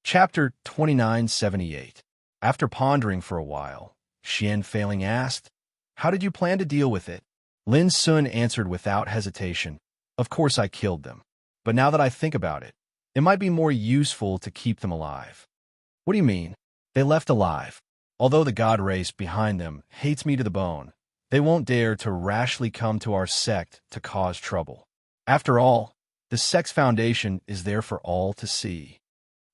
Chapter 2978. After pondering for a while, Xian Failing asked, "How did you plan to deal with it?" Lin Sun answered without hesitation, "Of course I killed them. But now that I think about it, it might be more useful to keep them alive." "What do you mean?" "They left alive. Although the god race behind them hates me to the bone, they won't dare to rashly come to our sect to cause trouble. After all, the sect's foundation is there for all to see."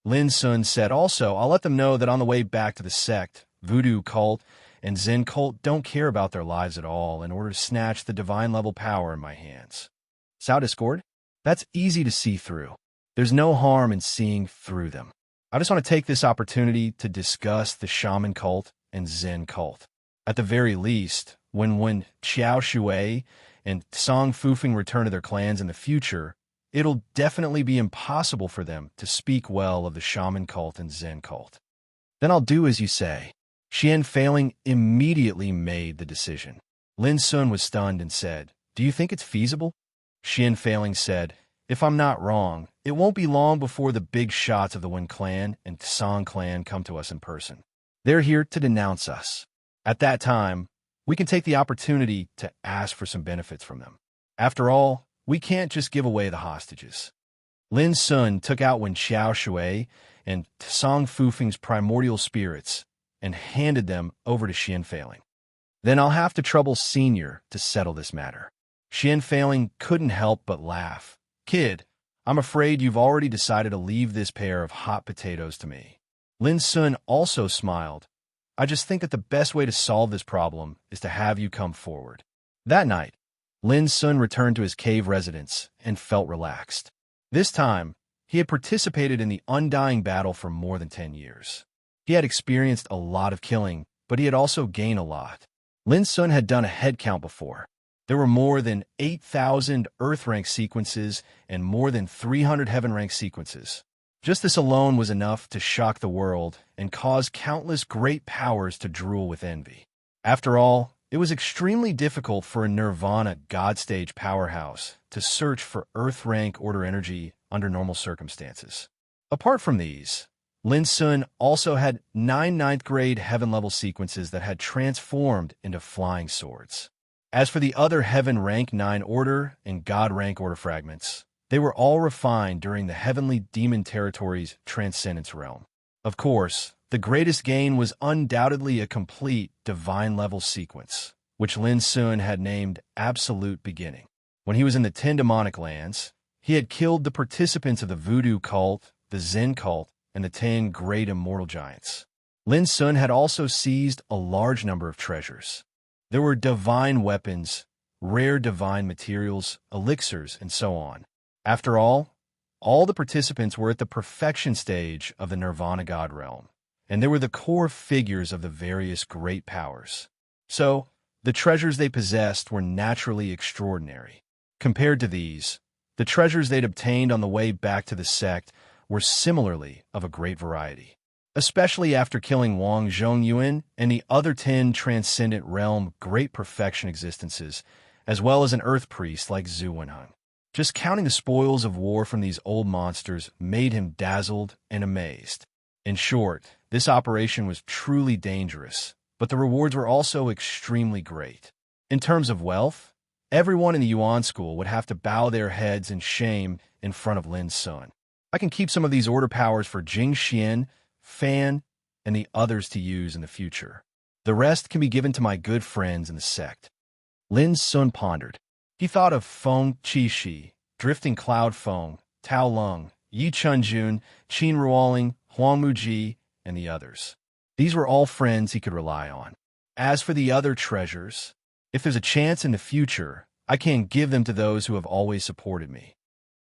Lin Sun said, "Also, I'll let them know that on the way back to the sect, voodoo cult and Zen cult don't care about their lives at all in order to snatch the divine-level power in my hands." "Sao Discord?" "That's easy to see through. There's no harm in seeing through them. I just want to take this opportunity to discuss the shaman cult and Zen cult. At the very least, when Xiao Shui and Song Fufeng return to their clans in the future, it'll definitely be impossible for them to speak well of the shaman cult and Zen cult." "Then I'll do as you say." Xian Failing immediately made the decision. Lin Sun was stunned and said, "Do you think it's feasible?" Xian Failing said, "If I'm not wrong, it won't be long before the big shots of the Wen clan and Song clan come to us in person. They're here to denounce us. At that time, we can take the opportunity to ask for some benefits from them. After all, we can't just give away the hostages." Lin Sun took out Wen Xiao Shui and Song Fufeng's primordial spirits and handed them over to Xian Failing. "Then I'll have to trouble Senior to settle this matter." Xian Failing couldn't help but laugh. "Kid, I'm afraid you've already decided to leave this pair of hot potatoes to me." Lin Sun also smiled. "I just think that the best way to solve this problem is to have you come forward." That night, Lin Sun returned to his cave residence and felt relaxed. This time, he had participated in the undying battle for more than 10 years. He had experienced a lot of killing, but he had also gained a lot. Lin Sun had done a head count before. There were more than 8,000 Earth-rank sequences and more than 300 Heaven-rank sequences. Just this alone was enough to shock the world and cause countless great powers to drool with envy. After all, it was extremely difficult for a Nirvana God-stage powerhouse to search for Earth-rank order energy under normal circumstances. Apart from these, Lin Sun also had 9 ninth-grade Heaven-level sequences that had transformed into flying swords. As for the other Heaven-rank 9 order and God-rank order fragments, they were all refined during the Heavenly Demon Territory's Transcendence realm. Of course, the greatest gain was undoubtedly a complete divine-level sequence, which Lin Sun had named Absolute Beginning. When he was in the 10 demonic lands, he had killed the participants of the voodoo cult, the Zen cult, and the 10 great immortal giants. Lin Sun had also seized a large number of treasures. There were divine weapons, rare divine materials, elixirs, and so on. After all the participants were at the perfection stage of the Nirvana God realm, and they were the core figures of the various great powers. So, the treasures they possessed were naturally extraordinary. Compared to these, the treasures they'd obtained on the way back to the sect were similarly of a great variety, especially after killing Wang Zhongyuan and the other 10 transcendent realm great perfection existences, as well as an earth priest like Zhu Wenheng. Just counting the spoils of war from these old monsters made him dazzled and amazed. In short, this operation was truly dangerous, but the rewards were also extremely great. In terms of wealth, everyone in the Yuan school would have to bow their heads in shame in front of Lin Sun. I can keep some of these order powers for Jing Xian, Fan, and the others to use in the future. The rest can be given to my good friends in the sect." Lin Sun pondered. He thought of Feng Qixi, Drifting Cloud Feng, Tao Lung, Yi Chunjun, Qin Ruoling, Huang Muji, and the others. These were all friends he could rely on. As for the other treasures, if there's a chance in the future, I can give them to those who have always supported me.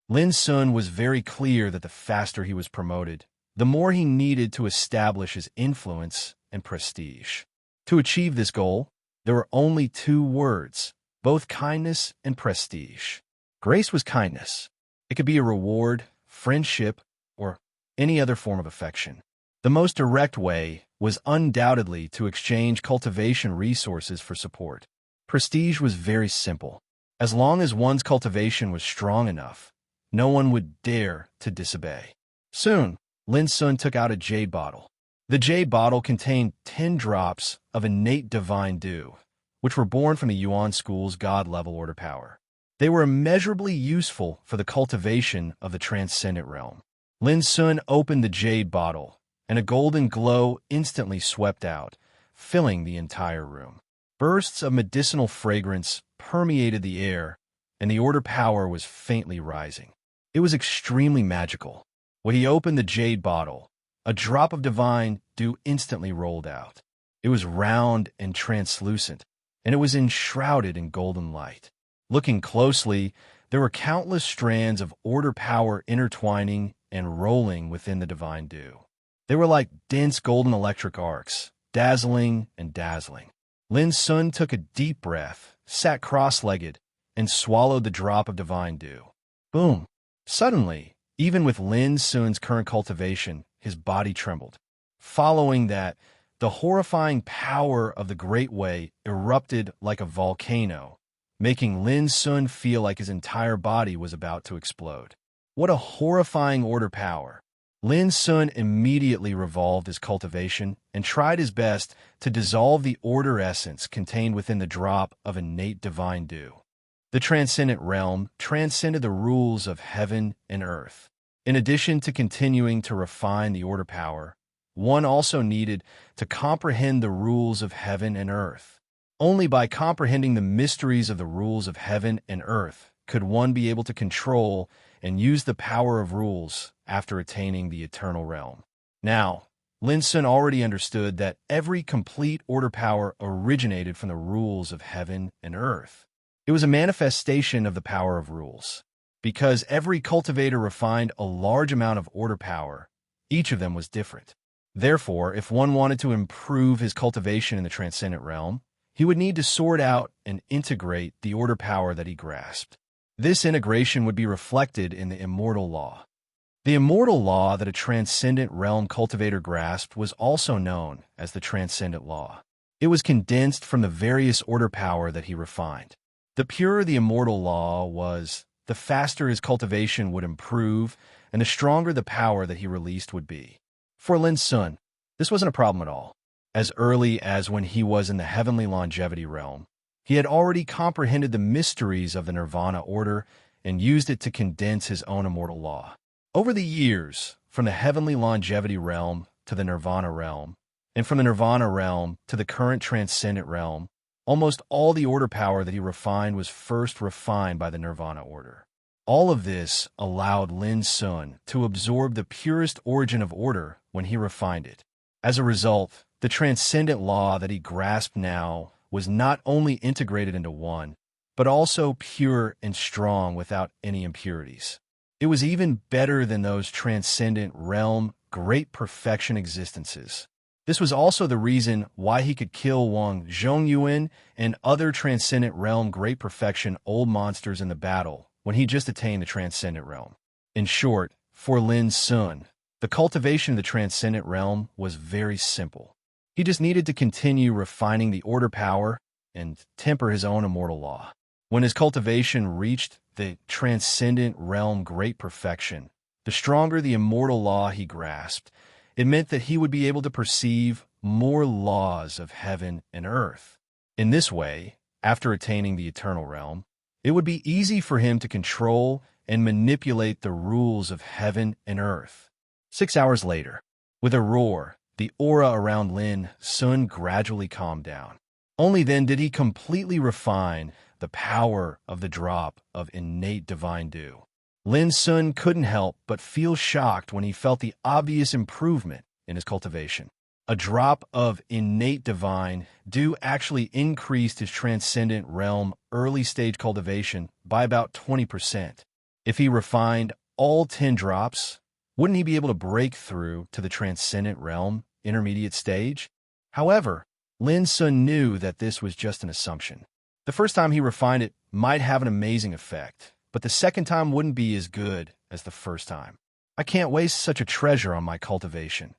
Lin Sun was very clear that the faster he was promoted, the more he needed to establish his influence and prestige. To achieve this goal, there were only 2 words, both kindness and prestige. Grace was kindness. It could be a reward, friendship, or any other form of affection. The most direct way was undoubtedly to exchange cultivation resources for support. Prestige was very simple. As long as one's cultivation was strong enough, no one would dare to disobey. Soon, Lin Sun took out a jade bottle. The jade bottle contained 10 drops of innate divine dew, which were born from the Yuan school's god-level order power. They were immeasurably useful for the cultivation of the transcendent realm. Lin Sun opened the jade bottle, and a golden glow instantly swept out, filling the entire room. Bursts of medicinal fragrance permeated the air, and the order power was faintly rising. It was extremely magical. When he opened the jade bottle, a drop of divine dew instantly rolled out. It was round and translucent, and it was enshrouded in golden light. Looking closely, there were countless strands of order power intertwining and rolling within the divine dew. They were like dense golden electric arcs, dazzling and dazzling. Lin Sun took a deep breath, sat cross-legged, and swallowed the drop of divine dew. Boom! Suddenly, even with Lin Sun's current cultivation, his body trembled. Following that, the horrifying power of the Great Way erupted like a volcano, making Lin Sun feel like his entire body was about to explode. What a horrifying order power! Lin Sun immediately revolved his cultivation and tried his best to dissolve the order essence contained within the drop of innate divine dew. The transcendent realm transcended the rules of heaven and earth. In addition to continuing to refine the order power, one also needed to comprehend the rules of heaven and earth. Only by comprehending the mysteries of the rules of heaven and earth could one be able to control and use the power of rules after attaining the eternal realm. Now, Lin Sun already understood that every complete order power originated from the rules of heaven and earth. It was a manifestation of the power of rules. Because every cultivator refined a large amount of order power, each of them was different. Therefore, if one wanted to improve his cultivation in the transcendent realm, he would need to sort out and integrate the order power that he grasped. This integration would be reflected in the immortal law. The immortal law that a transcendent realm cultivator grasped was also known as the transcendent law. It was condensed from the various order power that he refined. The purer the immortal law was, the faster his cultivation would improve, and the stronger the power that he released would be. For Lin Sun, this wasn't a problem at all. As early as when he was in the heavenly longevity realm, he had already comprehended the mysteries of the nirvana order and used it to condense his own immortal law. Over the years, from the heavenly longevity realm to the nirvana realm, and from the nirvana realm to the current transcendent realm, almost all the order power that he refined was first refined by the nirvana order. All of this allowed Lin Sun to absorb the purest origin of order when he refined it. As a result, the transcendent law that he grasped now was not only integrated into one, but also pure and strong without any impurities. It was even better than those transcendent realm, great perfection existences. This was also the reason why he could kill Wang Zhongyuan and other transcendent realm great perfection old monsters in the battle when he just attained the transcendent realm. In short, for Lin Sun, the cultivation of the transcendent realm was very simple. He just needed to continue refining the order power and temper his own immortal law. When his cultivation reached the transcendent realm great perfection, the stronger the immortal law he grasped, it meant that he would be able to perceive more laws of heaven and earth. In this way, after attaining the eternal realm, it would be easy for him to control and manipulate the rules of heaven and earth. 6 hours later, with a roar, the aura around Lin Sun gradually calmed down. Only then did he completely refine the power of the drop of innate divine dew. Lin Sun couldn't help but feel shocked when he felt the obvious improvement in his cultivation. A drop of innate divine dew actually increased his transcendent realm early-stage cultivation by about 20%. If he refined all 10 drops, wouldn't he be able to break through to the transcendent realm intermediate stage? However, Lin Sun knew that this was just an assumption. The first time he refined it might have an amazing effect, but the second time wouldn't be as good as the first time. I can't waste such a treasure on my cultivation.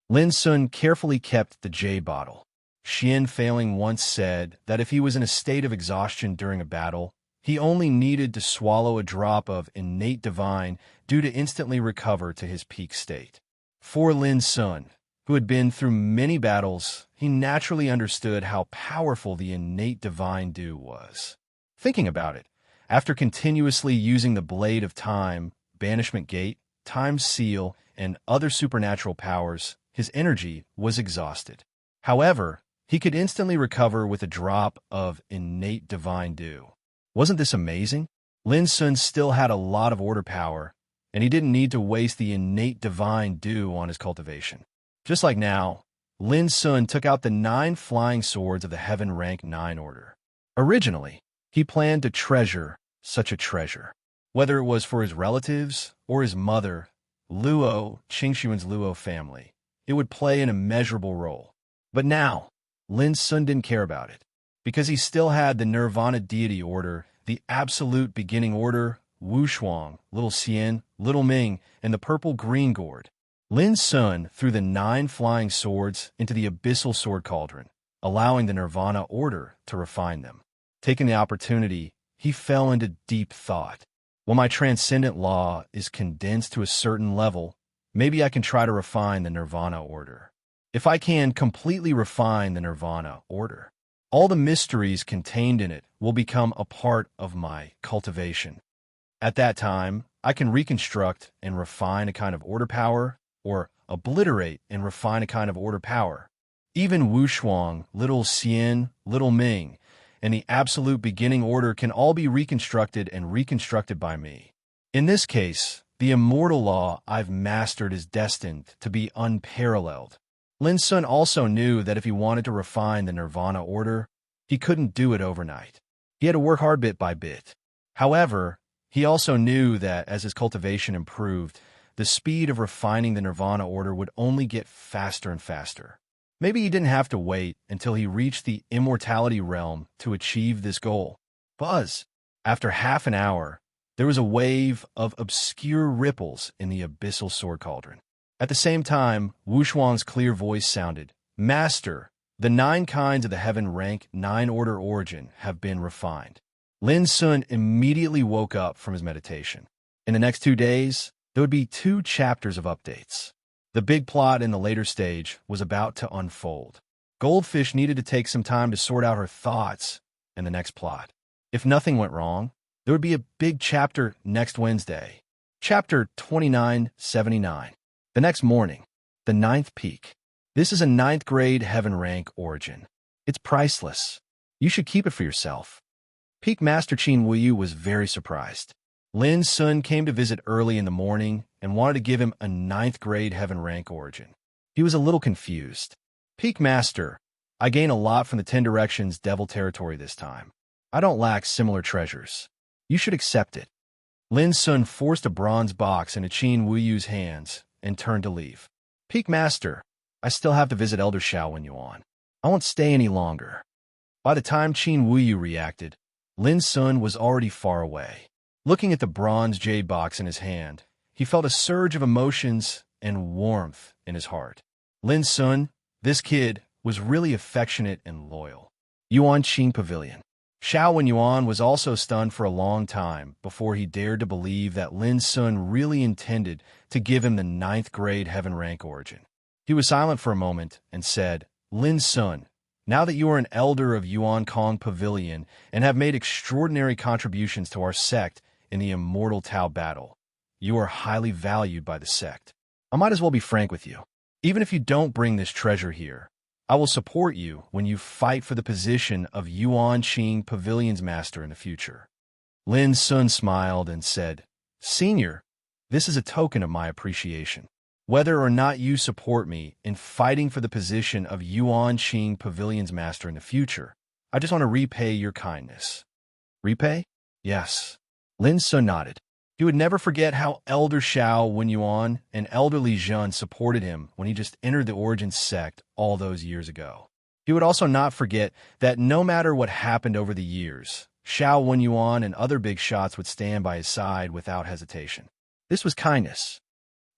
Lin Sun carefully kept the jade bottle. Xian Failing once said that if he was in a state of exhaustion during a battle, he only needed to swallow a drop of innate divine dew to instantly recover to his peak state. For Lin Sun, who had been through many battles, he naturally understood how powerful the innate divine dew was. Thinking about it, after continuously using the Blade of Time, Banishment Gate, Time Seal, and other supernatural powers, his energy was exhausted. However, he could instantly recover with a drop of innate divine dew. Wasn't this amazing? Lin Sun still had a lot of order power, and he didn't need to waste the innate divine dew on his cultivation. Just like now, Lin Sun took out the 9 flying swords of the Heaven Rank 9 order. Originally, he planned to treasure such a treasure. Whether it was for his relatives or his mother, Luo, Qingshuan's Luo family, it would play an immeasurable role. But now, Lin Sun didn't care about it, because he still had the Nirvana deity order, the absolute beginning order, Wu Shuang, Little Xian, Little Ming, and the purple-green gourd. Lin Sun threw the 9 flying swords into the abyssal sword cauldron, allowing the Nirvana order to refine them. Taking the opportunity, he fell into deep thought. When my transcendent law is condensed to a certain level, maybe I can try to refine the Nirvana order. If I can completely refine the Nirvana order, all the mysteries contained in it will become a part of my cultivation. At that time, I can reconstruct and refine a kind of order power, or obliterate and refine a kind of order power. Even Wu Shuang, Little Xian, Little Ming, and the absolute beginning order can all be reconstructed and reconstructed by me. In this case, the immortal law I've mastered is destined to be unparalleled. Lin Sun also knew that if he wanted to refine the Nirvana order, he couldn't do it overnight. He had to work hard bit by bit. However, he also knew that as his cultivation improved, the speed of refining the Nirvana order would only get faster and faster. Maybe he didn't have to wait until he reached the immortality realm to achieve this goal. Buzz! After half an hour, there was a wave of obscure ripples in the abyssal sword cauldron. At the same time, Wu Shuang's clear voice sounded, "Master, the 9 kinds of the Heaven Rank 9 order origin have been refined." Lin Sun immediately woke up from his meditation. In the next 2 days, there would be 2 chapters of updates. The big plot in the later stage was about to unfold. Goldfish needed to take some time to sort out her thoughts in the next plot. If nothing went wrong, there would be a big chapter next Wednesday. Chapter 2979. The next morning, the 9th peak. This is a 9th grade Heaven Rank origin. It's priceless. You should keep it for yourself. Peak Master Qin Wuyu was very surprised. Lin Sun came to visit early in the morning and wanted to give him a 9th grade Heaven Rank origin. He was a little confused. "Peak Master, I gain a lot from the 10 Directions Devil Territory this time. I don't lack similar treasures. You should accept it." Lin Sun forced a bronze box into Qin Wuyu's hands and turned to leave. "Peak Master, I still have to visit Elder Xiao Wenyuan. I won't stay any longer." By the time Qin Wuyu reacted, Lin Sun was already far away. Looking at the bronze jade box in his hand, he felt a surge of emotions and warmth in his heart. Lin Sun, this kid, was really affectionate and loyal. Yuan Qing Pavilion. Xiao Wenyuan was also stunned for a long time before he dared to believe that Lin Sun really intended to give him the 9th grade Heaven Rank origin. He was silent for a moment and said, "Lin Sun, now that you are an elder of Yuan Kong Pavilion and have made extraordinary contributions to our sect in the Immortal Tao battle, you are highly valued by the sect. I might as well be frank with you. Even if you don't bring this treasure here, I will support you when you fight for the position of Yuan Qing Pavilion's master in the future." Lin Sun smiled and said, "Senior, this is a token of my appreciation. Whether or not you support me in fighting for the position of Yuan Qing Pavilion's master in the future, I just want to repay your kindness." "Repay?" "Yes." Lin Sun nodded. He would never forget how Elder Xiao Wenyuan and Elder Li Zhen supported him when he just entered the Origin sect all those years ago. He would also not forget that no matter what happened over the years, Xiao Wenyuan and other big shots would stand by his side without hesitation. This was kindness.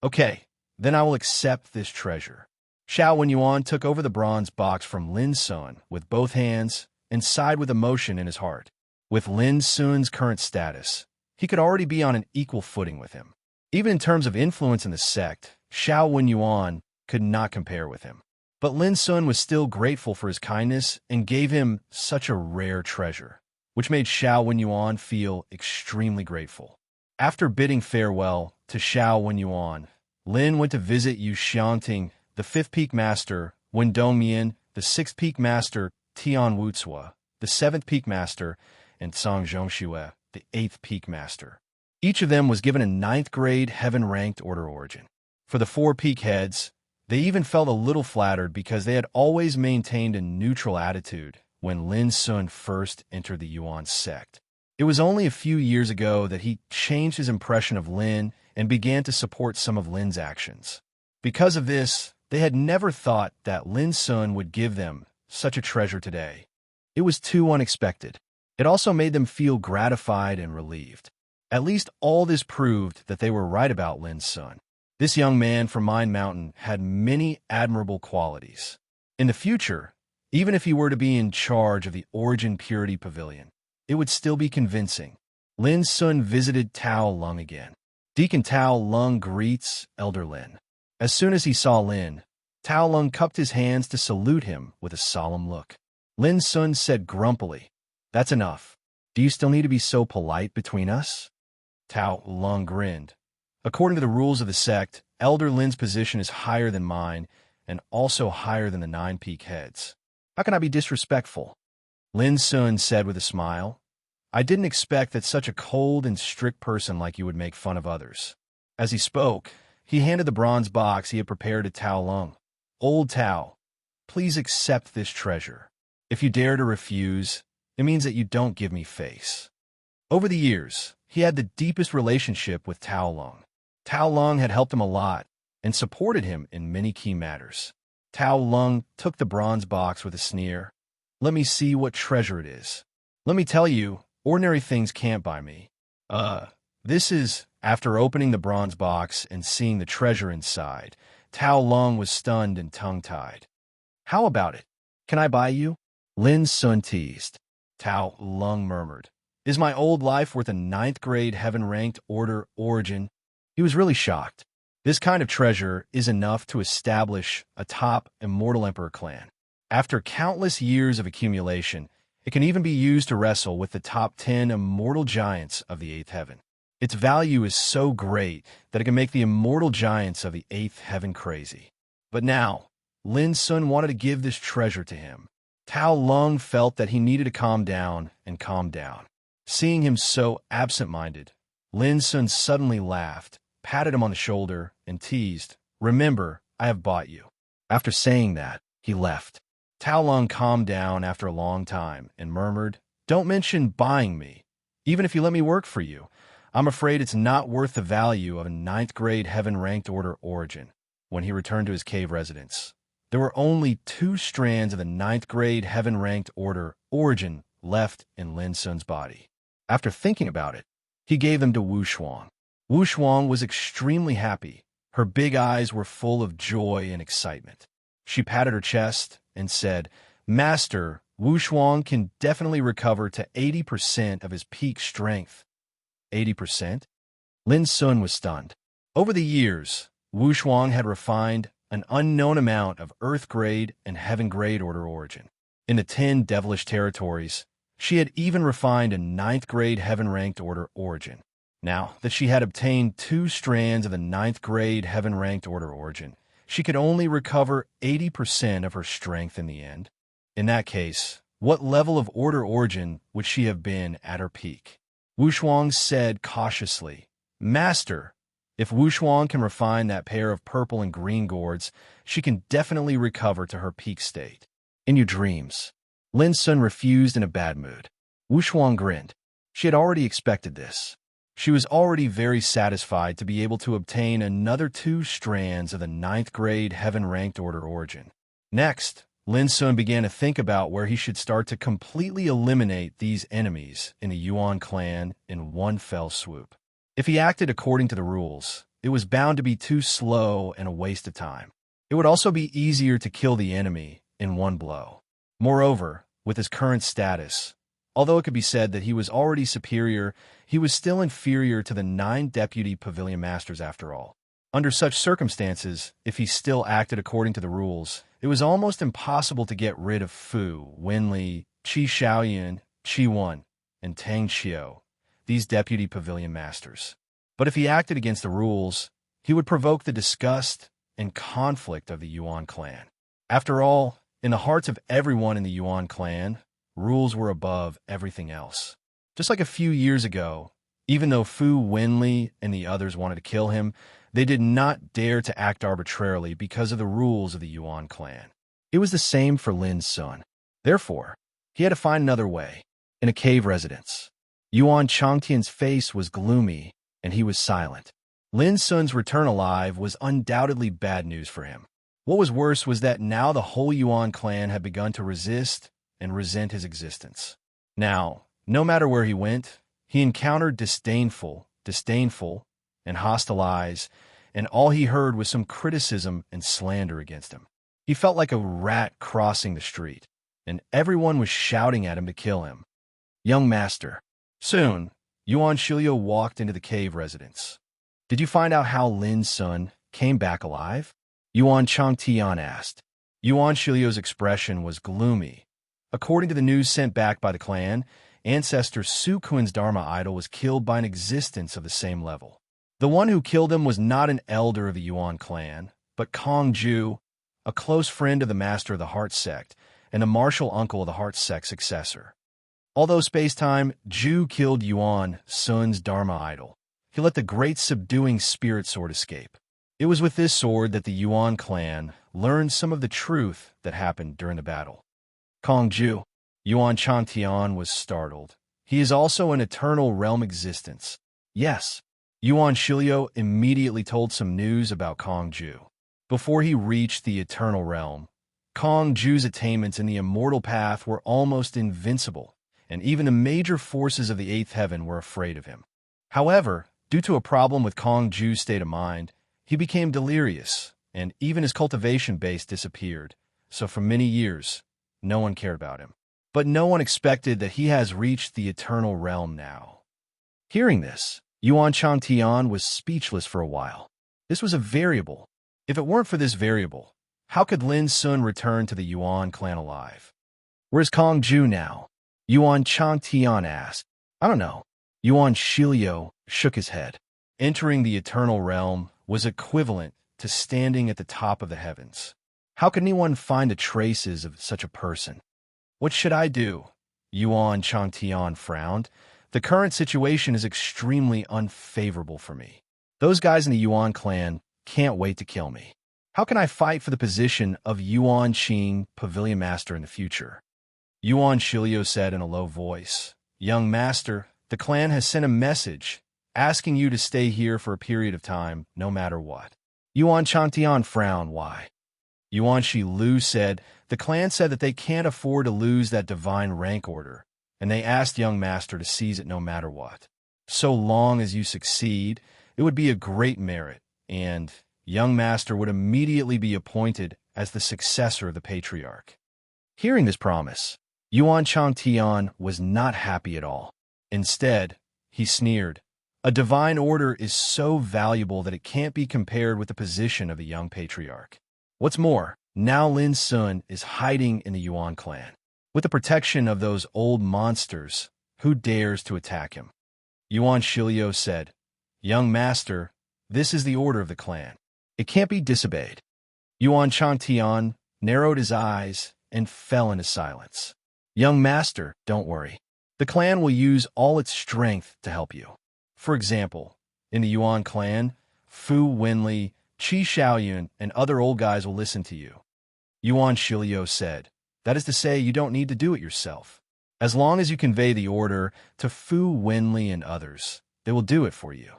"Okay, then I will accept this treasure." Xiao Wenyuan took over the bronze box from Lin Sun with both hands and sighed with emotion in his heart. With Lin Sun's current status, he could already be on an equal footing with him. Even in terms of influence in the sect, Xiao Wenyuan could not compare with him. But Lin Sun was still grateful for his kindness and gave him such a rare treasure, which made Xiao Wenyuan feel extremely grateful. After bidding farewell to Xiao Wenyuan, Lin went to visit Yu Xiangting, the 5th Peak Master, Wen Dongmian, the 6th Peak Master, Tian Wucua, the 7th Peak Master, and Cang Zhongxue, the 8th Peak Master. Each of them was given a 9th grade heaven-ranked order origin. For the 4 peak heads, they even felt a little flattered because they had always maintained a neutral attitude when Lin Sun first entered the Yuan sect. It was only a few years ago that he changed his impression of Lin and began to support some of Lin's actions. Because of this, they had never thought that Lin Sun would give them such a treasure today. It was too unexpected. It also made them feel gratified and relieved. At least all this proved that they were right about Lin Sun. This young man from Mind Mountain had many admirable qualities. In the future, even if he were to be in charge of the Origin Purity Pavilion, it would still be convincing. Lin Sun visited Tao Lung again. Deacon Tao Lung greets Elder Lin. As soon as he saw Lin, Tao Lung cupped his hands to salute him with a solemn look. Lin Sun said grumpily, "That's enough. Do you still need to be so polite between us?" Tao Lung grinned. According to the rules of the sect, Elder Lin's position is higher than mine and also higher than the 9 peak heads. How can I be disrespectful? Lin Sun said with a smile, "I didn't expect that such a cold and strict person like you would make fun of others." As he spoke, he handed the bronze box he had prepared to Tao Lung. "Old Tao, please accept this treasure. If you dare to refuse, it means that you don't give me face." Over the years, he had the deepest relationship with Tao Lung. Tao Lung had helped him a lot and supported him in many key matters. Tao Lung took the bronze box with a sneer. "Let me see what treasure it is. Let me tell you, ordinary things can't buy me." This is, after opening the bronze box and seeing the treasure inside, Tao Lung was stunned and tongue-tied. "How about it? Can I buy you?" Lin Sun teased. Tao Lung murmured, "Is my old life worth a 9th grade heaven-ranked order origin?" He was really shocked. This kind of treasure is enough to establish a top immortal emperor clan. After countless years of accumulation, it can even be used to wrestle with the top 10 immortal giants of the 8th heaven. Its value is so great that it can make the immortal giants of the 8th heaven crazy. But now, Lin Sun wanted to give this treasure to him. Tao Lung felt that he needed to calm down and calm down. Seeing him so absent-minded, Lin Sun suddenly laughed, patted him on the shoulder, and teased, "Remember, I have bought you." After saying that, he left. Tao Lung calmed down after a long time and murmured, "Don't mention buying me. Even if you let me work for you, I'm afraid it's not worth the value of a 9th grade heaven-ranked order origin." When he returned to his cave residence, there were only 2 strands of the 9th grade heaven-ranked order origin left in Lin Sun's body. After thinking about it, he gave them to Wu Shuang. Wu Shuang was extremely happy. Her big eyes were full of joy and excitement. She patted her chest and said, "Master, Wu Shuang can definitely recover to 80% of his peak strength." 80%? Lin Sun was stunned. Over the years, Wu Shuang had refined an unknown amount of Earth grade and Heaven grade order origin. In the 10 devilish territories, she had even refined a 9th grade Heaven-ranked order origin. Now that she had obtained 2 strands of the 9th grade Heaven-ranked order origin, she could only recover 80% of her strength in the end. In that case, what level of order origin would she have been at her peak? Wu Shuang said cautiously, "Master, if Wu Shuang can refine that pair of purple and green gourds, she can definitely recover to her peak state." "In your dreams." Lin Sun refused in a bad mood. Wu Shuang grinned. She had already expected this. She was already very satisfied to be able to obtain another 2 strands of the 9th grade heaven-ranked order origin. Next, Lin Sun began to think about where he should start to completely eliminate these enemies in the Yuan clan in one fell swoop. If he acted according to the rules, it was bound to be too slow and a waste of time. It would also be easier to kill the enemy in one blow. Moreover, with his current status, Although it could be said that he was already superior, he was still inferior to the 9 deputy pavilion masters after all. Under such circumstances, if he still acted according to the rules, it was almost impossible to get rid of Fu, Wenli, Qi Xiaoyun, Qi Wen, and Tang Qiu, these deputy pavilion masters. But if he acted against the rules, he would provoke the disgust and conflict of the Yuan clan. After all, in the hearts of everyone in the Yuan clan, rules were above everything else. Just like a few years ago, even though Fu Wenli and the others wanted to kill him, they did not dare to act arbitrarily because of the rules of the Yuan clan. It was the same for Lin Sun. Therefore, he had to find another way. In a cave residence, Yuan Changtian's face was gloomy, and he was silent. Lin Sun's return alive was undoubtedly bad news for him. What was worse was that now the whole Yuan clan had begun to resist and resent his existence. Now, no matter where he went, he encountered disdainful, and hostile eyes, and all he heard was some criticism and slander against him. He felt like a rat crossing the street, and everyone was shouting at him to kill him. Young master. Soon, Yuan Shiliu walked into the cave residence. Did you find out how Lin Sun came back alive? Yuan Changtian asked. Yuan Shiliu's expression was gloomy. According to the news sent back by the clan, ancestor Su Quin's Dharma idol was killed by an existence of the same level. The one who killed him was not an elder of the Yuan clan, but Kong Ju, a close friend of the master of the Heart sect, and a martial uncle of the Heart sect's successor. Although space-time, Ju killed Yuan Sun's Dharma idol. He let the great subduing spirit sword escape. It was with this sword that the Yuan clan learned some of the truth that happened during the battle. Kong Ju. Yuan Changtian was startled. He is also an eternal realm existence. Yes. Yuan Shiliu immediately told some news about Kong Ju. Before he reached the eternal realm, Kong Ju's attainments in the immortal path were almost invincible, and even the major forces of the eighth heaven were afraid of him. However, due to a problem with Kong Ju's state of mind, he became delirious, and even his cultivation base disappeared, so for many years, no one cared about him. But no one expected that he has reached the eternal realm now. Hearing this, Yuan Changtian was speechless for a while. This was a variable. If it weren't for this variable, how could Lin Sun return to the Yuan clan alive? Where's Kong Ju now? Yuan Changtian asked. I don't know. Yuan Shiliu shook his head. Entering the eternal realm was equivalent to standing at the top of the heavens. How could anyone find the traces of such a person? What should I do? Yuan Changtian frowned. The current situation is extremely unfavorable for me. Those guys in the Yuan clan can't wait to kill me. How can I fight for the position of Yuan Qing Pavilion Master in the future? Yuan Shiliu said in a low voice, Young master, the clan has sent a message asking you to stay here for a period of time, no matter what. Yuan Changtian frowned. Why? Yuan Shiliu said, the clan said that they can't afford to lose that divine rank order, and they asked young master to seize it no matter what. So long as you succeed, it would be a great merit, and young master would immediately be appointed as the successor of the patriarch. Hearing this promise, Yuan Changtian was not happy at all. Instead, he sneered, a divine order is so valuable that it can't be compared with the position of a young patriarch. What's more, now Lin Sun is hiding in the Yuan clan. With the protection of those old monsters, who dares to attack him? Yuan Shiliu said, Young master, this is the order of the clan. It can't be disobeyed. Yuan Changtian narrowed his eyes and fell into silence. Young master, don't worry. The clan will use all its strength to help you. For example, in the Yuan clan, Fu Wenli, Qi Xiaoyun, and other old guys will listen to you. Yuan Shiliu said, that is to say, you don't need to do it yourself. As long as you convey the order to Fu Wenli and others, they will do it for you.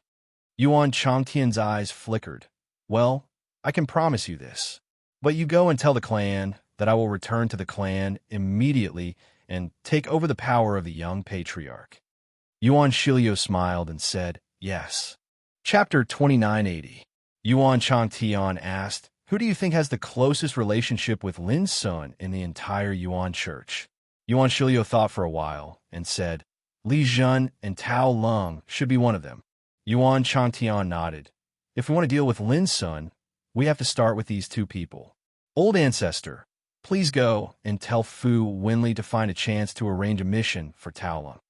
Yuan Changtian's eyes flickered. Well, I can promise you this. But you go and tell the clan that I will return to the clan immediately and take over the power of the young patriarch. Yuan Shiliu smiled and said, yes. Chapter 2980. Yuan Changtian asked, who do you think has the closest relationship with Lin Sun in the entire Yuan church? Yuan Shilio thought for a while and said, Li Jun and Tao Lung should be one of them. Yuan Changtian nodded. If we want to deal with Lin Sun, we have to start with these two people. Old ancestor, please go and tell Fu Winley to find a chance to arrange a mission for Tao Lung.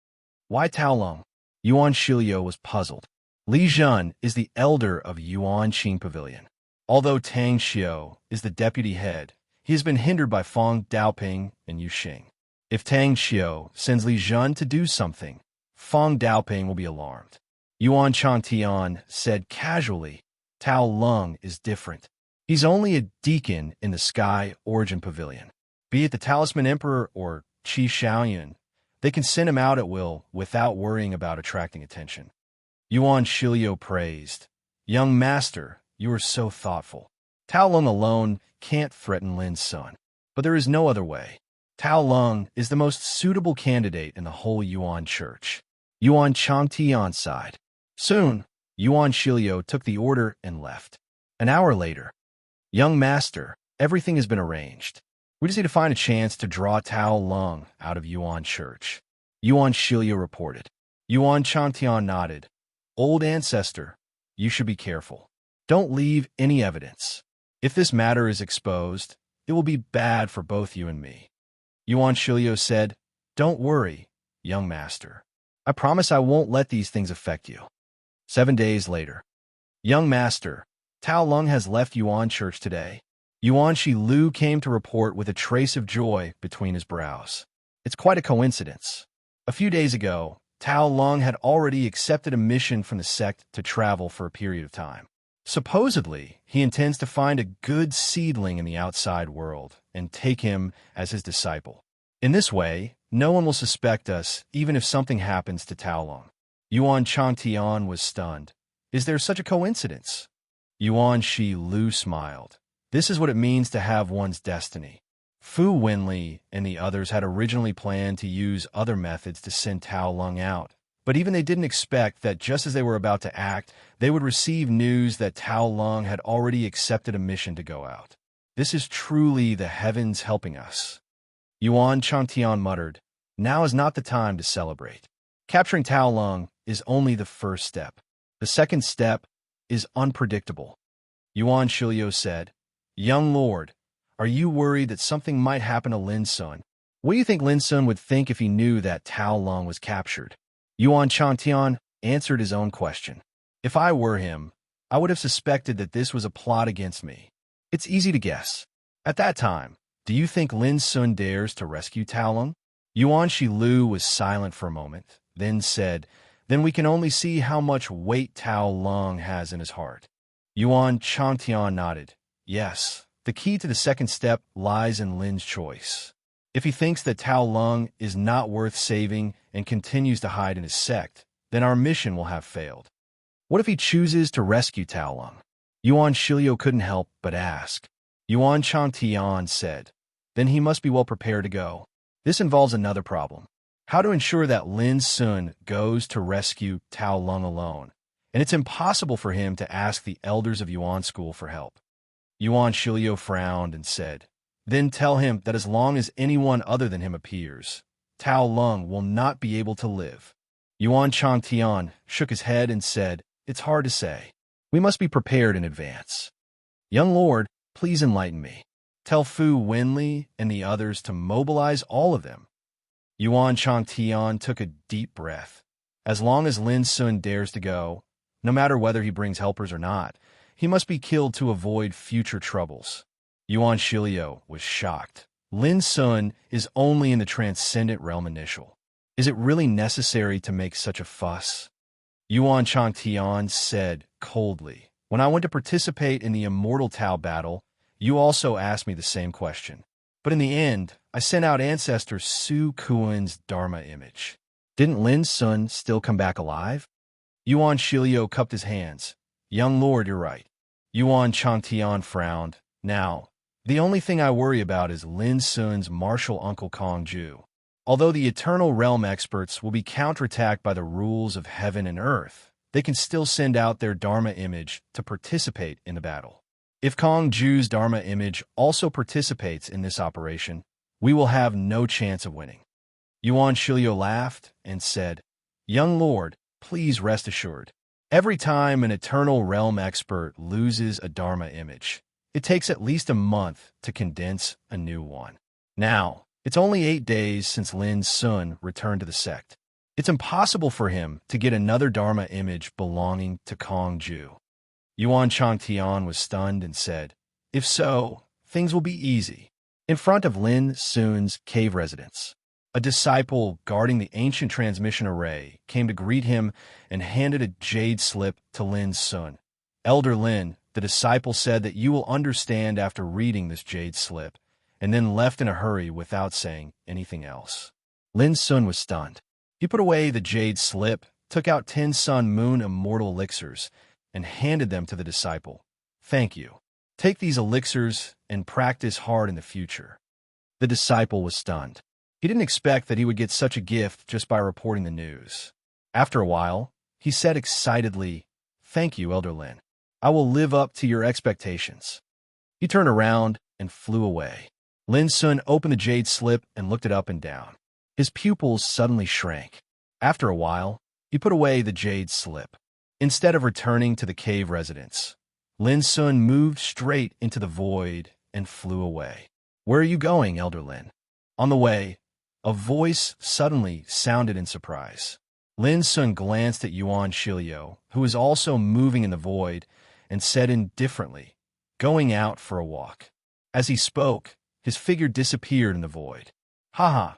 Why Tao Lung? Yuan Shilio was puzzled. Li Jun is the elder of Yuan Qing Pavilion. Although Tang Xiu is the deputy head, he has been hindered by Fong Daoping and Yu Xing. If Tang Xiu sends Li Jun to do something, Fong Daoping will be alarmed. Yuan Changtian said casually, Tao Lung is different. He's only a deacon in the Sky Origin Pavilion. Be it the Talisman Emperor or Qi Shaoyun, they can send him out at will without worrying about attracting attention. Yuan Shilio praised, Young master, you are so thoughtful. Tao Lung alone can't threaten Lin Sun, but there is no other way. Tao Lung is the most suitable candidate in the whole Yuan church. Yuan Changtian sighed. Soon, Yuan Shilio took the order and left. An hour later, Young master, everything has been arranged. We just need to find a chance to draw Tao Lung out of Yuan church. Yuan Shilio reported. Yuan Changtian nodded. Old ancestor, you should be careful. Don't leave any evidence. If this matter is exposed, it will be bad for both you and me. Yuan Shilio said, Don't worry, young master. I promise I won't let these things affect you. 7 days later. Young master, Tao Lung has left Yuan church today. Yuan Shi Lu came to report with a trace of joy between his brows. It's quite a coincidence. A few days ago, Tao Lung had already accepted a mission from the sect to travel for a period of time. Supposedly, he intends to find a good seedling in the outside world and take him as his disciple. In this way, no one will suspect us even if something happens to Tao Lung. Yuan Changtian was stunned. Is there such a coincidence? Yuan Shi Lu smiled. This is what it means to have one's destiny. Fu Winley and the others had originally planned to use other methods to send Tao Lung out, but even they didn't expect that just as they were about to act, they would receive news that Tao Lung had already accepted a mission to go out. This is truly the heavens helping us. Yuan Changtian muttered, Now is not the time to celebrate. Capturing Tao Lung is only the first step. The second step is unpredictable. Yuan Shilio said, Young lord, are you worried that something might happen to Lin Sun? What do you think Lin Sun would think if he knew that Tao Lung was captured? Yuan Changtian answered his own question. If I were him, I would have suspected that this was a plot against me. It's easy to guess. At that time, do you think Lin Sun dares to rescue Tao Lung? Yuan Shi Lu was silent for a moment, then said, Then we can only see how much weight Tao Lung has in his heart. Yuan Changtian nodded. Yes, the key to the second step lies in Lin's choice. If he thinks that Tao Lung is not worth saving and continues to hide in his sect, then our mission will have failed. What if he chooses to rescue Tao Lung? Yuan Shilio couldn't help but ask. Yuan Changtian said, Then he must be well prepared to go. This involves another problem. How to ensure that Lin Sun goes to rescue Tao Lung alone, and it's impossible for him to ask the elders of Yuan School for help. Yuan Shilio frowned and said, Then tell him that as long as anyone other than him appears, Tao Lung will not be able to live. Yuan Changtian shook his head and said, It's hard to say. We must be prepared in advance. Young lord, please enlighten me. Tell Fu Winley and the others to mobilize all of them. Yuan Changtian took a deep breath. As long as Lin Sun dares to go, no matter whether he brings helpers or not, he must be killed to avoid future troubles. Yuan Shilio was shocked. Lin Sun is only in the transcendent realm initial. Is it really necessary to make such a fuss? Yuan Changtian said coldly, When I went to participate in the Immortal Tao battle, you also asked me the same question. But in the end, I sent out ancestor Su Kuan's Dharma image. Didn't Lin Sun still come back alive? Yuan Shilio cupped his hands. Young lord, you're right. Yuan Changtian frowned. Now, the only thing I worry about is Lin Sun's martial uncle Kong Ju. Although the Eternal Realm experts will be counterattacked by the rules of heaven and earth, they can still send out their Dharma image to participate in the battle. If Kong Ju's Dharma image also participates in this operation, we will have no chance of winning. Yuan Shilio laughed and said, "Young lord, please rest assured. Every time an eternal realm expert loses a Dharma image, it takes at least a month to condense a new one. Now, it's only 8 days since Lin Sun returned to the sect. It's impossible for him to get another Dharma image belonging to Kong Ju." Yuan Changtian was stunned and said, "If so, things will be easy." In front of Lin Sun's cave residence, a disciple guarding the ancient transmission array came to greet him and handed a jade slip to Lin Sun. "Elder Lin," the disciple said, "that you will understand after reading this jade slip," and then left in a hurry without saying anything else. Lin Sun was stunned. He put away the jade slip, took out 10 Sun Moon Immortal Elixirs, and handed them to the disciple. "Thank you. Take these elixirs and practice hard in the future." The disciple was stunned. He didn't expect that he would get such a gift just by reporting the news. After a while, he said excitedly, "Thank you, Elder Lin. I will live up to your expectations." He turned around and flew away. Lin Sun opened the jade slip and looked it up and down. His pupils suddenly shrank. After a while, he put away the jade slip. Instead of returning to the cave residence, Lin Sun moved straight into the void and flew away. "Where are you going, Elder Lin?" On the way, a voice suddenly sounded in surprise. Lin Sun glanced at Yuan Shilio, who was also moving in the void, and said indifferently, "Going out for a walk." As he spoke, his figure disappeared in the void. "Haha,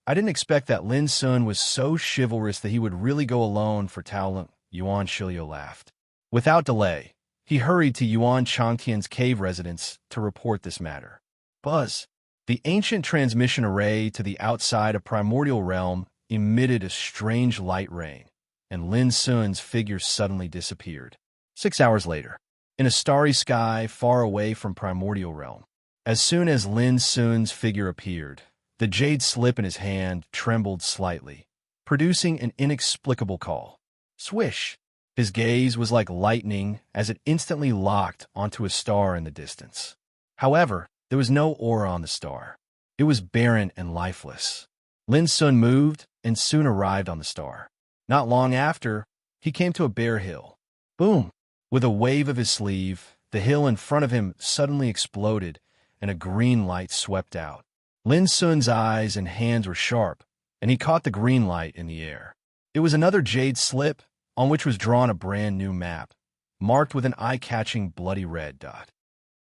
I didn't expect that Lin Sun was so chivalrous that he would really go alone for Taolong," Yuan Shilio laughed. Without delay, he hurried to Yuan Changtian's cave residence to report this matter. Buzz. The ancient transmission array to the outside of Primordial Realm emitted a strange light rain, and Lin Sun's figure suddenly disappeared. 6 hours later, in a starry sky far away from Primordial Realm, as soon as Lin Sun's figure appeared, the jade slip in his hand trembled slightly, producing an inexplicable call. Swish! His gaze was like lightning as it instantly locked onto a star in the distance. However, there was no aura on the star. It was barren and lifeless. Lin Sun moved and soon arrived on the star. Not long after, he came to a bare hill. Boom! With a wave of his sleeve, the hill in front of him suddenly exploded, and a green light swept out. Lin Sun's eyes and hands were sharp, and he caught the green light in the air. It was another jade slip on which was drawn a brand new map, marked with an eye-catching bloody red dot.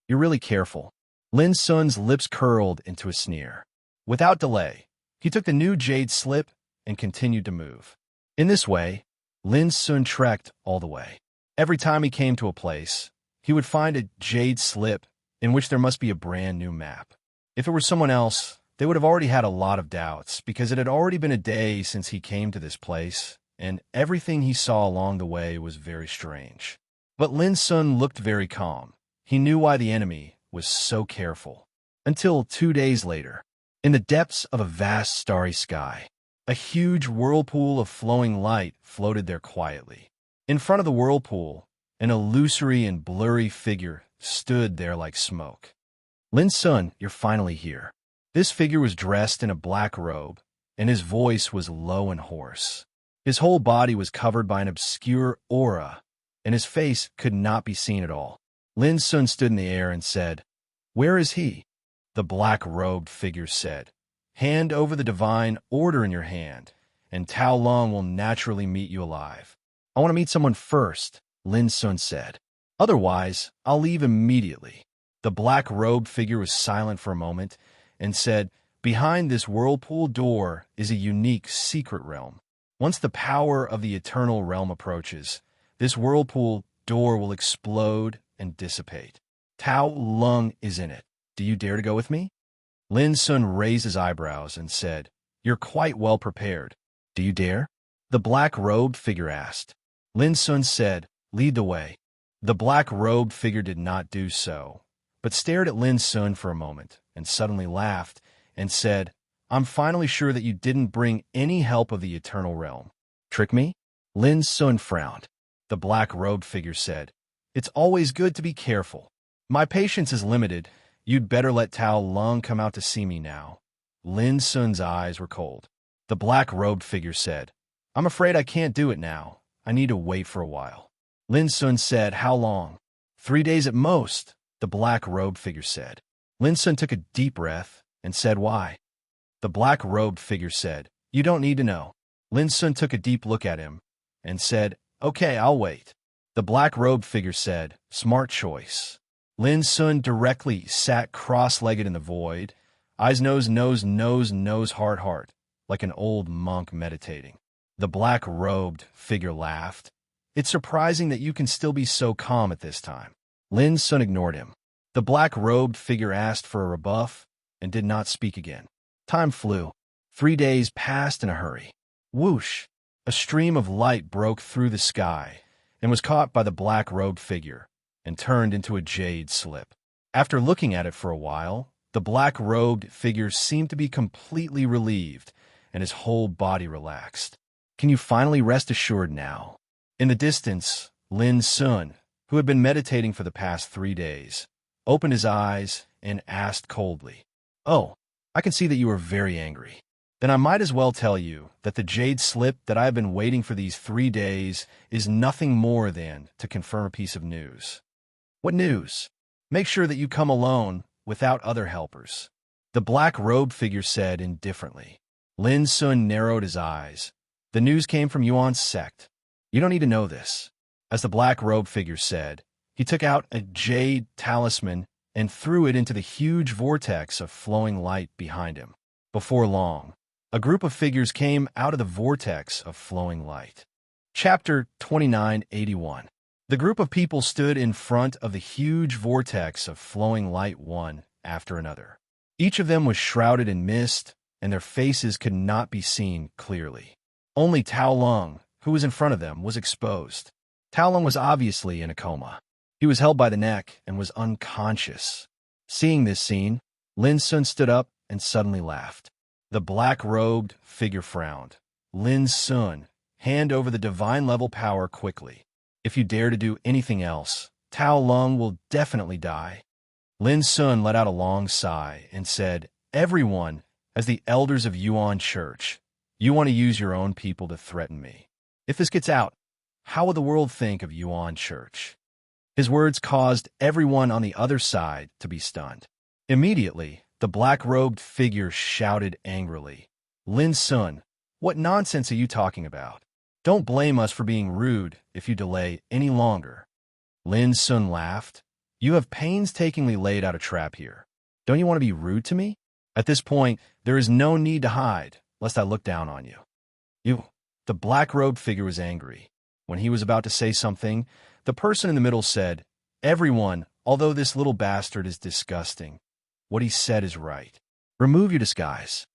"You're really careful." Lin Sun's lips curled into a sneer. Without delay, he took the new jade slip and continued to move. In this way, Lin Sun trekked all the way. Every time he came to a place, he would find a jade slip in which there must be a brand new map. If it were someone else, they would have already had a lot of doubts, because it had already been a day since he came to this place, and everything he saw along the way was very strange. But Lin Sun looked very calm. He knew why the enemy was so careful. Until 2 days later, in the depths of a vast starry sky, a huge whirlpool of flowing light floated there quietly. In front of the whirlpool, an illusory and blurry figure stood there like smoke. "Lin Sun, you're finally here." This figure was dressed in a black robe, and his voice was low and hoarse. His whole body was covered by an obscure aura, and his face could not be seen at all. Lin Sun stood in the air and said, "Where is he?" The black-robed figure said, "Hand over the divine order in your hand, and Tao Long will naturally meet you alive." "I want to meet someone first," Lin Sun said. "Otherwise, I'll leave immediately." The black-robed figure was silent for a moment and said, "Behind this whirlpool door is a unique secret realm. Once the power of the eternal realm approaches, this whirlpool door will explode and dissipate. Tao Lung is in it. Do you dare to go with me?" Lin Sun raised his eyebrows and said, "You're quite well prepared. Do you dare?" The black-robed figure asked. Lin Sun said, "Lead the way." The black-robed figure did not do so, but stared at Lin Sun for a moment and suddenly laughed and said, "I'm finally sure that you didn't bring any help of the eternal realm. Trick me?" Lin Sun frowned. The black-robed figure said, "It's always good to be careful. My patience is limited. You'd better let Tao Lung come out to see me now." Lin Sun's eyes were cold. The black-robed figure said, I'm afraid I can't do it now. I need to wait for a while. Lin Sun said, How long? 3 days at most, the black-robed figure said. Lin Sun took a deep breath and said, Why? The black-robed figure said, You don't need to know. Lin Sun took a deep look at him and said, Okay, I'll wait. The black-robed figure said, Smart choice. Lin Sun directly sat cross-legged in the void, eyes nose, heart, heart, like an old monk meditating. The black-robed figure laughed. It's surprising that you can still be so calm at this time. Lin Sun ignored him. The black-robed figure asked for a rebuff and did not speak again. Time flew. 3 days passed in a hurry. Whoosh! A stream of light broke through the sky and was caught by the black-robed figure and turned into a jade slip. After looking at it for a while, the black-robed figure seemed to be completely relieved and his whole body relaxed. Can you finally rest assured now? In the distance, Lin Sun, who had been meditating for the past 3 days, opened his eyes and asked coldly, Oh, I can see that you are very angry. Then I might as well tell you that the jade slip that I have been waiting for these 3 days is nothing more than to confirm a piece of news. What news? Make sure that you come alone without other helpers. The black-robed figure said indifferently. Lin Sun narrowed his eyes. The news came from Yuan's sect. You don't need to know this. As the black-robed figure said, he took out a jade talisman and threw it into the huge vortex of flowing light behind him. Before long, a group of figures came out of the vortex of flowing light. Chapter 2981. The group of people stood in front of the huge vortex of flowing light one after another. Each of them was shrouded in mist, and their faces could not be seen clearly. Only Tao Lung, who was in front of them, was exposed. Tao Lung was obviously in a coma. He was held by the neck and was unconscious. Seeing this scene, Lin Sun stood up and suddenly laughed. The black-robed figure frowned. Lin Sun, hand over the divine-level power quickly. If you dare to do anything else, Tao Lung will definitely die. Lin Sun let out a long sigh and said, Everyone, as the elders of Yuan Church, you want to use your own people to threaten me. If this gets out, how will the world think of Yuan Church? His words caused everyone on the other side to be stunned. Immediately, the black-robed figure shouted angrily, Lin Sun, what nonsense are you talking about? Don't blame us for being rude if you delay any longer. Lin Sun laughed. You have painstakingly laid out a trap here. Don't you want to be rude to me? At this point, there is no need to hide, lest I look down on you. The black-robed figure was angry. When he was about to say something, the person in the middle said, Everyone, although this little bastard is disgusting, what he said is right. Remove your disguise.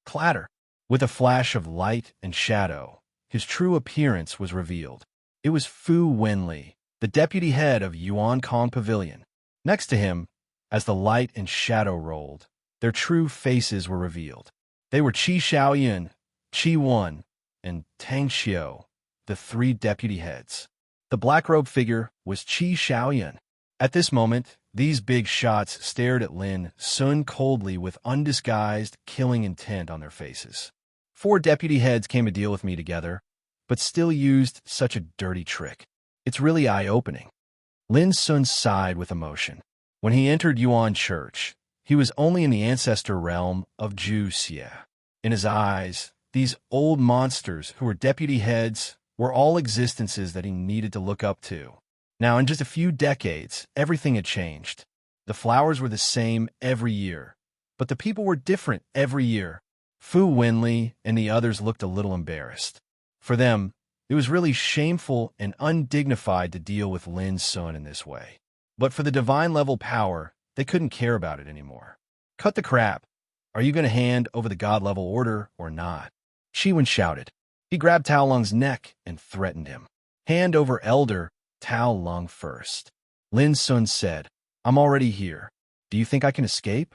Clatter. With a flash of light and shadow, his true appearance was revealed. It was Fu Wenli, the deputy head of Yuan Kong Pavilion. Next to him, as the light and shadow rolled, their true faces were revealed. They were Qi Xiaoyan, Qi Wen, and Tang Xiu, the 3 deputy heads. The black-robed figure was Qi Xiaoyan. At this moment, these big shots stared at Lin Sun coldly with undisguised, killing intent on their faces. 4 deputy heads came to deal with me together, but still used such a dirty trick. It's really eye-opening. Lin Sun sighed with emotion. When he entered Yuan Church, he was only in the ancestor realm of Zhu Xie. In his eyes, these old monsters who were deputy heads were all existences that he needed to look up to. Now, in just a few decades, everything had changed. The flowers were the same every year, but the people were different every year. Fu Wenli and the others looked a little embarrassed. For them, it was really shameful and undignified to deal with Lin Sun in this way. But for the divine-level power, they couldn't care about it anymore. Cut the crap. Are you going to hand over the god-level order or not? Qi Wen shouted. He grabbed Tao Lung's neck and threatened him. Hand over Elder Tao Lung first. Lin Sun said, I'm already here. Do you think I can escape?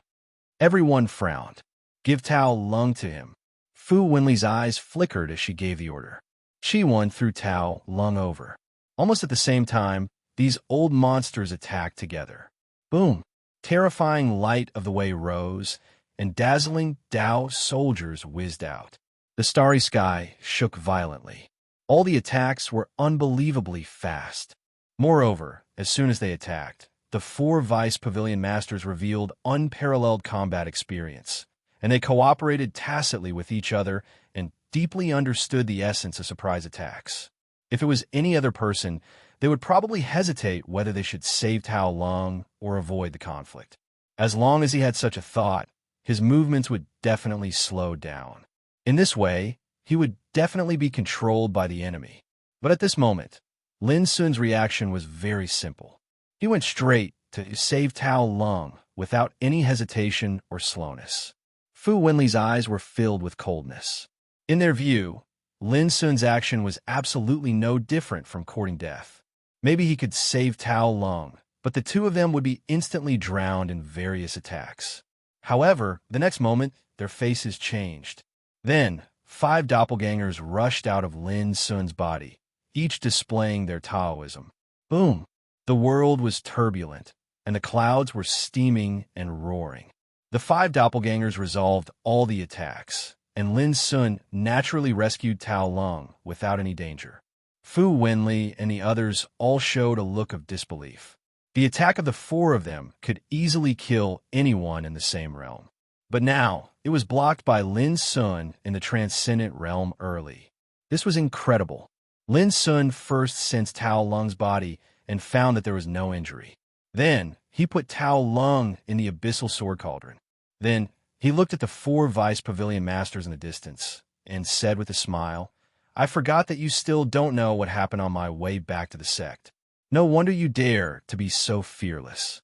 Everyone frowned. Give Tao Lung to him. Fu Wenli's eyes flickered as she gave the order. Qi Wen threw Tao Lung over. Almost at the same time, these old monsters attacked together. Boom! Terrifying light of the way rose, and dazzling Dao soldiers whizzed out. The starry sky shook violently. All the attacks were unbelievably fast. Moreover, as soon as they attacked, the four Vice Pavilion Masters revealed unparalleled combat experience, and they cooperated tacitly with each other and deeply understood the essence of surprise attacks. If it was any other person, they would probably hesitate whether they should save Tao Lung or avoid the conflict. As long as he had such a thought, his movements would definitely slow down. In this way, he would definitely be controlled by the enemy. But at this moment, Lin Sun's reaction was very simple. He went straight to save Tao Lung without any hesitation or slowness. Fu Wenli's eyes were filled with coldness. In their view, Lin Sun's action was absolutely no different from courting death. Maybe he could save Tao Lung, but the two of them would be instantly drowned in various attacks. However, the next moment, their faces changed. Then, 5 doppelgangers rushed out of Lin Sun's body, each displaying their Taoism. Boom! The world was turbulent, and the clouds were steaming and roaring. The 5 doppelgangers resolved all the attacks, and Lin Sun naturally rescued Tao Lung without any danger. Fu Wenli and the others all showed a look of disbelief. The attack of the 4 of them could easily kill anyone in the same realm. But now, it was blocked by Lin Sun in the transcendent realm early. This was incredible. Lin Sun first sensed Tao Lung's body and found that there was no injury. Then, he put Tao Lung in the abyssal sword cauldron. Then, he looked at the 4 Vice Pavilion Masters in the distance and said with a smile, "I forgot that you still don't know what happened on my way back to the sect. No wonder you dare to be so fearless."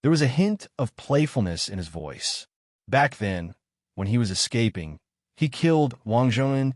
There was a hint of playfulness in his voice. Back then, when he was escaping, he killed Wang Zhong'an,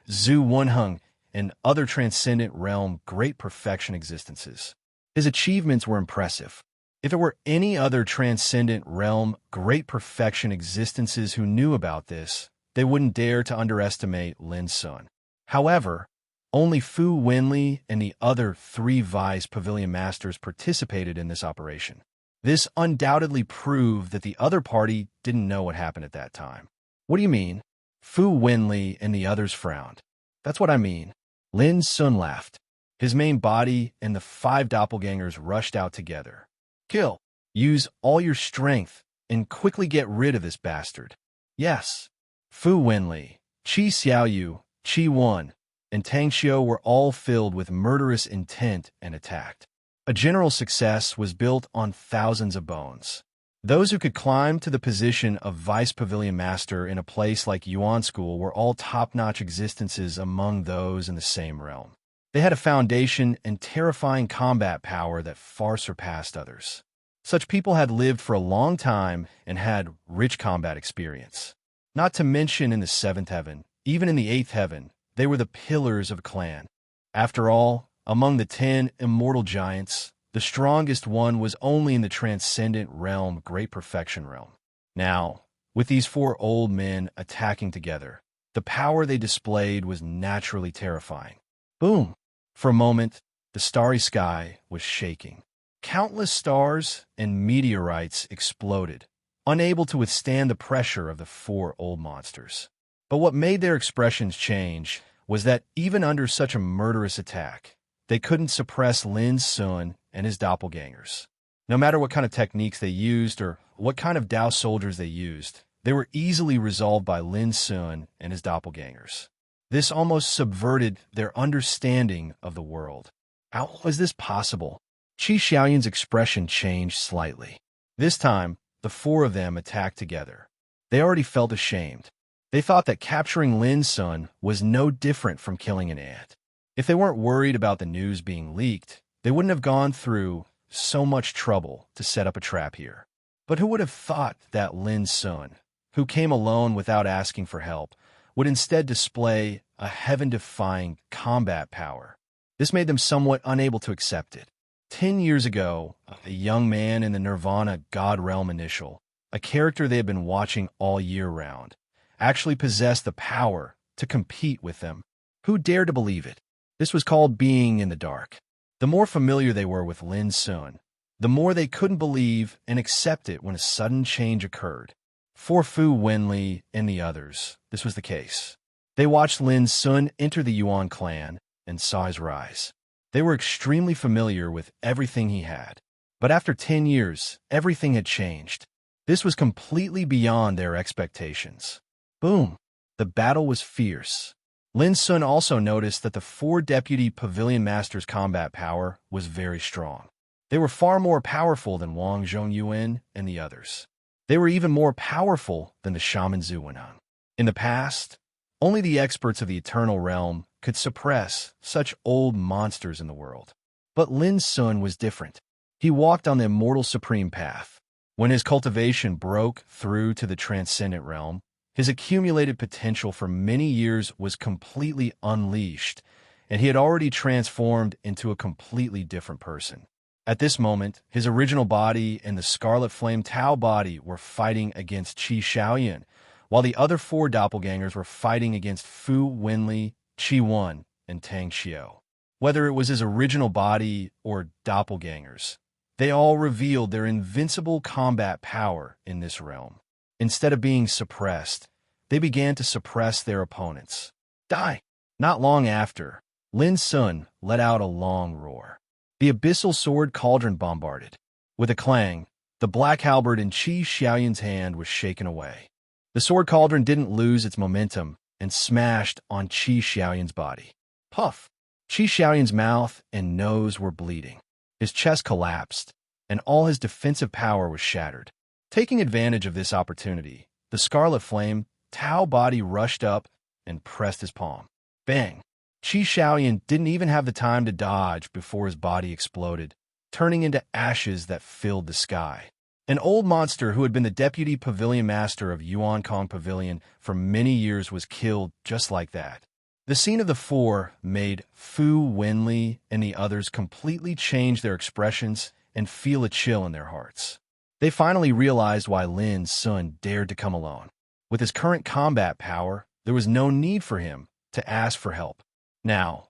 Zhu Wenheng, and other transcendent realm great perfection existences. His achievements were impressive. If it were any other transcendent realm great perfection existences who knew about this, they wouldn't dare to underestimate Lin Sun. However, only Fu Wenli and the other 3 Vice Pavilion Masters participated in this operation. This undoubtedly proved that the other party didn't know what happened at that time. What do you mean? Fu Wenli and the others frowned. That's what I mean. Lin Sun laughed. His main body and the 5 doppelgangers rushed out together. Kill. Use all your strength and quickly get rid of this bastard. Yes. Fu Wenli, Qi Xiaoyu, Qi Wan, and Tang Xiu were all filled with murderous intent and attacked. A general success was built on thousands of bones. Those who could climb to the position of Vice Pavilion Master in a place like Yuan School were all top-notch existences among those in the same realm. They had a foundation and terrifying combat power that far surpassed others. Such people had lived for a long time and had rich combat experience. Not to mention in the 7th heaven, even in the 8th heaven, they were the pillars of a clan. After all, among the 10 immortal giants, the strongest one was only in the transcendent realm, Great Perfection realm. Now, with these 4 old men attacking together, the power they displayed was naturally terrifying. Boom! For a moment, the starry sky was shaking. Countless stars and meteorites exploded, unable to withstand the pressure of the 4 old monsters. But what made their expressions change was that even under such a murderous attack, they couldn't suppress Lin Sun and his doppelgangers. No matter what kind of techniques they used or what kind of Dao soldiers they used, they were easily resolved by Lin Sun and his doppelgangers. This almost subverted their understanding of the world. How was this possible? Qi Xiaoyun's expression changed slightly. This time, the 4 of them attacked together. They already felt ashamed. They thought that capturing Lin Sun was no different from killing an ant. If they weren't worried about the news being leaked, they wouldn't have gone through so much trouble to set up a trap here. But who would have thought that Lin Sun, who came alone without asking for help, would instead display a heaven-defying combat power? This made them somewhat unable to accept it. 10 years ago, a young man in the Nirvana God Realm Initial, a character they had been watching all year round, actually possessed the power to compete with them. Who dared to believe it? This was called being in the dark. The more familiar they were with Lin Sun, the more they couldn't believe and accept it when a sudden change occurred. For Fu Wenli and the others, this was the case. They watched Lin Sun enter the Yuan clan and saw his rise. They were extremely familiar with everything he had. But after 10 years, everything had changed. This was completely beyond their expectations. Boom! The battle was fierce. Lin Sun also noticed that the 4 deputy pavilion masters' combat power was very strong. They were far more powerful than Wang Zhongyuan and the others. They were even more powerful than the shaman Zhu Wenheng. In the past, only the experts of the Eternal Realm could suppress such old monsters in the world. But Lin Sun was different. He walked on the immortal supreme path. When his cultivation broke through to the transcendent realm, his accumulated potential for many years was completely unleashed, and he had already transformed into a completely different person. At this moment, his original body and the Scarlet Flame Tao body were fighting against Qi Shaoyan, while the other 4 doppelgangers were fighting against Fu Wenli, Qi Wen, and Tang Xiao. Whether it was his original body or doppelgangers, they all revealed their invincible combat power in this realm. Instead of being suppressed, they began to suppress their opponents. Die! Not long after, Lin Sun let out a long roar. The abyssal sword cauldron bombarded. With a clang, the black halberd in Qi Xiaoyan's hand was shaken away. The sword cauldron didn't lose its momentum and smashed on Qi Xiaoyan's body. Puff! Qi Xiaoyan's mouth and nose were bleeding. His chest collapsed, and all his defensive power was shattered. Taking advantage of this opportunity, the Scarlet Flame Tao body rushed up and pressed his palm. Bang! Qi Xiaoyan didn't even have the time to dodge before his body exploded, turning into ashes that filled the sky. An old monster who had been the deputy pavilion master of Yuan Kong Pavilion for many years was killed just like that. The scene of the 4 made Fu Wenli and the others completely change their expressions and feel a chill in their hearts. They finally realized why Lin Sun dared to come alone. With his current combat power, there was no need for him to ask for help. Now,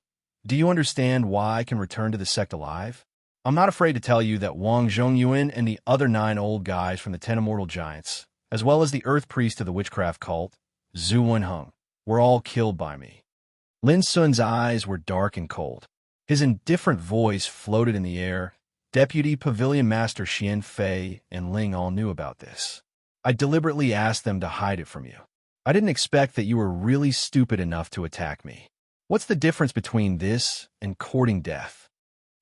do you understand why I can return to the sect alive? I'm not afraid to tell you that Wang Zhongyuan and the other 9 old guys from the 10 Immortal Giants, as well as the Earth Priest of the witchcraft cult, Zhu Wenheng, were all killed by me. Lin Sun's eyes were dark and cold. His indifferent voice floated in the air. Deputy Pavilion Master Xian Fei and Ling all knew about this. I deliberately asked them to hide it from you. I didn't expect that you were really stupid enough to attack me. What's the difference between this and courting death?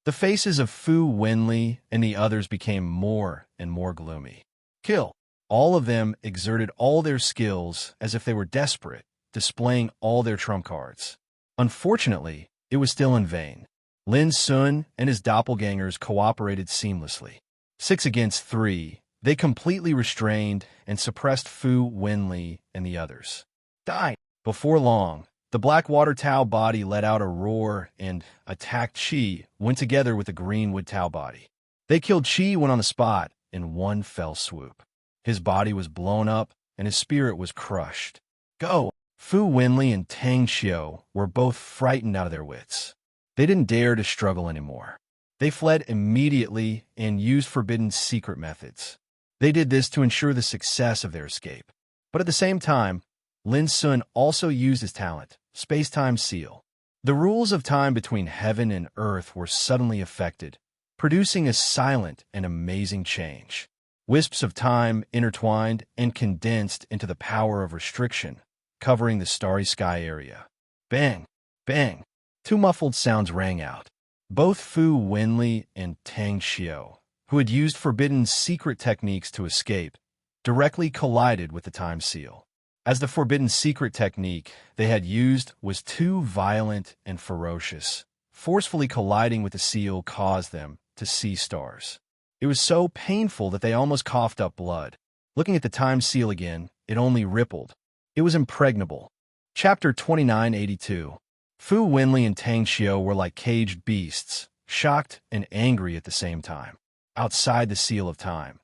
The faces of Fu Wenli and the others became more and more gloomy. Kill! All of them exerted all their skills as if they were desperate, displaying all their trump cards. Unfortunately, it was still in vain. Lin Sun and his doppelgangers cooperated seamlessly. 6 against 3, they completely restrained and suppressed Fu Wenli and the others. Die! Before long, the Blackwater Tao body let out a roar and attacked Qi went together with the Greenwood Tao body. They killed Qi when on the spot in one fell swoop. His body was blown up and his spirit was crushed. Go! Fu Wenli and Tang Xiao were both frightened out of their wits. They didn't dare to struggle anymore. They fled immediately and used forbidden secret methods. They did this to ensure the success of their escape. But at the same time, Lin Sun also used his talent, Space-Time Seal. The rules of time between heaven and earth were suddenly affected, producing a silent and amazing change. Wisps of time intertwined and condensed into the power of restriction, covering the starry sky area. Bang! Bang! 2 muffled sounds rang out. Both Fu Wenli and Tang Xiao, who had used forbidden secret techniques to escape, directly collided with the time seal. As the forbidden secret technique they had used was too violent and ferocious, forcefully colliding with the seal caused them to see stars. It was so painful that they almost coughed up blood. Looking at the time seal again, it only rippled. It was impregnable. Chapter 2982. Fu Wenli and Tang Xiao were like caged beasts, shocked and angry at the same time. Outside the seal of time,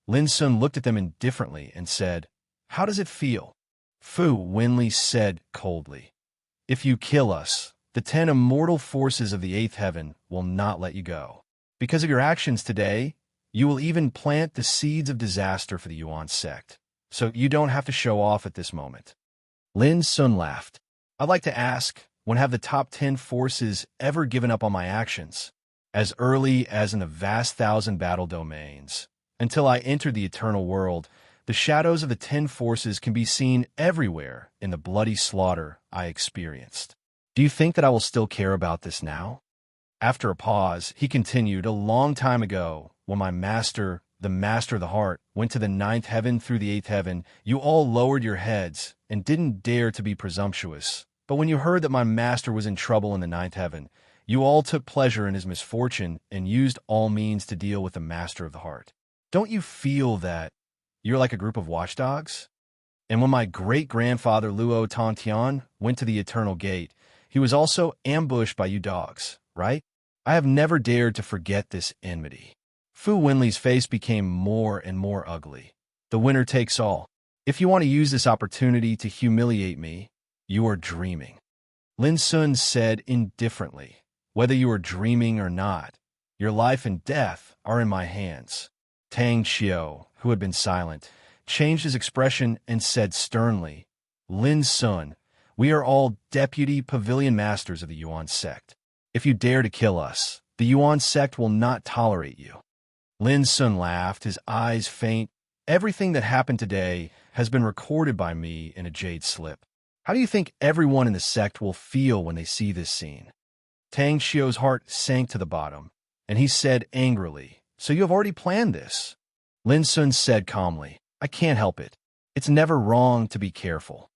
Lin Sun looked at them indifferently and said, "How does it feel?" Fu Wenli said coldly, "If you kill us, the 10 immortal forces of the 8th heaven will not let you go. Because of your actions today, you will even plant the seeds of disaster for the Yuan sect. So you don't have to show off at this moment." Lin Sun laughed. I'd like to ask, when have the top 10 forces ever given up on my actions? As early as in the vast thousand battle domains. Until I entered the eternal world, the shadows of the 10 forces can be seen everywhere in the bloody slaughter I experienced. Do you think that I will still care about this now? After a pause, he continued, a long time ago, when my master, the master of the heart, went to the ninth heaven through the eighth heaven, you all lowered your heads and didn't dare to be presumptuous. But when you heard that my master was in trouble in the ninth heaven, you all took pleasure in his misfortune and used all means to deal with the master of the heart. Don't you feel that you're like a group of watchdogs? And when my great-grandfather Luo Tontian went to the eternal gate, he was also ambushed by you dogs, right? I have never dared to forget this enmity. Fu Wenli's face became more and more ugly. The winner takes all. If you want to use this opportunity to humiliate me, you are dreaming. Lin Sun said indifferently, whether you are dreaming or not, your life and death are in my hands. Tang Xiao, who had been silent, changed his expression and said sternly, Lin Sun, we are all deputy pavilion masters of the Yuan sect. If you dare to kill us, the Yuan sect will not tolerate you. Lin Sun laughed, his eyes faint. Everything that happened today has been recorded by me in a jade slip. How do you think everyone in the sect will feel when they see this scene? Tang Xiao's heart sank to the bottom, and he said angrily, so you have already planned this? Lin Sun said calmly, I can't help it. It's never wrong to be careful.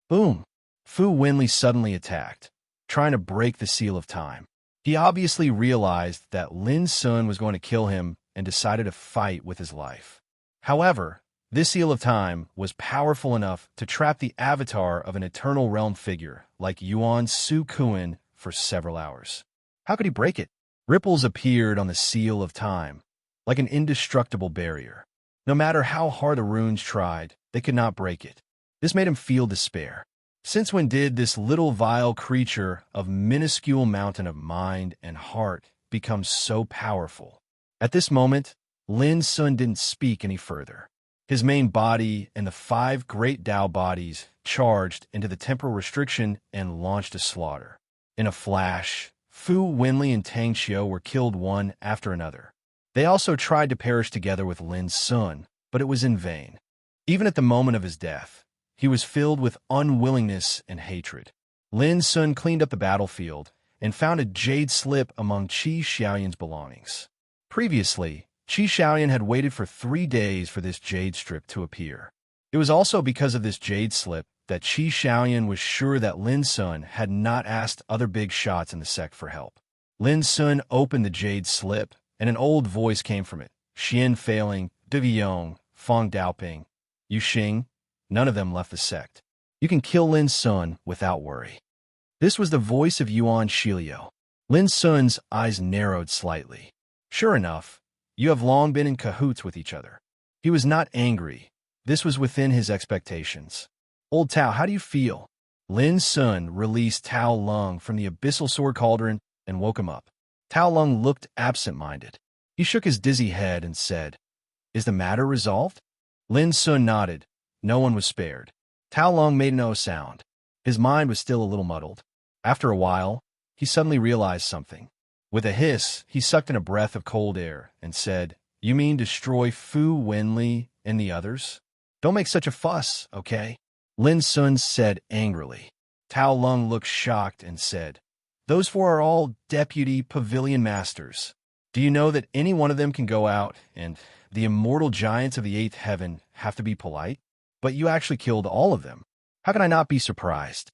Boom! Fu Wenli suddenly attacked, trying to break the seal of time. He obviously realized that Lin Sun was going to kill him and decided to fight with his life. However, this seal of time was powerful enough to trap the avatar of an eternal realm figure like Yuan Su Kuan for several hours. How could he break it? Ripples appeared on the seal of time, like an indestructible barrier. No matter how hard the runes tried, they could not break it. This made him feel despair. Since when did this little vile creature of minuscule mountain of mind and heart become so powerful? At this moment, Lin Sun didn't speak any further. His main body and the 5 great Tao bodies charged into the temporal restriction and launched a slaughter. In a flash, Fu Wenli and Tang Xiao were killed one after another. They also tried to perish together with Lin Sun, but it was in vain. Even at the moment of his death, he was filled with unwillingness and hatred. Lin Sun cleaned up the battlefield and found a jade slip among Qi Xiaoyan's belongings. Previously, Qi Xiaoyan had waited for 3 days for this jade strip to appear. It was also because of this jade slip that Qi Xiaoyan was sure that Lin Sun had not asked other big shots in the sect for help. Lin Sun opened the jade slip, and an old voice came from it. Xian Failing, Diviyong, Fong Daoping, Yu Xing, none of them left the sect. You can kill Lin Sun without worry. This was the voice of Yuan Shiliu. Lin Sun's eyes narrowed slightly. Sure enough, you have long been in cahoots with each other. He was not angry. This was within his expectations. Old Tao, how do you feel? Lin Sun released Tao Lung from the abyssal sword cauldron and woke him up. Tao Lung looked absent-minded. He shook his dizzy head and said, Is the matter resolved? Lin Sun nodded. No one was spared. Tao Lung made no sound. His mind was still a little muddled. After a while, he suddenly realized something. With a hiss, he sucked in a breath of cold air and said, You mean destroy Fu Wenli and the others? Don't make such a fuss, okay? Lin Sun said angrily. Tao Lung looked shocked and said, Those 4 are all deputy pavilion masters. Do you know that any one of them can go out and the immortal giants of the 8th heaven have to be polite? But you actually killed all of them. How can I not be surprised?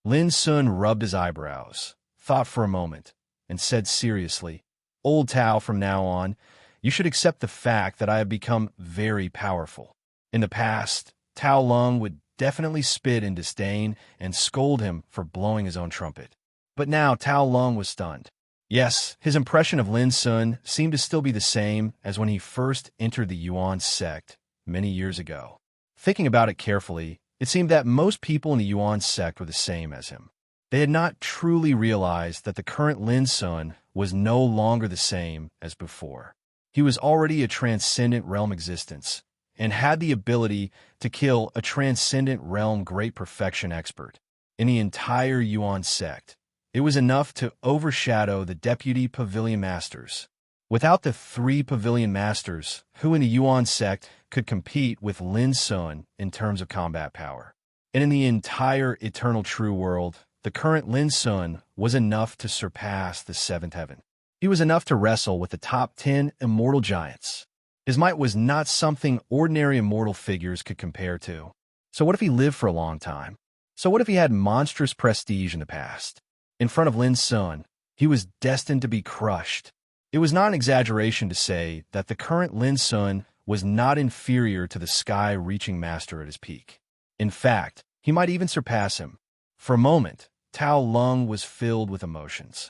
Lin Sun rubbed his eyebrows, thought for a moment, and said seriously, Old Tao, from now on, you should accept the fact that I have become very powerful. In the past, Tao Lung would definitely spit in disdain and scold him for blowing his own trumpet. But now Tao Lung was stunned. Yes, his impression of Lin Sun seemed to still be the same as when he first entered the Yuan sect many years ago. Thinking about it carefully, it seemed that most people in the Yuan sect were the same as him. They had not truly realized that the current Lin Sun was no longer the same as before. He was already a transcendent realm existence and had the ability to kill a transcendent realm great perfection expert. in the entire Yuan sect. It was enough to overshadow the deputy pavilion masters. Without the three pavilion masters, who in the Yuan sect could compete with Lin Sun in terms of combat power? And in the entire eternal true world, the current Lin Sun was enough to surpass the seventh heaven. He was enough to wrestle with the top 10 immortal giants. His might was not something ordinary immortal figures could compare to. So what if he lived for a long time? So what if he had monstrous prestige in the past? In front of Lin Sun, he was destined to be crushed. It was not an exaggeration to say that the current Lin Sun was not inferior to the sky-reaching master at his peak. In fact, he might even surpass him. For a moment, Tao Lung was filled with emotions.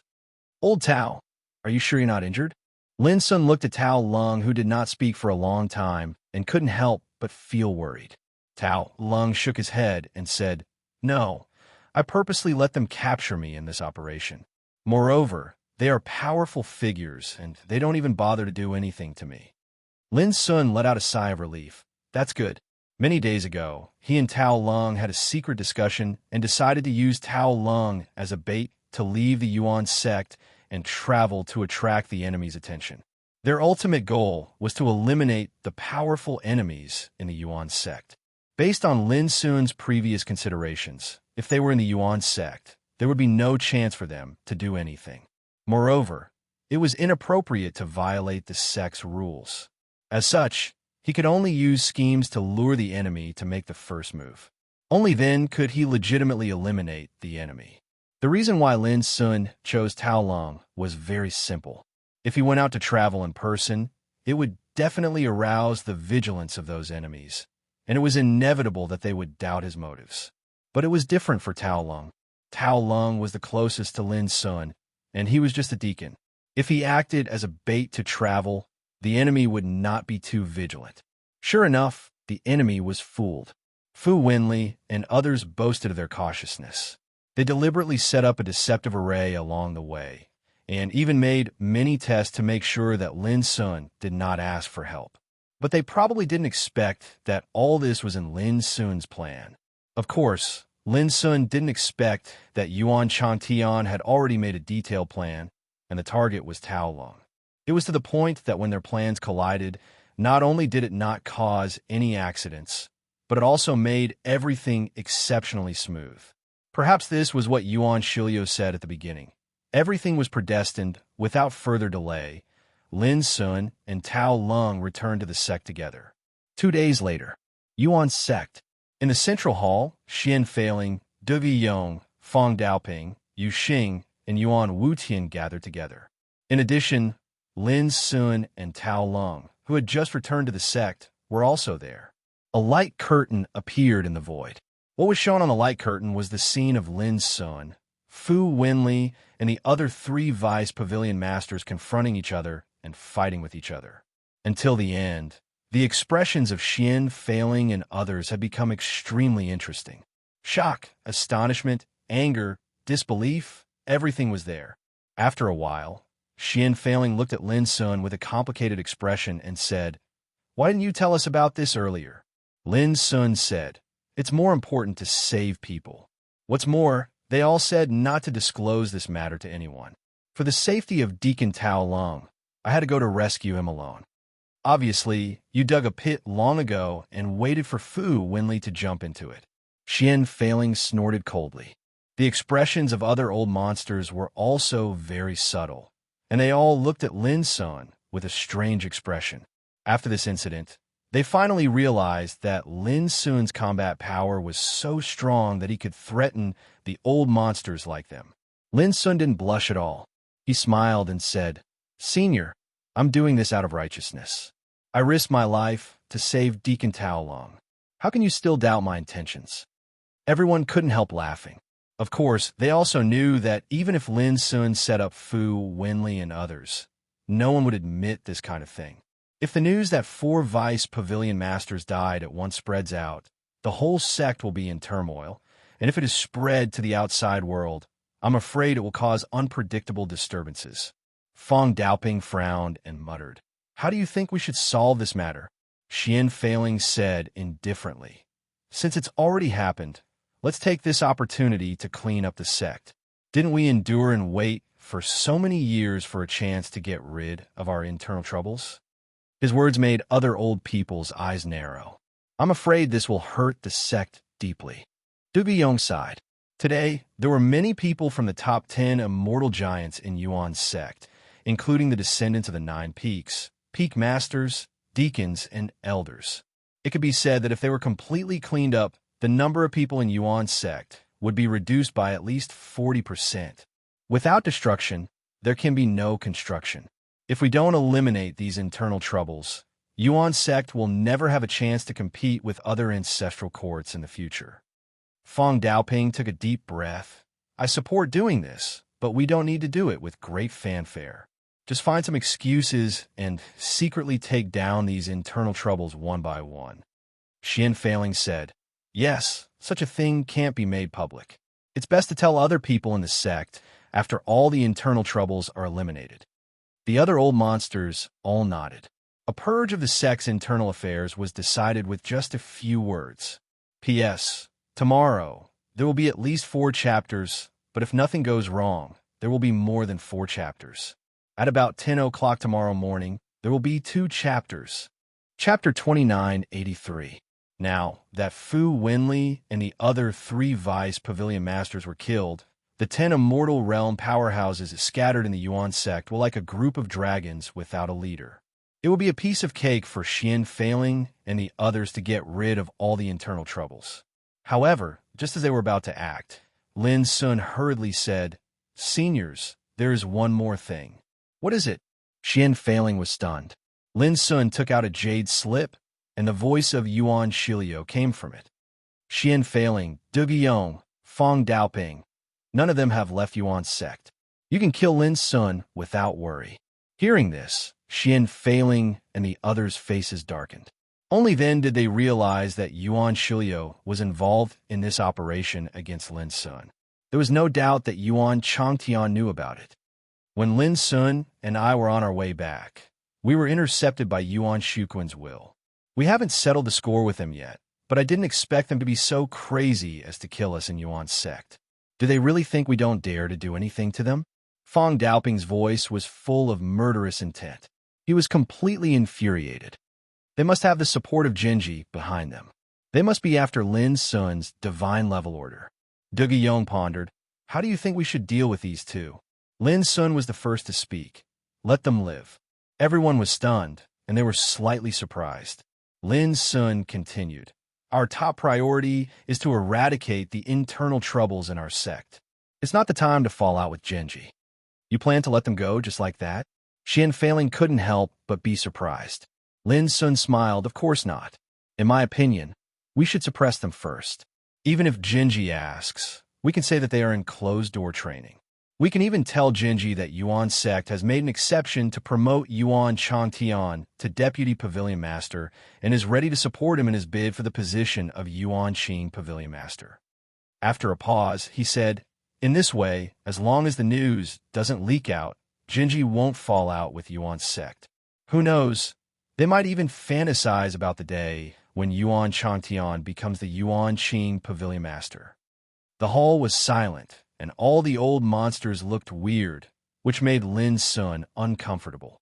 "Old Tao, are you sure you're not injured?" Lin Sun looked at Tao Lung, who did not speak for a long time, and couldn't help but feel worried. Tao Lung shook his head and said, "No, I purposely let them capture me in this operation. Moreover, they are powerful figures, and they don't even bother to do anything to me." Lin Sun let out a sigh of relief. "That's good." Many days ago, he and Tao Lung had a secret discussion and decided to use Tao Lung as a bait to leave the Yuan sect and travel to attract the enemy's attention. Their ultimate goal was to eliminate the powerful enemies in the Yuan sect. Based on Lin Sun's previous considerations, if they were in the Yuan sect, there would be no chance for them to do anything. Moreover, it was inappropriate to violate the sect's rules. As such, he could only use schemes to lure the enemy to make the first move. Only then could he legitimately eliminate the enemy. The reason why Lin Sun chose Tao Lung was very simple. If he went out to travel in person, it would definitely arouse the vigilance of those enemies, and it was inevitable that they would doubt his motives. But it was different for Tao Lung. Tao Lung was the closest to Lin Sun, and he was just a deacon. If he acted as a bait to travel, the enemy would not be too vigilant. Sure enough, the enemy was fooled. Fu Wenli and others boasted of their cautiousness. They deliberately set up a deceptive array along the way, and even made many tests to make sure that Lin Sun did not ask for help. But they probably didn't expect that all this was in Lin Sun's plan. Of course, Lin Sun didn't expect that Yuan Chantian had already made a detailed plan, and the target was Tao Lung. It was to the point that when their plans collided, not only did it not cause any accidents, but it also made everything exceptionally smooth. Perhaps this was what Yuan Shilio said at the beginning. Everything was predestined. Without further delay, Lin Sun and Tao Lung returned to the sect together. 2 days later, Yuan's sect. In the central hall, Xian Feiling, Du Viyong, Fang Daoping, Yu Xing, and Yuan Wutian gathered together. In addition, Lin Sun and Tao Lung, who had just returned to the sect, were also there. A light curtain appeared in the void. What was shown on the light curtain was the scene of Lin Sun, Fu Wenli, and the other 3 vice pavilion masters confronting each other and fighting with each other. Until the end, the expressions of Xian Feiling and others had become extremely interesting. Shock, astonishment, anger, disbelief, everything was there. After a while, Xian Feiling looked at Lin Sun with a complicated expression and said, "Why didn't you tell us about this earlier?" Lin Sun said, "It's more important to save people. What's more, they all said not to disclose this matter to anyone. For the safety of Deacon Tao Lung, I had to go to rescue him alone. Obviously, you dug a pit long ago and waited for Fu Wenli to jump into it." Xian Feiling snorted coldly. The expressions of other old monsters were also very subtle, and they all looked at Lin Sun with a strange expression. After this incident, they finally realized that Lin Sun's combat power was so strong that he could threaten the old monsters like them. Lin Sun didn't blush at all. He smiled and said, "Senior, I'm doing this out of righteousness. I risked my life to save Deacon Tao Lung. How can you still doubt my intentions?" Everyone couldn't help laughing. Of course, they also knew that even if Lin Sun set up Fu, Wenli, and others, no one would admit this kind of thing. If the news that 4 vice pavilion masters died at once spreads out, the whole sect will be in turmoil, and if it is spread to the outside world, I'm afraid it will cause unpredictable disturbances. Fang Daoping frowned and muttered, "How do you think we should solve this matter?" Xian Feiling said indifferently, "Since it's already happened, let's take this opportunity to clean up the sect. Didn't we endure and wait for so many years for a chance to get rid of our internal troubles? His words made other old people's eyes narrow. I'm afraid this will hurt the sect deeply. Dugyeong sighed. Today, there were many people from the top 10 immortal giants in Yuan's sect, including the descendants of the Nine Peaks, peak masters, deacons, and elders. It could be said that if they were completely cleaned up, the number of people in Yuan's sect would be reduced by at least 40%. Without destruction, there can be no construction. If we don't eliminate these internal troubles, Yuan's sect will never have a chance to compete with other ancestral courts in the future. Fong Daoping took a deep breath. I support doing this, but we don't need to do it with great fanfare. Just find some excuses and secretly take down these internal troubles one by one. Xian Failing said, yes, such a thing can't be made public. It's best to tell other people in the sect after all the internal troubles are eliminated. The other old monsters all nodded. A purge of the sect's internal affairs was decided with just a few words. P.S. Tomorrow, there will be at least 4 chapters, but if nothing goes wrong, there will be more than 4 chapters. At about 10 o'clock tomorrow morning, there will be 2 chapters. Chapter 2983. Now, that Fu Wenli and the other 3 Vice Pavilion Masters were killed, the 10 Immortal Realm powerhouses scattered in the Yuan sect will like a group of dragons without a leader. It will be a piece of cake for Xian Failing and the others to get rid of all the internal troubles. However, just as they were about to act, Lin Sun hurriedly said, Seniors, there is one more thing. What is it? Xian Failing was stunned. Lin Sun took out a jade slip, and the voice of Yuan Shilio came from it. Xian Failing, Dugyeong, Fong Daoping. None of them have left Yuan's sect. You can kill Lin Sun without worry. Hearing this, Xian Failing and the others' faces darkened. Only then did they realize that Yuan Shilio was involved in this operation against Lin Sun. There was no doubt that Yuan Changtian knew about it. When Lin Sun and I were on our way back, we were intercepted by Yuan Shuquan's will. We haven't settled the score with them yet, but I didn't expect them to be so crazy as to kill us in Yuan's sect. Do they really think we don't dare to do anything to them? Fong Daoping's voice was full of murderous intent. He was completely infuriated. They must have the support of Genji behind them. They must be after Lin Sun's divine level order. Dugyeong pondered, how do you think we should deal with these 2? Lin Sun was the first to speak. Let them live. Everyone was stunned, and they were slightly surprised. Lin Sun continued, our top priority is to eradicate the internal troubles in our sect. It's not the time to fall out with Genji. You plan to let them go just like that? Xian Failing couldn't help but be surprised. Lin Sun smiled, of course not. In my opinion, we should suppress them first. Even if Genji asks, we can say that they are in closed-door training. We can even tell Genji that Yuan's sect has made an exception to promote Yuan Changtian to Deputy Pavilion Master and is ready to support him in his bid for the position of Yuan Qing Pavilion Master. After a pause, he said, in this way, as long as the news doesn't leak out, Genji won't fall out with Yuan's sect. Who knows? They might even fantasize about the day when Yuan Changtian becomes the Yuan Qing Pavilion Master. The hall was silent, and all the old monsters looked weird, which made Lin Sun uncomfortable.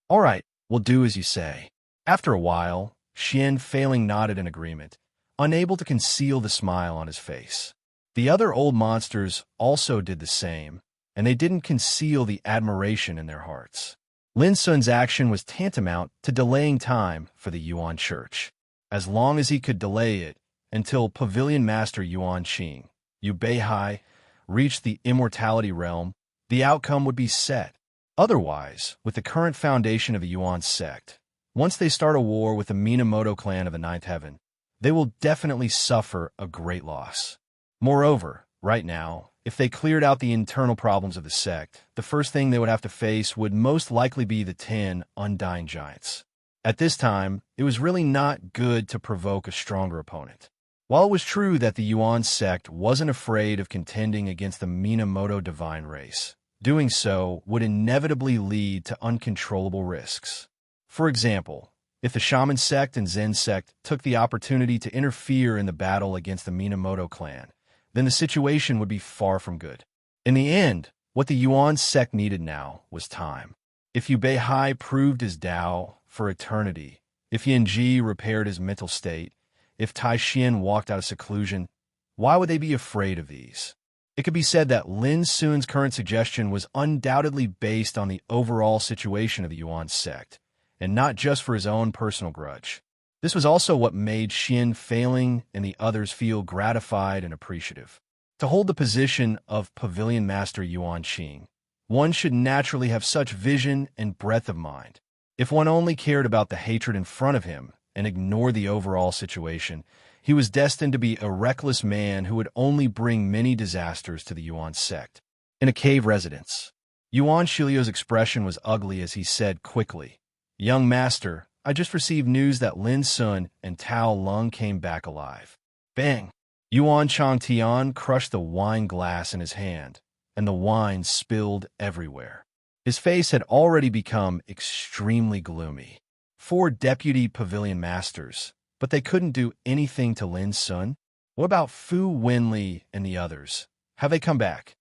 All right, we'll do as you say. After a while, Xian Failing nodded in agreement, unable to conceal the smile on his face. The other old monsters also did the same, and they didn't conceal the admiration in their hearts. Lin Sun's action was tantamount to delaying time for the Yuan Church. As long as he could delay it until Pavilion Master Yuan Qing, Yu Beihai, reached the immortality realm, the outcome would be set. Otherwise, with the current foundation of the Yuan sect, once they start a war with the Minamoto clan of the Ninth Heaven, they will definitely suffer a great loss. Moreover, right now, if they cleared out the internal problems of the sect, the first thing they would have to face would most likely be the 10 Undying Giants. At this time, it was really not good to provoke a stronger opponent. While it was true that the Yuan sect wasn't afraid of contending against the Minamoto divine race, doing so would inevitably lead to uncontrollable risks. For example, if the Shaman sect and Zen sect took the opportunity to interfere in the battle against the Minamoto clan, then the situation would be far from good. In the end, what the Yuan sect needed now was time. If Yu Beihai proved his Tao for eternity, if Yanji repaired his mental state, if Tai Xian walked out of seclusion, why would they be afraid of these? It could be said that Lin Sun's current suggestion was undoubtedly based on the overall situation of the Yuan sect, and not just for his own personal grudge. This was also what made Xian Failing and the others feel gratified and appreciative. To hold the position of Pavilion Master Yuan Qing, one should naturally have such vision and breadth of mind. If one only cared about the hatred in front of him and ignored the overall situation, he was destined to be a reckless man who would only bring many disasters to the Yuan sect. In a cave residence, Yuan Shiliu's expression was ugly as he said quickly, "Young master, I just received news that Lin Sun and Tao Lung came back alive." Bang! Yuan Changtian crushed the wine glass in his hand, and the wine spilled everywhere. His face had already become extremely gloomy. 4 deputy pavilion masters, but they couldn't do anything to Lin Sun? What about Fu Wenli and the others? Have they come back?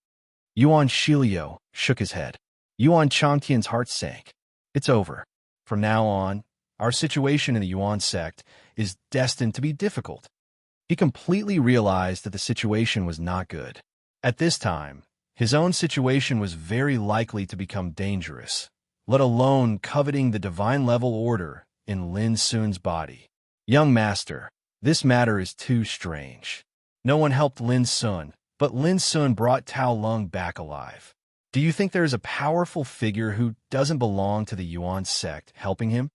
Yuan Shiliu shook his head. Yuan Changtian's heart sank. It's over. From now on, our situation in the Yuan sect is destined to be difficult. He completely realized that the situation was not good. At this time, his own situation was very likely to become dangerous, let alone coveting the divine level order in Lin Sun's body. Young master, this matter is too strange. No one helped Lin Sun, but Lin Sun brought Tao Lung back alive. Do you think there is a powerful figure who doesn't belong to the Yuan sect helping him?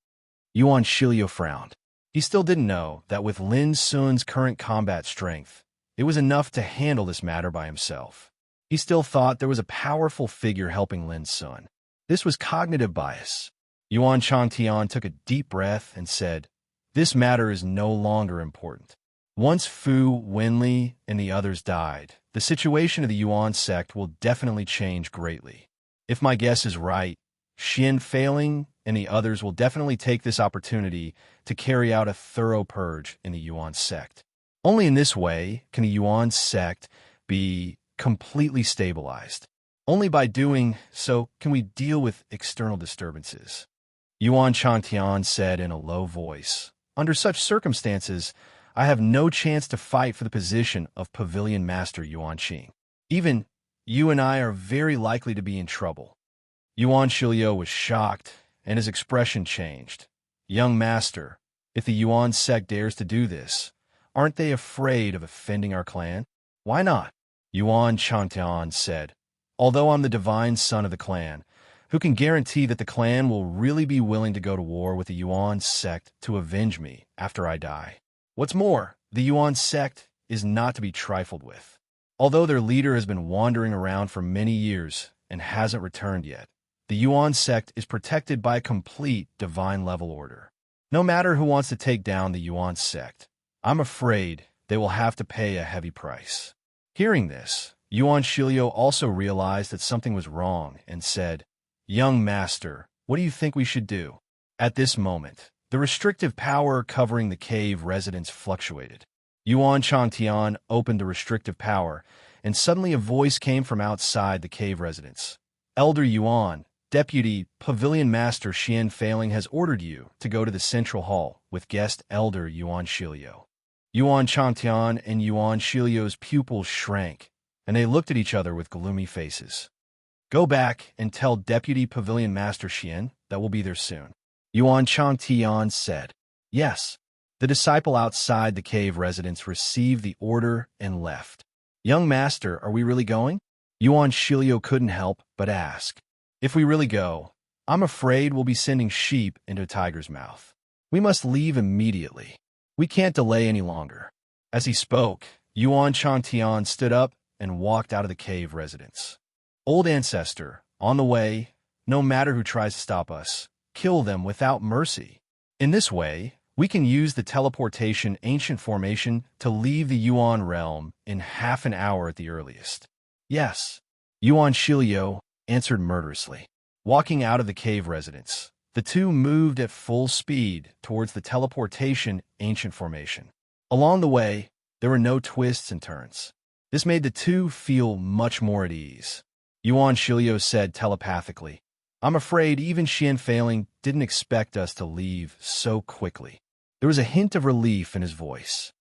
Yuan Shiliu frowned. He still didn't know that with Lin Sun's current combat strength, it was enough to handle this matter by himself. He still thought there was a powerful figure helping Lin Sun. This was cognitive bias. Yuan Changtian took a deep breath and said, "This matter is no longer important. Once Fu Wenli and the others died, the situation of the Yuan sect will definitely change greatly. If my guess is right, Xian Failing and the others will definitely take this opportunity to carry out a thorough purge in the Yuan sect. Only in this way can the Yuan sect be completely stabilized. Only by doing so can we deal with external disturbances." Yuan Changtian said in a low voice, "Under such circumstances, I have no chance to fight for the position of Pavilion Master Yuan Qing. Even you and I are very likely to be in trouble." Yuan Shiliu was shocked, and his expression changed. "Young master, if the Yuan sect dares to do this, aren't they afraid of offending our clan?" "Why not?" Yuan Changtian said. "Although I'm the divine son of the clan, who can guarantee that the clan will really be willing to go to war with the Yuan sect to avenge me after I die? What's more, the Yuan sect is not to be trifled with. Although their leader has been wandering around for many years and hasn't returned yet, the Yuan sect is protected by a complete divine level order. No matter who wants to take down the Yuan sect, I'm afraid they will have to pay a heavy price." Hearing this, Yuan Shiliu also realized that something was wrong and said, "Young master, what do you think we should do?" At this moment, the restrictive power covering the cave residence fluctuated. Yuan Changtian opened the restrictive power, and suddenly a voice came from outside the cave residence. "Elder Yuan, Deputy Pavilion Master Xian Failing has ordered you to go to the central hall with guest Elder Yuan Shiliu." Yuan Changtian and Yuan Shiliu's pupils shrank, and they looked at each other with gloomy faces. "Go back and tell Deputy Pavilion Master Xian that we'll be there soon," Yuan Changtian said. Yes. The disciple outside the cave residence received the order and left. "Young master, are we really going?" Yuan Shiliu couldn't help but ask. "If we really go, I'm afraid we'll be sending sheep into a tiger's mouth. We must leave immediately. We can't delay any longer." As he spoke, Yuan Changtian stood up and walked out of the cave residence. "Old ancestor, on the way, no matter who tries to stop us, kill them without mercy. In this way, we can use the teleportation ancient formation to leave the Yuan realm in half an hour at the earliest." "Yes," Yuan Shiliu answered murderously. Walking out of the cave residence, the two moved at full speed towards the teleportation ancient formation. Along the way, there were no twists and turns. This made the two feel much more at ease. Yuan Shilio said telepathically, I'm afraid even Xian Failing didn't expect us to leave so quickly. There was a hint of relief in his voice.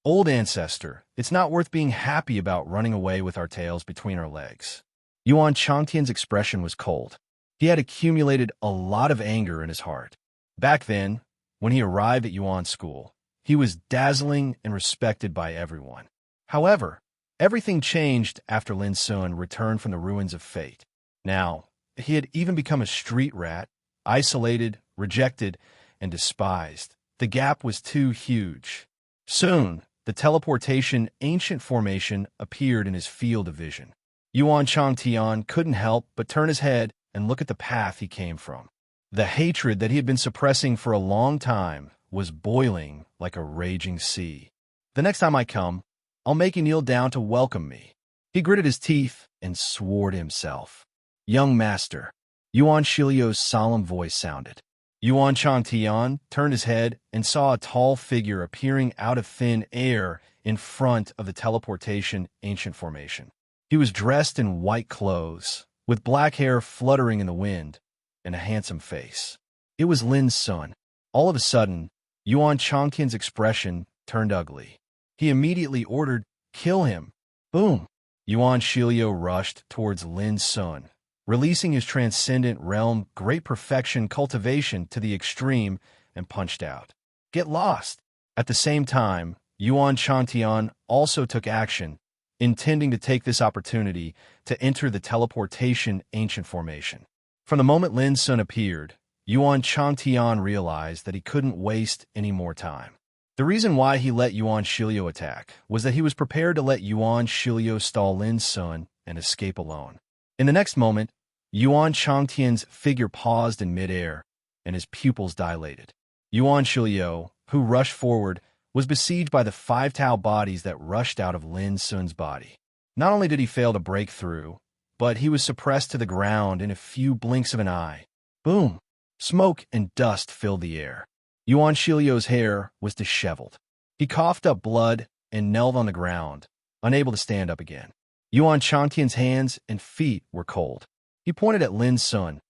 Old ancestor, it's not worth being happy about running away with our tails between our legs. Yuan Changtian's expression was cold. He had accumulated a lot of anger in his heart. Back then, when he arrived at Yuan's school, he was dazzling and respected by everyone. However, everything changed after Lin Sun returned from the ruins of fate. Now, he had even become a street rat, isolated, rejected, and despised. The gap was too huge. Soon, the teleportation ancient formation appeared in his field of vision. Yuan Changtian couldn't help but turn his head and look at the path he came from. The hatred that he had been suppressing for a long time was boiling like a raging sea. The next time I come, I'll make you kneel down to welcome me. He gritted his teeth and swore to himself. Young master, Yuan Shilio's solemn voice sounded. Yuan Changtian turned his head and saw a tall figure appearing out of thin air in front of the teleportation ancient formation. He was dressed in white clothes, with black hair fluttering in the wind, and a handsome face. It was Lin Sun. All of a sudden, Yuan Changtian's expression turned ugly. He immediately ordered, kill him. Boom! Yuan Shilio rushed towards Lin Sun, releasing his transcendent realm great perfection cultivation to the extreme, and punched out. Get lost! At the same time, Yuan Changtian also took action, intending to take this opportunity to enter the teleportation ancient formation. From the moment Lin Sun appeared, Yuan Changtian realized that he couldn't waste any more time. The reason why he let Yuan Shilio attack was that he was prepared to let Yuan Shilio stall Lin Sun and escape alone. In the next moment, Yuan Changtian's figure paused in midair, and his pupils dilated. Yuan Shilio, who rushed forward, was besieged by the 5 Tao bodies that rushed out of Lin Sun's body. Not only did he fail to break through, but he was suppressed to the ground in a few blinks of an eye. Boom! Smoke and dust filled the air. Yuan Shilio's hair was disheveled. He coughed up blood and knelt on the ground, unable to stand up again. Yuan Changtian's hands and feet were cold. He pointed at Lin Sun.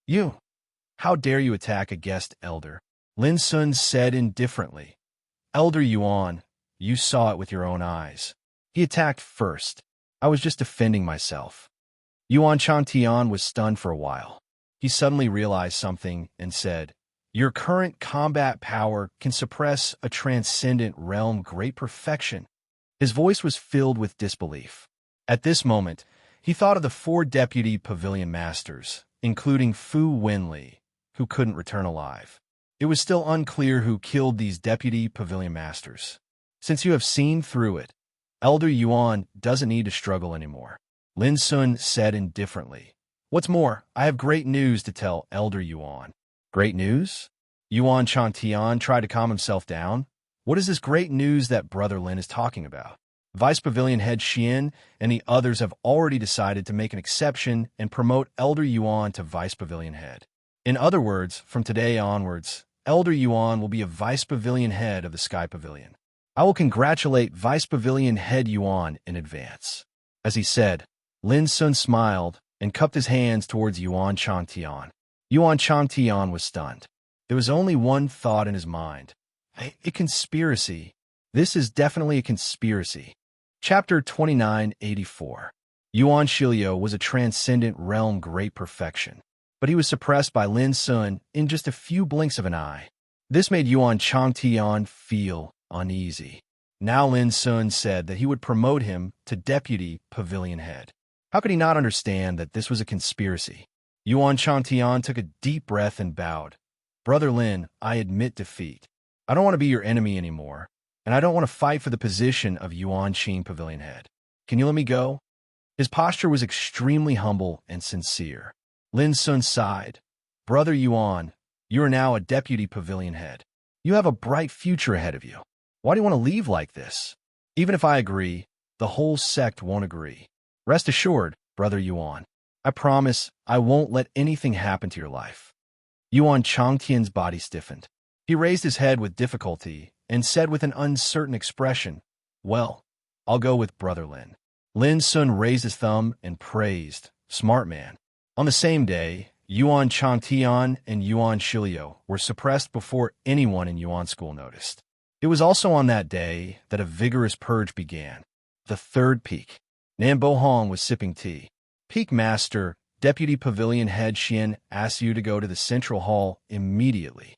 You! How dare you attack a guest elder? Lin Sun said indifferently. Elder Yuan, you saw it with your own eyes. He attacked first. I was just defending myself. Yuan Changtian was stunned for a while. He suddenly realized something and said, your current combat power can suppress a transcendent realm great perfection. His voice was filled with disbelief. At this moment, he thought of the 4 deputy pavilion masters, including Fu Wenli, who couldn't return alive. It was still unclear who killed these deputy pavilion masters. Since you have seen through it, Elder Yuan doesn't need to struggle anymore. Lin Sun said indifferently. What's more, I have great news to tell Elder Yuan. Great news? Yuan Changtian tried to calm himself down. What is this great news that Brother Lin is talking about? Vice Pavilion Head Xian and the others have already decided to make an exception and promote Elder Yuan to Vice Pavilion Head. In other words, from today onwards, Elder Yuan will be a Vice Pavilion Head of the Sky Pavilion. I will congratulate Vice Pavilion Head Yuan in advance. As he said, Lin Sun smiled and cupped his hands towards Yuan Changtian. Yuan Changtian was stunned. There was only one thought in his mind. A conspiracy. This is definitely a conspiracy. Chapter 2984. Yuan Shilio was a transcendent realm great perfection, but he was suppressed by Lin Sun in just a few blinks of an eye. This made Yuan Changtian feel uneasy. Now Lin Sun said that he would promote him to Deputy Pavilion Head. How could he not understand that this was a conspiracy? Yuan Changtian took a deep breath and bowed. Brother Lin, I admit defeat. I don't want to be your enemy anymore, and I don't want to fight for the position of Yuan Qing Pavilion Head. Can you let me go? His posture was extremely humble and sincere. Lin Sun sighed. Brother Yuan, you are now a Deputy Pavilion Head. You have a bright future ahead of you. Why do you want to leave like this? Even if I agree, the whole sect won't agree. Rest assured, Brother Yuan, I promise I won't let anything happen to your life. Yuan Changtian's body stiffened. He raised his head with difficulty and said with an uncertain expression, Well, I'll go with Brother Lin. Lin Sun raised his thumb and praised, "Smart man." On the same day, Yuan Changtian and Yuan Shilio were suppressed before anyone in Yuan school noticed. It was also on that day that a vigorous purge began. The third peak. Nan Bohong was sipping tea. Peak Master, Deputy Pavilion Head Xian asked you to go to the Central Hall immediately.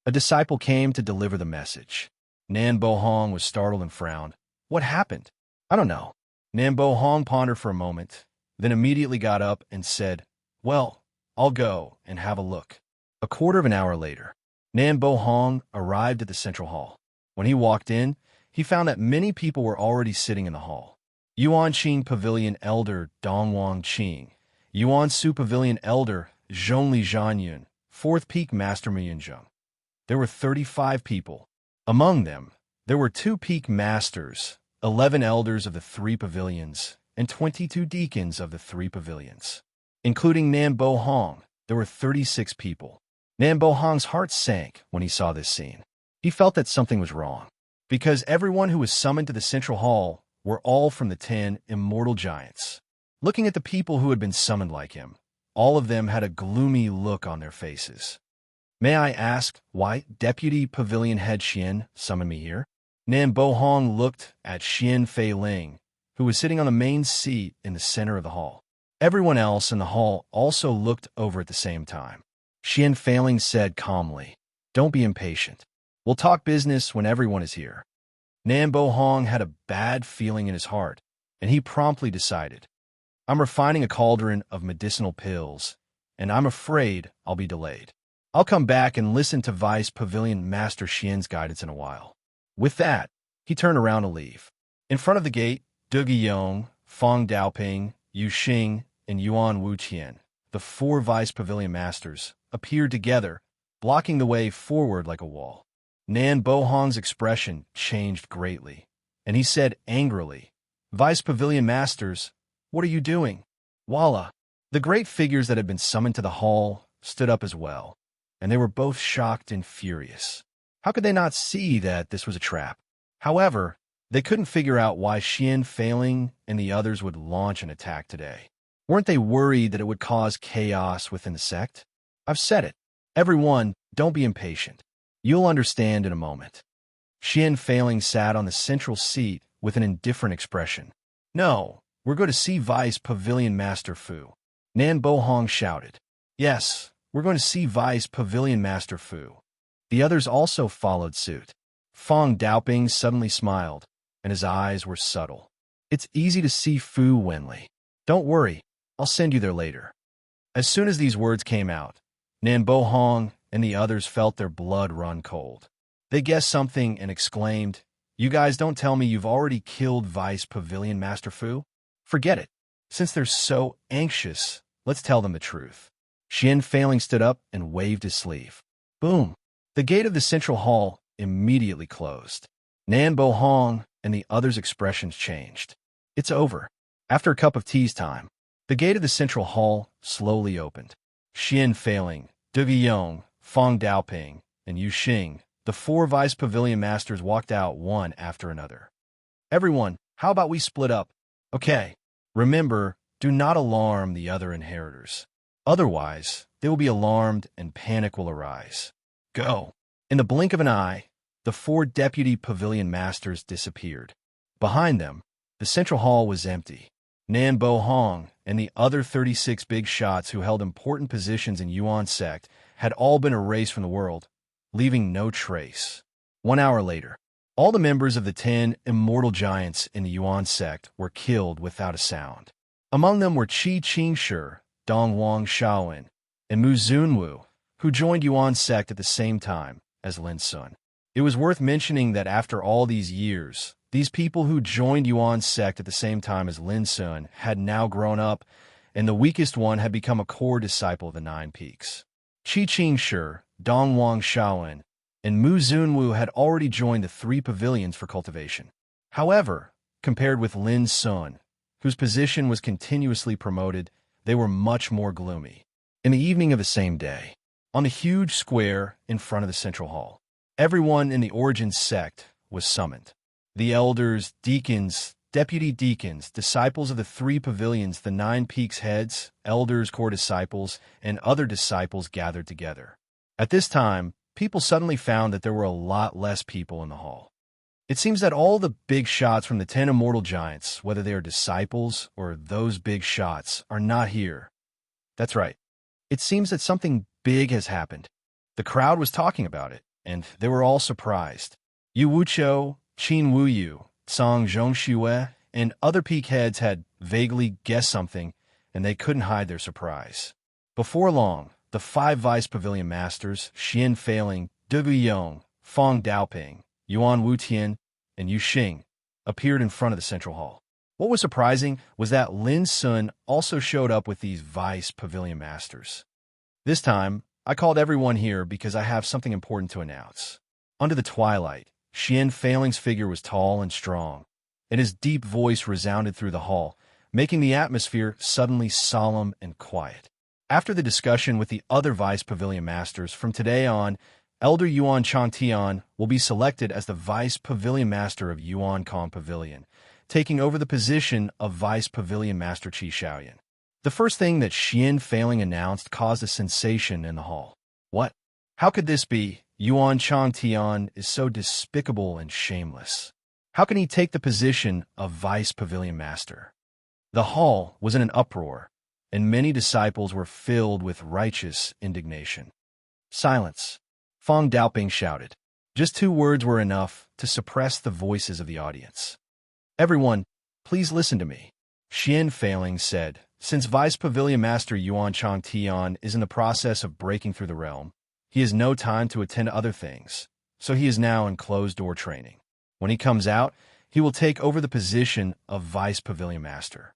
A disciple came to deliver the message. Nan Bohong was startled and frowned. What happened? I don't know. Nan Bohong pondered for a moment, then immediately got up and said, "Well, I'll go and have a look." A quarter of an hour later, Nan Bohong arrived at the Central Hall. When he walked in, he found that many people were already sitting in the hall. Yuan Qing Pavilion Elder Dongwang Qing, Yuan Su Pavilion Elder Zhongli Zhanyun, 4th Peak Master Muyunzheng. There were 35 people. Among them, there were 2 Peak Masters, 11 Elders of the 3 pavilions, and 22 Deacons of the 3 pavilions. Including Nan Bohong, there were 36 people. Nan Bohong's heart sank when he saw this scene. He felt that something was wrong, because everyone who was summoned to the Central Hall were all from the 10 immortal giants. Looking at the people who had been summoned like him, all of them had a gloomy look on their faces. "May I ask why Deputy Pavilion Head Xian summoned me here?" Nan Bohong looked at Xian Feiling, who was sitting on the main seat in the center of the hall. Everyone else in the hall also looked over at the same time. Xian Feiling said calmly, "Don't be impatient. We'll talk business when everyone is here." Nan Bohong had a bad feeling in his heart, and he promptly decided, "I'm refining a cauldron of medicinal pills, and I'm afraid I'll be delayed. I'll come back and listen to Vice Pavilion Master Xian's guidance in a while." With that, he turned around to leave. In front of the gate, Du Guiyong, Fang Daoping, Yu Xing, and Yuan Wuqian, the 4 Vice Pavilion Masters, appeared together, blocking the way forward like a wall. Nan Bohong's expression changed greatly, and he said angrily, "Vice Pavilion Masters, what are you doing?" Voila! The great figures that had been summoned to the hall stood up as well, and they were both shocked and furious. How could they not see that this was a trap? However, they couldn't figure out why Xian Feiling and the others would launch an attack today. Weren't they worried that it would cause chaos within the sect? I've said it. Everyone, don't be impatient. You'll understand in a moment. Xian Feiling sat on the central seat with an indifferent expression. "No, we're going to see Vice Pavilion Master Fu." Nan Bohong shouted. "Yes, we're going to see Vice Pavilion Master Fu." The others also followed suit. Fang Daoping suddenly smiled, and his eyes were subtle. "It's easy to see Fu Wenli. Don't worry, I'll send you there later." As soon as these words came out, Nan Bohong and the others felt their blood run cold. They guessed something and exclaimed, "You guys don't tell me you've already killed Vice Pavilion Master Fu? Forget it. Since they're so anxious, let's tell them the truth." Xian Feiling stood up and waved his sleeve. Boom! The gate of the Central Hall immediately closed. Nan Bohong and the others' expressions changed. It's over. After a cup of tea's time, the gate of the Central Hall slowly opened. Xian Feiling, Du Guiyong, Fang Daoping, and Yu Xing, the 4 Vice Pavilion Masters, walked out one after another. "Everyone, how about we split up? Okay. Remember, do not alarm the other inheritors. Otherwise, they will be alarmed and panic will arise. Go." In the blink of an eye, the 4 Deputy Pavilion Masters disappeared. Behind them, the Central Hall was empty. Nan Bohong and the other 36 big shots who held important positions in Yuan sect had all been erased from the world, leaving no trace. 1 hour later, all the members of the 10 immortal giants in the Yuan sect were killed without a sound. Among them were Qi Qingshi, Dongwang Shaowen, and Mu Zunwu, who joined Yuan sect at the same time as Lin Sun. It was worth mentioning that after all these years, these people who joined Yuan sect at the same time as Lin Sun had now grown up, and the weakest one had become a core disciple of the 9 Peaks. Qi Qingshi, Dongwang Shaowen, and Mu Zunwu had already joined the 3 pavilions for cultivation. However, compared with Lin Sun, whose position was continuously promoted, they were much more gloomy. In the evening of the same day, on the huge square in front of the Central Hall, everyone in the Origin sect was summoned. The elders, deacons, deputy deacons, disciples of the three pavilions, the 9 peaks heads, elders, core disciples, and other disciples gathered together. At this time, people suddenly found that there were a lot less people in the hall. It seems that all the big shots from the 10 immortal giants, whether they are disciples or those big shots, are not here. That's right. It seems that something big has happened. The crowd was talking about it, and they were all surprised. Yu Wuqiu, Qin Wuyu, Song Zhongxue, and other peak heads had vaguely guessed something, and they couldn't hide their surprise. Before long, the 5 vice pavilion masters, Xian Feiling, De Yong, Fong Daoping, Yuan Wutian, and Yu Xing, appeared in front of the central hall. What was surprising was that Lin Sun also showed up with these vice pavilion masters. This time, I called everyone here because I have something important to announce. Under the twilight, Xian Feiling's figure was tall and strong, and his deep voice resounded through the hall, making the atmosphere suddenly solemn and quiet. After the discussion with the other vice pavilion masters, from today on, Elder Yuan Changtian will be selected as the vice pavilion master of Yuan Kong Pavilion, taking over the position of vice pavilion master Qi Shaoyan. The first thing that Xian Feiling announced caused a sensation in the hall. What? How could this be? Yuan Changtian is so despicable and shameless. How can he take the position of vice pavilion master? The hall was in an uproar, and many disciples were filled with righteous indignation. Silence. Fong Daoping shouted. Just 2 words were enough to suppress the voices of the audience. Everyone, please listen to me. Xian Feiling said, since Vice Pavilion Master Yuan Changtian is in the process of breaking through the realm, he has no time to attend to other things, so he is now in closed-door training. When he comes out, he will take over the position of Vice Pavilion Master.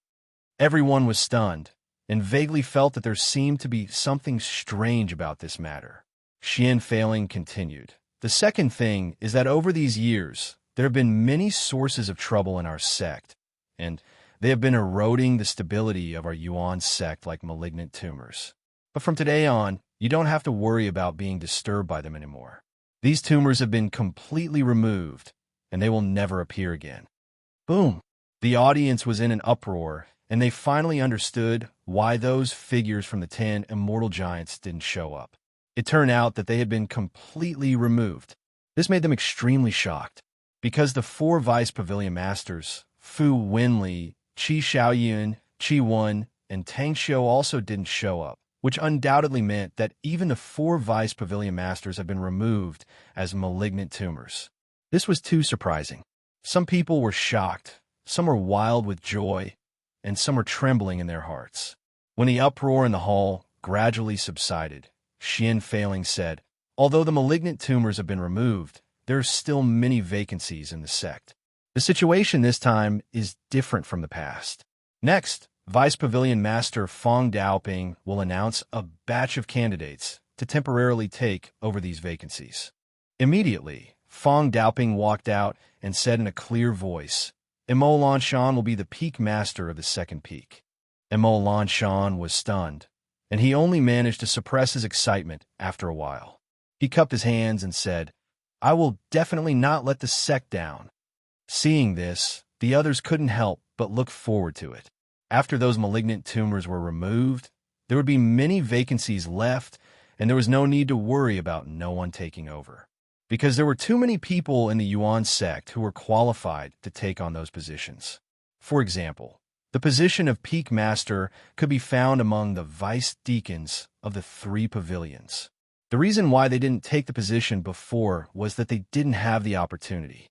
Everyone was stunned, and vaguely felt that there seemed to be something strange about this matter. Xian Feiling continued. The second thing is that over these years, there have been many sources of trouble in our sect, and they have been eroding the stability of our Yuan sect like malignant tumors. But from today on, you don't have to worry about being disturbed by them anymore. These tumors have been completely removed, and they will never appear again. Boom! The audience was in an uproar, and they finally understood why those figures from the 10 immortal giants didn't show up. It turned out that they had been completely removed. This made them extremely shocked, because the 4 vice pavilion masters, Fu Wenli, Qi Shaoyun, Qi Wen, and Tang Xiu also didn't show up, which undoubtedly meant that even the 4 vice pavilion masters have been removed as malignant tumors. This was too surprising. Some people were shocked, some were wild with joy, and some were trembling in their hearts. When the uproar in the hall gradually subsided, Xian Feiling said, although the malignant tumors have been removed, there are still many vacancies in the sect. The situation this time is different from the past. Next, Vice Pavilion Master Fong Daoping will announce a batch of candidates to temporarily take over these vacancies. Immediately, Fong Daoping walked out and said in a clear voice, Emo Lanshan will be the peak master of the second peak. Emo Lanshan was stunned, and he only managed to suppress his excitement after a while. He cupped his hands and said, I will definitely not let the sect down. Seeing this, the others couldn't help but look forward to it. After those malignant tumors were removed, there would be many vacancies left, and there was no need to worry about no one taking over, because there were too many people in the Yuan sect who were qualified to take on those positions. For example, the position of Peak Master could be found among the vice deacons of the 3 pavilions. The reason why they didn't take the position before was that they didn't have the opportunity.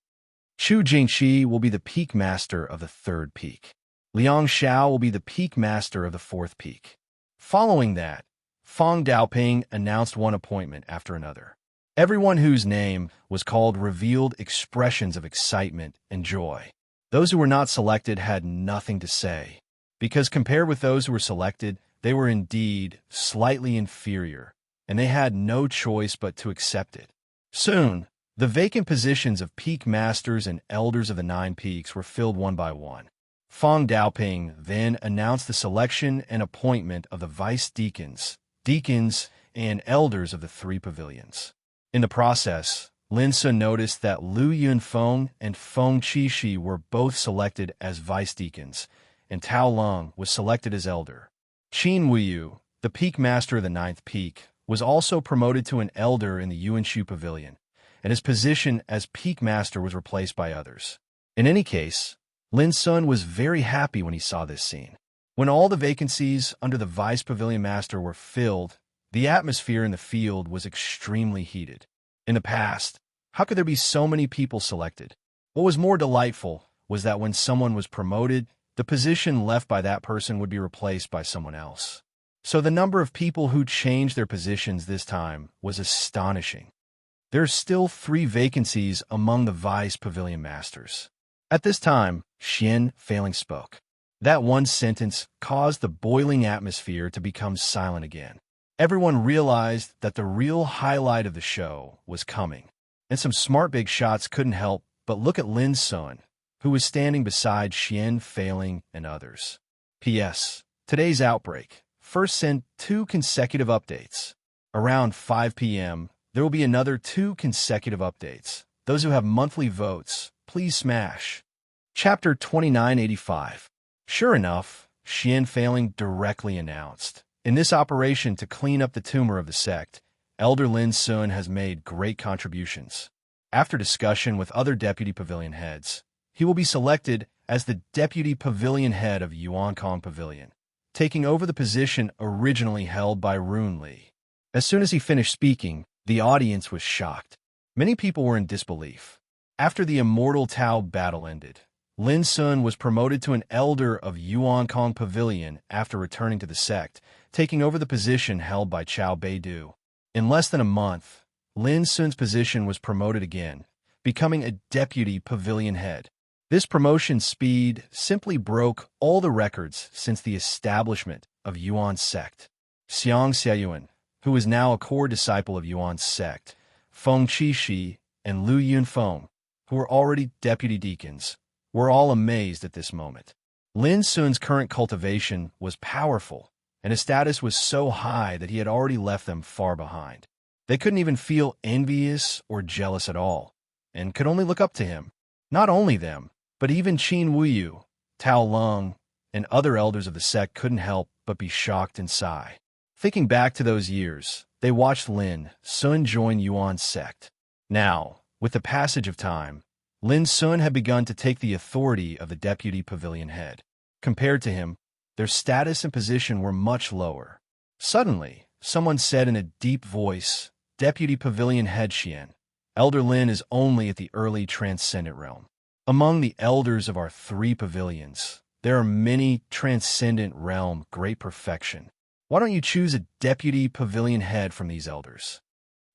Chu Jingqi will be the Peak Master of the 3rd peak. Liang Xiao will be the Peak Master of the 4th peak. Following that, Fong Daoping announced one appointment after another. Everyone whose name was called revealed expressions of excitement and joy. Those who were not selected had nothing to say, because compared with those who were selected, they were indeed slightly inferior, and they had no choice but to accept it. Soon, the vacant positions of peak masters and elders of the 9 peaks were filled one by one. Fong Daoping then announced the selection and appointment of the vice deacons, and elders of the 3 pavilions. In the process, Lin Sun noticed that Lu Yunfeng and Feng Qixi were both selected as vice deacons, and Tao Lung was selected as elder. Qin Wuyu, the peak master of the ninth peak, was also promoted to an elder in the Yuanshu Pavilion, and his position as peak master was replaced by others. In any case, Lin Sun was very happy when he saw this scene. When all the vacancies under the vice pavilion master were filled, the atmosphere in the field was extremely heated. In the past, how could there be so many people selected? What was more delightful was that when someone was promoted, the position left by that person would be replaced by someone else. So the number of people who changed their positions this time was astonishing. There are still 3 vacancies among the vice pavilion masters. At this time, Xian Failing spoke. That one sentence caused the boiling atmosphere to become silent again. Everyone realized that the real highlight of the show was coming, and some smart big shots couldn't help but look at Lin Sun, who was standing beside Xian Failing and others. P.S. Today's outbreak. First send 2 consecutive updates. Around 5 p.m., there will be another 2 consecutive updates. Those who have monthly votes, please smash. Chapter 2985. Sure enough, Xian Failing directly announced, in this operation to clean up the tumor of the sect, Elder Lin Sun has made great contributions. After discussion with other deputy pavilion heads, he will be selected as the deputy pavilion head of Yuankong Pavilion, taking over the position originally held by Rune Li. As soon as he finished speaking, the audience was shocked. Many people were in disbelief. After the immortal Tao battle ended, Lin Sun was promoted to an elder of Yuankong Pavilion after returning to the sect, taking over the position held by Chao Beidu. In less than a month, Lin Sun's position was promoted again, becoming a deputy pavilion head. This promotion speed simply broke all the records since the establishment of Yuan's sect. Xiang Xiayuan, who is now a core disciple of Yuan's sect, Feng Qixi, and Lu Yunfeng, who were already deputy deacons, were all amazed at this moment. Lin Sun's current cultivation was powerful, and his status was so high that he had already left them far behind. They couldn't even feel envious or jealous at all, and could only look up to him. Not only them, but even Qin Wuyu, Tao Lung, and other elders of the sect couldn't help but be shocked and sigh. Thinking back to those years, they watched Lin Sun join Yuan's sect. Now, with the passage of time, Lin Sun had begun to take the authority of the deputy pavilion head. Compared to him, their status and position were much lower. Suddenly, someone said in a deep voice, "Deputy Pavilion Head Xian, Elder Lin is only at the early transcendent realm. Among the elders of our 3 pavilions, there are many transcendent realm great perfection. Why don't you choose a deputy pavilion head from these elders?"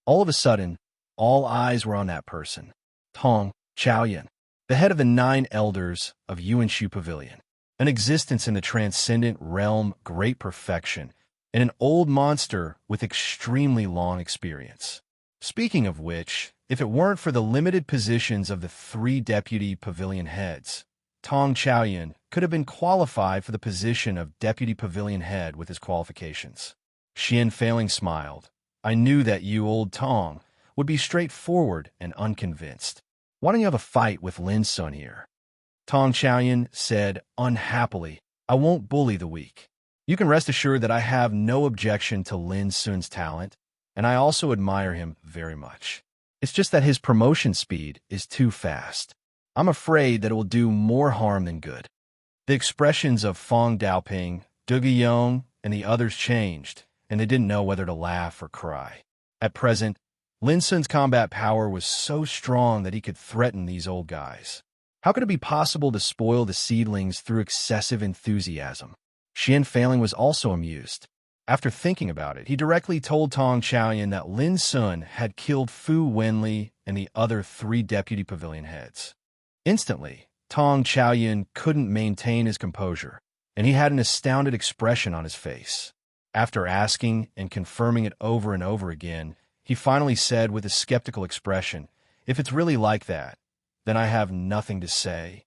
All of a sudden, all eyes were on that person, Tong Chaoyan, the head of the 9 elders of Yuanshu Pavilion, an existence in the transcendent realm great perfection, and an old monster with extremely long experience. Speaking of which, if it weren't for the limited positions of the 3 deputy pavilion heads, Tong Chaoyan could have been qualified for the position of deputy pavilion head with his qualifications. Xian Failing smiled. "I knew that you, old Tong, would be straightforward and unconvinced. Why don't you have a fight with Lin Sun here?" Tong Chaoyan said unhappily, "I won't bully the weak. You can rest assured that I have no objection to Lin Sun's talent, and I also admire him very much. It's just that his promotion speed is too fast. I'm afraid that it will do more harm than good." The expressions of Fong Daoping, Du Guiyong, and the others changed, and they didn't know whether to laugh or cry. At present, Lin Sun's combat power was so strong that he could threaten these old guys. How could it be possible to spoil the seedlings through excessive enthusiasm? Xian Failing was also amused. After thinking about it, he directly told Tong Chaoyan that Lin Sun had killed Fu Wenli and the other 3 deputy pavilion heads. Instantly, Tong Chaoyan couldn't maintain his composure, and he had an astounded expression on his face. After asking and confirming it over and over again, he finally said with a skeptical expression, "If it's really like that, then I have nothing to say."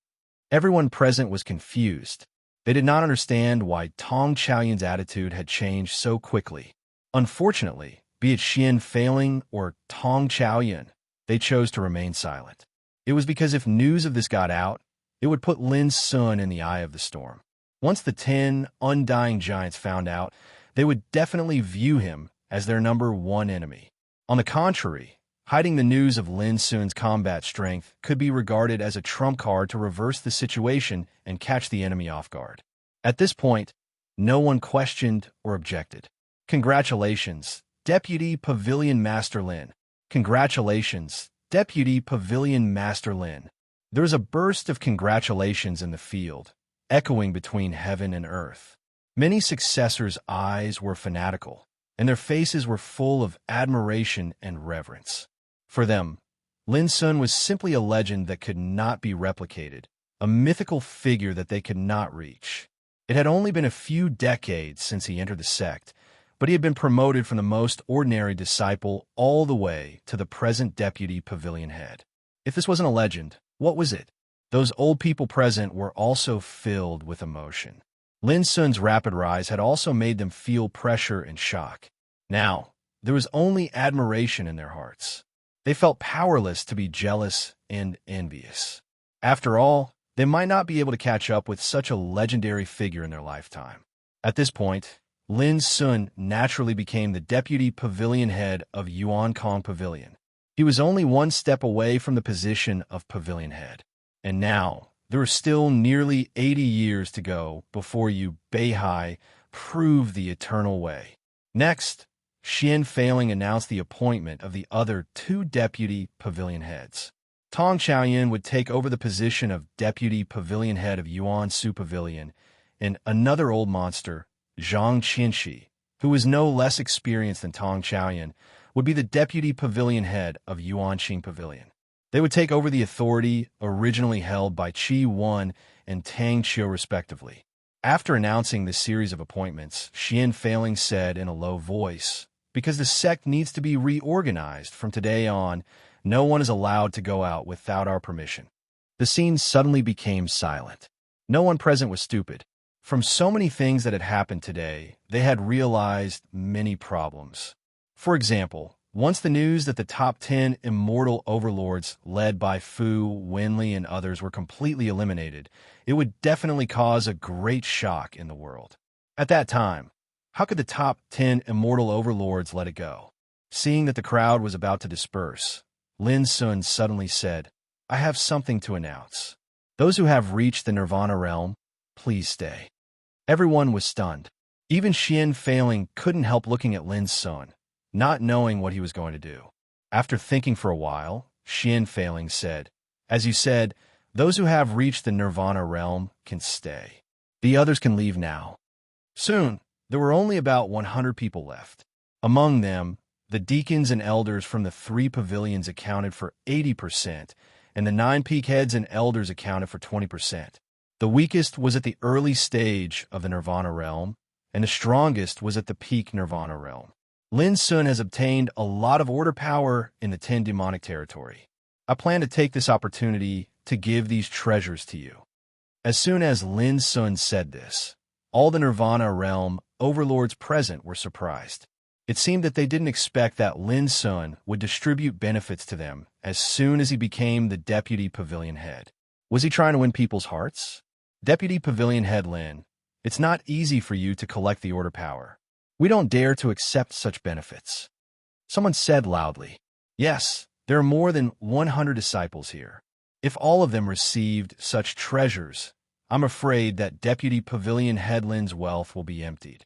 Everyone present was confused. They did not understand why Tong Chaoyan's attitude had changed so quickly. Unfortunately, be it Xian Failing or Tong Chaoyan, they chose to remain silent. It was because if news of this got out, it would put Lin Sun in the eye of the storm. Once the 10 undying giants found out, they would definitely view him as their #1 enemy. On the contrary, hiding the news of Lin Sun's combat strength could be regarded as a trump card to reverse the situation and catch the enemy off guard. At this point, no one questioned or objected. Congratulations, Deputy Pavilion Master Lin. Congratulations, Deputy Pavilion Master Lin. There was a burst of congratulations in the field, echoing between heaven and earth. Many successors' eyes were fanatical, and their faces were full of admiration and reverence. For them, Lin Sun was simply a legend that could not be replicated, a mythical figure that they could not reach. It had only been a few decades since he entered the sect, but he had been promoted from the most ordinary disciple all the way to the present deputy pavilion head. If this wasn't a legend, what was it? Those old people present were also filled with emotion. Lin Sun's rapid rise had also made them feel pressure and shock. Now, there was only admiration in their hearts. They felt powerless to be jealous and envious. After all, they might not be able to catch up with such a legendary figure in their lifetime. At this point, Lin Sun naturally became the deputy pavilion head of Yuan Kong Pavilion. He was only one step away from the position of pavilion head. And now, there were still nearly 80 years to go before Yu Beihai proved the eternal way. Next, Xian Failing announced the appointment of the other 2 deputy pavilion heads. Tong Chaoyan would take over the position of deputy pavilion head of Yuan Su Pavilion, and another old monster, Zhang Qinshi, who was no less experienced than Tong Chaoyan, would be the deputy pavilion head of Yuan Qing Pavilion. They would take over the authority originally held by Qi Wan and Tang Qiu respectively. After announcing this series of appointments, Xian Failing said in a low voice, "Because the sect needs to be reorganized from today on, no one is allowed to go out without our permission." The scene suddenly became silent. No one present was stupid. From so many things that had happened today, they had realized many problems. For example, once the news that the top 10 immortal overlords led by Fu, Wenli, and others were completely eliminated, it would definitely cause a great shock in the world. At that time, how could the top 10 immortal overlords let it go? Seeing that the crowd was about to disperse, Lin Sun suddenly said, "I have something to announce. Those who have reached the Nirvana realm, please stay." Everyone was stunned. Even Xian Failing couldn't help looking at Lin Sun, not knowing what he was going to do. After thinking for a while, Xian Failing said, "As you said, those who have reached the Nirvana realm can stay. The others can leave now." Soon, there were only about 100 people left. Among them, the deacons and elders from the 3 pavilions accounted for 80%, and the 9 peak heads and elders accounted for 20%. The weakest was at the early stage of the Nirvana realm, and the strongest was at the peak Nirvana realm. Lin Sun has obtained a lot of order power in the 10 demonic territory. I plan to take this opportunity to give these treasures to you. As soon as Lin Sun said this, all the Nirvana realm overlords present were surprised. It seemed that they didn't expect that Lin Sun would distribute benefits to them as soon as he became the deputy pavilion head. Was he trying to win people's hearts? Deputy Pavilion Head Lin, it's not easy for you to collect the order power. We don't dare to accept such benefits. Someone said loudly, "Yes, there are more than 100 disciples here. If all of them received such treasures, I'm afraid that Deputy Pavilion Head Lin's wealth will be emptied."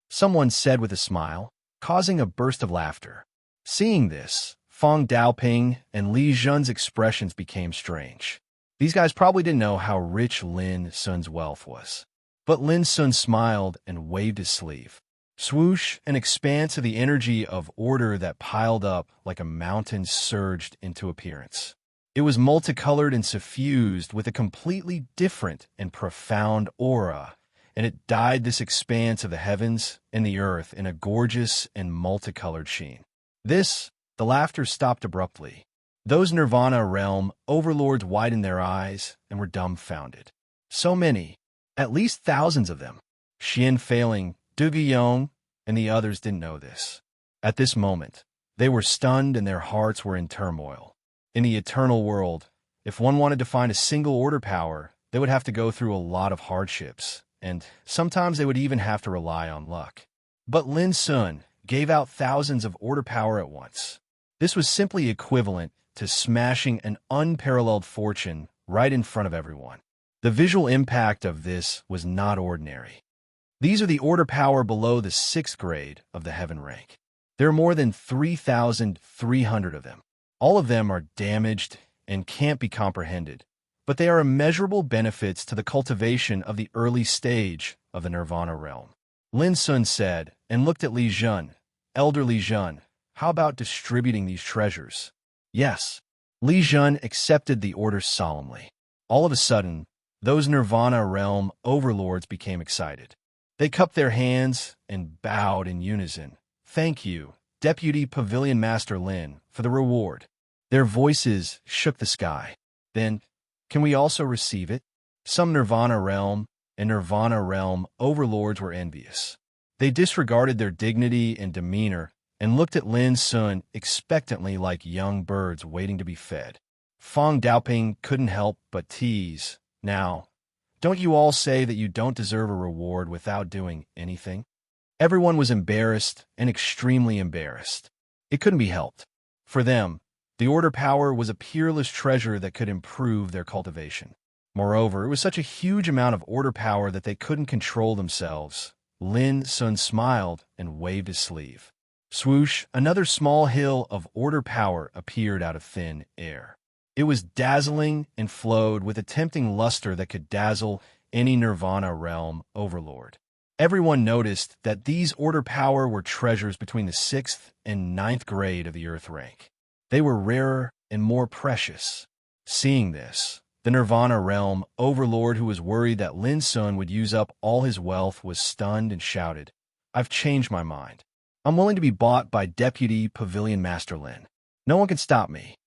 Someone said with a smile, causing a burst of laughter. Seeing this, Fong Daoping and Li Zhun's expressions became strange. These guys probably didn't know how rich Lin Sun's wealth was. But Lin Sun smiled and waved his sleeve. Swoosh, an expanse of the energy of order that piled up like a mountain surged into appearance. It was multicolored and suffused with a completely different and profound aura, and it dyed this expanse of the heavens and the earth in a gorgeous and multicolored sheen. The laughter stopped abruptly. Those Nirvana realm overlords widened their eyes and were dumbfounded. So many, at least thousands of them. Xian Failing, Du Guiyong, and the others didn't know this. At this moment, they were stunned and their hearts were in turmoil. In the eternal world, if one wanted to find a single order power, they would have to go through a lot of hardships, and sometimes they would even have to rely on luck. But Lin Sun gave out thousands of order power at once. This was simply equivalent to smashing an unparalleled fortune right in front of everyone. The visual impact of this was not ordinary. These are the order power below the 6th grade of the heaven rank. There are more than 3,300 of them. All of them are damaged and can't be comprehended, but they are immeasurable benefits to the cultivation of the early stage of the Nirvana realm. Lin Sun said, and looked at Li Jun. Elder Li Jun, how about distributing these treasures? Yes. Li Jun accepted the order solemnly. All of a sudden, those Nirvana realm overlords became excited. They cupped their hands and bowed in unison. Thank you, Deputy Pavilion Master Lin, for the reward. Their voices shook the sky. Then, can we also receive it? Some Nirvana realm and Nirvana realm overlords were envious. They disregarded their dignity and demeanor and looked at Lin Sun expectantly like young birds waiting to be fed. Fong Daoping couldn't help but tease. Now, don't you all say that you don't deserve a reward without doing anything? Everyone was embarrassed and extremely embarrassed. It couldn't be helped. For them, the order power was a peerless treasure that could improve their cultivation. Moreover, it was such a huge amount of order power that they couldn't control themselves. Lin Sun smiled and waved his sleeve. Swoosh, another small hill of order power appeared out of thin air. It was dazzling and flowed with a tempting luster that could dazzle any Nirvana realm overlord. Everyone noticed that these order power were treasures between the 6th and 9th grade of the Earth rank. They were rarer and more precious. Seeing this, the Nirvana realm overlord, who was worried that Lin Sun would use up all his wealth, was stunned and shouted, "I've changed my mind. I'm willing to be bought by Deputy Pavilion Master Lin. No one can stop me."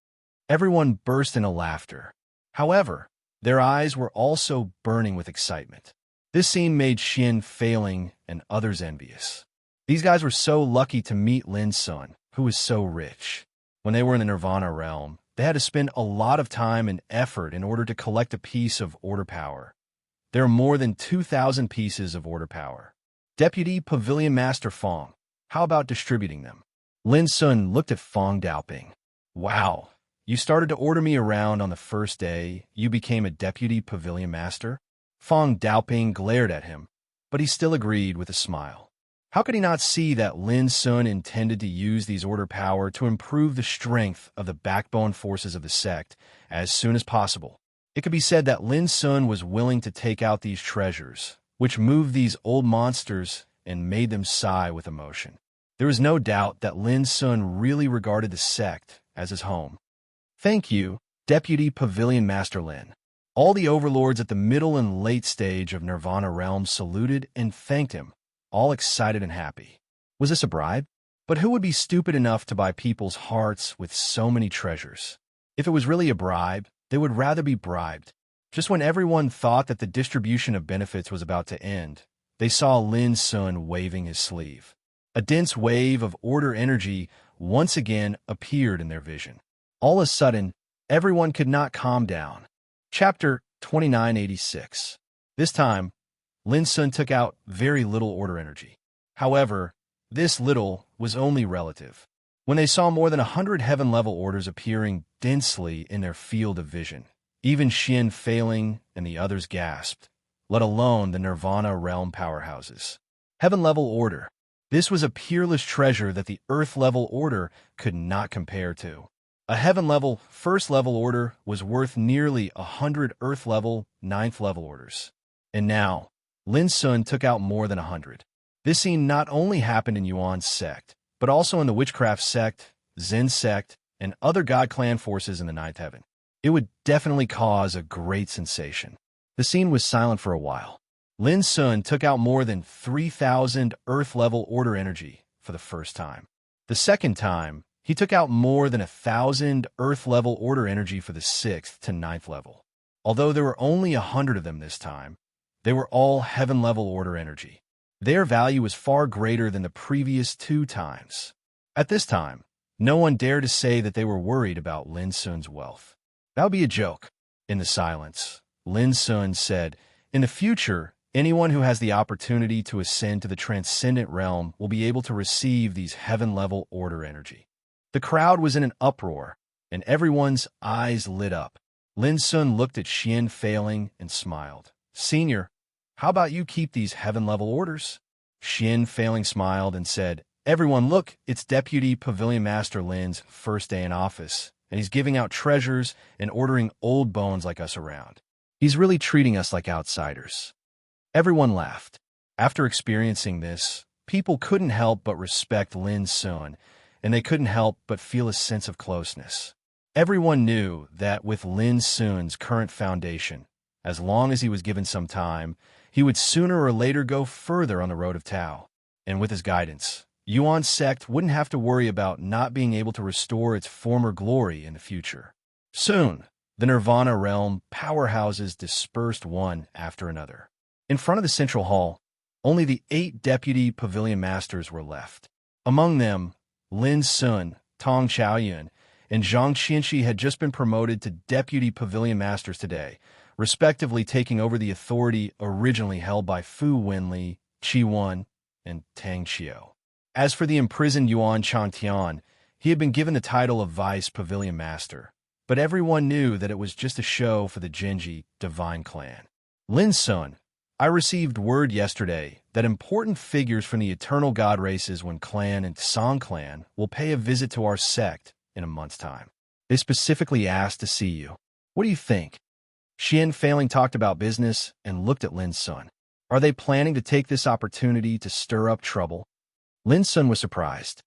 Everyone burst into laughter. However, their eyes were also burning with excitement. This scene made Xin Failing and others envious. These guys were so lucky to meet Lin Sun, who was so rich. When they were in the Nirvana realm, they had to spend a lot of time and effort in order to collect a piece of order power. There are more than 2,000 pieces of order power. Deputy Pavilion Master Fong, how about distributing them? Lin Sun looked at Fong Daoping. Wow, you started to order me around on the first day you became a Deputy Pavilion Master? Fong Daoping glared at him, but he still agreed with a smile. How could he not see that Lin Sun intended to use these order power to improve the strength of the backbone forces of the sect as soon as possible? It could be said that Lin Sun was willing to take out these treasures, which moved these old monsters and made them sigh with emotion. There was no doubt that Lin Sun really regarded the sect as his home. Thank you, Deputy Pavilion Master Lin. All the overlords at the middle and late stage of Nirvana realm saluted and thanked him, all excited and happy. Was this a bribe? But who would be stupid enough to buy people's hearts with so many treasures? If it was really a bribe, they would rather be bribed. Just when everyone thought that the distribution of benefits was about to end, they saw Lin Sun waving his sleeve. A dense wave of order energy once again appeared in their vision. All of a sudden, everyone could not calm down. Chapter 2986. This time, Lin Sun took out very little order energy. However, this little was only relative. When they saw more than 100 heaven-level orders appearing densely in their field of vision, even Xin Failing and the others gasped, let alone the Nirvana realm powerhouses. Heaven-level order. This was a peerless treasure that the Earth-level order could not compare to. A heaven-level, first-level order was worth nearly 100 Earth-level, ninth-level orders. And now, Lin Sun took out more than 100. This scene not only happened in Yuan's sect, but also in the Witchcraft sect, Zen sect, and other God clan forces in the Ninth Heaven. It would definitely cause a great sensation. The scene was silent for a while. Lin Sun took out more than 3,000 Earth-level order energy for the first time. The second time, he took out more than 1,000 Earth-level order energy for the 6th to 9th level. Although there were only 100 of them this time, they were all heaven-level order energy. Their value was far greater than the previous 2 times. At this time, No one dared to say that they were worried about Lin Sun's wealth. That would be a joke. In the silence, Lin Sun said, "In the future, anyone who has the opportunity to ascend to the transcendent realm will be able to receive these heaven-level order energy." The crowd was in an uproar, and everyone's eyes lit up. Lin Sun looked at Xian Failing and smiled. "Senior, how about you keep these heaven-level orders?" Xian Failing smiled and said, "Everyone look, it's Deputy Pavilion Master Lin's first day in office, and he's giving out treasures and ordering old bones like us around. He's really treating us like outsiders." Everyone laughed. After experiencing this, people couldn't help but respect Lin Sun, and they couldn't help but feel a sense of closeness. Everyone knew that with Lin Sun's current foundation, as long as he was given some time, he would sooner or later go further on the road of Tao. And with his guidance, Yuan's sect wouldn't have to worry about not being able to restore its former glory in the future. Soon, the Nirvana realm powerhouses dispersed one after another. In front of the central hall, only the 8 deputy pavilion masters were left. Among them, Lin Sun, Tong Chaoyun, and Zhang Qianxi had just been promoted to deputy pavilion masters today, respectively taking over the authority originally held by Fu Wenli, Qi Wen, and Tang Qiu. As for the imprisoned Yuan Changtian, he had been given the title of vice pavilion master, but everyone knew that it was just a show for the Genji divine clan. Lin Sun, I received word yesterday that important figures from the eternal god races Wen clan and Song clan will pay a visit to our sect in a month's time. They specifically asked to see you. What do you think? Xian Failing talked about business and looked at Lin Sun. Are they planning to take this opportunity to stir up trouble? Lin Sun was surprised.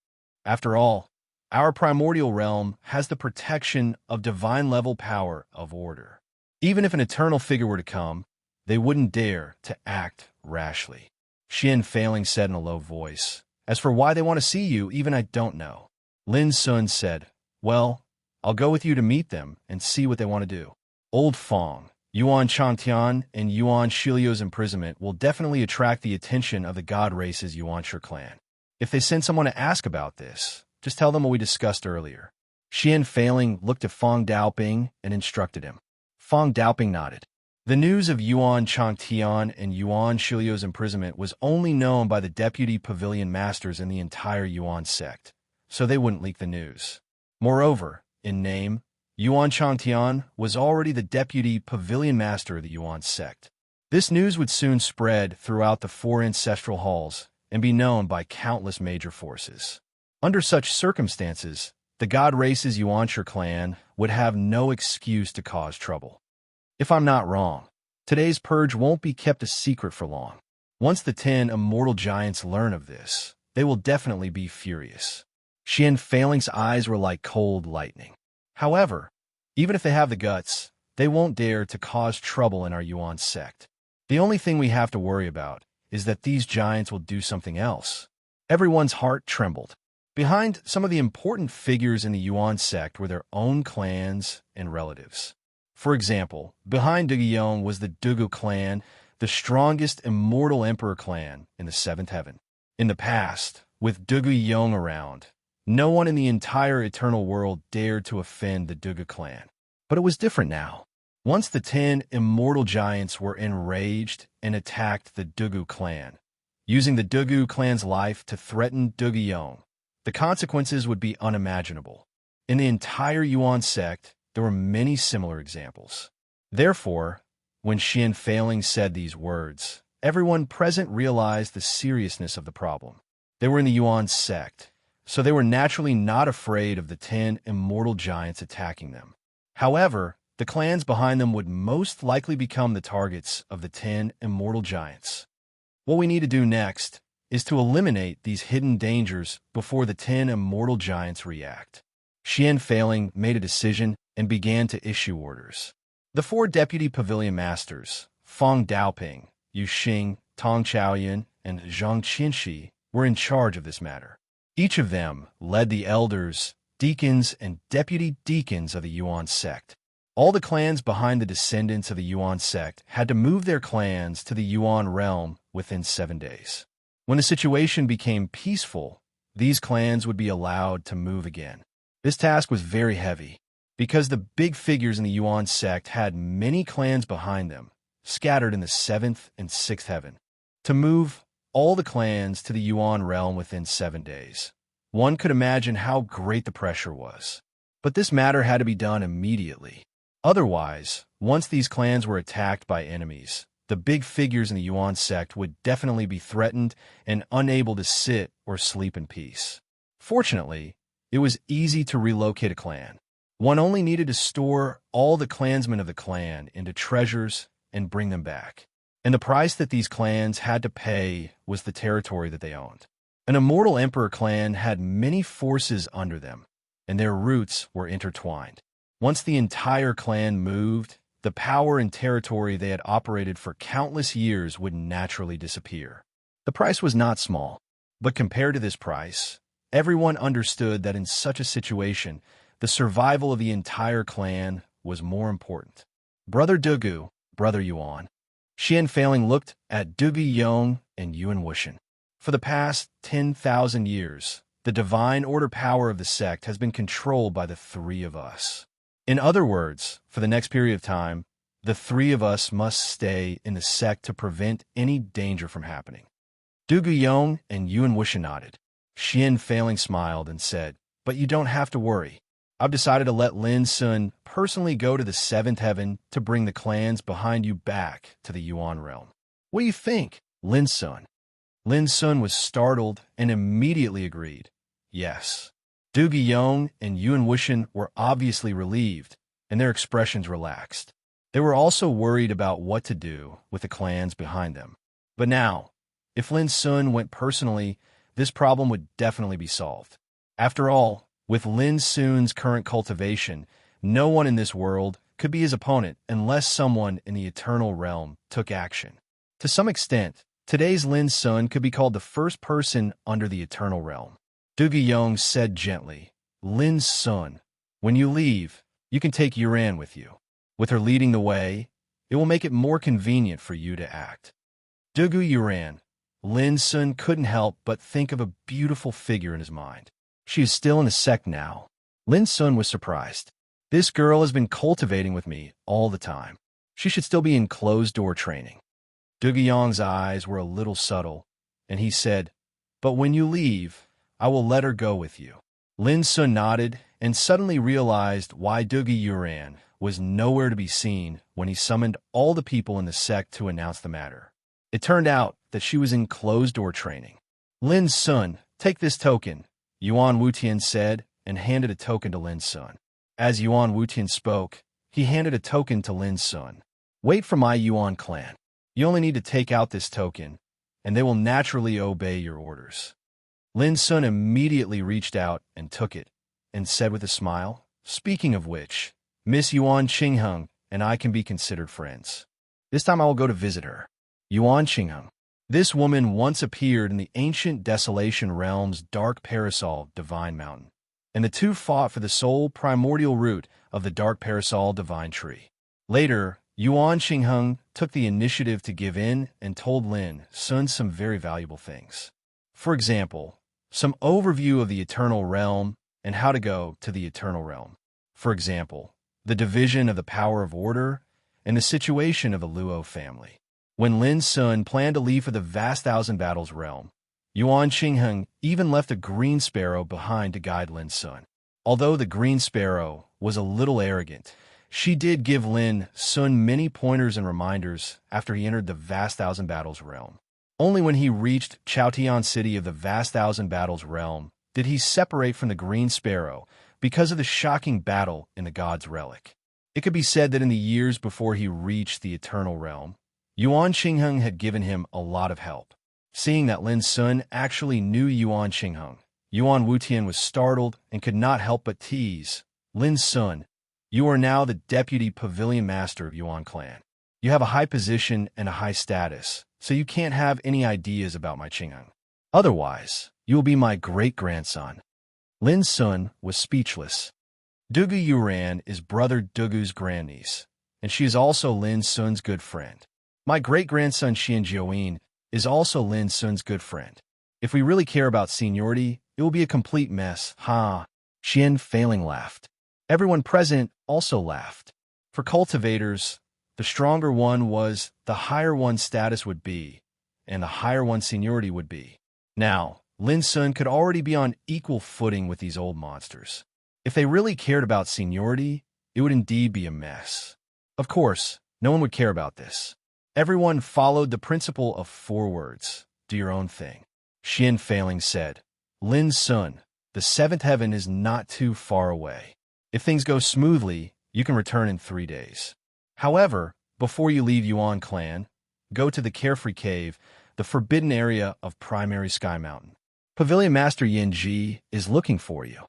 After all, our primordial realm has the protection of divine-level power of order. Even if an eternal figure were to come, they wouldn't dare to act rashly. Xian Failing said in a low voice, "As for why they want to see you, even I don't know." Lin Sun said, "Well, I'll go with you to meet them and see what they want to do." Old Fong, Yuan Changtian, and Yuan Shiliu's imprisonment will definitely attract the attention of the god race's Yuanshi clan. If they send someone to ask about this, just tell them what we discussed earlier. Xian Failing looked at Fong Daoping and instructed him. Fong Daoping nodded. The news of Yuan Changtian and Yuan Shiliu's imprisonment was only known by the deputy pavilion masters in the entire Yuan sect, so they wouldn't leak the news. Moreover, in name, Yuan Changtian was already the deputy pavilion master of the Yuan sect. This news would soon spread throughout the 4 ancestral halls and be known by countless major forces. Under such circumstances, the god race's Yuanshi clan would have no excuse to cause trouble. If I'm not wrong, today's purge won't be kept a secret for long. Once the 10 immortal giants learn of this, they will definitely be furious. Xian Failing's eyes were like cold lightning. However, even if they have the guts, they won't dare to cause trouble in our Yuan sect. The only thing we have to worry about is that these giants will do something else. Everyone's heart trembled. Behind some of the important figures in the Yuan sect were their own clans and relatives. For example, behind Duguyong was the Dugu clan, the strongest immortal emperor clan in the 7th heaven. In the past, with Duguyong around, no one in the entire eternal world dared to offend the Dugu clan. But it was different now. Once the 10 immortal giants were enraged and attacked the Dugu clan, using the Dugu clan's life to threaten Duguyong, the consequences would be unimaginable. In the entire Yuan sect, there were many similar examples. Therefore, when Xian Failing said these words, everyone present realized the seriousness of the problem. They were in the Yuan sect, so they were naturally not afraid of the 10 immortal giants attacking them. However, the clans behind them would most likely become the targets of the 10 immortal giants. What we need to do next is to eliminate these hidden dangers before the 10 immortal giants react. Xian Failing made a decision and began to issue orders. The 4 deputy pavilion masters, Fong Daoping, Yu Xing, Tong Chaoyun, and Zhang Qianxi, were in charge of this matter. Each of them led the elders, deacons, and deputy deacons of the Yuan sect. All the clans behind the descendants of the Yuan sect had to move their clans to the Yuan realm within 7 days. When the situation became peaceful, these clans would be allowed to move again. This task was very heavy, because the big figures in the Yuan sect had many clans behind them, scattered in the 7th and 6th heaven. To move all the clans to the Yuan realm within 7 days. One could imagine how great the pressure was. But this matter had to be done immediately. Otherwise, once these clans were attacked by enemies, the big figures in the Yuan sect would definitely be threatened and unable to sit or sleep in peace. Fortunately, it was easy to relocate a clan. One only needed to store all the clansmen of the clan into treasures and bring them back. And the price that these clans had to pay was the territory that they owned. An immortal emperor clan had many forces under them, and their roots were intertwined. Once the entire clan moved, the power and territory they had operated for countless years would naturally disappear. The price was not small, but compared to this price, everyone understood that in such a situation, the survival of the entire clan was more important. Brother Dugu, Brother Yuan. Xian Failing looked at Dugu Yong and Yuan Wuxian. For the past 10,000 years, the divine order power of the sect has been controlled by the three of us. In other words, for the next period of time, the three of us must stay in the sect to prevent any danger from happening. Dugu Yong and Yuan Wuxian nodded. Xian Failing smiled and said, "But you don't have to worry. I've decided to let Lin Sun personally go to the 7th heaven to bring the clans behind you back to the Yuan realm." "What do you think, Lin Sun?" Lin Sun was startled and immediately agreed. Yes. Dugu Yong and Yuan Wuxian were obviously relieved, and their expressions relaxed. They were also worried about what to do with the clans behind them. But now, if Lin Sun went personally, this problem would definitely be solved. After all, with Lin Sun's current cultivation, no one in this world could be his opponent unless someone in the eternal realm took action. To some extent, today's Lin Sun could be called the first person under the eternal realm. Dugu Yong said gently, "Lin Sun, when you leave, you can take Yuan with you. With her leading the way, it will make it more convenient for you to act." Dugu Yuan, Lin Sun couldn't help but think of a beautiful figure in his mind. She is still in the sect now. Lin Sun was surprised. This girl has been cultivating with me all the time. She should still be in closed-door training. Dugu Yong's eyes were a little subtle, and he said, "But when you leave, I will let her go with you." Lin Sun nodded and suddenly realized why Dugu Yuan was nowhere to be seen when he summoned all the people in the sect to announce the matter. It turned out that she was in closed-door training. "Lin Sun, take this token," Yuan Wutian said, and handed a token to Lin Sun. As Yuan Wutian spoke, he handed a token to Lin Sun. "Wait for my Yuan clan. You only need to take out this token, and they will naturally obey your orders." Lin Sun immediately reached out and took it, and said with a smile, "Speaking of which, Miss Yuan Qingheng and I can be considered friends. This time I will go to visit her." Yuan Qingheng. This woman once appeared in the ancient Desolation Realm's Dark Parasol Divine Mountain, and the two fought for the sole primordial root of the Dark Parasol Divine Tree. Later, Yuan Qingheng took the initiative to give in and told Lin Sun some very valuable things. For example, some overview of the Eternal Realm and how to go to the Eternal Realm. For example, the division of the power of order and the situation of the Luo family. When Lin Sun planned to leave for the vast Thousand Battles realm, Yuan Qingheng even left a green sparrow behind to guide Lin Sun. Although the green sparrow was a little arrogant, she did give Lin Sun many pointers and reminders after he entered the vast Thousand Battles realm. Only when he reached Chaotian City of the vast Thousand Battles realm did he separate from the green sparrow because of the shocking battle in the God's Relic. It could be said that in the years before he reached the Eternal Realm, Yuan Qingheng had given him a lot of help. Seeing that Lin Sun actually knew Yuan Qingheng, Yuan Wutian was startled and could not help but tease, "Lin Sun, you are now the deputy pavilion master of Yuan clan. You have a high position and a high status, so you can't have any ideas about my Qingheng. Otherwise, you will be my great-grandson." Lin Sun was speechless. Dugu Yuan is Brother Dugu's grandniece, and she is also Lin Sun's good friend. My great-grandson Xian Jiuyin is also Lin Sun's good friend. If we really care about seniority, it It will be a complete mess. Ha! Qian failing laughed. Everyone present also laughed. For cultivators, the stronger one was, the higher one's status would be, and the higher one's seniority would be. Now, Lin Sun could already be on equal footing with these old monsters. If they really cared about seniority, it would indeed be a mess. Of course, no one would care about this. Everyone followed the principle of 4 words. Do your own thing. Qian failing said, Lin Sun, the 7th heaven is not too far away. If things go smoothly, you can return in 3 days. However, before you leave Yuan Clan, go to the Carefree Cave, the forbidden area of Primary Sky Mountain. Pavilion Master Yin Ji is looking for you.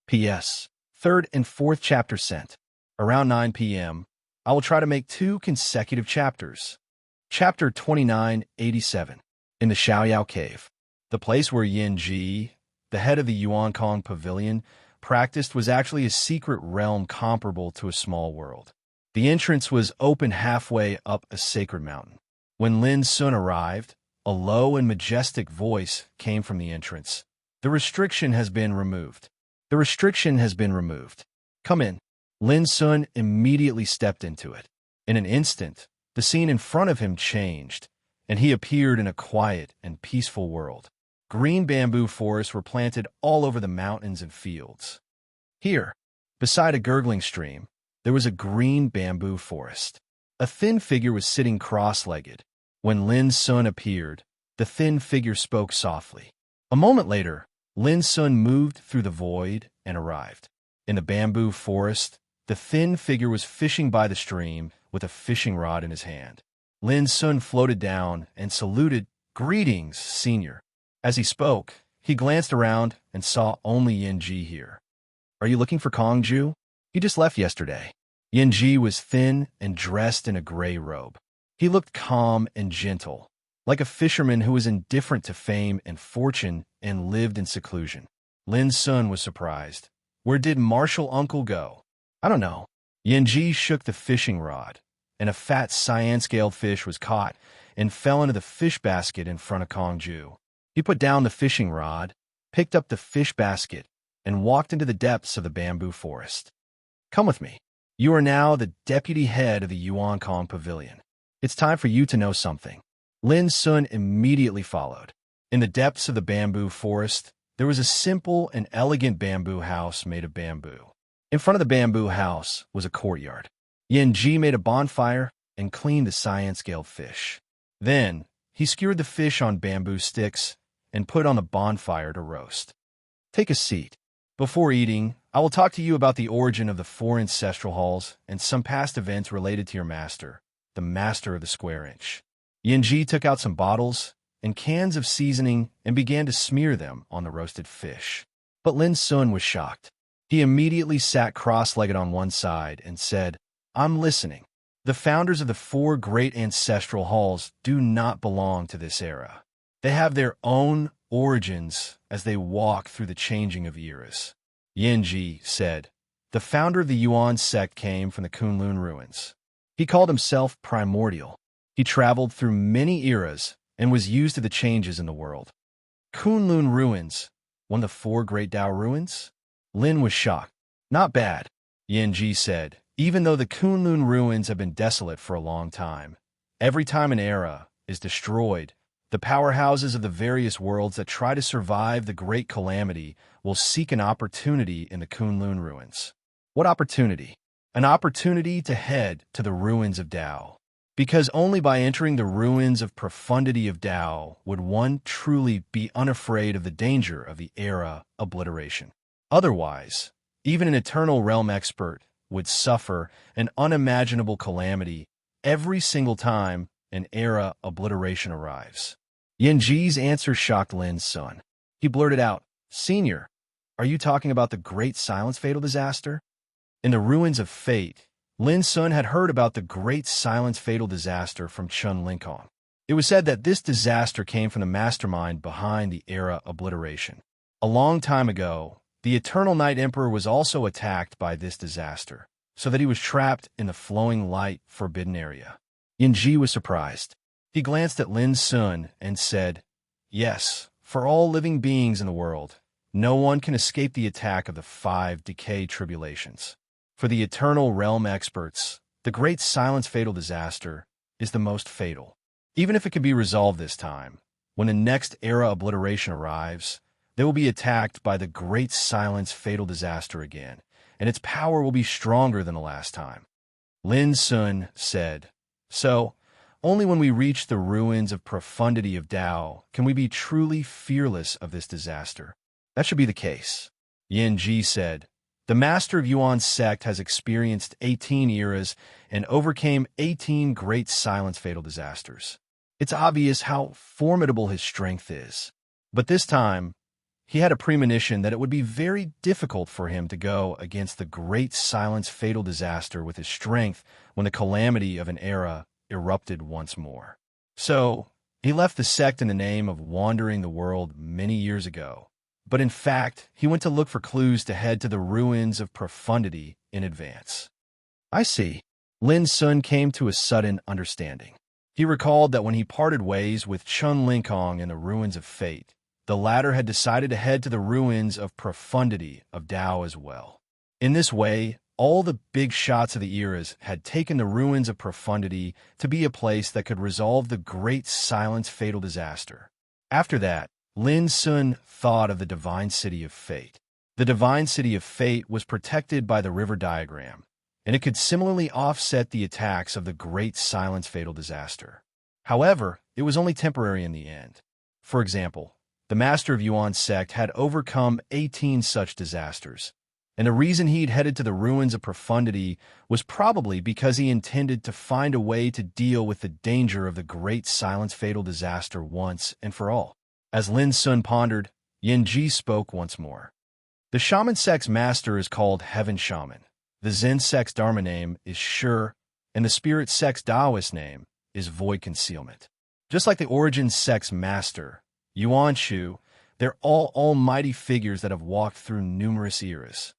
P.S. 3rd and 4th chapter sent. Around 9 p.m., I will try to make 2 consecutive chapters. Chapter 2987. In the Xiaoyao Cave. The place where Yin Ji, the head of the Yuan Kong Pavilion, practiced was actually a secret realm comparable to a small world. The entrance was open halfway up a sacred mountain. When Lin Sun arrived, a low and majestic voice came from the entrance. The restriction has been removed. The restriction has been removed. Come in. Lin Sun immediately stepped into it. In an instant, the scene in front of him changed, and he appeared in a quiet and peaceful world. Green bamboo forests were planted all over the mountains and fields. Here, beside a gurgling stream, there was a green bamboo forest. A thin figure was sitting cross-legged. When Lin Sun appeared, the thin figure spoke softly. A moment later, Lin Sun moved through the void and arrived. In the bamboo forest, the thin figure was fishing by the stream with a fishing rod in his hand. Lin Sun floated down and saluted, Greetings, senior. As he spoke, he glanced around and saw only Yin Ji here. Are you looking for Kongju? He just left yesterday. Yin Ji was thin and dressed in a gray robe. He looked calm and gentle, like a fisherman who was indifferent to fame and fortune and lived in seclusion. Lin Sun was surprised. Where did Martial Uncle go? I don't know. Yin Ji shook the fishing rod, and a fat cyan-scaled fish was caught and fell into the fish basket in front of Kongju. He put down the fishing rod, picked up the fish basket, and walked into the depths of the bamboo forest. Come with me. You are now the deputy head of the Yuan Kong Pavilion. It's time for you to know something. Lin Sun immediately followed. In the depths of the bamboo forest, there was a simple and elegant bamboo house made of bamboo. In front of the bamboo house was a courtyard. Yin Ji made a bonfire and cleaned the cyan-scaled fish. Then, he skewered the fish on bamboo sticks and put on the bonfire to roast. Take a seat. Before eating, I will talk to you about the origin of the 4 ancestral halls and some past events related to your master, the master of the square inch. Yin Ji took out some bottles and cans of seasoning and began to smear them on the roasted fish. But Lin Sun was shocked. He immediately sat cross-legged on one side and said, I'm listening. The founders of the 4 great ancestral halls do not belong to this era. They have their own origins as they walk through the changing of eras. Yin Ji said, the founder of the Yuan sect came from the Kunlun ruins. He called himself Primordial. He traveled through many eras and was used to the changes in the world. Kunlun ruins, one of the 4 great Dao ruins? Lin was shocked. Not bad, Yin Ji said. Even though the Kunlun ruins have been desolate for a long time, every time an era is destroyed, the powerhouses of the various worlds that try to survive the great calamity will seek an opportunity in the Kunlun ruins. What opportunity? An opportunity to head to the ruins of Dao. Because only by entering the ruins of profundity of Dao would one truly be unafraid of the danger of the era obliteration. Otherwise, even an eternal realm expert would suffer an unimaginable calamity every single time an era obliteration arrives. Yin Ji's answer shocked Lin Sun. He blurted out, Senior, are you talking about the Great Silence Fatal Disaster? In the ruins of fate, Lin Sun had heard about the Great Silence Fatal Disaster from Chun Linkong. It was said that this disaster came from the mastermind behind the era obliteration. A long time ago, the Eternal Night Emperor was also attacked by this disaster, so that he was trapped in the flowing light forbidden area. Yin Ji was surprised. He glanced at Lin Sun and said, Yes, for all living beings in the world, no one can escape the attack of the 5 decay tribulations. For the eternal realm experts, the great silence fatal disaster is the most fatal. Even if it can be resolved this time, when the next era obliteration arrives, they will be attacked by the great silence fatal disaster again, and its power will be stronger than the last time. Lin Sun said, "So, only when we reach the ruins of profundity of Tao can we be truly fearless of this disaster. That should be the case." Yin Ji said, "The master of Yuan's sect has experienced 18 eras and overcame 18 great silence fatal disasters. It's obvious how formidable his strength is. But this time, he had a premonition that it would be very difficult for him to go against the great silence fatal disaster with his strength when the calamity of an era erupted once more. So, he left the sect in the name of wandering the world many years ago. But in fact, he went to look for clues to head to the ruins of profundity in advance." "I see." Lin Sun came to a sudden understanding. He recalled that when he parted ways with Chun Linkong in the ruins of fate, the latter had decided to head to the ruins of profundity of Tao as well. In this way, all the big shots of the eras had taken the ruins of profundity to be a place that could resolve the great silence fatal disaster. After that, Lin Sun thought of the divine city of fate. The divine city of fate was protected by the river diagram, and it could similarly offset the attacks of the great silence fatal disaster. However, it was only temporary in the end. For example, the master of Yuan's sect had overcome 18 such disasters, and the reason he'd headed to the ruins of profundity was probably because he intended to find a way to deal with the danger of the great silence fatal disaster once and for all. As Lin Sun pondered, Yin Ji spoke once more. "The shaman sect's master is called Heaven Shaman. The Zen sect's Dharma name is Sure, and the Spirit sect's Taoist name is Void Concealment. Just like the Origin sect's master, Yuan Shu, they're all almighty figures that have walked through numerous eras.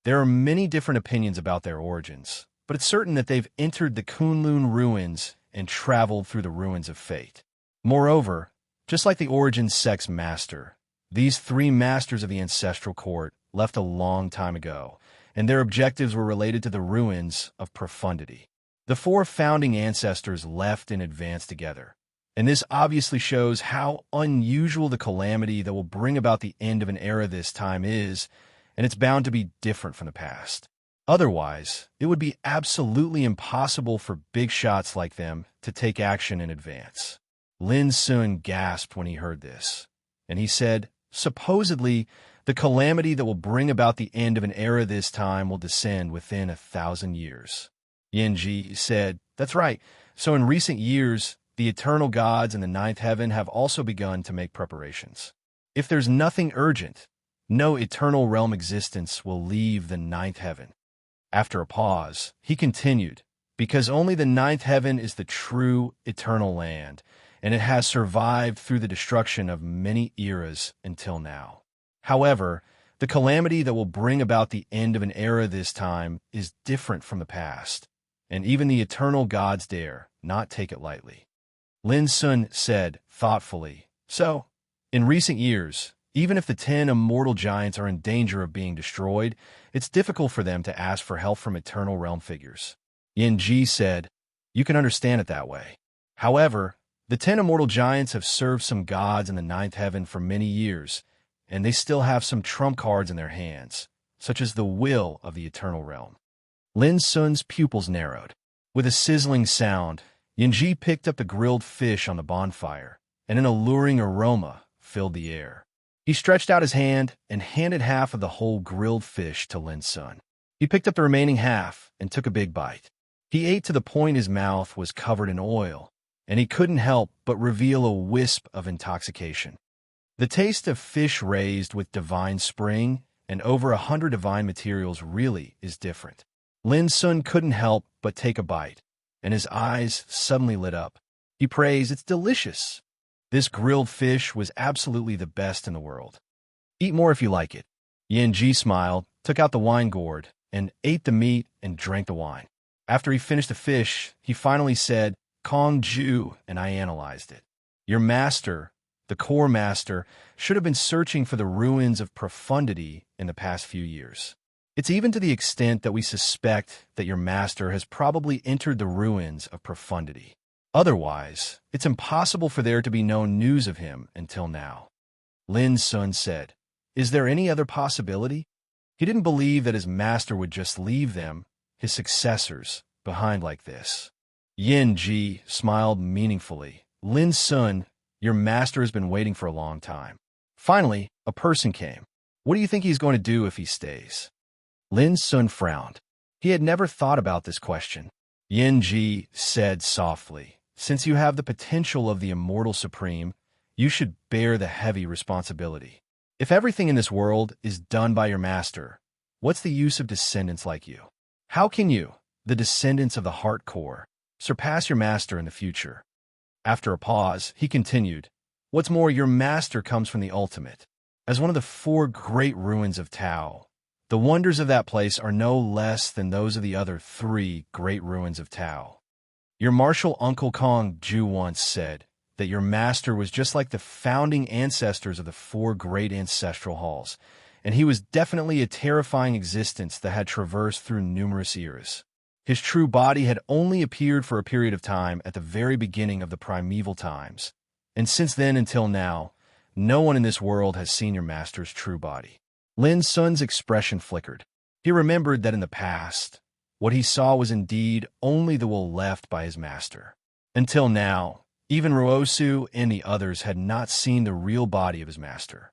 There are many different opinions about their origins, but it's certain that they've entered the Kunlun ruins and traveled through the ruins of fate. Moreover, just like the Origin sect's master, these 3 masters of the ancestral court left a long time ago, and their objectives were related to the ruins of profundity. The 4 founding ancestors left and advanced together, and this obviously shows how unusual the calamity that will bring about the end of an era this time is, and it's bound to be different from the past. Otherwise, it would be absolutely impossible for big shots like them to take action in advance." Lin Sun gasped when he heard this, and he said, "Supposedly, the calamity that will bring about the end of an era this time will descend within 1,000 years. Yin Ji said, "That's right. So in recent years, the eternal gods in the 9th heaven have also begun to make preparations. If there's nothing urgent, no eternal realm existence will leave the 9th heaven." After a pause, he continued, "Because only the 9th heaven is the true eternal land, and it has survived through the destruction of many eras until now. However, the calamity that will bring about the end of an era this time is different from the past, and even the eternal gods dare not take it lightly." Lin Sun said thoughtfully, "So, in recent years, even if the 10 immortal giants are in danger of being destroyed, it's difficult for them to ask for help from eternal realm figures." Yin Ji said, "You can understand it that way. However, the 10 immortal giants have served some gods in the 9th heaven for many years, and they still have some trump cards in their hands, such as the will of the eternal realm." Lin Sun's pupils narrowed. With a sizzling sound, Yinji picked up the grilled fish on the bonfire, and an alluring aroma filled the air. He stretched out his hand and handed half of the whole grilled fish to Lin Sun. He picked up the remaining half and took a big bite. He ate to the point his mouth was covered in oil, and he couldn't help but reveal a wisp of intoxication. The taste of fish raised with divine spring and over 100 divine materials really is different. Lin Sun couldn't help but take a bite, and his eyes suddenly lit up. He praised, "It's delicious." This grilled fish was absolutely the best in the world. "Eat more if you like it." Yin Ji smiled, took out the wine gourd, and ate the meat and drank the wine. After he finished the fish, he finally said, "Kong Ju," and I analyzed it. "Your master, the core master, should have been searching for the ruins of profundity in the past few years. It's even to the extent that we suspect that your master has probably entered the ruins of profundity. Otherwise, it's impossible for there to be no news of him until now. Lin Sun said, "Is there any other possibility?" He didn't believe that his master would just leave them, his successors, behind like this. Yin Ji smiled meaningfully. "Lin Sun, your master has been waiting for a long time. Finally, a person came. What do you think he's going to do if he stays?" Lin Sun frowned. He had never thought about this question. Yin Ji said softly, "Since you have the potential of the immortal supreme, you should bear the heavy responsibility. If everything in this world is done by your master, what's the use of descendants like you? How can you, the descendants of the heart core, surpass your master in the future?" After a pause, he continued, "What's more, your master comes from the ultimate. As one of the 4 great ruins of Tao, the wonders of that place are no less than those of the other 3 great ruins of Tao. Your martial uncle Kong Ju once said that your master was just like the founding ancestors of the 4 great ancestral halls, and he was definitely a terrifying existence that had traversed through numerous eras. His true body had only appeared for a period of time at the very beginning of the primeval times, and since then until now, no one in this world has seen your master's true body." Lin Sun's expression flickered. He remembered that in the past, what he saw was indeed only the will left by his master. Until now, even Ruosu and the others had not seen the real body of his master.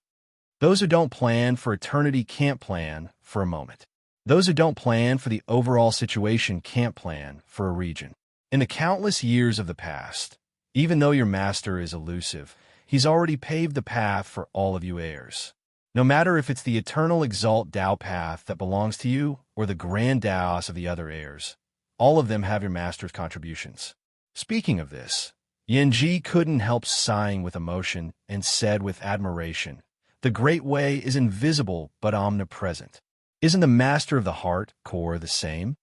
Those who don't plan for eternity can't plan for a moment. Those who don't plan for the overall situation can't plan for a region. In the countless years of the past, even though your master is elusive, he's already paved the path for all of you heirs. No matter if it's the eternal exalt Dao path that belongs to you or the grand Daos of the other heirs, all of them have your master's contributions. Speaking of this, Yanji couldn't help sighing with emotion and said with admiration, "The Great Way is invisible but omnipresent. Isn't the master of the heart core the same?"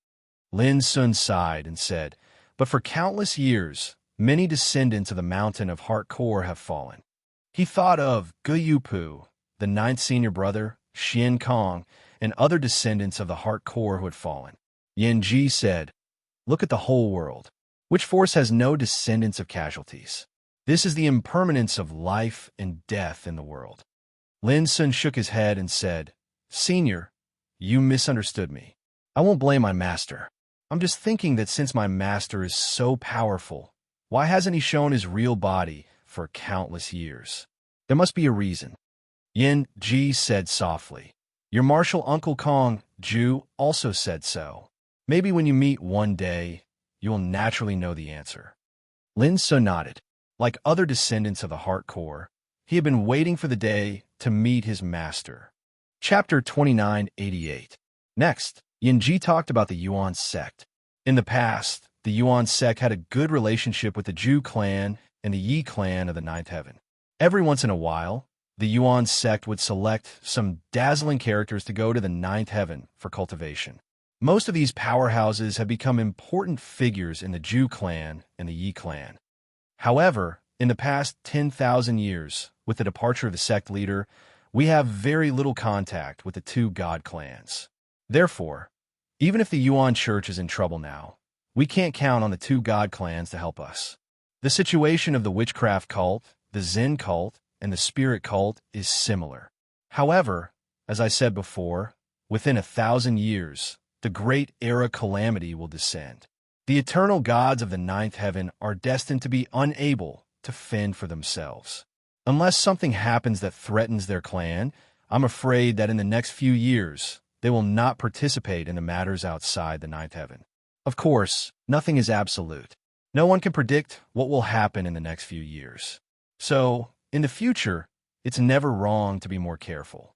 Lin Sun sighed and said, "But for countless years, many descendants of the mountain of heart core have fallen." He thought of Guyupu, the 9th senior brother, Xian Kong, and other descendants of the heart core who had fallen. Yin Ji said, "Look at the whole world. Which force has no descendants of casualties? This is the impermanence of life and death in the world." Lin Sun shook his head and said, "Senior, you misunderstood me. I won't blame my master. I'm just thinking that since my master is so powerful, why hasn't he shown his real body for countless years? There must be a reason." Yin Ji said softly, "Your martial uncle Kong Ju also said so. Maybe when you meet one day, you will naturally know the answer." Lin Sun nodded. Like other descendants of the heart core, he had been waiting for the day to meet his master. Chapter 2988. Next, Yin Ji talked about the Yuan sect. In the past, the Yuan sect had a good relationship with the Zhu clan and the Yi clan of the Ninth Heaven. Every once in a while, the Yuan sect would select some dazzling characters to go to the Ninth Heaven for cultivation. Most of these powerhouses have become important figures in the Zhu clan and the Yi clan. However, in the past 10,000 years, with the departure of the sect leader, we have very little contact with the 2 god clans. Therefore, even if the Yuan Church is in trouble now, we can't count on the 2 god clans to help us. The situation of the witchcraft cult, the Zen cult, and the spirit cult is similar. However, as I said before, within 1,000 years, the great era calamity will descend. The eternal gods of the Ninth Heaven are destined to be unable to fend for themselves. Unless something happens that threatens their clan, I'm afraid that in the next few years, they will not participate in the matters outside the Ninth Heaven. Of course, nothing is absolute. No one can predict what will happen in the next few years. So, in the future, it's never wrong to be more careful."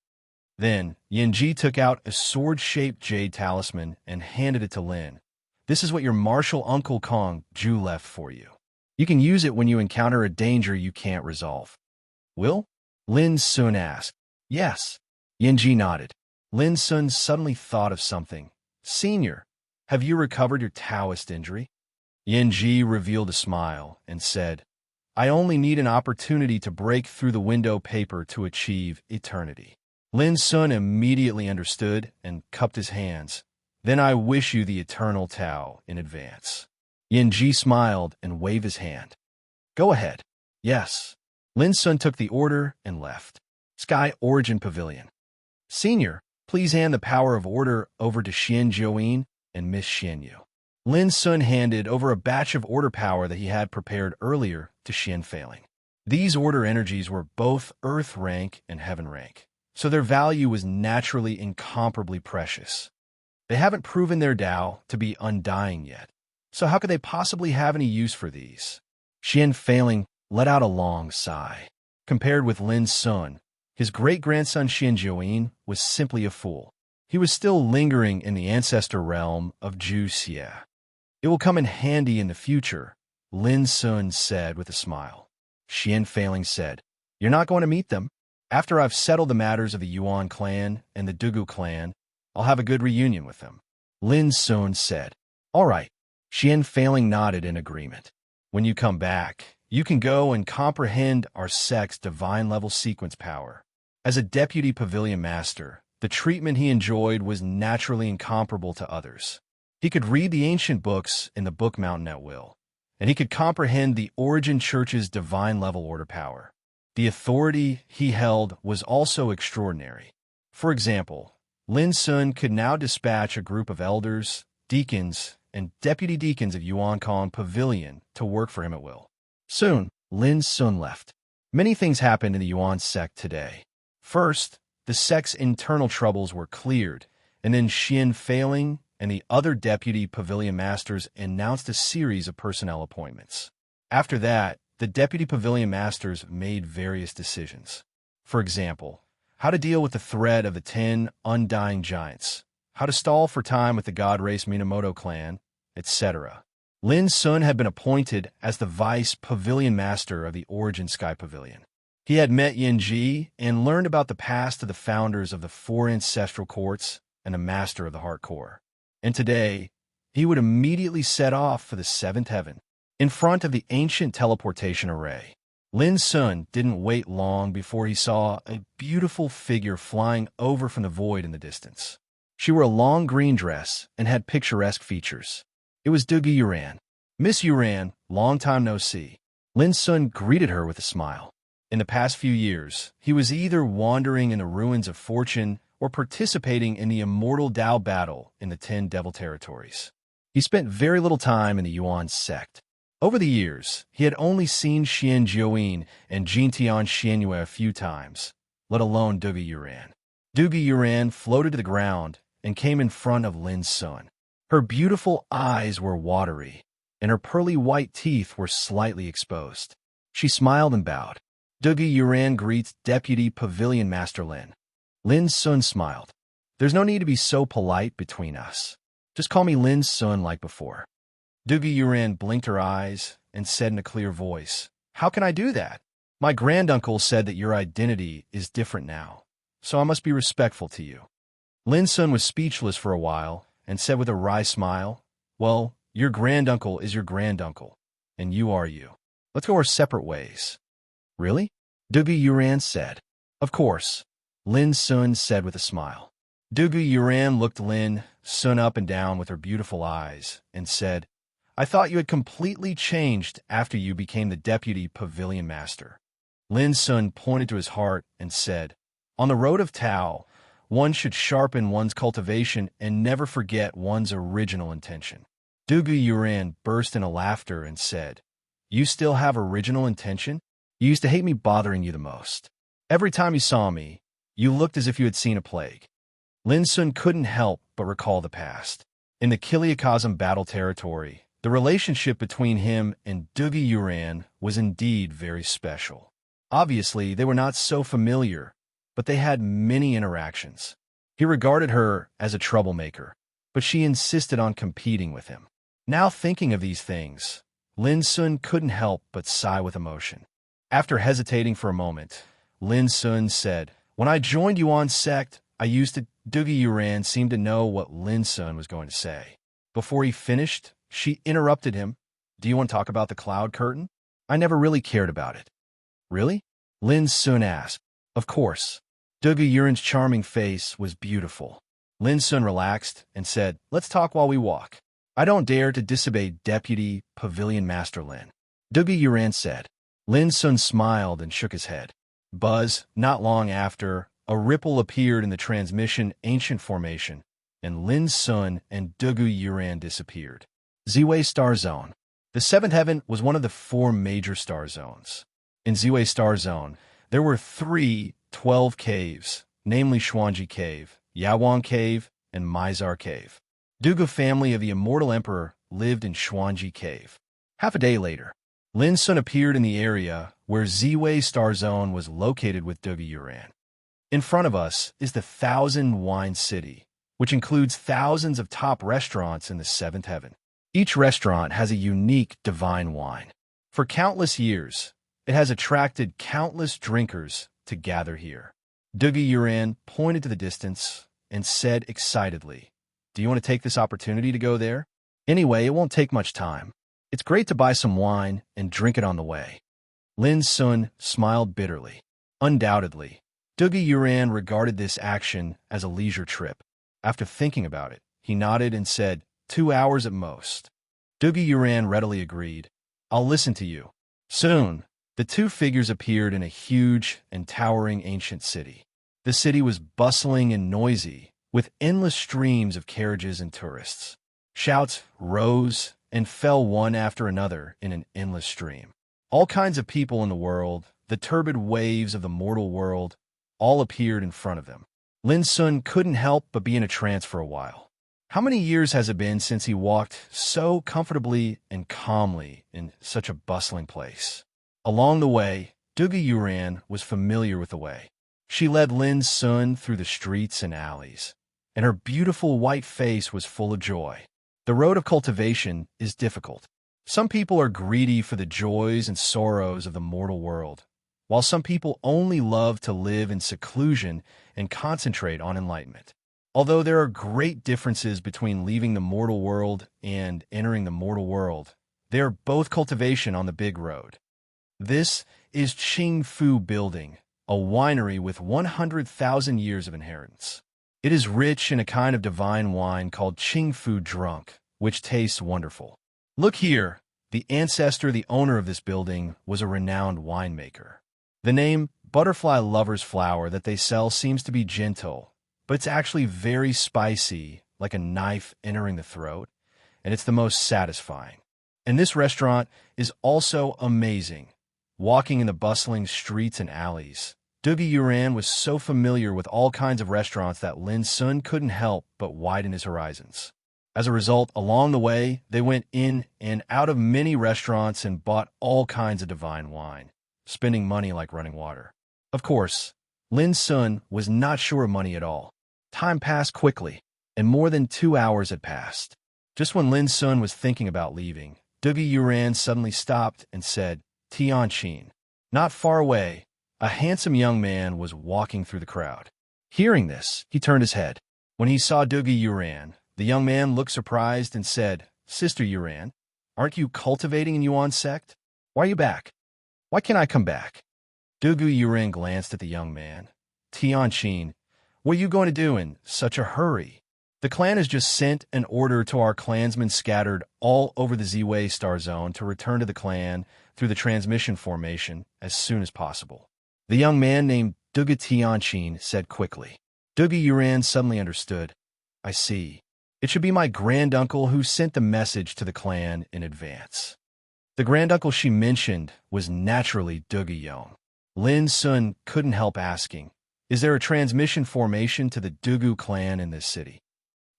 Then, Yanji took out a sword-shaped jade talisman and handed it to Lin. "This is what your martial uncle Kong Ju left for you. You can use it when you encounter a danger you can't resolve." "Will?" Lin Sun asked. "Yes." Yanji nodded. Lin Sun suddenly thought of something. "Senior, have you recovered your Taoist injury?" Yanji revealed a smile and said, I only need an opportunity to break through the window paper to achieve eternity. Lin Sun immediately understood and cupped his hands. Then I wish you the eternal Tao in advance. Yin Ji smiled and waved his hand. Go ahead. Yes. Lin Sun took the order and left. Sky Origin Pavilion. Senior, please hand the power of order over to Xian Jiuyin and Miss Xian Yu. Lin Sun handed over a batch of order power that he had prepared earlier to Xian Failing. These order energies were both Earth rank and Heaven rank, so their value was naturally incomparably precious. They haven't proven their Tao to be undying yet, so how could they possibly have any use for these? Xian Failing let out a long sigh. Compared with Lin Sun, his great-grandson Xian Jiuyin was simply a fool. He was still lingering in the ancestor realm of Zhu Xie. It will come in handy in the future, Lin Sun said with a smile. Xian Failing said, You're not going to meet them. After I've settled the matters of the Yuan clan and the Dugu clan, I'll have a good reunion with them. Lin Sun said, All right. Xian Failing nodded in agreement. When you come back, you can go and comprehend our sect's divine-level sequence power. As a deputy pavilion master, the treatment he enjoyed was naturally incomparable to others. He could read the ancient books in the Book Mountain at will, and he could comprehend the Origin Church's divine-level order power. The authority he held was also extraordinary. For example, Lin Sun could now dispatch a group of elders, deacons, and deputy deacons of Yuan Kong Pavilion to work for him at will. Soon, Lin Sun left. Many things happened in the Yuan sect today. First, the sect's internal troubles were cleared, and then Xian Failing and the other deputy pavilion masters announced a series of personnel appointments. After that, the deputy pavilion masters made various decisions. For example, how to deal with the threat of the 10 undying giants, how to stall for time with the God Race Minamoto clan, etc. Lin Sun had been appointed as the vice pavilion master of the Origin Sky Pavilion. He had met Yin Ji and learned about the past of the founders of the 4 ancestral courts and the master of the Heart Core. And today, he would immediately set off for the 7th heaven, in front of the ancient teleportation array. Lin Sun didn't wait long before he saw a beautiful figure flying over from the void in the distance. She wore a long green dress and had picturesque features. It was Dugu Yuran. Miss Yuran, long time no see. Lin Sun greeted her with a smile. In the past few years, he was either wandering in the ruins of fortune or participating in the immortal Tao battle in the 10 devil territories. He spent very little time in the Yuan sect. Over the years, he had only seen Xian Jiuyin and Jintian Xianyue a few times, let alone Dugu Yuran. Dugu Yuran floated to the ground and came in front of Lin Sun. Her beautiful eyes were watery, and her pearly white teeth were slightly exposed. She smiled and bowed. Dugu Yuran greets Deputy Pavilion Master Lin. Lin Sun smiled. There's no need to be so polite between us. Just call me Lin Sun like before. Dugu Yuran blinked her eyes and said in a clear voice, How can I do that? My granduncle said that your identity is different now, so I must be respectful to you. Lin Sun was speechless for a while and said with a wry smile, Well, your granduncle is your granduncle, and you are you. Let's go our separate ways. Really? Dugu Yuran said. Of course, Lin Sun said with a smile. Dugu Yuran looked Lin Sun up and down with her beautiful eyes and said, I thought you had completely changed after you became the deputy pavilion master. Lin Sun pointed to his heart and said, On the road of Tao, one should sharpen one's cultivation and never forget one's original intention. Dugu Yuran burst into laughter and said, You still have original intention? You used to hate me bothering you the most. Every time you saw me, you looked as if you had seen a plague. Lin Sun couldn't help but recall the past. In the Kiliakazam battle territory, the relationship between him and Dugu Yuran was indeed very special. Obviously, they were not so familiar, but they had many interactions. He regarded her as a troublemaker, but she insisted on competing with him. Now thinking of these things, Lin Sun couldn't help but sigh with emotion. After hesitating for a moment, Lin Sun said, When I joined Yuan sect, I used to... Dugu Yuran seemed to know what Lin Sun was going to say. Before he finished, she interrupted him. Do you want to talk about the cloud curtain? I never really cared about it. Really? Lin Sun asked. Of course. Dugu Yuren's charming face was beautiful. Lin Sun relaxed and said, let's talk while we walk. I don't dare to disobey Deputy Pavilion Master Lin. Dugu Yuren said. Lin Sun smiled and shook his head. Buzz, not long after, a ripple appeared in the transmission ancient formation, and Lin Sun and Dugu Yuren disappeared. Ziwei Star Zone. The seventh heaven was one of the 4 major star zones. In Ziwei Star Zone, there were 12 caves, namely Xuanji Cave, Yawang Cave, and Mizar Cave. Dugu family of the Immortal Emperor lived in Xuanji Cave. Half a day later, Lin Sun appeared in the area where Ziwei Star Zone was located with Dugu Yuren. In front of us is the Thousand Wine City, which includes thousands of top restaurants in the seventh heaven. Each restaurant has a unique divine wine. For countless years, it has attracted countless drinkers to gather here. Dugu Yuren pointed to the distance and said excitedly, do you want to take this opportunity to go there? Anyway, it won't take much time. It's great to buy some wine and drink it on the way. Lin Sun smiled bitterly. Undoubtedly, Dugu Yuren regarded this action as a leisure trip. After thinking about it, he nodded and said, 2 hours at most. Dugu Yuren readily agreed. I'll listen to you. Soon, the 2 figures appeared in a huge and towering ancient city. The city was bustling and noisy, with endless streams of carriages and tourists. Shouts rose and fell one after another in an endless stream. All kinds of people in the world, the turbid waves of the mortal world, all appeared in front of them. Lin Sun couldn't help but be in a trance for a while. How many years has it been since he walked so comfortably and calmly in such a bustling place? Along the way, Dugu Yuren was familiar with the way. She led Lin Sun through the streets and alleys, and her beautiful white face was full of joy. The road of cultivation is difficult. Some people are greedy for the joys and sorrows of the mortal world, while some people only love to live in seclusion and concentrate on enlightenment. Although there are great differences between leaving the mortal world and entering the mortal world, they are both cultivation on the big road. This is Qing Fu Building, a winery with 100,000 years of inheritance. It is rich in a kind of divine wine called Qing Fu Drunk, which tastes wonderful. Look here, the owner of this building, was a renowned winemaker. The name Butterfly Lover's Flower that they sell seems to be gentle, but it's actually very spicy, like a knife entering the throat, and it's the most satisfying. And this restaurant is also amazing. Walking in the bustling streets and alleys, Dugu Yuren was so familiar with all kinds of restaurants that Lin Sun couldn't help but widen his horizons. As a result, along the way, they went in and out of many restaurants and bought all kinds of divine wine, spending money like running water. Of course, Lin Sun was not short of money at all. Time passed quickly, and more than 2 hours had passed. Just when Lin Sun was thinking about leaving, Dugu Yuren suddenly stopped and said, Tianqin. Not far away, a handsome young man was walking through the crowd. Hearing this, he turned his head. When he saw Dugu Yuren, the young man looked surprised and said, Sister Yuren, aren't you cultivating in Yuan sect? Why are you back? Why can't I come back? Dugu Yuren glanced at the young man. Tianqin, what are you going to do in such a hurry? The clan has just sent an order to our clansmen scattered all over the Ziwei Star Zone to return to the clan through the transmission formation as soon as possible. The young man named Dugu Tianqin said quickly. Dugu Yuren suddenly understood. I see. It should be my granduncle who sent the message to the clan in advance. The granduncle she mentioned was naturally Dugu Yong. Lin Sun couldn't help asking, is there a transmission formation to the Dugu clan in this city?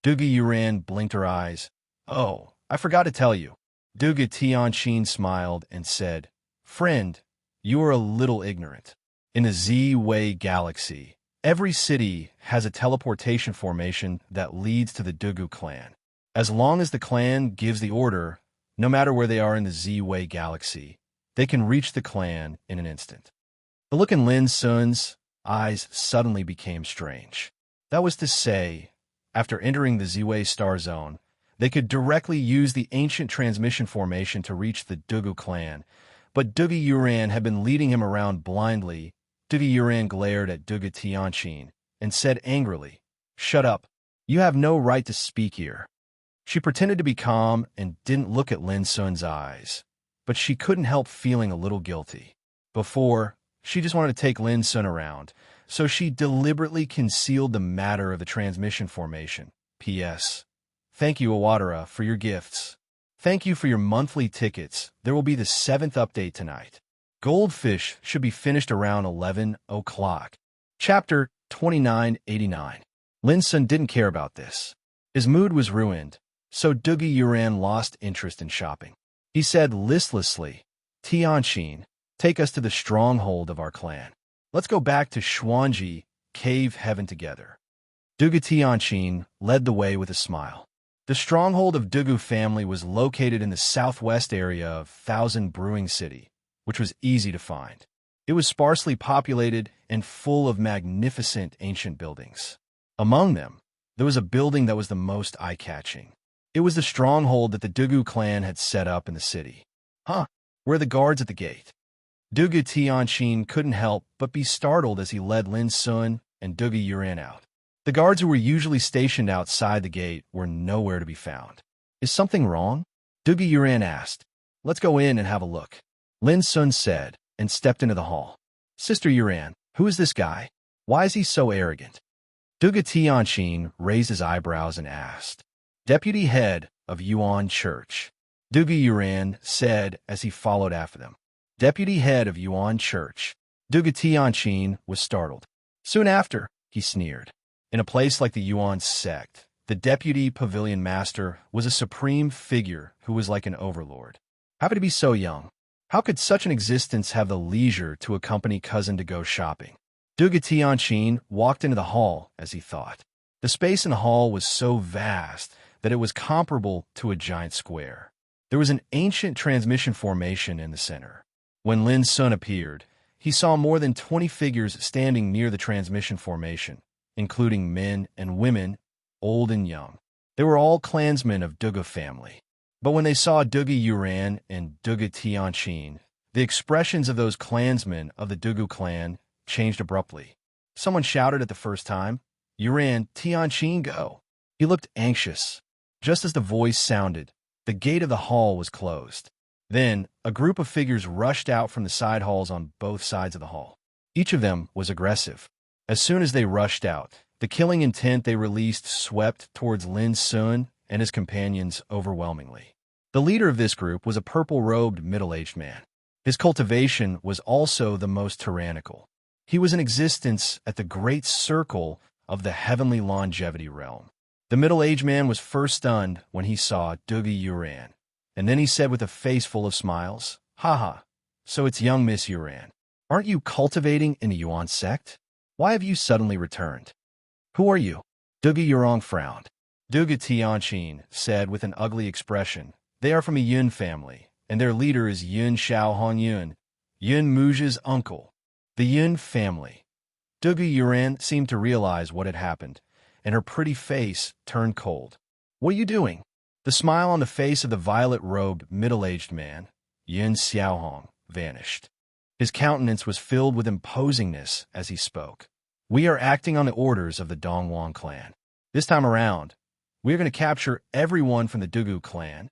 Dugu Yuren blinked her eyes. Oh, I forgot to tell you. Dugu Tianqin smiled and said, Friend, you are a little ignorant. In the Z-Wei galaxy, every city has a teleportation formation that leads to the Dugu clan. As long as the clan gives the order, no matter where they are in the Z-Wei galaxy, they can reach the clan in an instant. The look in Lin Sun's eyes suddenly became strange. That was to say, after entering the Ziwei Star Zone, they could directly use the ancient transmission formation to reach the Dugu clan, but Dugu Yuran had been leading him around blindly. Dugu Yuran glared at Dugu Tianqin and said angrily, "Shut up. You have no right to speak here." She pretended to be calm and didn't look at Lin Sun's eyes, but she couldn't help feeling a little guilty. Before, she just wanted to take Lin Sun around, so she deliberately concealed the matter of the transmission formation. P.S. Thank you, Awadara, for your gifts. Thank you for your monthly tickets. There will be the 7th update tonight. Goldfish should be finished around 11 o'clock. Chapter 2989. Lin Sun didn't care about this. His mood was ruined, so Dugu Yuran lost interest in shopping. He said listlessly, "Tianqin, take us to the stronghold of our clan. Let's go back to Xuanji Cave Heaven together." Dugu Tianqin led the way with a smile. The stronghold of Dugu family was located in the southwest area of Thousand Brewing City, which was easy to find. It was sparsely populated and full of magnificent ancient buildings. Among them, there was a building that was the most eye-catching. It was the stronghold that the Dugu clan had set up in the city. Huh, where are the guards at the gate? Dugu Tianqin couldn't help but be startled as he led Lin Sun and Dugu Yuran out. The guards who were usually stationed outside the gate were nowhere to be found. "Is something wrong?" Dugu Yuran asked. "Let's go in and have a look," Lin Sun said, and stepped into the hall. "Sister Yuran, who is this guy? Why is he so arrogant?" Dugu Tianqin raised his eyebrows and asked. "Deputy head of Yuan Church," Dugu Yuran said as he followed after them. "Deputy head of Yuan Church." Dugu Tianqin was startled. Soon after, he sneered. In a place like the Yuan sect, the deputy pavilion master was a supreme figure who was like an overlord. How could he be so young? How could such an existence have the leisure to accompany cousin to go shopping? Dugu Tianqin walked into the hall as he thought. The space in the hall was so vast that it was comparable to a giant square. There was an ancient transmission formation in the center. When Lin Sun appeared, he saw more than 20 figures standing near the transmission formation, including men and women, old and young. They were all clansmen of Dugu family. But when they saw Dugu Yuran and Dugu Tianqin, the expressions of those clansmen of the Dugu clan changed abruptly. Someone shouted at the first time, "Yuran, Tianqin, go!" He looked anxious. Just as the voice sounded, the gate of the hall was closed. Then, a group of figures rushed out from the side halls on both sides of the hall. Each of them was aggressive. As soon as they rushed out, the killing intent they released swept towards Lin Sun and his companions overwhelmingly. The leader of this group was a purple-robed middle-aged man. His cultivation was also the most tyrannical. He was in existence at the great circle of the heavenly longevity realm. The middle-aged man was first stunned when he saw Dugu Yuran, and then he said with a face full of smiles, "Haha, so it's young Miss Yuran. Aren't you cultivating in the Yuan sect? Why have you suddenly returned?" "Who are you?" Dugu Yuran frowned. Dugu Tianqin said with an ugly expression, "They are from a Yun family, and their leader is Yun Xiaohong Yun, Yun Muji's uncle." The Yun family. Dugu Yuran seemed to realize what had happened, and her pretty face turned cold. "What are you doing?" The smile on the face of the violet-robed middle-aged man, Yun Xiaohong, vanished. His countenance was filled with imposingness as he spoke. "We are acting on the orders of the Dongwang clan. This time around, we are going to capture everyone from the Dugu clan."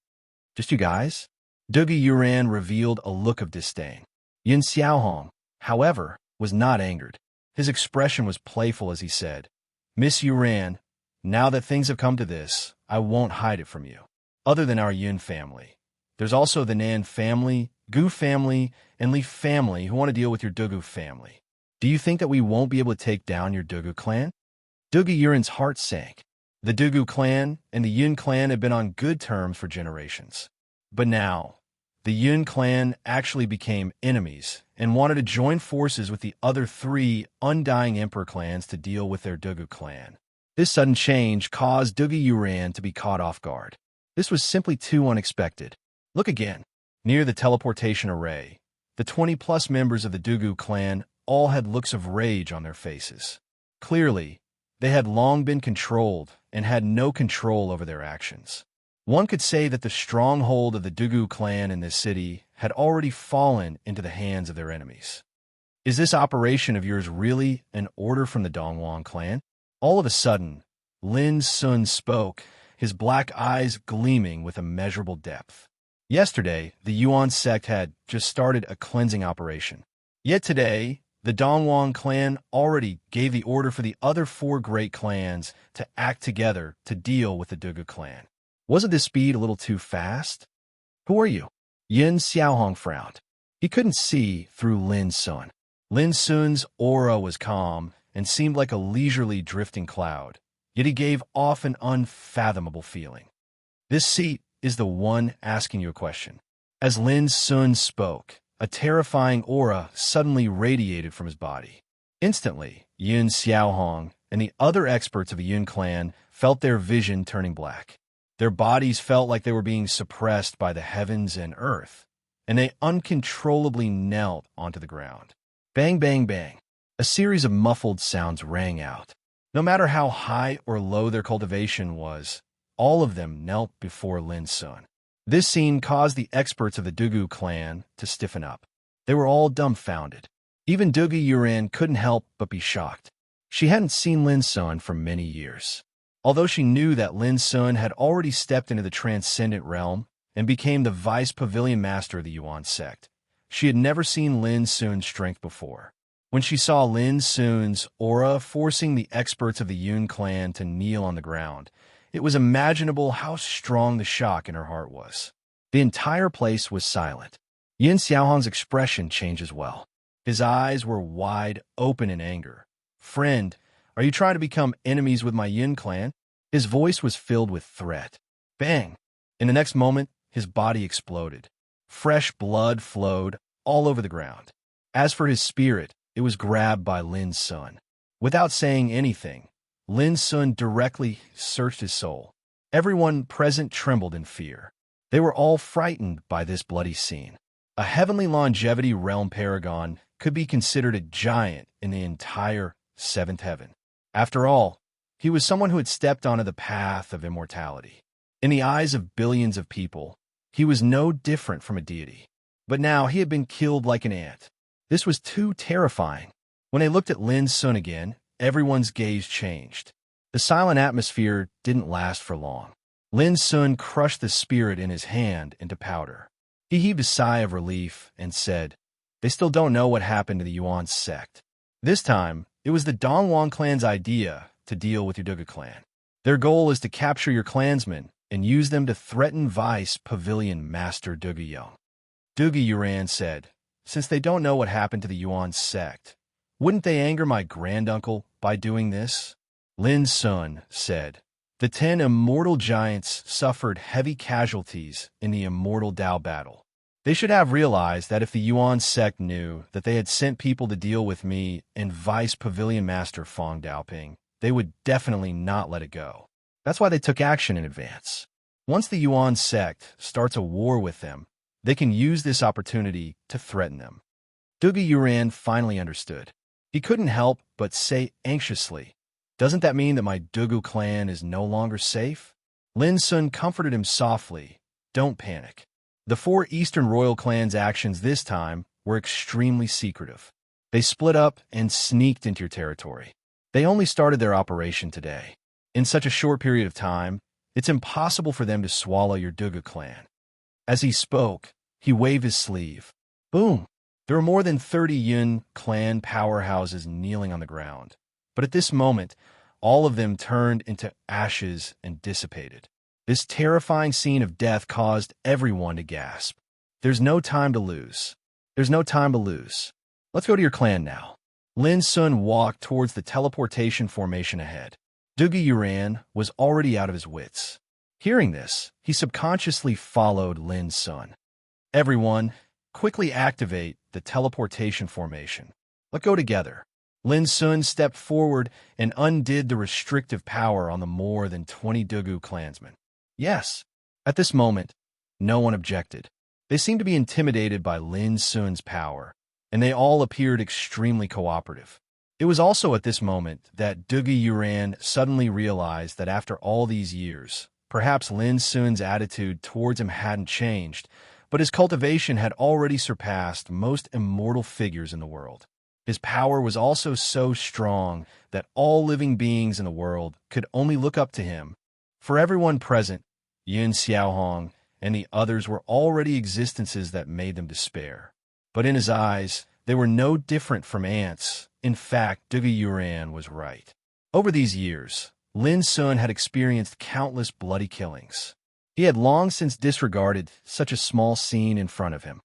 "Just you guys?" Dugu Yuran revealed a look of disdain. Yun Xiaohong, however, was not angered. His expression was playful as he said, "Miss Yuran, now that things have come to this, I won't hide it from you. Other than our Yun family, there's also the Nan family, Gu family, and Li family who want to deal with your Dugu family. Do you think that we won't be able to take down your Dugu clan?" Dugu Yuran's heart sank. The Dugu clan and the Yun clan had been on good terms for generations. But now, the Yun clan actually became enemies and wanted to join forces with the other 3 undying emperor clans to deal with their Dugu clan. This sudden change caused Dugu Yuran to be caught off guard. This was simply too unexpected. Look again. Near the teleportation array, the 20-plus members of the Dugu clan all had looks of rage on their faces. Clearly, they had long been controlled and had no control over their actions. One could say that the stronghold of the Dugu clan in this city had already fallen into the hands of their enemies. Is this operation of yours really an order from the Dongwon clan? All of a sudden, Lin Sun spoke, his black eyes gleaming with immeasurable depth. Yesterday, the Yuan sect had just started a cleansing operation. Yet today, the Dongwon clan already gave the order for the other 4 great clans to act together to deal with the Dugu clan. Wasn't this speed a little too fast? Who are you? Yin Xiaohong frowned. He couldn't see through Lin Sun. Lin Sun's aura was calm and seemed like a leisurely drifting cloud, yet he gave off an unfathomable feeling. This seat is the one asking you a question. As Lin Sun spoke, a terrifying aura suddenly radiated from his body. Instantly, Yin Xiaohong and the other experts of the Yun clan felt their vision turning black. Their bodies felt like they were being suppressed by the heavens and earth, and they uncontrollably knelt onto the ground. Bang, bang, bang. A series of muffled sounds rang out. No matter how high or low their cultivation was, all of them knelt before Lin Sun. This scene caused the experts of the Dugu clan to stiffen up. They were all dumbfounded. Even Dugu Yuran couldn't help but be shocked. She hadn't seen Lin Sun for many years. Although she knew that Lin Sun had already stepped into the transcendent realm and became the vice pavilion master of the Yuan sect, she had never seen Lin Sun's strength before. When she saw Lin Sun's aura forcing the experts of the Yun clan to kneel on the ground, it was imaginable how strong the shock in her heart was. The entire place was silent. Yin Xiaohong's expression changed as well. His eyes were wide open in anger. "Friend, are you trying to become enemies with my Yin clan?" His voice was filled with threat. Bang! In the next moment, his body exploded. Fresh blood flowed all over the ground. As for his spirit, it was grabbed by Lin Sun. Without saying anything, Lin Sun directly searched his soul. Everyone present trembled in fear. They were all frightened by this bloody scene. A heavenly longevity realm paragon could be considered a giant in the entire 7th heaven. After all, he was someone who had stepped onto the path of immortality. In the eyes of billions of people, he was no different from a deity. But now he had been killed like an ant. This was too terrifying. When they looked at Lin Sun again, everyone's gaze changed. The silent atmosphere didn't last for long. Lin Sun crushed the spirit in his hand into powder. He heaved a sigh of relief and said, "They still don't know what happened to the Yuan sect. This time, it was the Dongwon clan's idea to deal with your Dugu clan. Their goal is to capture your clansmen and use them to threaten Vice Pavilion Master Dugu Young." Dugu Yuran said, "Since they don't know what happened to the Yuan sect, wouldn't they anger my granduncle by doing this?" Lin Sun said, "The 10 immortal giants suffered heavy casualties in the immortal Dao battle. They should have realized that if the Yuan sect knew that they had sent people to deal with me and Vice Pavilion Master Fong Daoping, they would definitely not let it go. That's why they took action in advance. Once the Yuan sect starts a war with them, they can use this opportunity to threaten them." Dugu Yuran finally understood. He couldn't help but say anxiously, "Doesn't that mean that my Dugu clan is no longer safe?" Lin Sun comforted him softly, "Don't panic. The 4 Eastern royal clans' actions this time were extremely secretive. They split up and sneaked into your territory. They only started their operation today. In such a short period of time, it's impossible for them to swallow your Dugu clan." As he spoke, he waved his sleeve. Boom! There were more than 30 Yun clan powerhouses kneeling on the ground. But at this moment, all of them turned into ashes and dissipated. This terrifying scene of death caused everyone to gasp. There's no time to lose. There's no time to lose. Let's go to your clan now. Lin Sun walked towards the teleportation formation ahead. Dugu Yuran was already out of his wits. Hearing this, he subconsciously followed Lin Sun. Everyone, quickly activate the teleportation formation. Let's go together. Lin Sun stepped forward and undid the restrictive power on the more than 20 Dugu clansmen. Yes, at this moment, no one objected. They seemed to be intimidated by Lin Sun's power, and they all appeared extremely cooperative. It was also at this moment that Dugu Yuran suddenly realized that after all these years, Perhaps Lin Sun's attitude towards him hadn't changed, but his cultivation had already surpassed most immortal figures in the world. His power was also so strong that all living beings in the world could only look up to him. For everyone present, Yun Xiaohong and the others were already existences that made them despair. But in his eyes, they were no different from ants. In fact, Dugu Yuran was right. Over these years, Lin Sun had experienced countless bloody killings. He had long since disregarded such a small scene in front of him.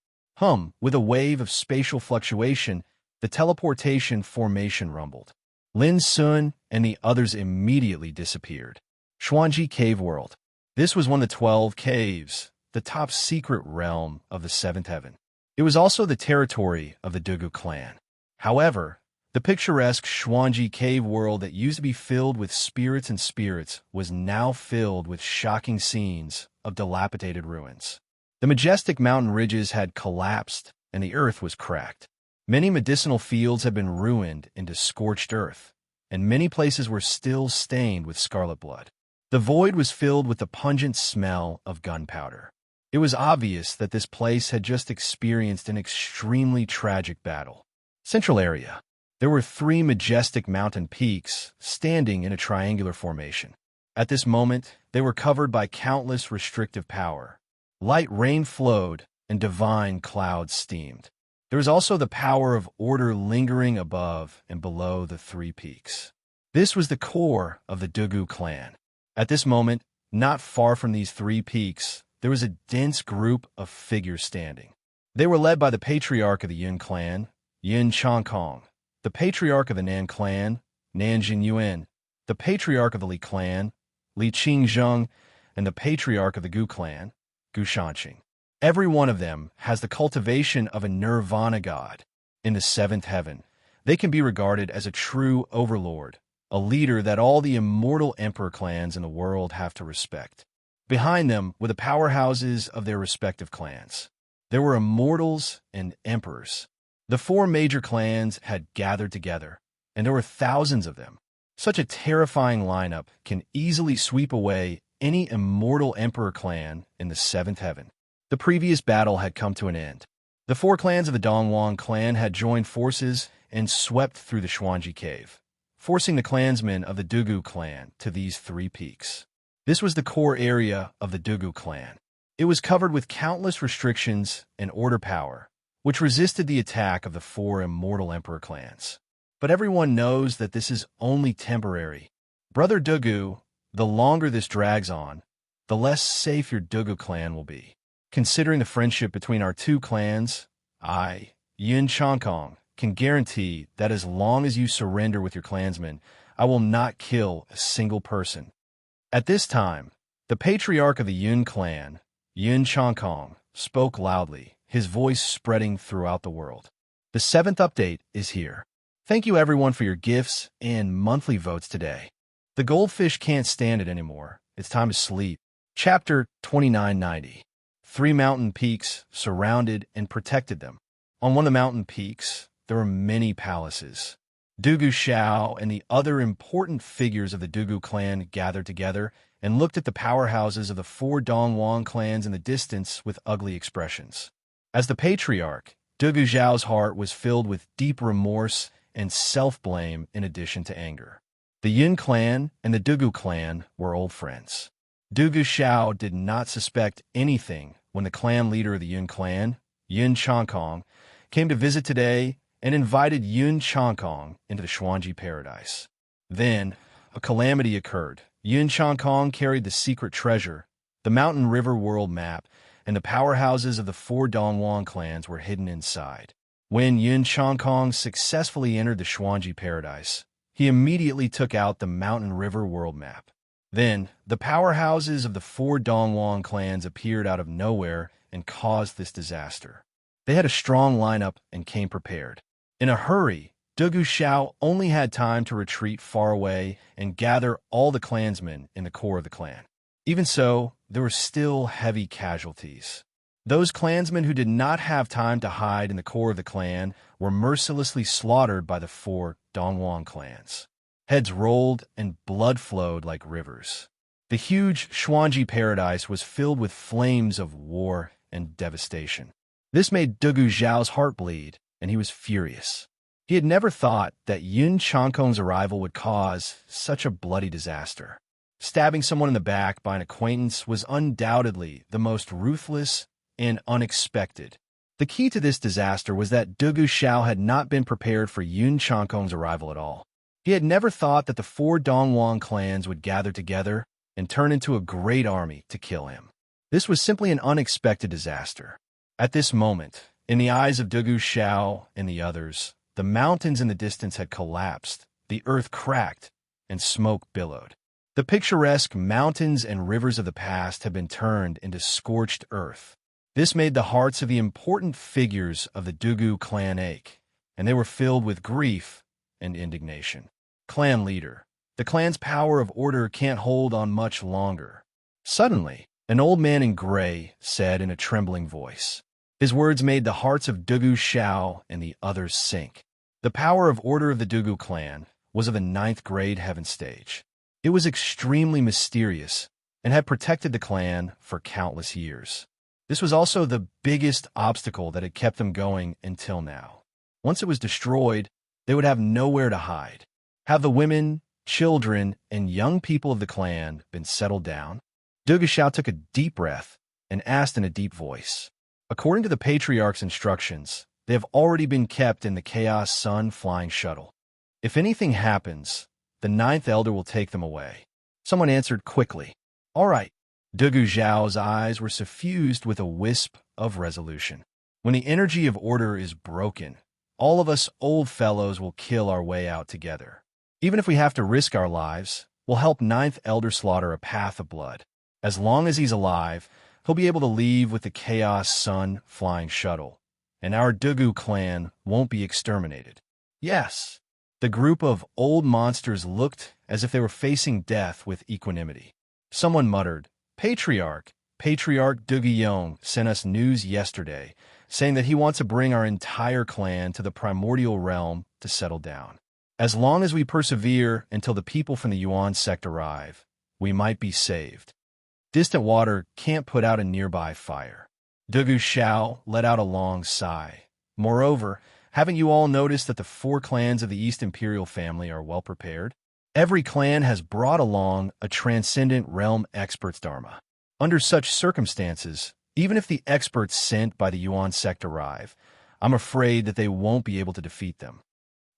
With a wave of spatial fluctuation, the teleportation formation rumbled. Lin Sun and the others immediately disappeared. Xuanji Cave World. This was one of the 12 caves, the top secret realm of the seventh heaven. It was also the territory of the Dugu clan. However, the picturesque Xuanji Cave World that used to be filled with spirits was now filled with shocking scenes of dilapidated ruins. The majestic mountain ridges had collapsed and the earth was cracked. Many medicinal fields had been ruined into scorched earth, and many places were still stained with scarlet blood. The void was filled with the pungent smell of gunpowder. It was obvious that this place had just experienced an extremely tragic battle. Central area. There were 3 majestic mountain peaks standing in a triangular formation. At this moment, they were covered by countless restrictive power. Light rain flowed and divine clouds steamed. There was also the power of order lingering above and below the 3 peaks. This was the core of the Dugu clan. At this moment, not far from these 3 peaks, there was a dense group of figures standing. They were led by the patriarch of the Yun clan, Yin Changkong, the patriarch of the Nan clan, Nan Jinyuan, the patriarch of the Li clan, Li Qingzheng, and the patriarch of the Gu clan, Gu Shanqing. Every one of them has the cultivation of a nirvana god. In the 7th heaven, they can be regarded as a true overlord, a leader that all the immortal emperor clans in the world have to respect. Behind them were the powerhouses of their respective clans. There were immortals and emperors. The 4 major clans had gathered together, and there were thousands of them. Such a terrifying lineup can easily sweep away any immortal emperor clan in the 7th heaven. The previous battle had come to an end. The 4 clans of the Dongwang clan had joined forces and swept through the Xuanji Cave, forcing the clansmen of the Dugu clan to these 3 peaks. This was the core area of the Dugu clan. It was covered with countless restrictions and order power, which resisted the attack of the 4 immortal emperor clans. But everyone knows that this is only temporary. Brother Dugu, the longer this drags on, the less safe your Dugu clan will be. Considering the friendship between our 2 clans, I, Yin Changkong, can guarantee that as long as you surrender with your clansmen, I will not kill a single person. At this time, the patriarch of the Yun clan, Yin Changkong, spoke loudly, his voice spreading throughout the world. The 7th update is here. Thank you everyone for your gifts and monthly votes today. The goldfish can't stand it anymore. It's time to sleep. Chapter 2990. 3 mountain peaks surrounded and protected them. On one of the mountain peaks, there were many palaces. Dugu Xiao and the other important figures of the Dugu clan gathered together and looked at the powerhouses of the 4 Dongwang clans in the distance with ugly expressions. As the patriarch, Dugu Xiao's heart was filled with deep remorse and self-blame in addition to anger. The Yun clan and the Dugu clan were old friends. Dugu Xiao did not suspect anything when the clan leader of the Yun clan, Yin Changkong, came to visit today and invited Yun Changkong into the Xuanji paradise. Then, a calamity occurred. Yun Changkong carried the secret treasure, the mountain river world map, and the powerhouses of the 4 Dongwang clans were hidden inside. When Yun Changkong successfully entered the Xuanji paradise, he immediately took out the mountain river world map. Then, the powerhouses of the 4 Dongwang clans appeared out of nowhere and caused this disaster. They had a strong lineup and came prepared. In a hurry, Dugu Xiao only had time to retreat far away and gather all the clansmen in the core of the clan. Even so, there were still heavy casualties. Those clansmen who did not have time to hide in the core of the clan were mercilessly slaughtered by the 4 Dongwang clans. Heads rolled and blood flowed like rivers. The huge Xuanji paradise was filled with flames of war and devastation. This made Dugu Zhao's heart bleed, and he was furious. He had never thought that Yun Changkong's arrival would cause such a bloody disaster. Stabbing someone in the back by an acquaintance was undoubtedly the most ruthless and unexpected. The key to this disaster was that Dugu Xiao had not been prepared for Yun Changkong's arrival at all. He had never thought that the 4 Dongwang clans would gather together and turn into a great army to kill him. This was simply an unexpected disaster. At this moment, in the eyes of Dugu Xiao and the others, the mountains in the distance had collapsed, the earth cracked, and smoke billowed. The picturesque mountains and rivers of the past had been turned into scorched earth. This made the hearts of the important figures of the Dugu clan ache, and they were filled with grief and indignation. Clan leader, the clan's power of order can't hold on much longer. Suddenly, an old man in gray said in a trembling voice. His words made the hearts of Dugu Xiao and the others sink. The power of order of the Dugu clan was of the 9th grade heaven stage. It was extremely mysterious and had protected the clan for countless years. This was also the biggest obstacle that had kept them going until now. Once it was destroyed, they would have nowhere to hide. Have the women, children, and young people of the clan been settled down? Dugu Xiao took a deep breath and asked in a deep voice. According to the patriarch's instructions, they have already been kept in the Chaos Sun flying shuttle. If anything happens, the 9th elder will take them away. Someone answered quickly. All right. Dugu Zhao's eyes were suffused with a wisp of resolution. When the energy of order is broken, all of us old fellows will kill our way out together. Even if we have to risk our lives, we'll help 9th elder slaughter a path of blood. As long as he's alive, he'll be able to leave with the Chaos Sun flying shuttle, and our Dugu clan won't be exterminated. Yes, the group of old monsters looked as if they were facing death with equanimity. Someone muttered, Patriarch Dugu Yong sent us news yesterday, saying that he wants to bring our entire clan to the primordial realm to settle down. As long as we persevere until the people from the Yuan sect arrive, we might be saved. Distant water can't put out a nearby fire. Dugu Xiao let out a long sigh. Moreover, haven't you all noticed that the 4 clans of the East Imperial family are well prepared? Every clan has brought along a transcendent realm expert's dharma. Under such circumstances, even if the experts sent by the Yuan sect arrive, I'm afraid that they won't be able to defeat them.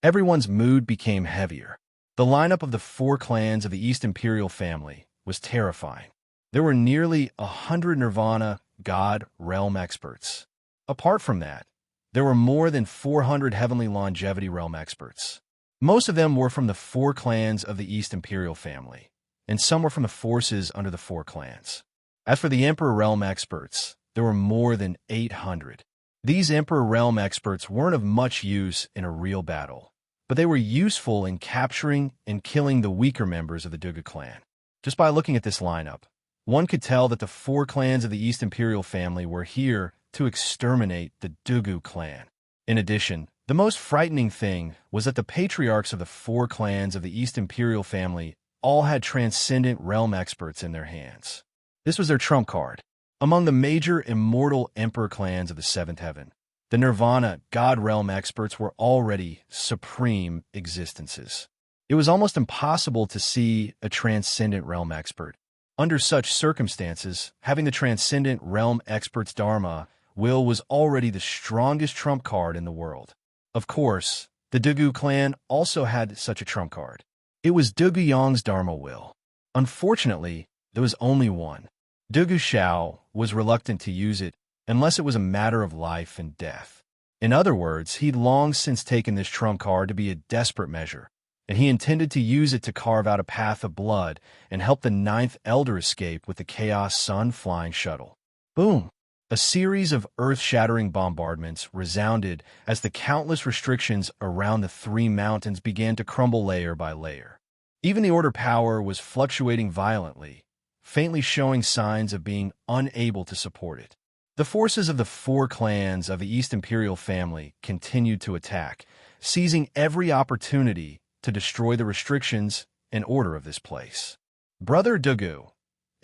Everyone's mood became heavier. The lineup of the 4 clans of the East Imperial family was terrifying. There were nearly 100 Nirvana God realm experts. Apart from that, there were more than 400 Heavenly Longevity realm experts. Most of them were from the 4 clans of the East Imperial family, and some were from the forces under the 4 clans. As for the Emperor realm experts, there were more than 800. These Emperor realm experts weren't of much use in a real battle, but they were useful in capturing and killing the weaker members of the Dugu clan. Just by looking at this lineup, one could tell that the 4 clans of the East Imperial family were here to exterminate the Dugu clan. In addition, the most frightening thing was that the patriarchs of the 4 clans of the East Imperial family all had transcendent realm experts in their hands. This was their trump card. Among the major immortal emperor clans of the 7th heaven, the Nirvana God realm experts were already supreme existences. It was almost impossible to see a transcendent realm expert. Under such circumstances, having the transcendent realm expert's dharma will was already the strongest trump card in the world. Of course, the Dugu clan also had such a trump card. It was Dugu Yong's dharma will. Unfortunately, there was only one. Dugu Xiao was reluctant to use it unless it was a matter of life and death. In other words, he'd long since taken this trump card to be a desperate measure, and he intended to use it to carve out a path of blood and help the 9th elder escape with the Chaos Sun flying shuttle. Boom! A series of earth-shattering bombardments resounded as the countless restrictions around the 3 mountains began to crumble layer by layer. Even the order power was fluctuating violently, faintly showing signs of being unable to support it. The forces of the 4 clans of the East Imperial family continued to attack, seizing every opportunity to destroy the restrictions and order of this place. Brother Dugu,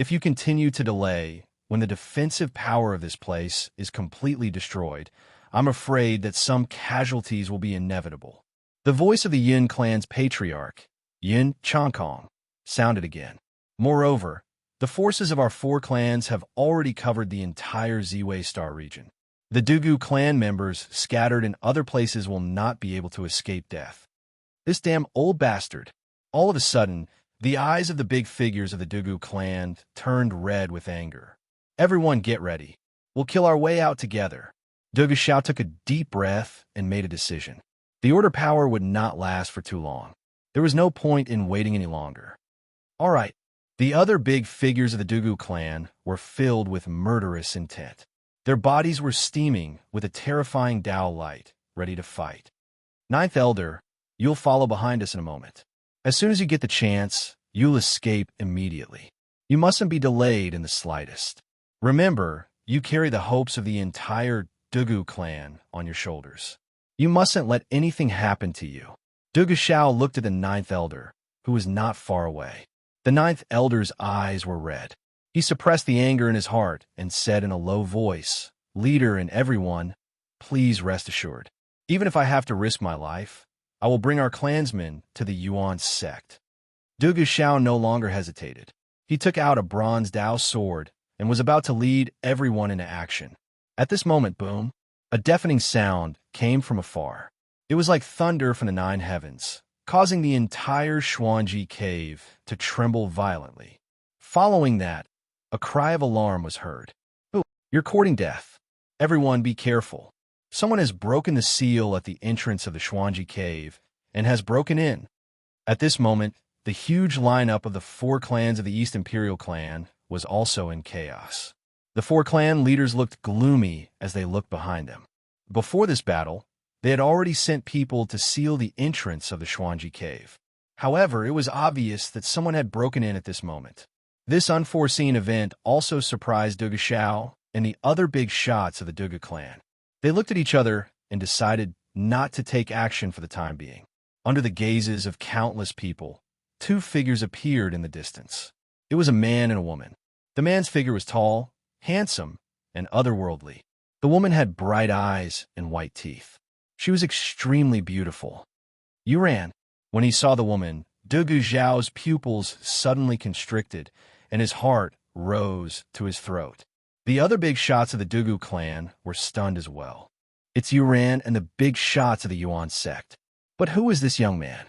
If you continue to delay, when the defensive power of this place is completely destroyed, I'm afraid that some casualties will be inevitable. The voice of the Yin clan's patriarch, Yin Chankong, sounded again. Moreover, the forces of our 4 clans have already covered the entire Ziwei Star region. The Dugu clan members scattered in other places will not be able to escape death. This damn old bastard. All of a sudden, the eyes of the big figures of the Dugu clan turned red with anger. Everyone get ready. We'll kill our way out together. Dugu Xiao took a deep breath and made a decision. The order power would not last for too long. There was no point in waiting any longer. All right. The other big figures of the Dugu clan were filled with murderous intent. Their bodies were steaming with a terrifying Dao light, ready to fight. Ninth Elder, you'll follow behind us in a moment. As soon as you get the chance, you'll escape immediately. You mustn't be delayed in the slightest. Remember, you carry the hopes of the entire Dugu clan on your shoulders. You mustn't let anything happen to you. Dugu Xiao looked at the Ninth Elder, who was not far away. The Ninth Elder's eyes were red. He suppressed the anger in his heart and said in a low voice, "Leader and everyone, please rest assured. Even if I have to risk my life, I will bring our clansmen to the Yuan sect." Dugu Xiao no longer hesitated. He took out a bronze Dao sword and was about to lead everyone into action. At this moment, boom, a deafening sound came from afar. It was like thunder from the 9 heavens, causing the entire Xuanji cave to tremble violently. Following that, a cry of alarm was heard. "Oh, you're courting death. Everyone be careful. Someone has broken the seal at the entrance of the Xuanji cave and has broken in." At this moment, the huge lineup of the 4 clans of the East Imperial clan was also in chaos. The 4 clan leaders looked gloomy as they looked behind them. Before this battle, they had already sent people to seal the entrance of the Xuanji cave. However, it was obvious that someone had broken in at this moment. This unforeseen event also surprised Dugu Xiao and the other big shots of the Dugu clan. They looked at each other and decided not to take action for the time being. Under the gazes of countless people, 2 figures appeared in the distance. It was a man and a woman. The man's figure was tall, handsome, and otherworldly. The woman had bright eyes and white teeth. She was extremely beautiful. Yuran, when he saw the woman, Dugu Xiao's pupils suddenly constricted, and his heart rose to his throat. The other big shots of the Dugu clan were stunned as well. It's Yuran and the big shots of the Yuan sect. But who is this young man?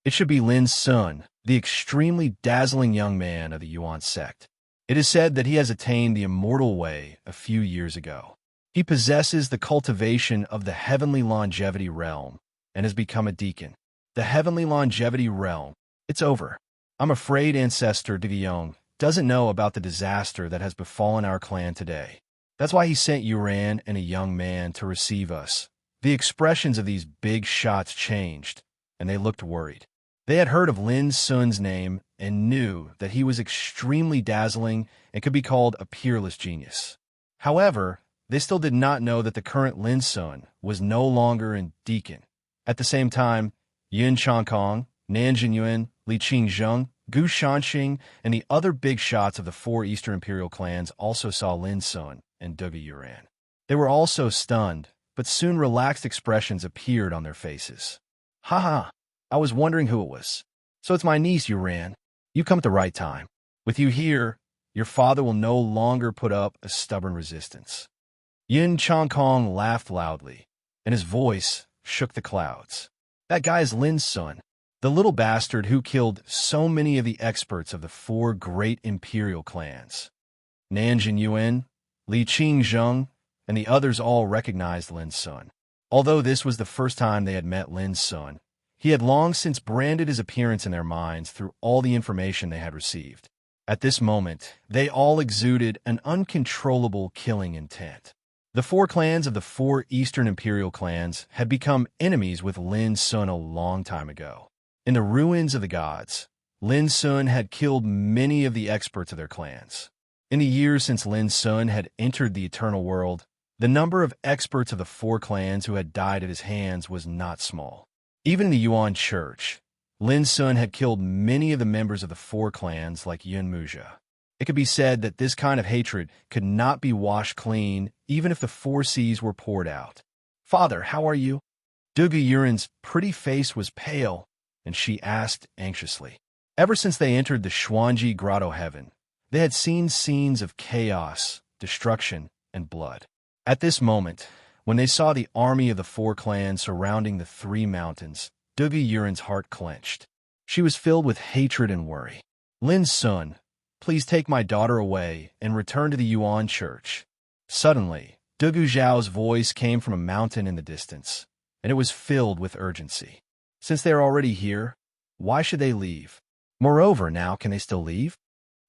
It should be Lin Sun, the extremely dazzling young man of the Yuan sect. It is said that he has attained the immortal way a few years ago. He possesses the cultivation of the heavenly longevity realm and has become a deacon. The heavenly longevity realm. It's over. I'm afraid Ancestor Digiyong doesn't know about the disaster that has befallen our clan today. That's why he sent Yuran and a young man to receive us. The expressions of these big shots changed, and they looked worried. They had heard of Lin Sun's name and knew that he was extremely dazzling and could be called a peerless genius. However, they still did not know that the current Lin Sun was no longer in deacon. At the same time, Yin Chankong, Nan Jinyuan, Li Qingzheng, Gu Shanxing, and the other big shots of the 4 Eastern Imperial clans also saw Lin Sun and Dugu Yuran. They were also stunned, but soon relaxed expressions appeared on their faces. "Ha, I was wondering who it was. So it's my niece, Yuran. You come at the right time. With you here, your father will no longer put up a stubborn resistance." Yin Chankong laughed loudly, and his voice shook the clouds. "That guy is Lin Sun, the little bastard who killed so many of the experts of the 4 great imperial clans." Nan Jinyuan, Li Qingzheng, and the others all recognized Lin Sun. Although this was the first time they had met Lin Sun, he had long since branded his appearance in their minds through all the information they had received. At this moment, they all exuded an uncontrollable killing intent. The 4 clans of the 4 Eastern Imperial clans had become enemies with Lin Sun a long time ago. In the ruins of the gods, Lin Sun had killed many of the experts of their clans. In the years since Lin Sun had entered the eternal world, the number of experts of the 4 clans who had died at his hands was not small. Even in the Yuan Church, Lin Sun had killed many of the members of the 4 clans like Yun Muzha. It could be said that this kind of hatred could not be washed clean, even if the four seas were poured out. "Father, how are you?" Dugu Yurin's pretty face was pale, and she asked anxiously. Ever since they entered the Xuanji Grotto heaven, they had seen scenes of chaos, destruction, and blood. At this moment, when they saw the army of the four clans surrounding the three mountains, Dugu Yurin's heart clenched. She was filled with hatred and worry. "Lin Sun, please take my daughter away and return to the Yuan church." Suddenly, Dugu Zhao's voice came from a mountain in the distance, and it was filled with urgency. Since they are already here, why should they leave? Moreover, now can they still leave?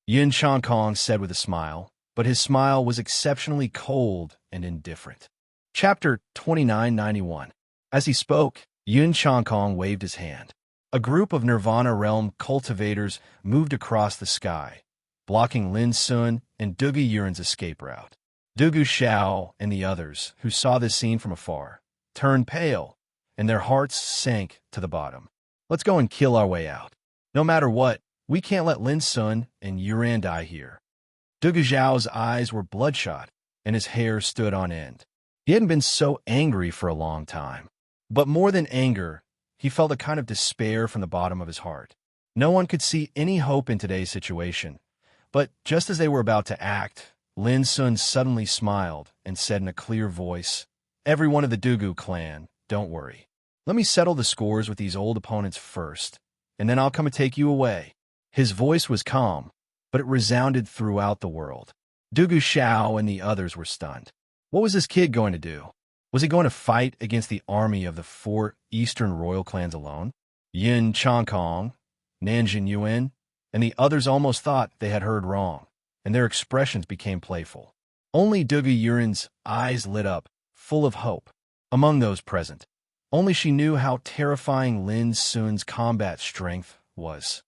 Yin Chankong said with a smile, but his smile was exceptionally cold and indifferent. Chapter 2991. As he spoke, Yin Chankong waved his hand. A group of Nirvana realm cultivators moved across the sky, blocking Lin Sun and Dugu Yurin's escape route. Dugu Xiao and the others, who saw this scene from afar, turned pale, and their hearts sank to the bottom. "Let's go and kill our way out. No matter what, we can't let Lin Sun and Yuran die here." Dugu Zhao's eyes were bloodshot, and his hair stood on end. He hadn't been so angry for a long time. But more than anger, he felt a kind of despair from the bottom of his heart. No one could see any hope in today's situation. But just as they were about to act, Lin Sun suddenly smiled and said in a clear voice, "Every one of the Dugu clan, don't worry. Let me settle the scores with these old opponents first, and then I'll come and take you away." His voice was calm, but it resounded throughout the world. Dugu Xiao and the others were stunned. What was this kid going to do? Was he going to fight against the army of the four eastern royal clans alone? Yin Chankong, Nanjin Yuan, and the others almost thought they had heard wrong, and their expressions became playful. Only Dugu Yurin's eyes lit up, full of hope. Among those present, only she knew how terrifying Lin Sun's combat strength was.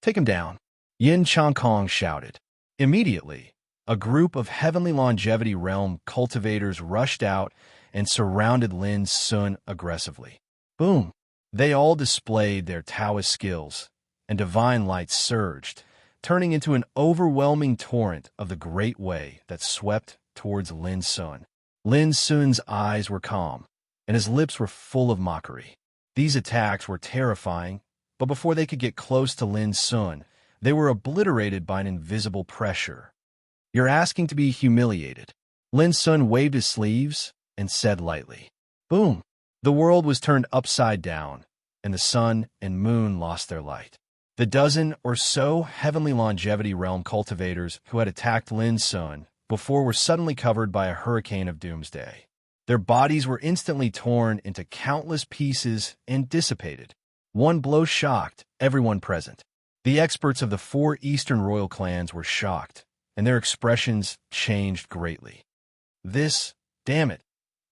"Take him down," Yin Chankong shouted. Immediately, a group of Heavenly Longevity Realm cultivators rushed out and surrounded Lin Sun aggressively. Boom! They all displayed their Taoist skills, and divine light surged, turning into an overwhelming torrent of the great way that swept towards Lin Sun. Lin Sun's eyes were calm, and his lips were full of mockery. These attacks were terrifying, but before they could get close to Lin Sun, they were obliterated by an invisible pressure. "You're asking to be humiliated." Lin Sun waved his sleeves and said lightly. Boom! The world was turned upside down, and the sun and moon lost their light. The dozen or so Heavenly Longevity Realm cultivators who had attacked Lin Sun before were suddenly covered by a hurricane of doomsday. Their bodies were instantly torn into countless pieces and dissipated. One blow shocked everyone present. The experts of the four Eastern royal clans were shocked, and their expressions changed greatly. Damn it,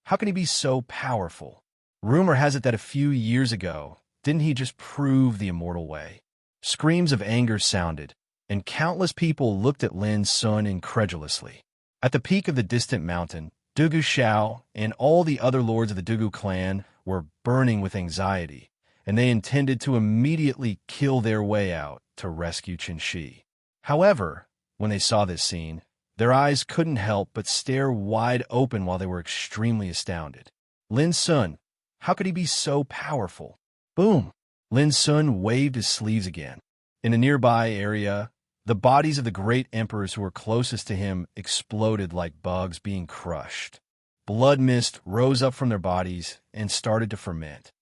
how can he be so powerful? Rumor has it that a few years ago, didn't he just prove the immortal way? Screams of anger sounded, and countless people looked at Lin Sun incredulously. At the peak of the distant mountain, Dugu Xiao and all the other lords of the Dugu clan were burning with anxiety, and they intended to immediately kill their way out to rescue Qinshi. However, when they saw this scene, their eyes couldn't help but stare wide open while they were extremely astounded. Lin Sun, how could he be so powerful? Boom! Lin Sun waved his sleeves again. In a nearby area, the bodies of the great emperors who were closest to him exploded like bugs being crushed. Blood mist rose up from their bodies and started to ferment.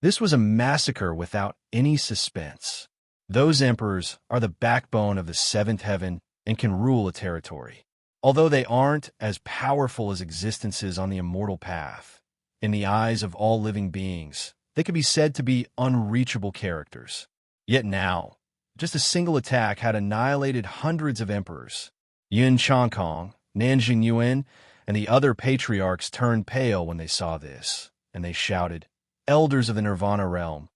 This was a massacre without any suspense. Those emperors are the backbone of the seventh heaven and can rule a territory. Although they aren't as powerful as existences on the immortal path, in the eyes of all living beings, they could be said to be unreachable characters. Yet now, just a single attack had annihilated hundreds of emperors. Yin Chankong, Nanjing Yuan, and the other patriarchs turned pale when they saw this, and they shouted, "Elders of the Nirvana realm,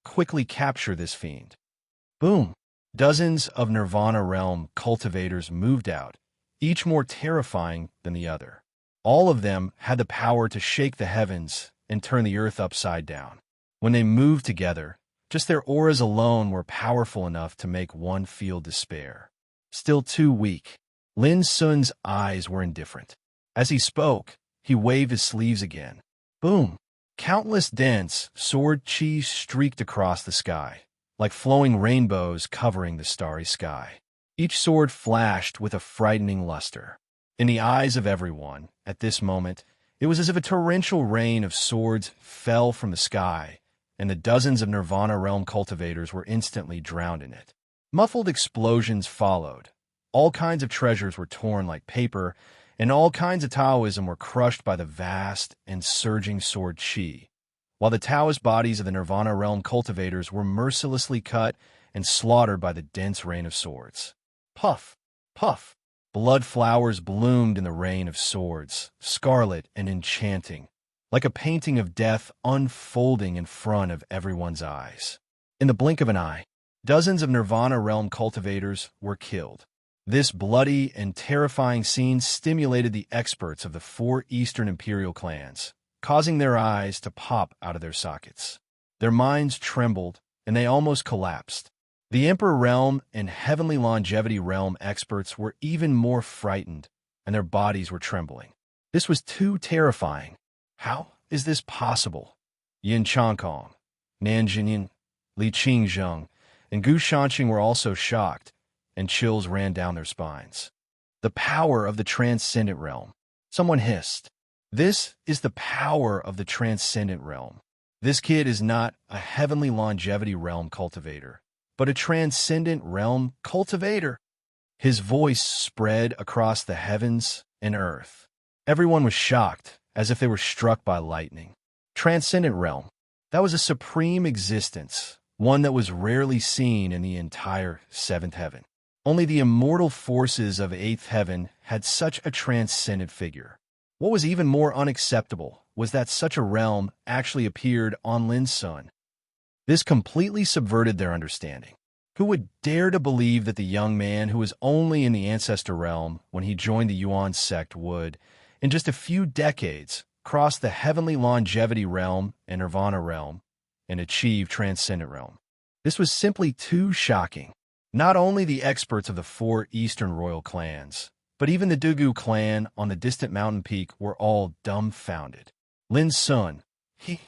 quickly capture this fiend." Boom! Dozens of Nirvana realm cultivators moved out, each more terrifying than the other. All of them had the power to shake the heavens and turn the earth upside down. When they moved together, just their auras alone were powerful enough to make one feel despair. still too weak. Lin Sun's eyes were indifferent. As he spoke, he waved his sleeves again. Boom! Countless dense sword chi streaked across the sky, like flowing rainbows covering the starry sky. Each sword flashed with a frightening luster. In the eyes of everyone, at this moment, it was as if a torrential rain of swords fell from the sky, and the dozens of Nirvana realm cultivators were instantly drowned in it. Muffled explosions followed. All kinds of treasures were torn like paper, and all kinds of Taoism were crushed by the vast and surging sword chi, while the Taoist bodies of the Nirvana realm cultivators were mercilessly cut and slaughtered by the dense rain of swords. Puff! Puff! Blood flowers bloomed in the rain of swords, scarlet and enchanting, like a painting of death unfolding in front of everyone's eyes. In the blink of an eye, dozens of Nirvana realm cultivators were killed. This bloody and terrifying scene stimulated the experts of the 4 Eastern Imperial clans, causing their eyes to pop out of their sockets. Their minds trembled, and they almost collapsed. The Emperor Realm and Heavenly Longevity Realm experts were even more frightened, and their bodies were trembling. This was too terrifying. How is this possible? Yin Changkong, Nan Jinyin, Li Qingzheng, and Gu Shanqing were also shocked, and chills ran down their spines. The power of the Transcendent Realm. Someone hissed. This is the power of the Transcendent Realm. This kid is not a Heavenly Longevity Realm cultivator, but a Transcendent Realm cultivator. His voice spread across the heavens and earth. Everyone was shocked, as if they were struck by lightning. Transcendent Realm. That was a supreme existence, one that was rarely seen in the entire 7th heaven. Only the immortal forces of 8th heaven had such a transcendent figure. What was even more unacceptable was that such a realm actually appeared on Lin Sun. This completely subverted their understanding. Who would dare to believe that the young man who was only in the Ancestor Realm when he joined the Yuan sect would, in just a few decades, cross the Heavenly Longevity Realm and Nirvana Realm and achieve Transcendent Realm? This was simply too shocking. Not only the experts of the 4 Eastern royal clans, but even the Dugu clan on the distant mountain peak were all dumbfounded. Lin Sun, he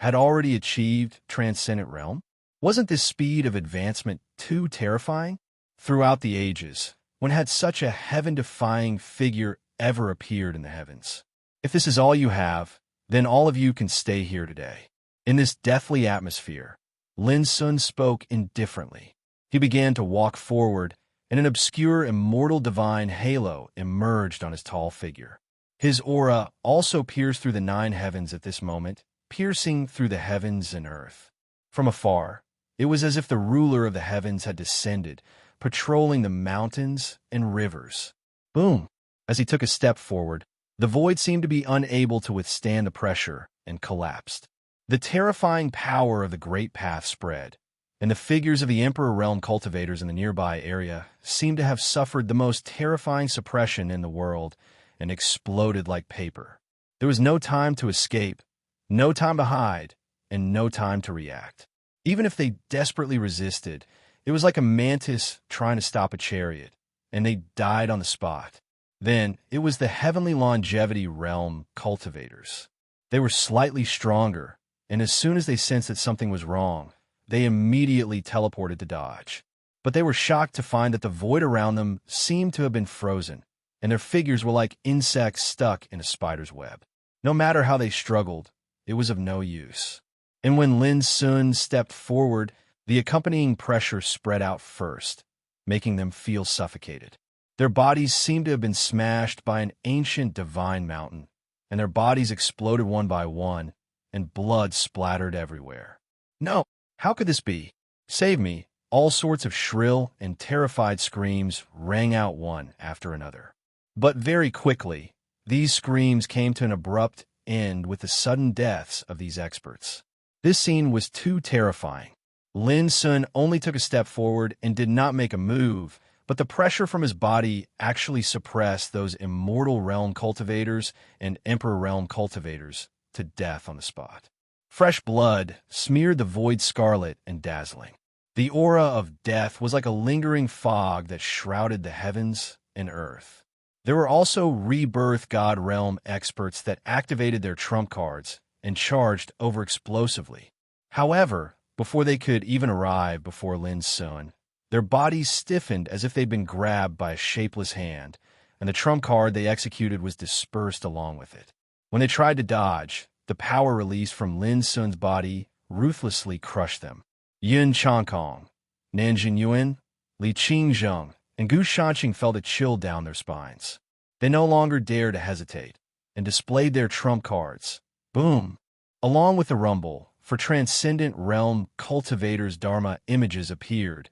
had already achieved Transcendent Realm? Wasn't this speed of advancement too terrifying? Throughout the ages, when had such a heaven-defying figure ever appeared in the heavens? If this is all you have, then all of you can stay here today. In this deathly atmosphere, Lin Sun spoke indifferently. He began to walk forward, and an obscure immortal divine halo emerged on his tall figure. His aura also pierced through the 9 heavens at this moment, piercing through the heavens and earth. From afar, it was as if the ruler of the heavens had descended, patrolling the mountains and rivers. Boom! As he took a step forward, the void seemed to be unable to withstand the pressure and collapsed. The terrifying power of the Great Path spread, and the figures of the Emperor Realm cultivators in the nearby area seemed to have suffered the most terrifying suppression in the world and exploded like paper. There was no time to escape, no time to hide, and no time to react. Even if they desperately resisted, it was like a mantis trying to stop a chariot, and they died on the spot. Then, it was the Heavenly Longevity Realm cultivators. They were slightly stronger, and as soon as they sensed that something was wrong, they immediately teleported to dodge. But they were shocked to find that the void around them seemed to have been frozen, and their figures were like insects stuck in a spider's web. No matter how they struggled, it was of no use. And when Lin Sun stepped forward, the accompanying pressure spread out first, making them feel suffocated. Their bodies seemed to have been smashed by an ancient divine mountain, and their bodies exploded one by one, and blood splattered everywhere. No! How could this be? Save me! All sorts of shrill and terrified screams rang out one after another. But very quickly, these screams came to an abrupt end with the sudden deaths of these experts. This scene was too terrifying. Lin Sun only took a step forward and did not make a move, but the pressure from his body actually suppressed those Immortal Realm cultivators and Emperor Realm cultivators to death on the spot. Fresh blood smeared the void scarlet and dazzling. The aura of death was like a lingering fog that shrouded the heavens and earth. There were also rebirth god realm experts that activated their trump cards and charged over explosively. However, before they could even arrive before Lin Sun, their bodies stiffened as if they'd been grabbed by a shapeless hand, and the trump card they executed was dispersed along with it. When they tried to dodge, the power released from Lin Sun's body ruthlessly crushed them. Yun Changkong, Nanjing Yuan, Li Qingzheng, and Gu Shanqing felt a chill down their spines. They no longer dared to hesitate, and displayed their trump cards. Boom! Along with the rumble, for transcendent realm cultivators Dharma images appeared,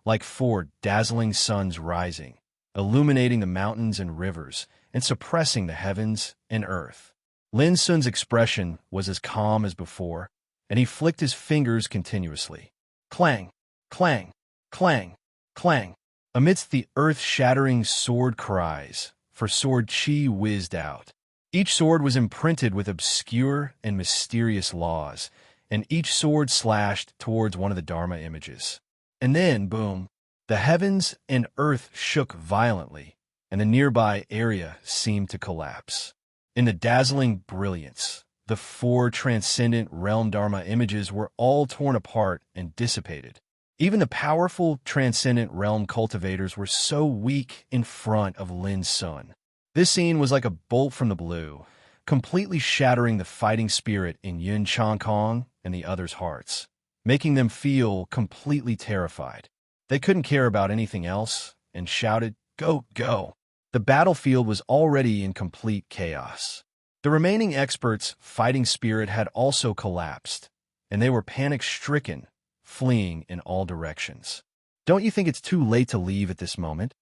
like four dazzling suns rising, illuminating the mountains and rivers, and suppressing the heavens and earth. Lin Sun's expression was as calm as before, and he flicked his fingers continuously. Clang, clang, clang, clang. Amidst the earth-shattering sword cries, for sword chi whizzed out. Each sword was imprinted with obscure and mysterious laws, and each sword slashed towards one of the Dharma images. And then, boom, the heavens and earth shook violently, and the nearby area seemed to collapse. In the dazzling brilliance, the four transcendent realm Dharma images were all torn apart and dissipated. Even the powerful transcendent realm cultivators were so weak in front of Lin Sun. This scene was like a bolt from the blue, completely shattering the fighting spirit in Yun Changkong and the others' hearts, making them feel completely terrified. They couldn't care about anything else and shouted, "Go, go!" The battlefield was already in complete chaos. The remaining experts' fighting spirit had also collapsed, and they were panic-stricken, fleeing in all directions. Don't you think it's too late to leave at this moment?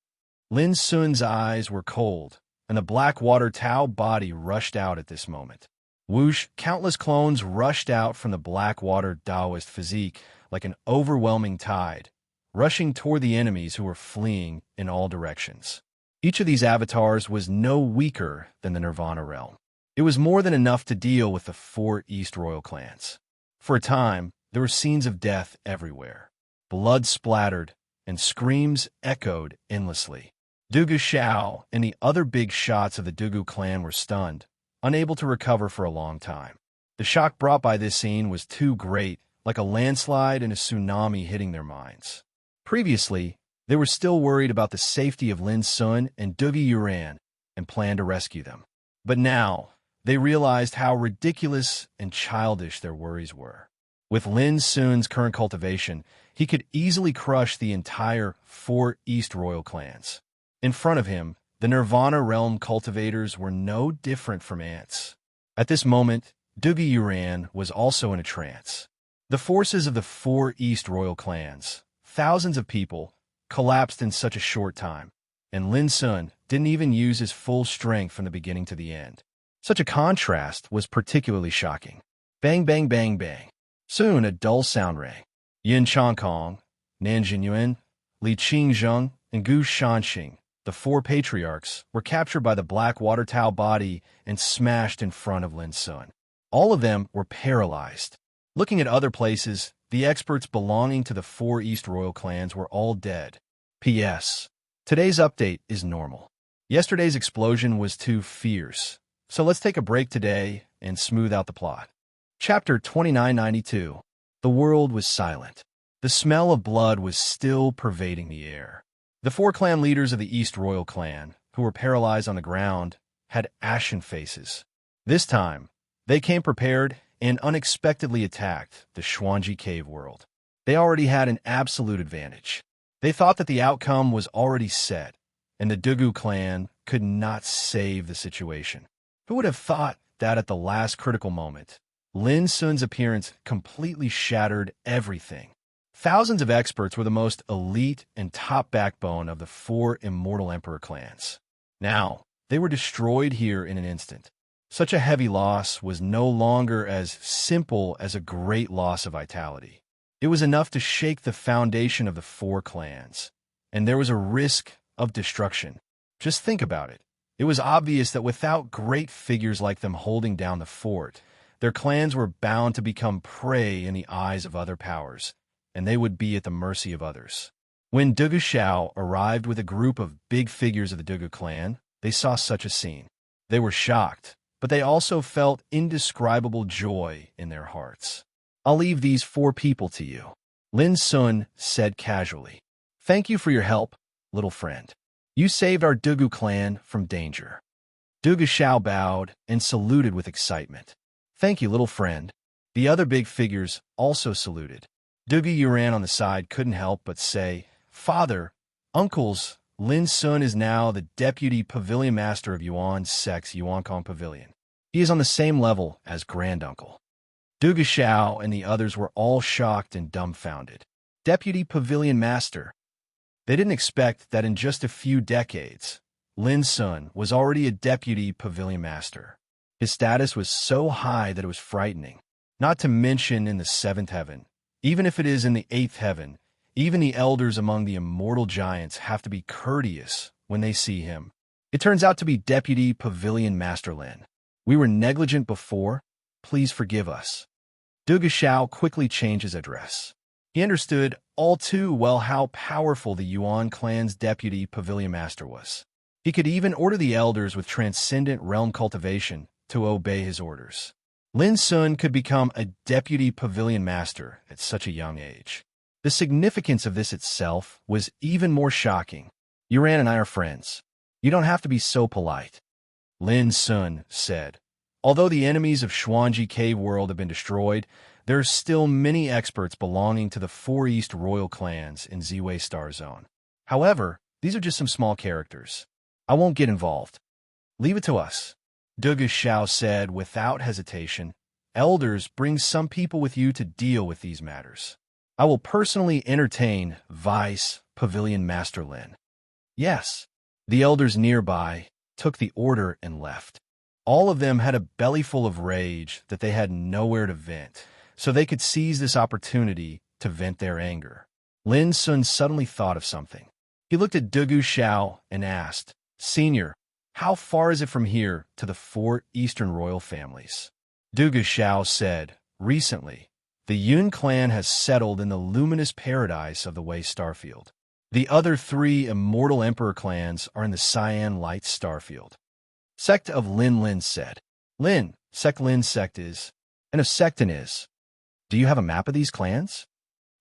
Lin Sun's eyes were cold, and the Blackwater Tao body rushed out at this moment. Whoosh, countless clones rushed out from the Blackwater Taoist physique like an overwhelming tide, rushing toward the enemies who were fleeing in all directions. Each of these avatars was no weaker than the Nirvana realm. It was more than enough to deal with the four East royal clans. For a time, there were scenes of death everywhere. Blood splattered, and screams echoed endlessly. Dugu Xiao and the other big shots of the Dugu clan were stunned, unable to recover for a long time. The shock brought by this scene was too great, like a landslide and a tsunami hitting their minds. Previously, they were still worried about the safety of Lin Sun and Dugu Yuran and planned to rescue them. But now, they realized how ridiculous and childish their worries were. With Lin Sun's current cultivation, he could easily crush the entire four East royal clans. In front of him, the Nirvana realm cultivators were no different from ants. At this moment, Dugu Yuran was also in a trance. The forces of the four East royal clans, thousands of people, collapsed in such a short time, and Lin Sun didn't even use his full strength from the beginning to the end. Such a contrast was particularly shocking. Bang, bang, bang, bang. Soon a dull sound rang. Yun Changkong, Nanjing Yuan, Li Qingzheng, and Gu Shanqing, the four patriarchs, were captured by the Blackwater Tao body and smashed in front of Lin Sun. All of them were paralyzed. Looking at other places, the experts belonging to the four East royal clans were all dead. P.S. Today's update is normal. Yesterday's explosion was too fierce, so let's take a break today and smooth out the plot. Chapter 2992. The world was silent. The smell of blood was still pervading the air. The four clan leaders of the East royal clan, who were paralyzed on the ground, had ashen faces. This time, they came prepared and unexpectedly attacked the Xuanji cave world. They already had an absolute advantage. They thought that the outcome was already set, and the Dugu clan could not save the situation. Who would have thought that at the last critical moment, Lin Sun's appearance completely shattered everything? Thousands of experts were the most elite and top backbone of the four immortal emperor clans. Now, they were destroyed here in an instant. Such a heavy loss was no longer as simple as a great loss of vitality. It was enough to shake the foundation of the four clans, and there was a risk of destruction. Just think about it. It was obvious that without great figures like them holding down the fort, their clans were bound to become prey in the eyes of other powers, and they would be at the mercy of others. When Dugu Xiao arrived with a group of big figures of the Dugu clan, they saw such a scene. They were shocked, but they also felt indescribable joy in their hearts. "I'll leave these 4 people to you," Lin Sun said casually. "Thank you for your help, little friend. You saved our Dugu clan from danger." Dugu Xiao bowed and saluted with excitement. "Thank you, little friend." The other big figures also saluted. Dugu Yuan on the side couldn't help but say, "Father, uncles, Lin Sun is now the deputy pavilion master of Yuan Sect's Yuankong Pavilion. He is on the same level as granduncle." Dugu Xiao and the others were all shocked and dumbfounded. Deputy pavilion master. They didn't expect that in just a few decades, Lin Sun was already a deputy pavilion master. His status was so high that it was frightening. Not to mention in the 7th heaven. Even if it is in the 8th heaven, even the elders among the immortal giants have to be courteous when they see him. It turns out to be Deputy Pavilion Master Lin. "We were negligent before. Please forgive us." Dugu Xiao quickly changed his address. He understood all too well how powerful the Yuan clan's Deputy Pavilion Master was. He could even order the elders with transcendent realm cultivation to obey his orders. Lin Sun could become a Deputy Pavilion Master at such a young age. The significance of this itself was even more shocking. "Yuan and I are friends. You don't have to be so polite," Lin Sun said. "Although the enemies of Xuanji Cave World have been destroyed, there are still many experts belonging to the 4 East royal clans in Ziwei Star Zone. However, these are just some small characters. I won't get involved. Leave it to us." Dugu Xiao said without hesitation, "Elders, bring some people with you to deal with these matters. I will personally entertain Vice Pavilion Master Lin." "Yes." The elders nearby took the order and left. All of them had a bellyful of rage that they had nowhere to vent, so they could seize this opportunity to vent their anger. Lin Sun suddenly thought of something. He looked at Dugu Xiao and asked, "Senior, how far is it from here to the 4 Eastern royal families?" Dugu Xiao said, "Recently, the Yun clan has settled in the luminous paradise of the Wei Starfield. The other 3 immortal emperor clans are in the Cyan Light Starfield." Sect of Lin said. "Lin, Lin sect is, and if Secton is. Do you have a map of these clans?"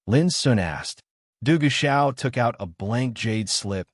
Lin Sun asked. Dugu Xiao took out a blank jade slip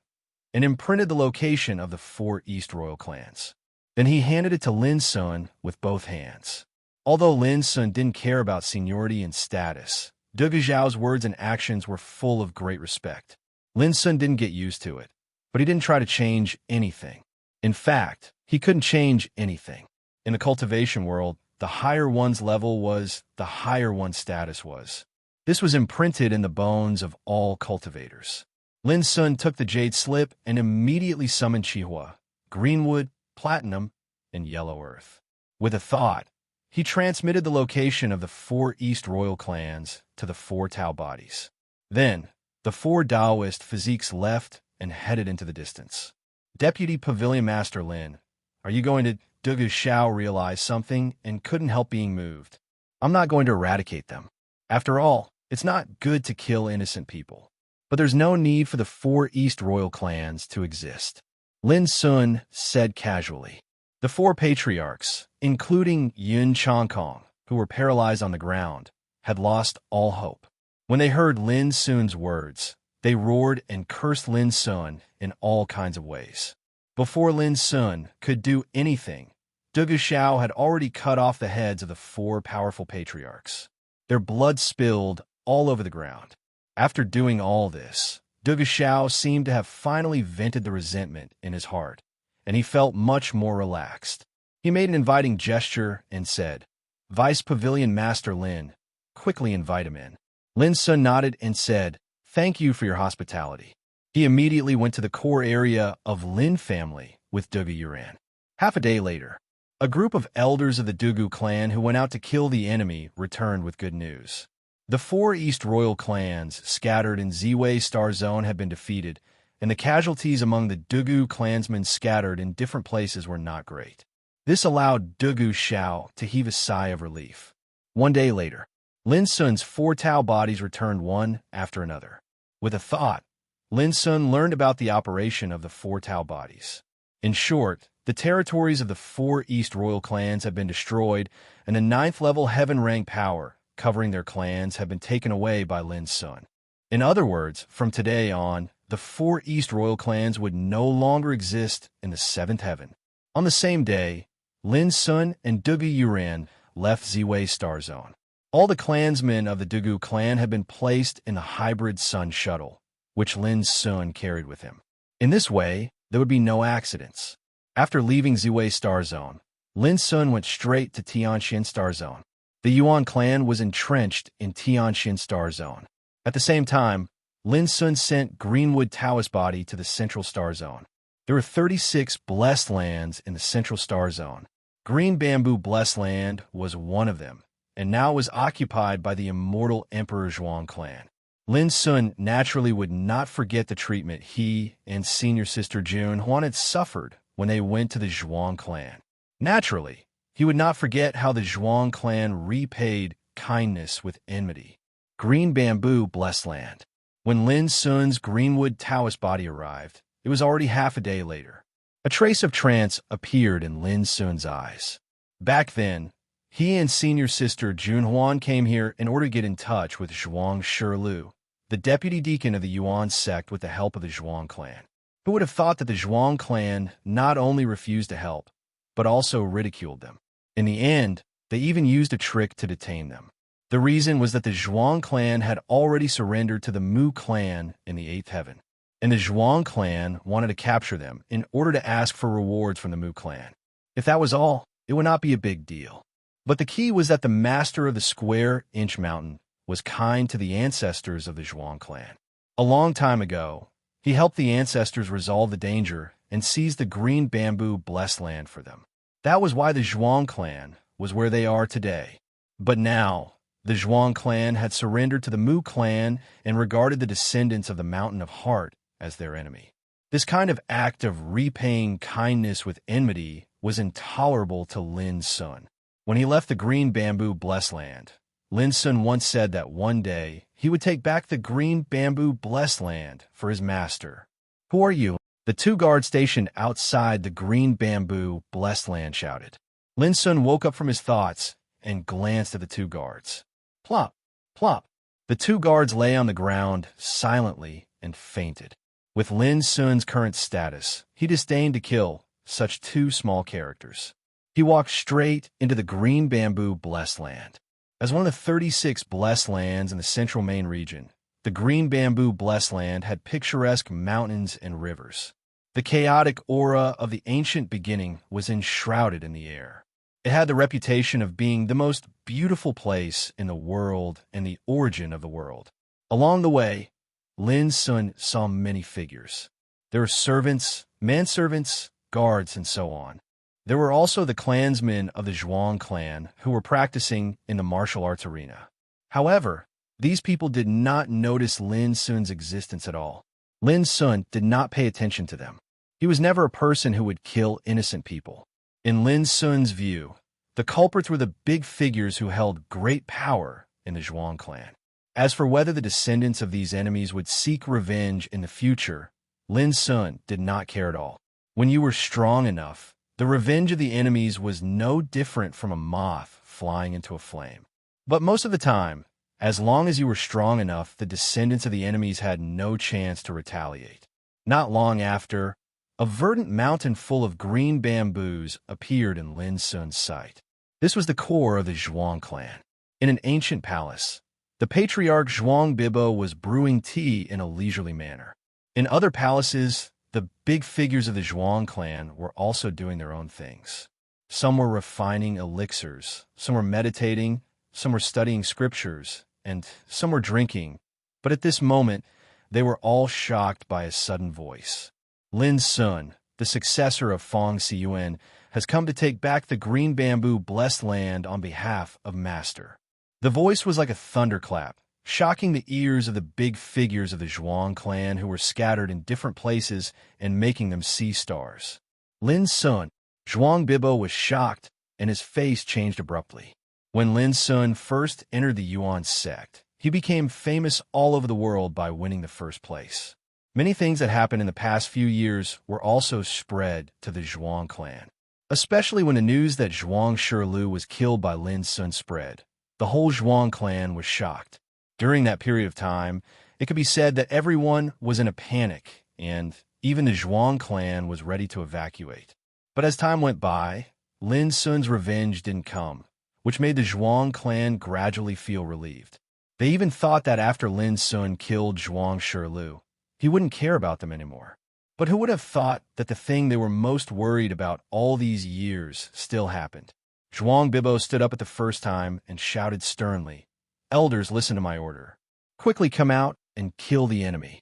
and imprinted the location of the 4 East royal clans. Then he handed it to Lin Sun with both hands. Although Lin Sun didn't care about seniority and status, Dugu Xiao's words and actions were full of great respect. Lin Sun didn't get used to it, but he didn't try to change anything. In fact, he couldn't change anything. In the cultivation world, the higher one's level was, the higher one's status was. This was imprinted in the bones of all cultivators. Lin Sun took the jade slip and immediately summoned Chihua, Greenwood, Platinum, and Yellow Earth. With a thought, he transmitted the location of the 4 East royal clans to the 4 Tao bodies. Then, the 4 Taoist physiques left and headed into the distance. Deputy Pavilion Master Lin, are you going to... Dugu Xiao realized something and couldn't help being moved. "I'm not going to eradicate them. After all, it's not good to kill innocent people. But there's no need for the 4 East royal clans to exist," Lin Sun said casually. The 4 patriarchs, including Yun Changkong, who were paralyzed on the ground, had lost all hope. When they heard Lin Sun's words, they roared and cursed Lin Sun in all kinds of ways. Before Lin Sun could do anything, Dugu Xiao had already cut off the heads of the 4 powerful patriarchs. Their blood spilled all over the ground. After doing all this, Dugu Xiao seemed to have finally vented the resentment in his heart, and he felt much more relaxed. He made an inviting gesture and said, "Vice Pavilion Master Lin, quickly invite him in." Lin Sun nodded and said, "Thank you for your hospitality." He immediately went to the core area of Lin family with Dugu Yuan. Half a day later, a group of elders of the Dugu clan who went out to kill the enemy returned with good news. The 4 East royal clans scattered in Ziwei Star Zone had been defeated, and the casualties among the Dugu clansmen scattered in different places were not great. This allowed Dugu Xiao to heave a sigh of relief. One day later, Lin Sun's 4 Tao bodies returned one after another. With a thought, Lin Sun learned about the operation of the 4 Tao bodies. In short, the territories of the 4 East royal clans have been destroyed, and the 9th-level heaven-rank power covering their clans have been taken away by Lin Sun. In other words, from today on, the 4 East royal clans would no longer exist in the 7th heaven. On the same day, Lin Sun and Dugu Yuran left Ziwei's star zone. All the clansmen of the Dugu clan had been placed in the hybrid sun shuttle, which Lin Sun carried with him. In this way, there would be no accidents. After leaving Ziwei's star zone, Lin Sun went straight to Tianxin star zone. The Yuan clan was entrenched in Tianxin star zone. At the same time, Lin Sun sent Greenwood Taoist body to the central star zone. There were 36 blessed lands in the central star zone. Green Bamboo Blessed Land was one of them, and now was occupied by the immortal Emperor Zhuang clan. Lin Sun naturally would not forget the treatment he and senior sister Junhuan had suffered when they went to the Zhuang clan. Naturally, he would not forget how the Zhuang clan repaid kindness with enmity. Green Bamboo Blessed Land. When Lin Sun's Greenwood Taoist body arrived, it was already half a day later. A trace of trance appeared in Lin Sun's eyes. Back then, he and senior sister Junhuan came here in order to get in touch with Zhuang Shilu, the deputy deacon of the Yuan sect, with the help of the Zhuang clan. Who would have thought that the Zhuang clan not only refused to help, but also ridiculed them? In the end, they even used a trick to detain them. The reason was that the Zhuang clan had already surrendered to the Mu clan in the 8th heaven, and the Zhuang clan wanted to capture them in order to ask for rewards from the Mu clan. If that was all, it would not be a big deal. But the key was that the master of the square-inch mountain was kind to the ancestors of the Zhuang clan. A long time ago, he helped the ancestors resolve the danger and seized the Green Bamboo Blessed Land for them. That was why the Zhuang clan was where they are today. But now, the Zhuang clan had surrendered to the Mu clan and regarded the descendants of the Mountain of Heart as their enemy. This kind of act of repaying kindness with enmity was intolerable to Lin Sun. When he left the Green Bamboo Blessed Land, Lin Sun once said that one day he would take back the Green Bamboo Blessed Land for his master. "Who are you?" The 2 guards stationed outside the Green Bamboo Blessed Land shouted. Lin Sun woke up from his thoughts and glanced at the 2 guards. Plop, plop. The 2 guards lay on the ground silently and fainted. With Lin Sun's current status, he disdained to kill such 2 small characters. He walked straight into the Green Bamboo Blessed Land. As one of the 36 blessed lands in the central main region, the Green Bamboo Blessed Land had picturesque mountains and rivers. The chaotic aura of the ancient beginning was enshrouded in the air. It had the reputation of being the most beautiful place in the world and the origin of the world. Along the way, Lin Sun saw many figures. There were servants, manservants, guards, and so on. There were also the clansmen of the Zhuang clan who were practicing in the martial arts arena. However, these people did not notice Lin Sun's existence at all. Lin Sun did not pay attention to them. He was never a person who would kill innocent people. In Lin Sun's view, the culprits were the big figures who held great power in the Zhuang clan. As for whether the descendants of these enemies would seek revenge in the future, Lin Sun did not care at all. When you were strong enough, the revenge of the enemies was no different from a moth flying into a flame. But most of the time, as long as you were strong enough, the descendants of the enemies had no chance to retaliate. Not long after, a verdant mountain full of green bamboos appeared in Lin Sun's sight. This was the core of the Zhuang clan. In an ancient palace, the patriarch Zhuang Bibo was brewing tea in a leisurely manner. In other palaces, the big figures of the Zhuang clan were also doing their own things. Some were refining elixirs, some were meditating, some were studying scriptures, and some were drinking. But at this moment, they were all shocked by a sudden voice. Lin Sun, the successor of Fong Siyuan, has come to take back the Green Bamboo Blessed Land on behalf of Master. The voice was like a thunderclap, shocking the ears of the big figures of the Zhuang clan who were scattered in different places and making them see stars. Lin Sun, Zhuang Bibo was shocked, and his face changed abruptly. When Lin Sun first entered the Yuan sect, he became famous all over the world by winning the first place. Many things that happened in the past few years were also spread to the Zhuang clan. Especially when the news that Zhuang Shirlu was killed by Lin Sun spread, the whole Zhuang clan was shocked. During that period of time, it could be said that everyone was in a panic, and even the Zhuang clan was ready to evacuate. But as time went by, Lin Sun's revenge didn't come, which made the Zhuang clan gradually feel relieved. They even thought that after Lin Sun killed Zhuang Shirlu, he wouldn't care about them anymore. But who would have thought that the thing they were most worried about all these years still happened? Zhuang Bibo stood up at the first time and shouted sternly, "Elders, listen to my order. Quickly come out and kill the enemy."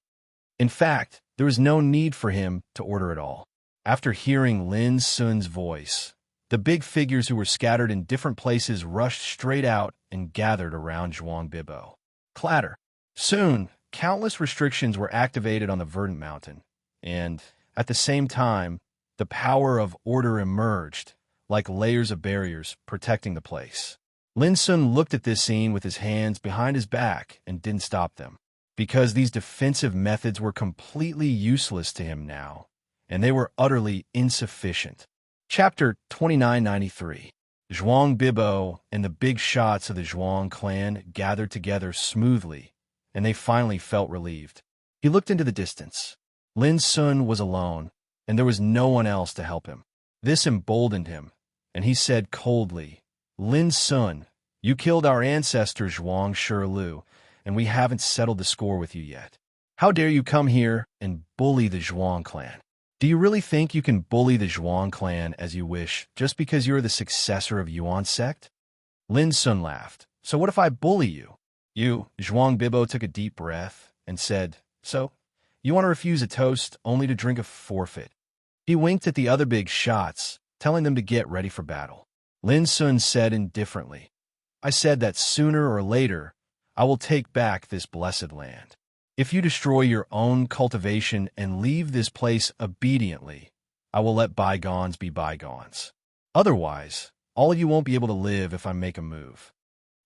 In fact, there was no need for him to order at all. After hearing Lin Sun's voice, the big figures who were scattered in different places rushed straight out and gathered around Zhuang Bibo. Clatter. Soon, countless restrictions were activated on the verdant mountain, and, at the same time, the power of order emerged, like layers of barriers protecting the place. Lin Sun looked at this scene with his hands behind his back and didn't stop them, because these defensive methods were completely useless to him now, and they were utterly insufficient. Chapter 2993. Zhuang Bibo and the big shots of the Zhuang clan gathered together smoothly, and they finally felt relieved. He looked into the distance. Lin Sun was alone, and there was no one else to help him. This emboldened him, and he said coldly, "Lin Sun, you killed our ancestor Zhuang Shirlu, and we haven't settled the score with you yet. How dare you come here and bully the Zhuang clan? Do you really think you can bully the Zhuang clan as you wish just because you're the successor of Yuan sect?" Lin Sun laughed. "So what if I bully you?" Zhuang Bibo took a deep breath and said, "So, you want to refuse a toast only to drink a forfeit?" He winked at the other big shots, telling them to get ready for battle. Lin Sun said indifferently, "I said that sooner or later, I will take back this blessed land. If you destroy your own cultivation and leave this place obediently, I will let bygones be bygones. Otherwise, all of you won't be able to live if I make a move."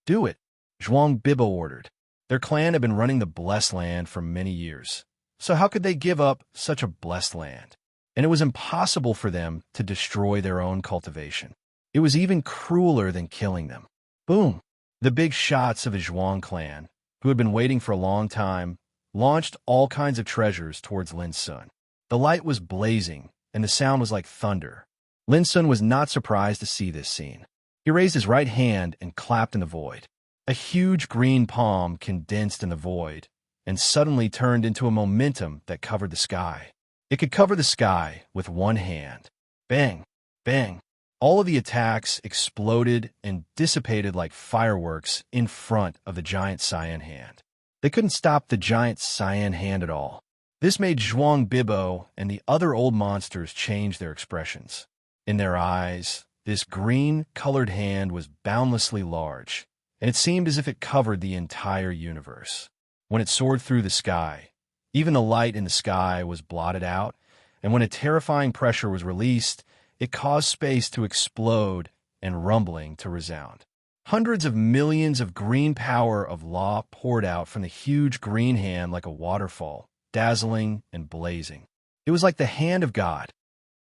"Do it," Zhuang Bibo ordered. Their clan had been running the blessed land for many years, so how could they give up such a blessed land? And it was impossible for them to destroy their own cultivation. It was even crueler than killing them. Boom! The big shots of the Zhuang clan, who had been waiting for a long time, launched all kinds of treasures towards Lin Sun. The light was blazing, and the sound was like thunder. Lin Sun was not surprised to see this scene. He raised his right hand and clapped in the void. A huge green palm condensed in the void, and suddenly turned into a momentum that covered the sky. It could cover the sky with one hand. Bang! Bang! All of the attacks exploded and dissipated like fireworks in front of the giant cyan hand. They couldn't stop the giant cyan hand at all. This made Zhuang Bibo and the other old monsters change their expressions. In their eyes, this green-colored hand was boundlessly large, and it seemed as if it covered the entire universe. When it soared through the sky, even the light in the sky was blotted out, and when a terrifying pressure was released, it caused space to explode and rumbling to resound. Hundreds of millions of green power of law poured out from the huge green hand like a waterfall, dazzling and blazing. It was like the hand of God.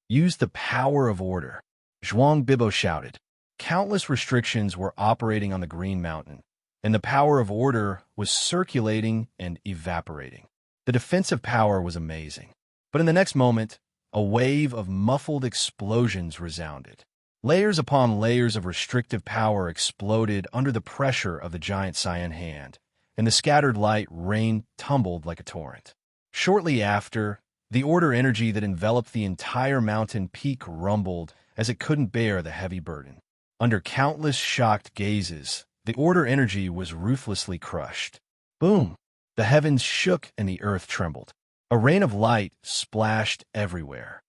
"Use the power of order," Zhuang Bibo shouted. Countless restrictions were operating on the Green Mountain, and the power of order was circulating and evaporating. The defensive power was amazing. But in the next moment, a wave of muffled explosions resounded. Layers upon layers of restrictive power exploded under the pressure of the giant cyan hand, and the scattered light rain tumbled like a torrent. Shortly after, the order energy that enveloped the entire mountain peak rumbled as it couldn't bear the heavy burden. Under countless shocked gazes, the order energy was ruthlessly crushed. Boom! The heavens shook and the earth trembled. A rain of light splashed everywhere.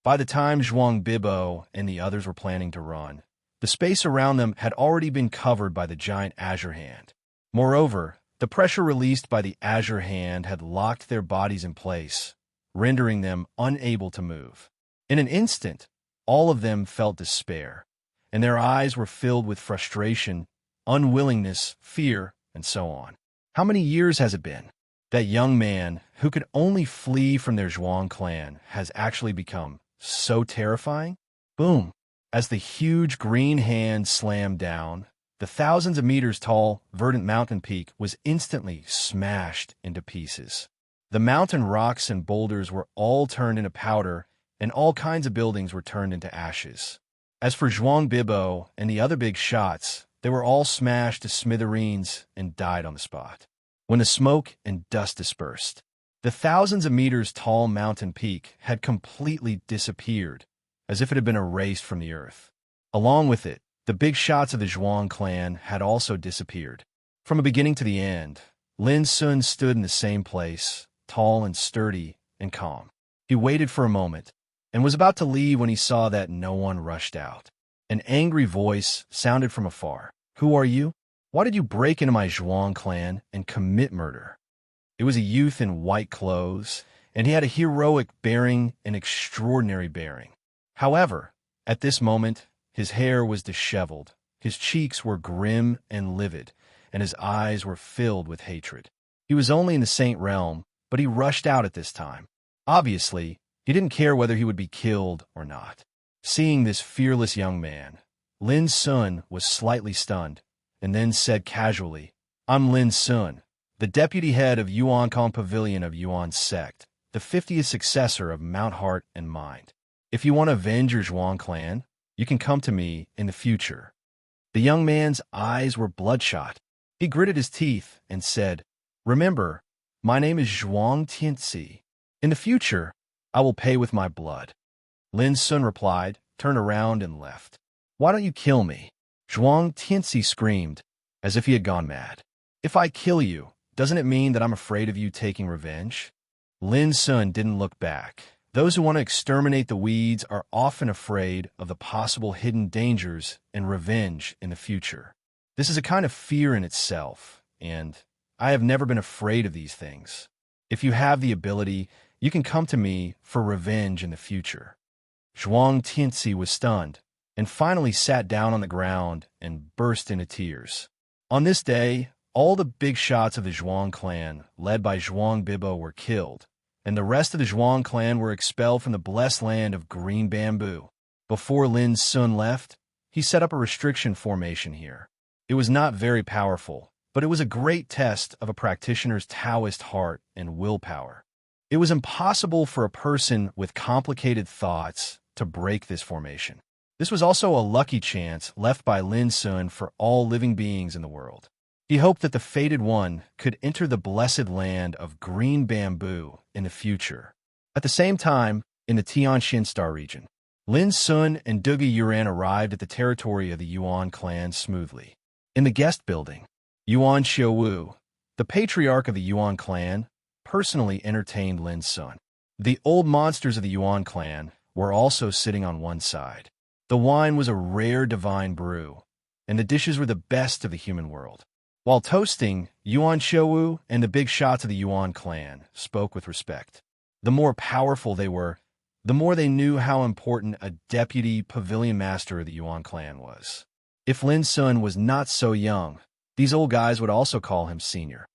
By the time Zhuang Bibo and the others were planning to run, the space around them had already been covered by the giant azure hand. Moreover, the pressure released by the azure hand had locked their bodies in place, rendering them unable to move. In an instant, all of them felt despair, and their eyes were filled with frustration unwillingness, fear, and so on. How many years has it been? That young man, who could only flee from their Zhuang clan, has actually become so terrifying? Boom! As the huge green hand slammed down, the thousands of meters tall, verdant mountain peak was instantly smashed into pieces. The mountain rocks and boulders were all turned into powder, and all kinds of buildings were turned into ashes. As for Zhuang Bibo and the other big shots, they were all smashed to smithereens and died on the spot. When the smoke and dust dispersed, the thousands of meters tall mountain peak had completely disappeared, as if it had been erased from the earth. Along with it, the big shots of the Zhuang clan had also disappeared. From the beginning to the end, Lin Sun stood in the same place, tall and sturdy and calm. He waited for a moment, and was about to leave when he saw that no one rushed out. An angry voice sounded from afar. "Who are you? Why did you break into my Zhuang clan and commit murder?" It was a youth in white clothes, and he had a heroic bearing and extraordinary bearing. However, at this moment, his hair was disheveled, his cheeks were grim and livid, and his eyes were filled with hatred. He was only in the Saint realm, but he rushed out at this time. Obviously, he didn't care whether he would be killed or not. Seeing this fearless young man, Lin Sun was slightly stunned, and then said casually, "I'm Lin Sun, the deputy head of Yuankong Pavilion of Yuan Sect, the 50th successor of Mount Heart and Mind. If you want to avenge your Zhuang clan, you can come to me in the future." The young man's eyes were bloodshot. He gritted his teeth and said, "Remember, my name is Zhuang Tianxi. In the future, I will pay with my blood." Lin Sun replied, turned around and left. "Why don't you kill me?" Zhuang Tianxi screamed, as if he had gone mad. "If I kill you, doesn't it mean that I'm afraid of you taking revenge?" Lin Sun didn't look back. Those who want to exterminate the weeds are often afraid of the possible hidden dangers and revenge in the future. This is a kind of fear in itself, and I have never been afraid of these things. If you have the ability, you can come to me for revenge in the future. Zhuang Tianxi was stunned, and finally sat down on the ground and burst into tears. On this day, all the big shots of the Zhuang clan, led by Zhuang Bibo, were killed, and the rest of the Zhuang clan were expelled from the blessed land of green bamboo. Before Lin Sun left, he set up a restriction formation here. It was not very powerful, but it was a great test of a practitioner's Taoist heart and willpower. It was impossible for a person with complicated thoughts to break this formation. This was also a lucky chance left by Lin Sun for all living beings in the world. He hoped that the fated one could enter the blessed land of green bamboo in the future. At the same time, in the Tianxin Star region, Lin Sun and Dugi Yuan arrived at the territory of the Yuan clan smoothly. In the guest building, Yuan Xiuwu, the patriarch of the Yuan clan, personally entertained Lin Sun. The old monsters of the Yuan clan were also sitting on one side. The wine was a rare divine brew, and the dishes were the best of the human world. While toasting, Yuan Xiuwu and the big shots of the Yuan clan spoke with respect. The more powerful they were, the more they knew how important a deputy pavilion master of the Yuan clan was. If Lin Sun was not so young, these old guys would also call him senior.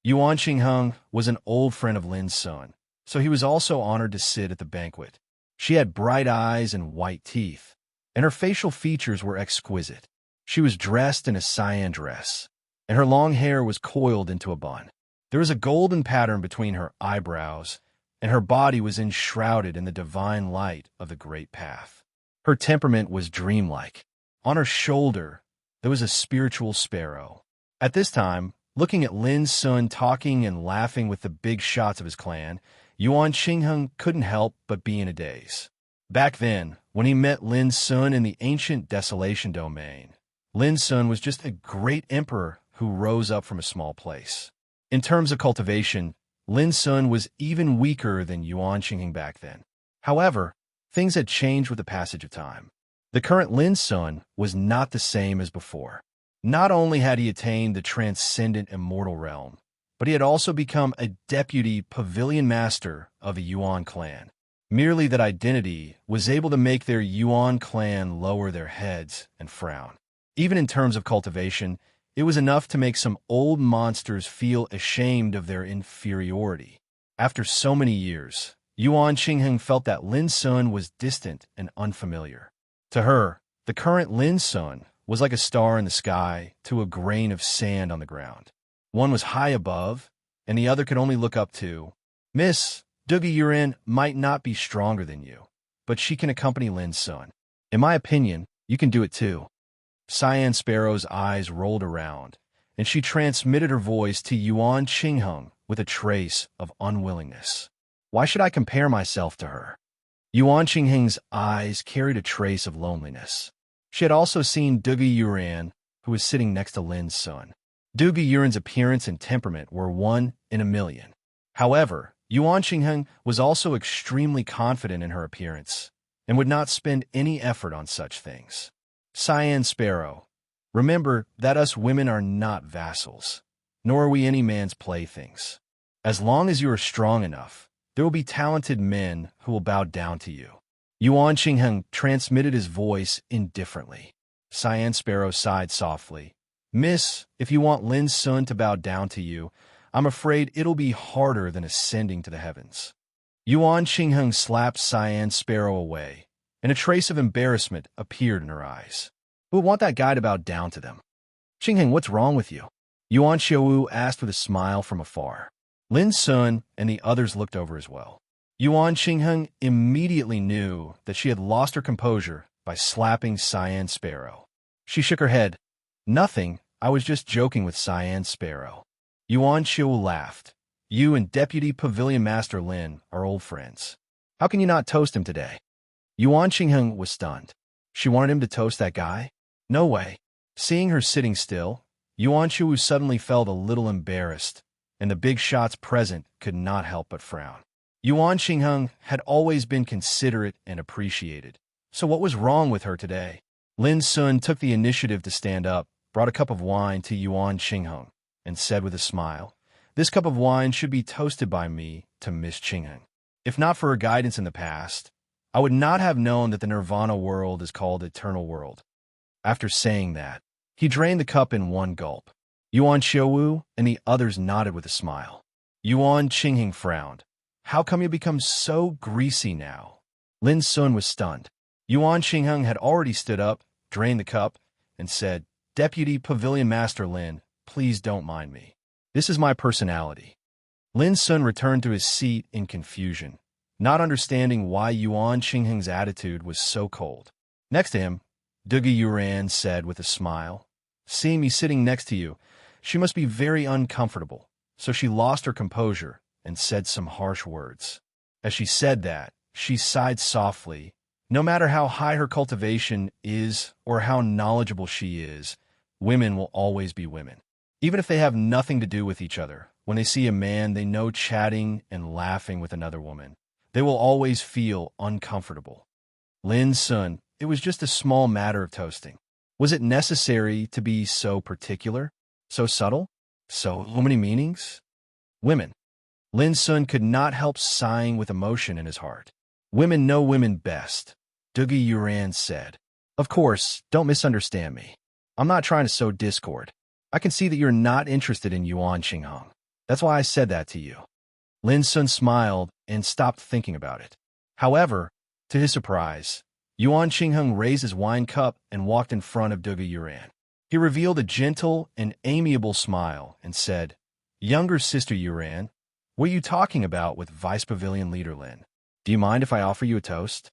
Yuan Xingheng was an old friend of Lin Sun, so he was also honored to sit at the banquet. She had bright eyes and white teeth, and her facial features were exquisite. She was dressed in a cyan dress, and her long hair was coiled into a bun. There was a golden pattern between her eyebrows, and her body was enshrouded in the divine light of the great path. Her temperament was dreamlike. On her shoulder, there was a spiritual sparrow. At this time, looking at Lin Sun talking and laughing with the big shots of his clan, Yuan Xingheng couldn't help but be in a daze. Back then, when he met Lin Sun in the ancient Desolation Domain, Lin Sun was just a great emperor who rose up from a small place. In terms of cultivation, Lin Sun was even weaker than Yuan Xingheng back then. However, things had changed with the passage of time. The current Lin Sun was not the same as before. Not only had he attained the transcendent immortal realm, but he had also become a deputy pavilion master of a Yuan clan. Merely that identity was able to make their Yuan clan lower their heads and frown. Even in terms of cultivation, It was enough to make some old monsters feel ashamed of their inferiority. After so many years, Yuan Qingheng felt that Lin Sun was distant and unfamiliar. To her, the current Lin Sun was like a star in the sky to a grain of sand on the ground. One was high above, and the other could only look up to. Miss Dugi Yuran might not be stronger than you, but she can accompany Lin Sun. In my opinion, you can do it too. Cyan Sparrow's eyes rolled around, and she transmitted her voice to Yuan Qingheng with a trace of unwillingness. Why should I compare myself to her? Yuan Qingheng's eyes carried a trace of loneliness. She had also seen Dugi Yuran, who was sitting next to Lin Sun. Dugi Yuran's appearance and temperament were 1 in a million. However, Yuan Qingheng was also extremely confident in her appearance and would not spend any effort on such things. Cyan Sparrow, remember that us women are not vassals, nor are we any man's playthings. As long as you are strong enough, there will be talented men who will bow down to you. Yuan Qingheng transmitted his voice indifferently. Cyan Sparrow sighed softly. Miss, if you want Lin Sun to bow down to you, I'm afraid it'll be harder than ascending to the heavens. Yuan Qingheng slapped Cyan Sparrow away, and a trace of embarrassment appeared in her eyes. Who would want that guy to bow down to them? Qingheng, what's wrong with you? Yuan Xiaowu asked with a smile from afar. Lin Sun and the others looked over as well. Yuan Qingheng immediately knew that she had lost her composure by slapping Cyan Sparrow. She shook her head. Nothing, I was just joking with Cyan Sparrow. Yuan Xiaowu laughed. You and Deputy Pavilion Master Lin are old friends. How can you not toast him today? Yuan Qingheng was stunned. She wanted him to toast that guy? No way. Seeing her sitting still, Yuan Xiaowu suddenly felt a little embarrassed, and the big shots present could not help but frown. Yuan Qingheng had always been considerate and appreciated. So what was wrong with her today? Lin Sun took the initiative to stand up, brought a cup of wine to Yuan Qingheng, and said with a smile, This cup of wine should be toasted by me to Miss Qingheng. If not for her guidance in the past, I would not have known that the Nirvana world is called Eternal World. After saying that, he drained the cup in one gulp. Yuan Xiaowu and the others nodded with a smile. Yuan Qingheng frowned. How come you become so greasy now? Lin Sun was stunned. Yuan Qingheng had already stood up, drained the cup, and said, Deputy Pavilion Master Lin, please don't mind me. This is my personality. Lin Sun returned to his seat in confusion, not understanding why Yuan Qingheng's attitude was so cold. Next to him, Dugi Yuran said with a smile, Seeing me sitting next to you, she must be very uncomfortable, so she lost her composure and said some harsh words. As she said that, she sighed softly. No matter how high her cultivation is or how knowledgeable she is, women will always be women. Even if they have nothing to do with each other, when they see a man they know chatting and laughing with another woman, they will always feel uncomfortable. Lin Sun, it was just a small matter of toasting. Was it necessary to be so particular? So subtle? So many meanings? Women. Lin Sun could not help sighing with emotion in his heart. Women know women best, Dugi Yuran said. Of course, don't misunderstand me. I'm not trying to sow discord. I can see that you're not interested in Yuan Qingheng. That's why I said that to you. Lin Sun smiled and stopped thinking about it. However, to his surprise, Yuan Qingheng raised his wine cup and walked in front of Dugi Yuran. He revealed a gentle and amiable smile and said, Younger sister Yuran, what are you talking about with Vice Pavilion Leader Lin? Do you mind if I offer you a toast?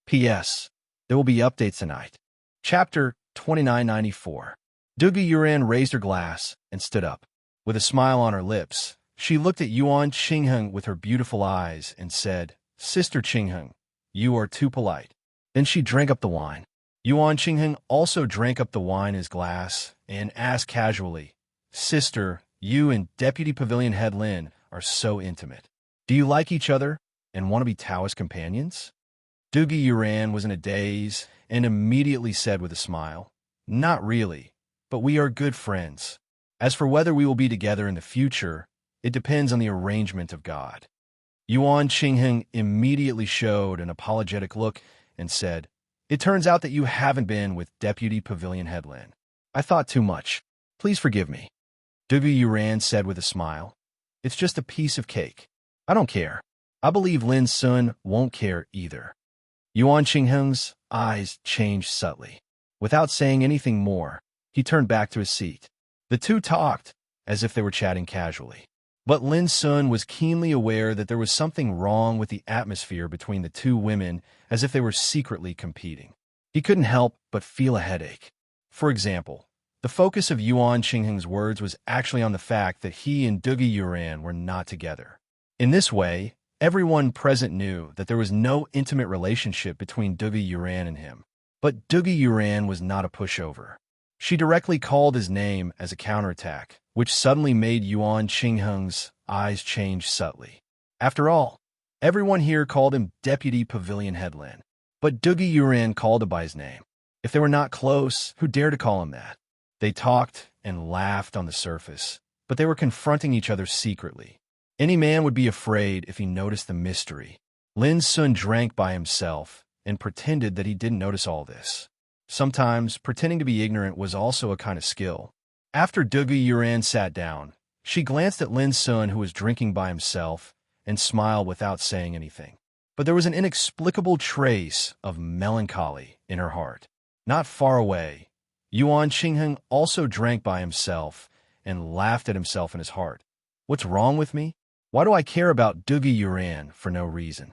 P.S. There will be updates tonight. Chapter 2994. Dugi Yuran raised her glass and stood up. With a smile on her lips, she looked at Yuan Qingheng with her beautiful eyes and said, Sister Qingheng, you are too polite. Then she drank up the wine. Yuan Qingheng also drank up the wine in his glass and asked casually, Sister, you and Deputy Pavilion Head Lin are so intimate. Do you like each other and want to be Taoist companions? Dugi Yuran was in a daze and immediately said with a smile, Not really, but we are good friends. As for whether we will be together in the future, it depends on the arrangement of God. Yuan Qingheng immediately showed an apologetic look and said, It turns out that you haven't been with Deputy Pavilion Head Lin. I thought too much. Please forgive me, Dugu Yuran said with a smile. It's just a piece of cake. I don't care. I believe Lin Sun won't care either. Yuan Qingheng's eyes changed subtly. Without saying anything more, he turned back to his seat. The two talked, as if they were chatting casually. But Lin Sun was keenly aware that there was something wrong with the atmosphere between the two women, as if they were secretly competing. He couldn't help but feel a headache. For example, the focus of Yuan Qingheng's words was actually on the fact that he and Dugu Yuran were not together. In this way, everyone present knew that there was no intimate relationship between Dugu Yuran and him. But Dugu Yuran was not a pushover. She directly called his name as a counterattack, which suddenly made Yuan Qingheng's eyes change subtly. After all, everyone here called him Deputy Pavilion Head Lin. But Dugu Yuran called him by his name. If they were not close, who dared to call him that? They talked and laughed on the surface, but they were confronting each other secretly. Any man would be afraid if he noticed the mystery. Lin Sun drank by himself and pretended that he didn't notice all this. Sometimes, pretending to be ignorant was also a kind of skill. After Dugu Yuran sat down, she glanced at Lin Sun, who was drinking by himself, and smiled without saying anything. But there was an inexplicable trace of melancholy in her heart. Not far away, Yuan Qingheng also drank by himself and laughed at himself in his heart. What's wrong with me? Why do I care about Dugu Yuran for no reason?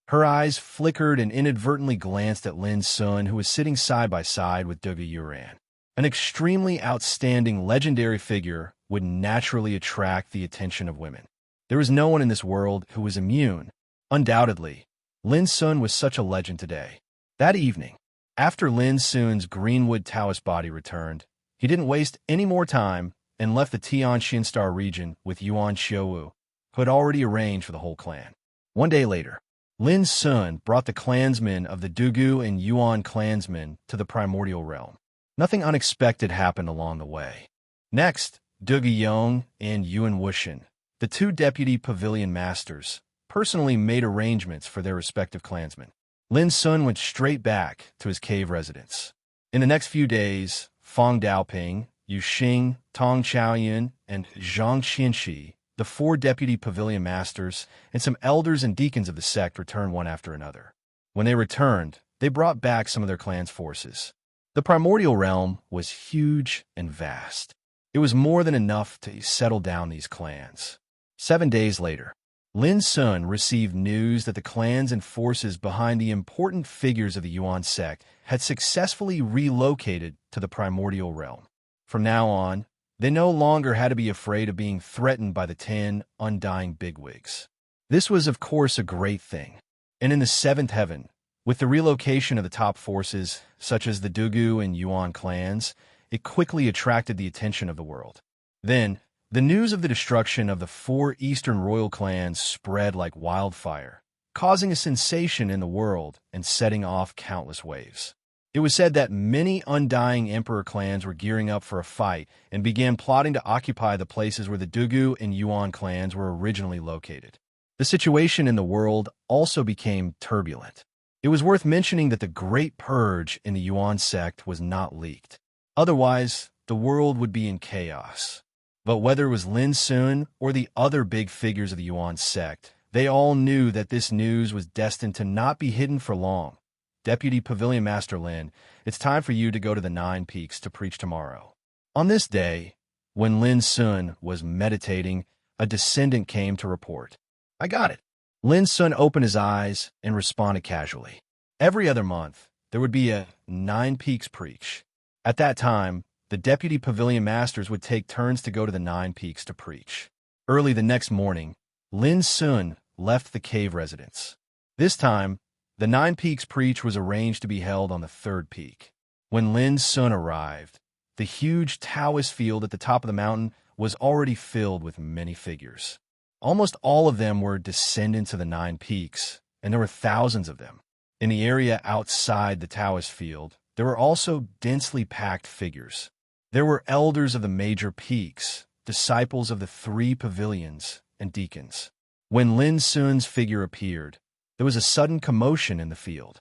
Her eyes flickered and inadvertently glanced at Lin Sun, who was sitting side by side with Dugu Yuran. An extremely outstanding legendary figure would naturally attract the attention of women. There was no one in this world who was immune. Undoubtedly, Lin Sun was such a legend today. That evening, after Lin Sun's Greenwood Taoist body returned, he didn't waste any more time and left the Tianxian Star region with Yuan Xiaowu, who had already arranged for the whole clan. One day later, Lin Sun brought the clansmen of the Dugu and Yuan clansmen to the primordial realm. Nothing unexpected happened along the way. Next, Dugu Yong and Yuan Wushan, the two deputy pavilion masters, personally made arrangements for their respective clansmen. Lin Sun went straight back to his cave residence. In the next few days, Fang Daoping, Yu Xing, Tong Chaoyun, and Zhang Qianxi, the four deputy pavilion masters, and some elders and deacons of the sect returned one after another. When they returned, they brought back some of their clan's forces. The primordial realm was huge and vast. It was more than enough to settle down these clans. 7 days later, Lin Sun received news that the clans and forces behind the important figures of the Yuan sect had successfully relocated to the primordial realm. From now on, they no longer had to be afraid of being threatened by the 10 undying bigwigs. This was, of course, a great thing. And in the seventh heaven, with the relocation of the top forces, such as the Dugu and Yuan clans, it quickly attracted the attention of the world. Then, the news of the destruction of the 4 eastern royal clans spread like wildfire, causing a sensation in the world and setting off countless waves. It was said that many undying emperor clans were gearing up for a fight and began plotting to occupy the places where the Dugu and Yuan clans were originally located. The situation in the world also became turbulent. It was worth mentioning that the Great Purge in the Yuan sect was not leaked. Otherwise, the world would be in chaos. But whether it was Lin Sun or the other big figures of the Yuan sect, they all knew that this news was destined to not be hidden for long. Deputy Pavilion Master Lin, it's time for you to go to the 9 Peaks to preach tomorrow. On this day, when Lin Sun was meditating, a descendant came to report. I got it. Lin Sun opened his eyes and responded casually. Every other month, there would be a 9 Peaks preach. At that time, the Deputy Pavilion Masters would take turns to go to the 9 Peaks to preach. Early the next morning, Lin Sun left the cave residence. This time, the 9 Peaks preach was arranged to be held on the 3rd peak. When Lin Sun arrived, the huge Taoist field at the top of the mountain was already filled with many figures. Almost all of them were descendants of the 9 Peaks, and there were thousands of them. In the area outside the Taoist field, there were also densely packed figures. There were elders of the major peaks, disciples of the 3 pavilions, and deacons. When Lin Sun's figure appeared, there was a sudden commotion in the field.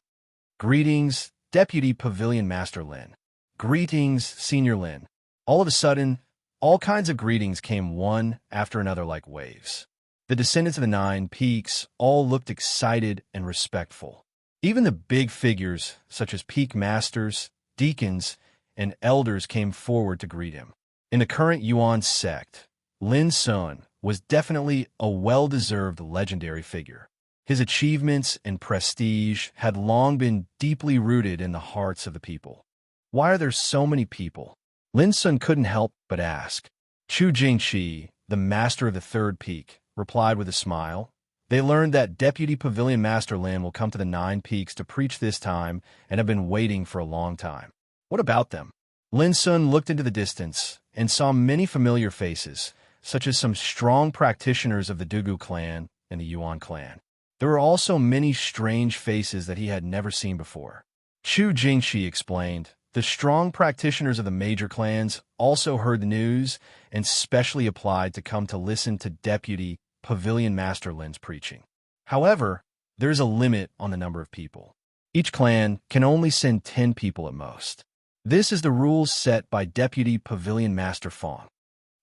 Greetings, Deputy Pavilion Master Lin. Greetings, Senior Lin. All of a sudden, all kinds of greetings came one after another like waves. The descendants of the Nine Peaks all looked excited and respectful. Even the big figures, such as peak masters, deacons, and elders came forward to greet him. In the current Yuan sect, Lin Sun was definitely a well-deserved legendary figure. His achievements and prestige had long been deeply rooted in the hearts of the people. Why are there so many people? Lin Sun couldn't help but ask. Chu Jingqi, the master of the third peak, replied with a smile. They learned that Deputy Pavilion Master Lin will come to the Nine Peaks to preach this time and have been waiting for a long time. What about them? Lin Sun looked into the distance and saw many familiar faces, such as some strong practitioners of the Dugu clan and the Yuan clan. There were also many strange faces that he had never seen before. Chu Jingqi explained, the strong practitioners of the major clans also heard the news and specially applied to come to listen to Deputy Pavilion Master Lin's preaching. However, there is a limit on the number of people. Each clan can only send 10 people at most. This is the rules set by Deputy Pavilion Master Fong.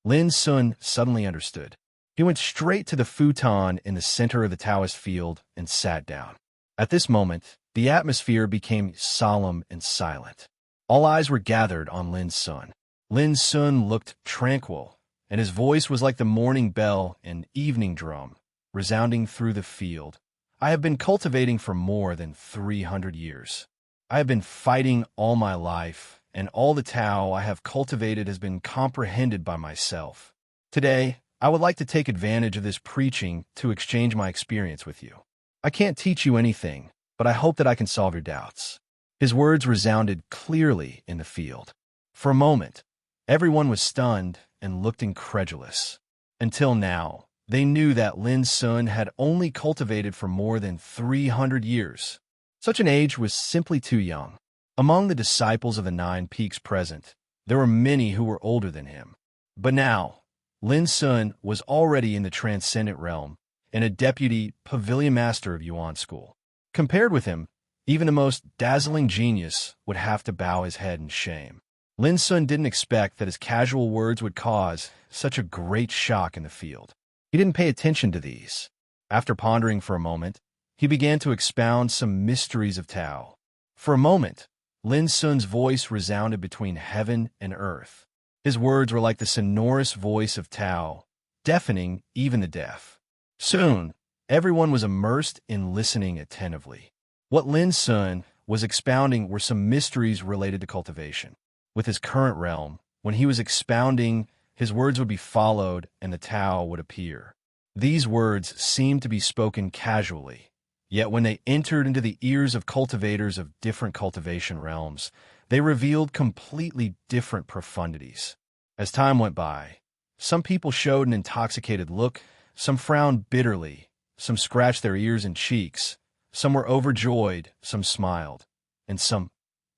Lin Sun suddenly understood. He went straight to the futon in the center of the Taoist field and sat down. At this moment, the atmosphere became solemn and silent. All eyes were gathered on Lin Sun. Lin Sun looked tranquil, and his voice was like the morning bell and evening drum, resounding through the field. I have been cultivating for more than 300 years. I have been fighting all my life, and all the Tao I have cultivated has been comprehended by myself. Today, I would like to take advantage of this preaching to exchange my experience with you. I can't teach you anything, but I hope that I can solve your doubts. His words resounded clearly in the field. For a moment, everyone was stunned and looked incredulous. Until now, they knew that Lin Sun had only cultivated for more than 300 years. Such an age was simply too young. Among the disciples of the Nine Peaks present, there were many who were older than him. But now, Lin Sun was already in the transcendent realm and a deputy pavilion master of Yuan School. Compared with him, even the most dazzling genius would have to bow his head in shame. Lin Sun didn't expect that his casual words would cause such a great shock in the field. He didn't pay attention to these. After pondering for a moment, he began to expound some mysteries of Tao. For a moment, Lin Sun's voice resounded between heaven and earth. His words were like the sonorous voice of Tao, deafening even the deaf. Soon, everyone was immersed in listening attentively. What Lin Sun was expounding were some mysteries related to cultivation. With his current realm, when he was expounding, his words would be followed and the Tao would appear. These words seemed to be spoken casually, yet when they entered into the ears of cultivators of different cultivation realms, they revealed completely different profundities. As time went by, some people showed an intoxicated look, some frowned bitterly, some scratched their ears and cheeks, some were overjoyed, some smiled, and some,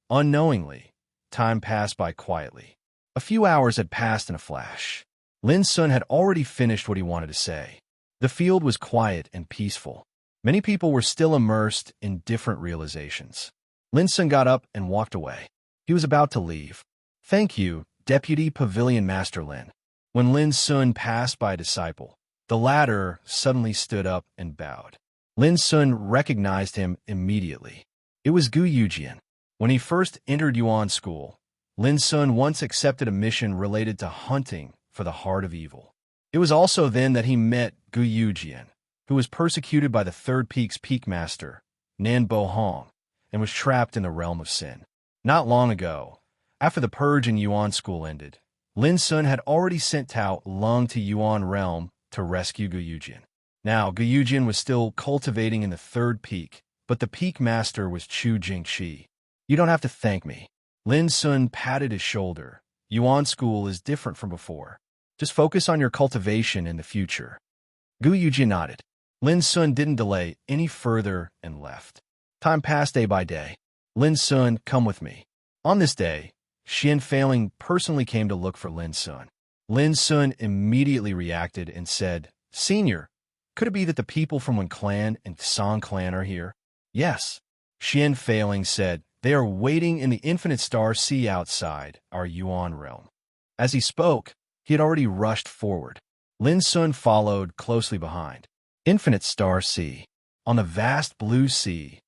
unknowingly, time passed by quietly. A few hours had passed in a flash. Lin Sun had already finished what he wanted to say. The field was quiet and peaceful. Many people were still immersed in different realizations. Lin Sun got up and walked away. He was about to leave. Thank you, Deputy Pavilion Master Lin. When Lin Sun passed by a disciple, the latter suddenly stood up and bowed. Lin Sun recognized him immediately. It was Gu Yujian. When he first entered Yuan School, Lin Sun once accepted a mission related to hunting for the heart of evil. It was also then that he met Gu Yujian, who was persecuted by the Third Peak's Peak Master, Nan Bo Hong, and was trapped in the realm of sin. Not long ago, after the purge in Yuan School ended, Lin Sun had already sent Tao Lung to Yuan realm to rescue Gu Yujian. Now, Gu Yujian was still cultivating in the Third Peak, but the Peak Master was Chu Jingqi. You don't have to thank me. Lin Sun patted his shoulder. Yuan School is different from before. Just focus on your cultivation in the future. Gu Yujian nodded. Lin Sun didn't delay any further and left. Time passed day by day. Lin Sun, come with me. On this day, Xian Failing personally came to look for Lin Sun. Lin Sun immediately reacted and said, Senior, could it be that the people from Wen Clan and Song Clan are here? Yes. Xian Failing said, they are waiting in the infinite star sea outside our Yuan realm. As he spoke, he had already rushed forward. Lin Sun followed closely behind. Infinite Star Sea. On the vast blue sea,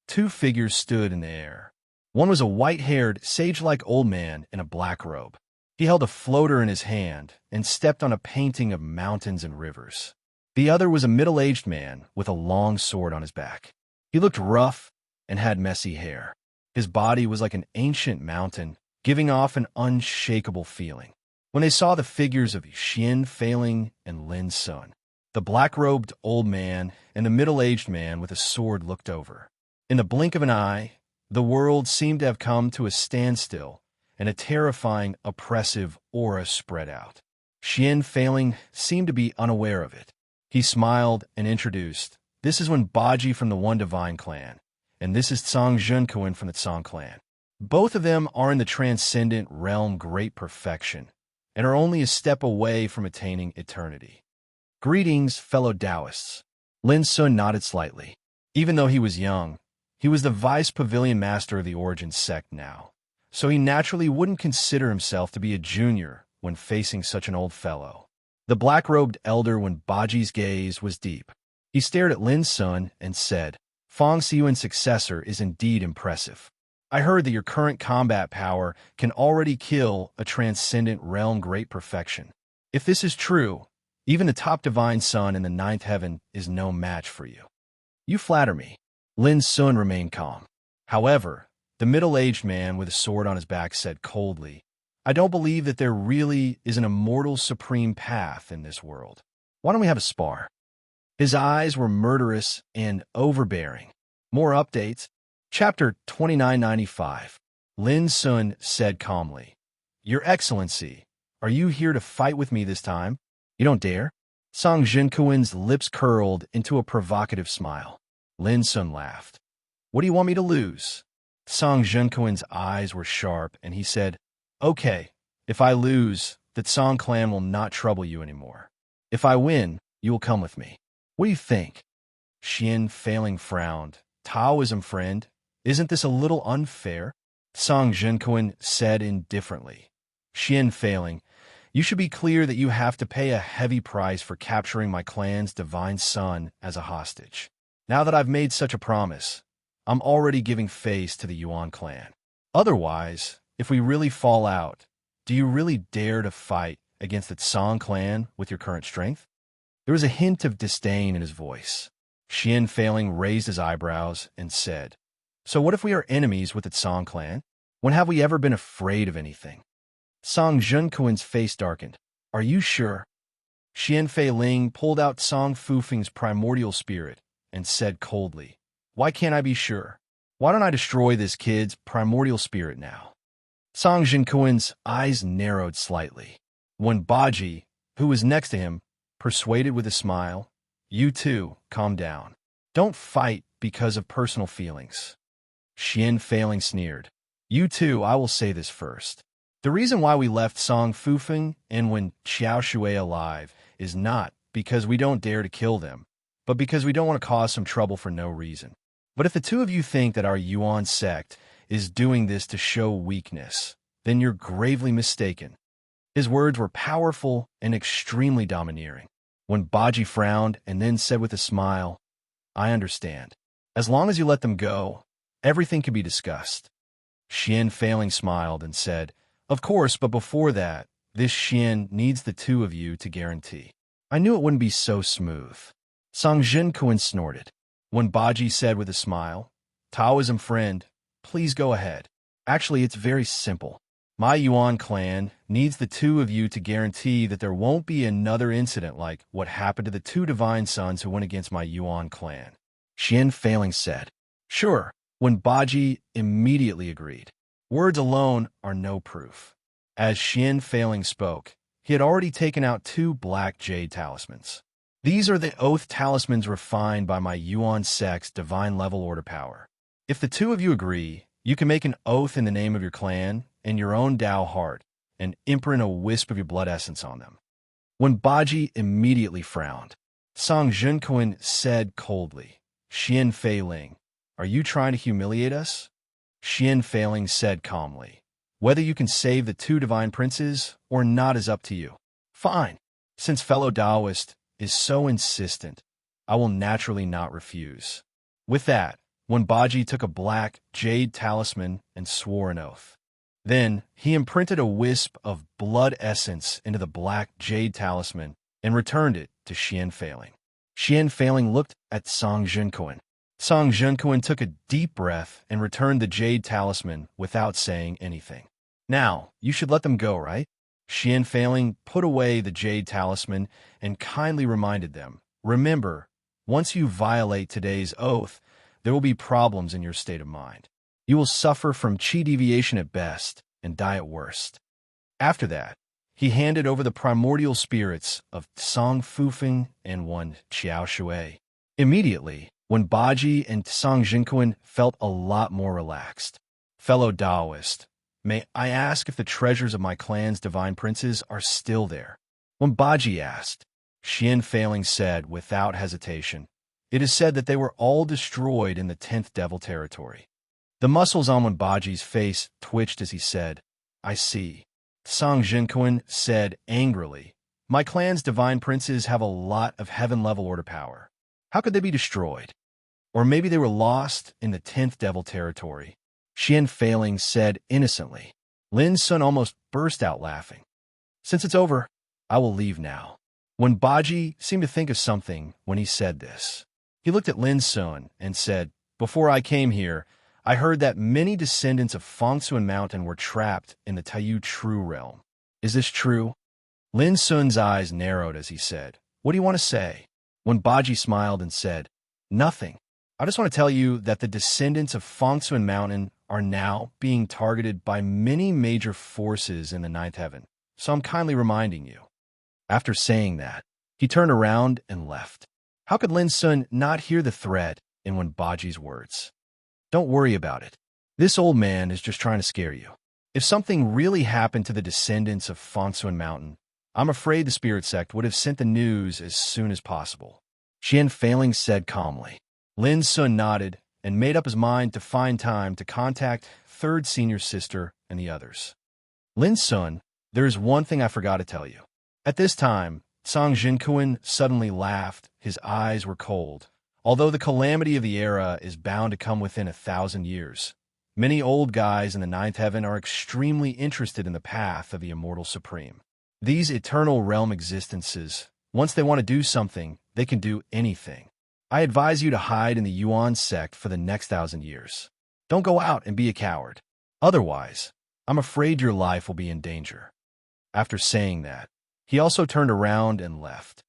two figures stood in the air. One was a white-haired, sage-like old man in a black robe. He held a floater in his hand and stepped on a painting of mountains and rivers. The other was a middle-aged man with a long sword on his back. He looked rough and had messy hair. His body was like an ancient mountain, giving off an unshakable feeling. When they saw the figures of Xian Feiling and Lin Sun, the black-robed old man and the middle-aged man with a sword looked over. In the blink of an eye, the world seemed to have come to a standstill, and a terrifying, oppressive aura spread out. Xian Feiling seemed to be unaware of it. He smiled and introduced, "This is Wen Baji from the One Divine clan, and this is Tsang Zhenkuan from the Tsang clan. Both of them are in the transcendent realm Great Perfection, and are only a step away from attaining eternity. Greetings, fellow Taoists." Lin Sun nodded slightly. Even though he was young, he was the vice pavilion master of the Origin sect now, so he naturally wouldn't consider himself to be a junior when facing such an old fellow. The black-robed elder Wen Baji's gaze was deep. He stared at Lin Sun and said, "Fang Xiyuan's successor is indeed impressive. I heard that your current combat power can already kill a transcendent realm Great Perfection. If this is true, even the top divine sun in the ninth heaven is no match for you." "You flatter me." Lin Sun remained calm. However, the middle-aged man with a sword on his back said coldly, "I don't believe that there really is an immortal supreme path in this world. Why don't we have a spar?" His eyes were murderous and overbearing. More updates. Chapter 2995. Lin Sun said calmly, "Your Excellency, are you here to fight with me this time? You don't dare?" Tsang Zhenkuan's lips curled into a provocative smile. Lin Sun laughed. "What do you want me to lose?" Tsang Zhenkuan's eyes were sharp, and he said, "Okay, if I lose, the Tsang clan will not trouble you anymore. If I win, you will come with me. What do you think?" Xian Feiling frowned. "Taoism, friend, isn't this a little unfair?" Tsang Zhenkuan said indifferently. "Xian Feiling, you should be clear that you have to pay a heavy price for capturing my clan's divine son as a hostage. Now that I've made such a promise, I'm already giving face to the Yuan clan. Otherwise, if we really fall out, do you really dare to fight against the Tsang clan with your current strength?" There was a hint of disdain in his voice. Xian Feiling raised his eyebrows and said, "So what if we are enemies with the Tsang clan? When have we ever been afraid of anything?" Tsang Zhenkuan's face darkened. "Are you sure?" Xian Feiling pulled out Tsang Fufeng's primordial spirit and said coldly, "Why can't I be sure? Why don't I destroy this kid's primordial spirit now?" Tsang Zhenkuan's eyes narrowed slightly. Wen Baji, who was next to him, persuaded with a smile, "You too, calm down. Don't fight because of personal feelings." Xian Feiling sneered. "You too, I will say this first. The reason why we left Tsang Fufeng and Wen Xiaoshui alive is not because we don't dare to kill them, but because we don't want to cause some trouble for no reason. But if the two of you think that our Yuan sect is doing this to show weakness, then you're gravely mistaken." His words were powerful and extremely domineering. Wen Baji frowned and then said with a smile, "I understand. As long as you let them go, everything can be discussed." Xian Feiling smiled and said, "Of course, but before that, this Xian needs the two of you to guarantee." "I knew it wouldn't be so smooth." Tsang Zhenkuan snorted. Wen Baji said with a smile, "Taoism friend, please go ahead. Actually, it's very simple. My Yuan clan needs the two of you to guarantee that there won't be another incident like what happened to the two divine sons who went against my Yuan clan." Xian Feiling said, "Sure." Wen Baji immediately agreed. Words alone are no proof. As Xian Feiling spoke, he had already taken out 2 black jade talismans. "These are the oath talismans refined by my Yuan sect's divine level order power. If the two of you agree, you can make an oath in the name of your clan and your own Dao heart and imprint a wisp of your blood essence on them." Wen Baji immediately frowned. Tsang Zhenkuan said coldly, "Xian Feiling, are you trying to humiliate us?" Xian Feiling said calmly, Whether you can save the two divine princes or not is up to you. Fine. Since fellow Taoist is so insistent, I will naturally not refuse. With that, Wenbaji took a black jade talisman and swore an oath. Then, he imprinted a wisp of blood essence into the black jade talisman and returned it to Xian Failing. Xian Failing looked at Song Junquan. Song Junquan took a deep breath and returned the jade talisman without saying anything. Now, you should let them go, right? Xian Failing put away the jade talisman and kindly reminded them, remember, once you violate today's oath, there will be problems in your state of mind. You will suffer from qi deviation at best and die at worst. After that, he handed over the primordial spirits of Song Fufeng and one Xiao Shui. Immediately, Wenbaji and Song Jinquan felt a lot more relaxed. Fellow Taoist, may I ask if the treasures of my clan's divine princes are still there? Wenbaji asked. Xian Failing said without hesitation, it is said that they were all destroyed in the 10th Devil territory. The muscles on Wenbaji's face twitched as he said, I see. Song Jinquan said angrily, my clan's divine princes have a lot of heaven-level order power. How could they be destroyed? Or maybe they were lost in the 10th Devil territory. Xian Failing said innocently. Lin Sun almost burst out laughing. Since it's over, I will leave now. Wenbaji seemed to think of something when he said this. He looked at Lin Sun and said, before I came here, I heard that many descendants of Fengsuan Mountain were trapped in the Taiyu True Realm. Is this true? Lin Sun's eyes narrowed as he said, what do you want to say? Wenbaji smiled and said, nothing. I just want to tell you that the descendants of Fengsuan Mountain are now being targeted by many major forces in the ninth heaven, so I'm kindly reminding you. After saying that, he turned around and left. How could Lin Sun not hear the threat in Wenbaji's words? Don't worry about it. This old man is just trying to scare you. If something really happened to the descendants of Fengsuan Mountain, I'm afraid the spirit sect would have sent the news as soon as possible. Xian Failing said calmly. Lin Sun nodded and made up his mind to find time to contact third senior sister and the others. Lin Sun, there is one thing I forgot to tell you. At this time, Song Jinquan suddenly laughed. His eyes were cold. Although the calamity of the era is bound to come within 1,000 years, many old guys in the ninth heaven are extremely interested in the path of the immortal supreme. These eternal realm existences, once they want to do something, they can do anything. I advise you to hide in the Yuan sect for the next 1,000 years. Don't go out and be a coward. Otherwise, I'm afraid your life will be in danger. After saying that, he also turned around and left.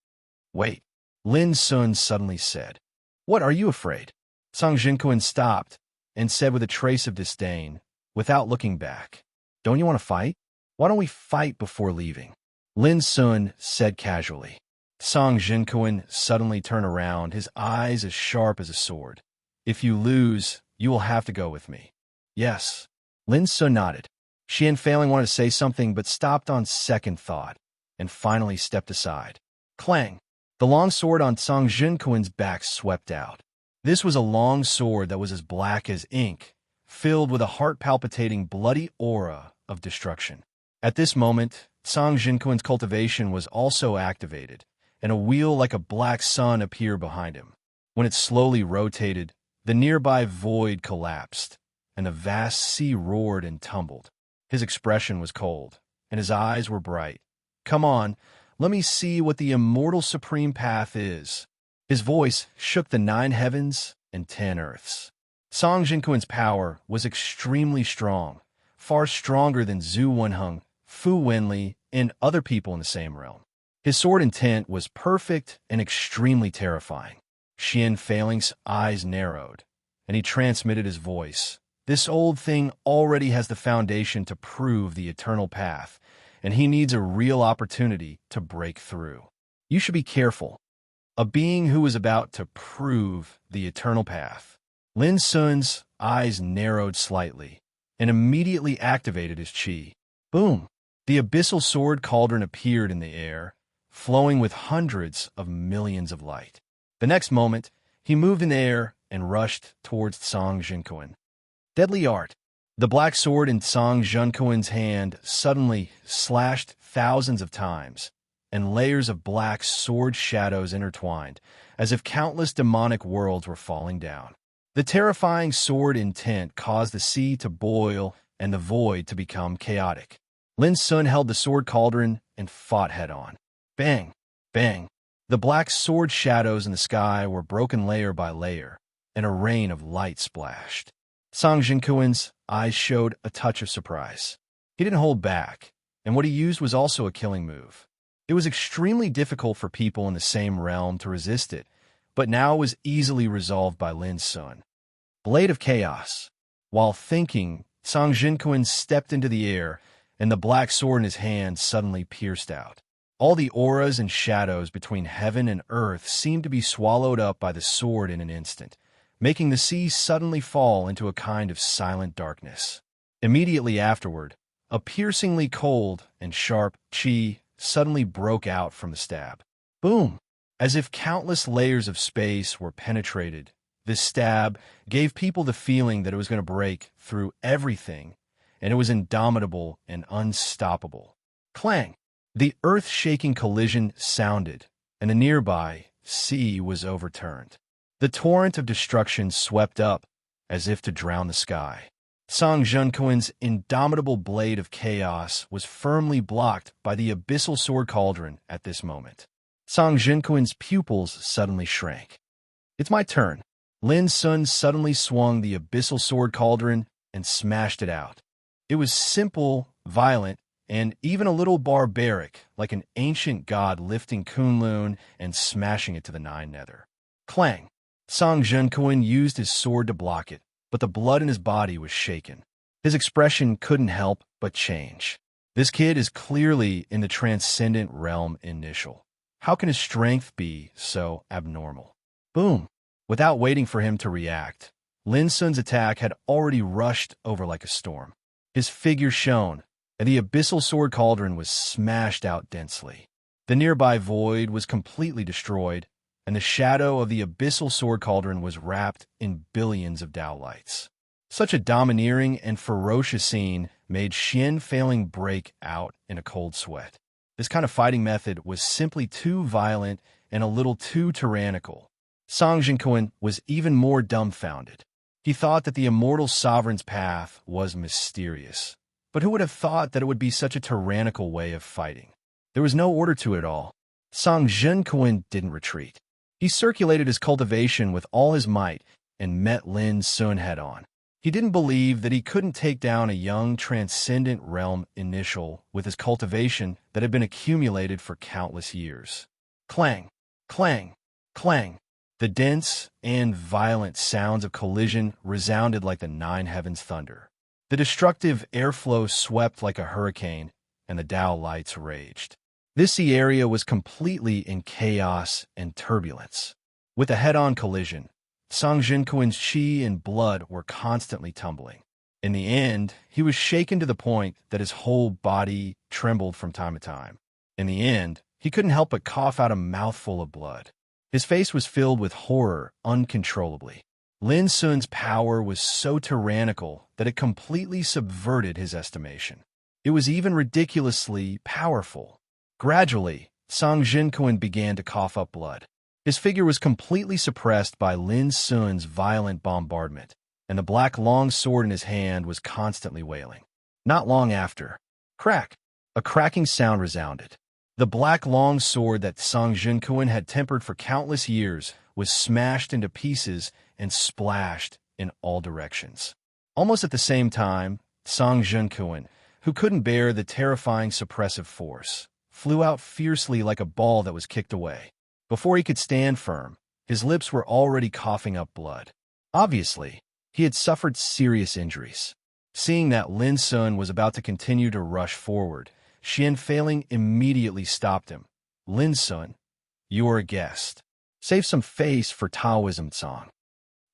Wait, Lin Sun suddenly said. What are you afraid? Song Jinquan stopped and said with a trace of disdain, without looking back. Don't you want to fight? Why don't we fight before leaving? Lin Sun said casually. Song Jinquan suddenly turned around, his eyes as sharp as a sword. If you lose, you will have to go with me. Yes. Lin Sun nodded. Xian Failing wanted to say something but stopped on second thought and finally stepped aside. Clang! The long sword on Song Jinquan's back swept out. This was a long sword that was as black as ink, filled with a heart-palpitating bloody aura of destruction. At this moment, Song Jinquan's cultivation was also activated, and a wheel like a black sun appeared behind him. When it slowly rotated, the nearby void collapsed, and a vast sea roared and tumbled. His expression was cold, and his eyes were bright. Come on, let me see what the immortal supreme path is. His voice shook the 9 heavens and 10 earths. Song Jinquan's power was extremely strong, far stronger than Zhu Wenheng, Fu Wenli, and other people in the same realm. His sword intent was perfect and extremely terrifying. Xian Failing's eyes narrowed, and he transmitted his voice. This old thing already has the foundation to prove the eternal path, and he needs a real opportunity to break through. You should be careful. A being who is about to prove the eternal path. Lin Sun's eyes narrowed slightly, and immediately activated his qi. Boom! The abyssal sword cauldron appeared in the air, flowing with hundreds of millions of light. The next moment, he moved in the air and rushed towards Song Jinquan. Deadly art. The black sword in Song Junquin's hand suddenly slashed thousands of times, and layers of black sword shadows intertwined, as if countless demonic worlds were falling down. The terrifying sword intent caused the sea to boil and the void to become chaotic. Lin Sun held the sword cauldron and fought head-on. Bang! Bang! The black sword shadows in the sky were broken layer by layer, and a rain of light splashed. Song Jinquin's eyes showed a touch of surprise. He didn't hold back, and what he used was also a killing move. It was extremely difficult for people in the same realm to resist it, but now it was easily resolved by Lin Sun. Blade of Chaos. While thinking, Song Jinquin stepped into the air, and the black sword in his hand suddenly pierced out. All the auras and shadows between heaven and earth seemed to be swallowed up by the sword in an instant, making the sea suddenly fall into a kind of silent darkness. Immediately afterward, a piercingly cold and sharp chi suddenly broke out from the stab. Boom! As if countless layers of space were penetrated, this stab gave people the feeling that it was going to break through everything, and it was indomitable and unstoppable. Clang! The earth-shaking collision sounded, and a nearby sea was overturned. The torrent of destruction swept up, as if to drown the sky. Song Junquin's indomitable blade of chaos was firmly blocked by the abyssal sword cauldron at this moment. Song Junquin's pupils suddenly shrank. It's my turn. Lin Sun suddenly swung the abyssal sword cauldron and smashed it out. It was simple, violent, and even a little barbaric, like an ancient god lifting Kunlun and smashing it to the nine nether. Clang! Song Junquin used his sword to block it, but the blood in his body was shaken. His expression couldn't help but change. This kid is clearly in the transcendent realm initial. How can his strength be so abnormal? Boom! Without waiting for him to react, Lin Sun's attack had already rushed over like a storm. His figure shone, and the abyssal sword cauldron was smashed out densely. The nearby void was completely destroyed, and the shadow of the abyssal sword cauldron was wrapped in billions of Dao lights. Such a domineering and ferocious scene made Xian failing break out in a cold sweat. This kind of fighting method was simply too violent and a little too tyrannical. Song Jinquin was even more dumbfounded. He thought that the immortal sovereign's path was mysterious. But who would have thought that it would be such a tyrannical way of fighting? There was no order to it at all. Song Jinquin didn't retreat. He circulated his cultivation with all his might and met Lin Sun head-on. He didn't believe that he couldn't take down a young transcendent realm initial with his cultivation that had been accumulated for countless years. Clang! Clang! Clang! The dense and violent sounds of collision resounded like the nine heavens' thunder. The destructive airflow swept like a hurricane, and the Dao lights raged. This sea area was completely in chaos and turbulence. With a head-on collision, Song Jinquin's chi and blood were constantly tumbling. In the end, he was shaken to the point that his whole body trembled from time to time. In the end, he couldn't help but cough out a mouthful of blood. His face was filled with horror uncontrollably. Lin Sun's power was so tyrannical that it completely subverted his estimation. It was even ridiculously powerful. Gradually, Song Jinquin began to cough up blood. His figure was completely suppressed by Lin Sun's violent bombardment, and the black long sword in his hand was constantly wailing. Not long after, crack! A cracking sound resounded. The black long sword that Song Jinquin had tempered for countless years was smashed into pieces and splashed in all directions. Almost at the same time, Song Jinquin, who couldn't bear the terrifying suppressive force, flew out fiercely like a ball that was kicked away. Before he could stand firm, his lips were already coughing up blood. Obviously, he had suffered serious injuries. Seeing that Lin Sun was about to continue to rush forward, Xian failing immediately stopped him. Lin Sun, you are a guest. Save some face for Taoism song.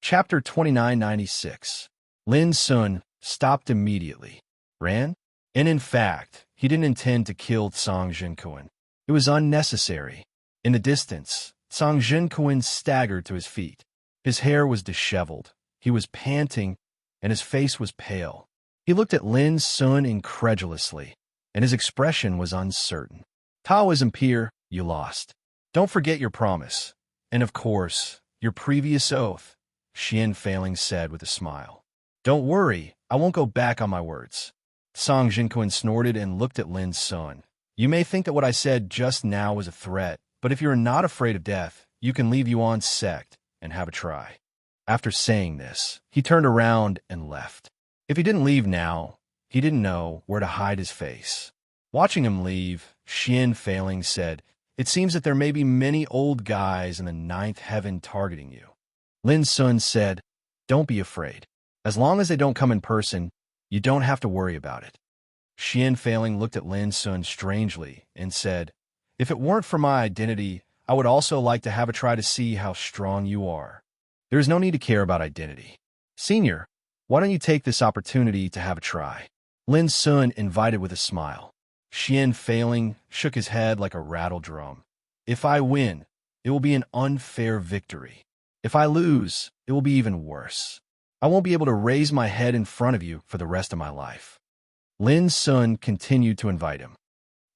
Chapter 2996. Lin Sun stopped immediately. Ran? And in fact, he didn't intend to kill Song Jinquin. It was unnecessary. In the distance, Song Jinquin staggered to his feet. His hair was disheveled, he was panting, and his face was pale. He looked at Lin Sun incredulously, and his expression was uncertain. Taoism peer, you lost. Don't forget your promise. And of course, your previous oath, Xian Failing said with a smile. Don't worry, I won't go back on my words. Song Jinquan snorted and looked at Lin Sun. You may think that what I said just now was a threat, but if you're not afraid of death, you can leave Yuan's sect and have a try. After saying this, he turned around and left. If he didn't leave now, he didn't know where to hide his face. Watching him leave, Xian Failing said, It seems that there may be many old guys in the ninth heaven targeting you. Lin Sun said, Don't be afraid. As long as they don't come in person, you don't have to worry about it. Xian Failing looked at Lin Sun strangely and said, If it weren't for my identity, I would also like to have a try to see how strong you are. There is no need to care about identity. Senior, why don't you take this opportunity to have a try? Lin Sun invited with a smile. Xian Failing shook his head like a rattle drum. If I win, it will be an unfair victory. If I lose, it will be even worse. I won't be able to raise my head in front of you for the rest of my life. Lin Sun continued to invite him.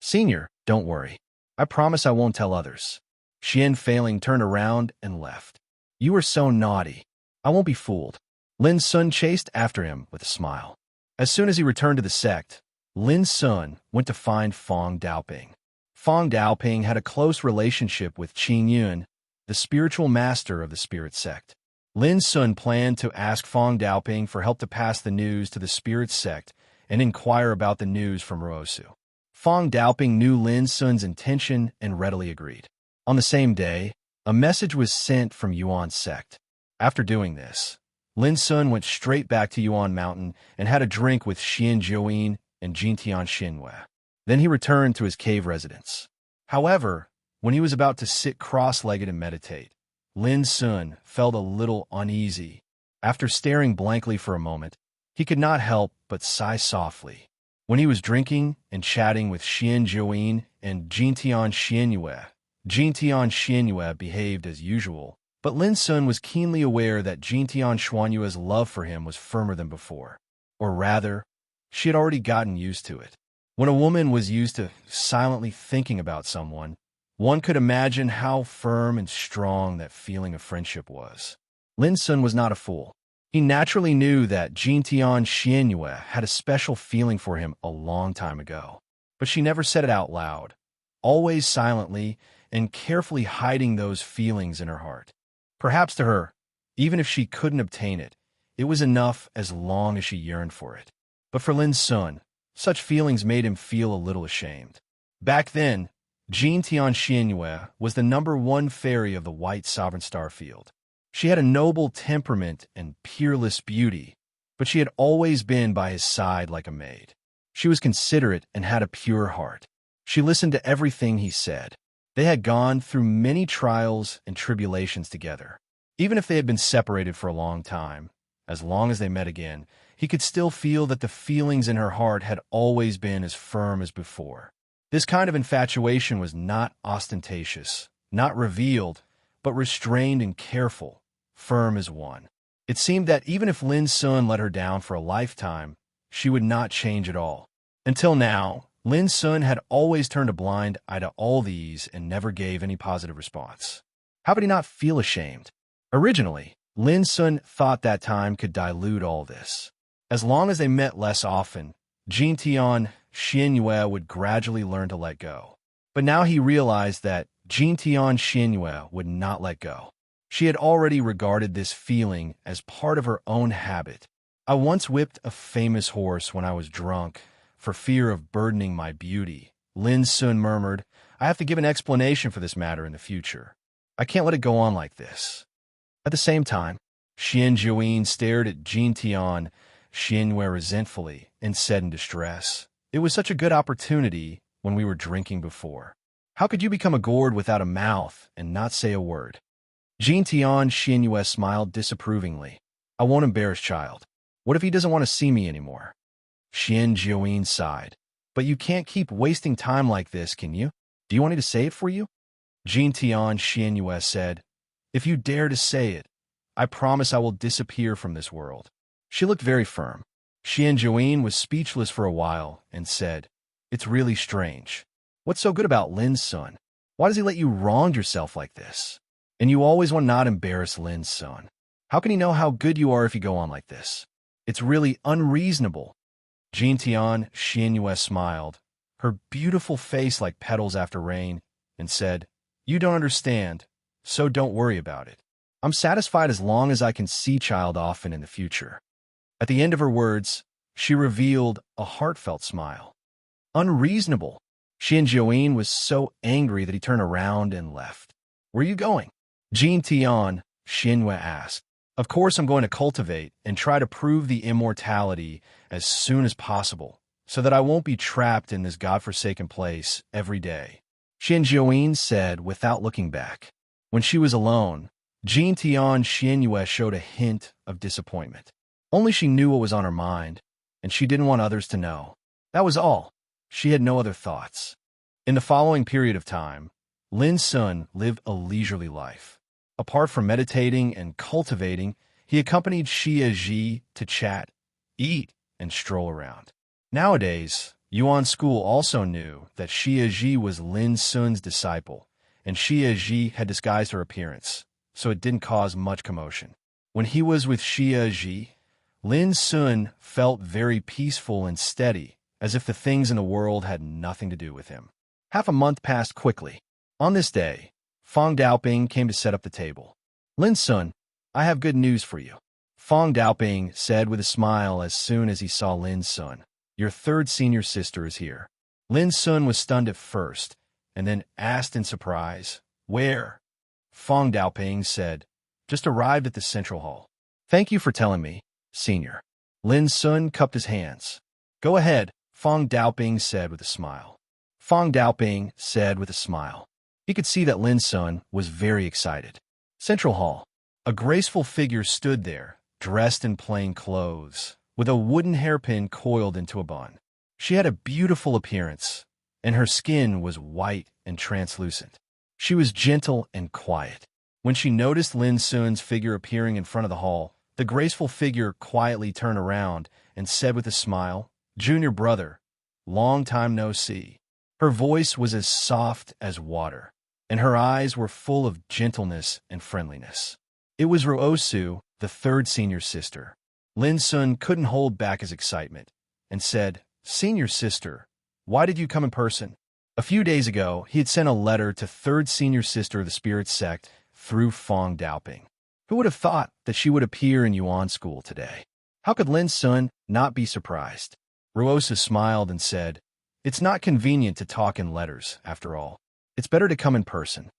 Senior, don't worry. I promise I won't tell others. Xian Failing turned around and left. You are so naughty. I won't be fooled. Lin Sun chased after him with a smile. As soon as he returned to the sect, Lin Sun went to find Fong Daoping. Fong Daoping had a close relationship with Qin Yun, the spiritual master of the spirit sect. Lin Sun planned to ask Fong Daoping for help to pass the news to the spirit sect and inquire about the news from Ruosu. Fong Daoping knew Lin Sun's intention and readily agreed. On the same day, a message was sent from Yuan's sect. After doing this, Lin Sun went straight back to Yuan Mountain and had a drink with Xian Jiuyin and Jintian Xinhua. Then he returned to his cave residence. However, when he was about to sit cross-legged and meditate, Lin Sun felt a little uneasy. After staring blankly for a moment, he could not help but sigh softly. When he was drinking and chatting with Xian Jiuyin and Jintian Xinhua behaved as usual, but Lin Sun was keenly aware that Jintian Xuanyue's love for him was firmer than before. Or rather, she had already gotten used to it. When a woman was used to silently thinking about someone, one could imagine how firm and strong that feeling of friendship was. Lin Sun was not a fool. He naturally knew that Jintian Xinhua had a special feeling for him a long time ago. But she never said it out loud, always silently and carefully hiding those feelings in her heart. Perhaps to her, even if she couldn't obtain it, it was enough as long as she yearned for it. But for Lin Sun, such feelings made him feel a little ashamed. Back then, Jintian Xinhua was the #1 fairy of the White Sovereign Star Field. She had a noble temperament and peerless beauty, but she had always been by his side like a maid. She was considerate and had a pure heart. She listened to everything he said. They had gone through many trials and tribulations together. Even if they had been separated for a long time, as long as they met again, he could still feel that the feelings in her heart had always been as firm as before. This kind of infatuation was not ostentatious, not revealed, but restrained and careful, firm as one. It seemed that even if Lin Sun let her down for a lifetime, she would not change at all. Until now, Lin Sun had always turned a blind eye to all these and never gave any positive response. How could he not feel ashamed? Originally, Lin Sun thought that time could dilute all this. As long as they met less often, Jintian Xinhua would gradually learn to let go. But now he realized that Jintian Xinhua would not let go. She had already regarded this feeling as part of her own habit. I once whipped a famous horse when I was drunk, for fear of burdening my beauty. Lin Sun murmured, I have to give an explanation for this matter in the future. I can't let it go on like this. At the same time, Xian Jiuyin stared at Jintian Xinhua resentfully and said in distress, It was such a good opportunity when we were drinking before. How could you become a gourd without a mouth and not say a word? Jintian Xinhua smiled disapprovingly. I won't embarrass child. What if he doesn't want to see me anymore? Xian Jiuyin sighed. But you can't keep wasting time like this, can you? Do you want me to say it for you? Jintian Xinhua said, If you dare to say it, I promise I will disappear from this world. She looked very firm. Xianjuan was speechless for a while and said, "It's really strange. What's so good about Lin's son? Why does he let you wrong yourself like this? And you always want to not embarrass Lin's son. How can he know how good you are if you go on like this? It's really unreasonable." Jean Tian Xianyue smiled, her beautiful face like petals after rain, and said, "You don't understand, so don't worry about it. I'm satisfied as long as I can see child often in the future." At the end of her words, she revealed a heartfelt smile. Unreasonable. Xianjuan was so angry that he turned around and left. "Where are you going?" Jean Tian Xianyue asked. "Of course I'm going to cultivate and try to prove the immortality as soon as possible, so that I won't be trapped in this godforsaken place every day," Xianjuan said without looking back. When she was alone, Jean Tian Xianyue showed a hint of disappointment. Only she knew what was on her mind, and she didn't want others to know. That was all. She had no other thoughts. In the following period of time, Lin Sun lived a leisurely life. Apart from meditating and cultivating, he accompanied Xie Ji to chat, eat, and stroll around. Nowadays, Yuan School also knew that Xie Ji was Lin Sun's disciple, and Xie Ji had disguised her appearance, so it didn't cause much commotion. When he was with Xie Ji, Lin Sun felt very peaceful and steady, as if the things in the world had nothing to do with him. Half a month passed quickly. On this day, Fang Daoping came to set up the table. "Lin Sun, I have good news for you," Fang Daoping said with a smile as soon as he saw Lin Sun. "Your third senior sister is here." Lin Sun was stunned at first, and then asked in surprise, "Where?" Fang Daoping said, "Just arrived at the central hall." "Thank you for telling me, senior." Lin Sun cupped his hands. "Go ahead," Fang Daoping said with a smile. Fang Daoping said with a smile. He could see that Lin Sun was very excited. Central Hall. A graceful figure stood there, dressed in plain clothes, with a wooden hairpin coiled into a bun. She had a beautiful appearance, and her skin was white and translucent. She was gentle and quiet. When she noticed Lin Sun's figure appearing in front of the hall, the graceful figure quietly turned around and said with a smile, "Junior brother, long time no see." Her voice was as soft as water, and her eyes were full of gentleness and friendliness. It was Ruosu, the third senior sister. Lin Sun couldn't hold back his excitement and said, "Senior sister, why did you come in person?" A few days ago, he had sent a letter to third senior sister of the spirit sect through Fang Daoping. Who would have thought that she would appear in Yuan School today? How could Lin Sun not be surprised? Ruosu smiled and said, "It's not convenient to talk in letters, after all. It's better to come in person.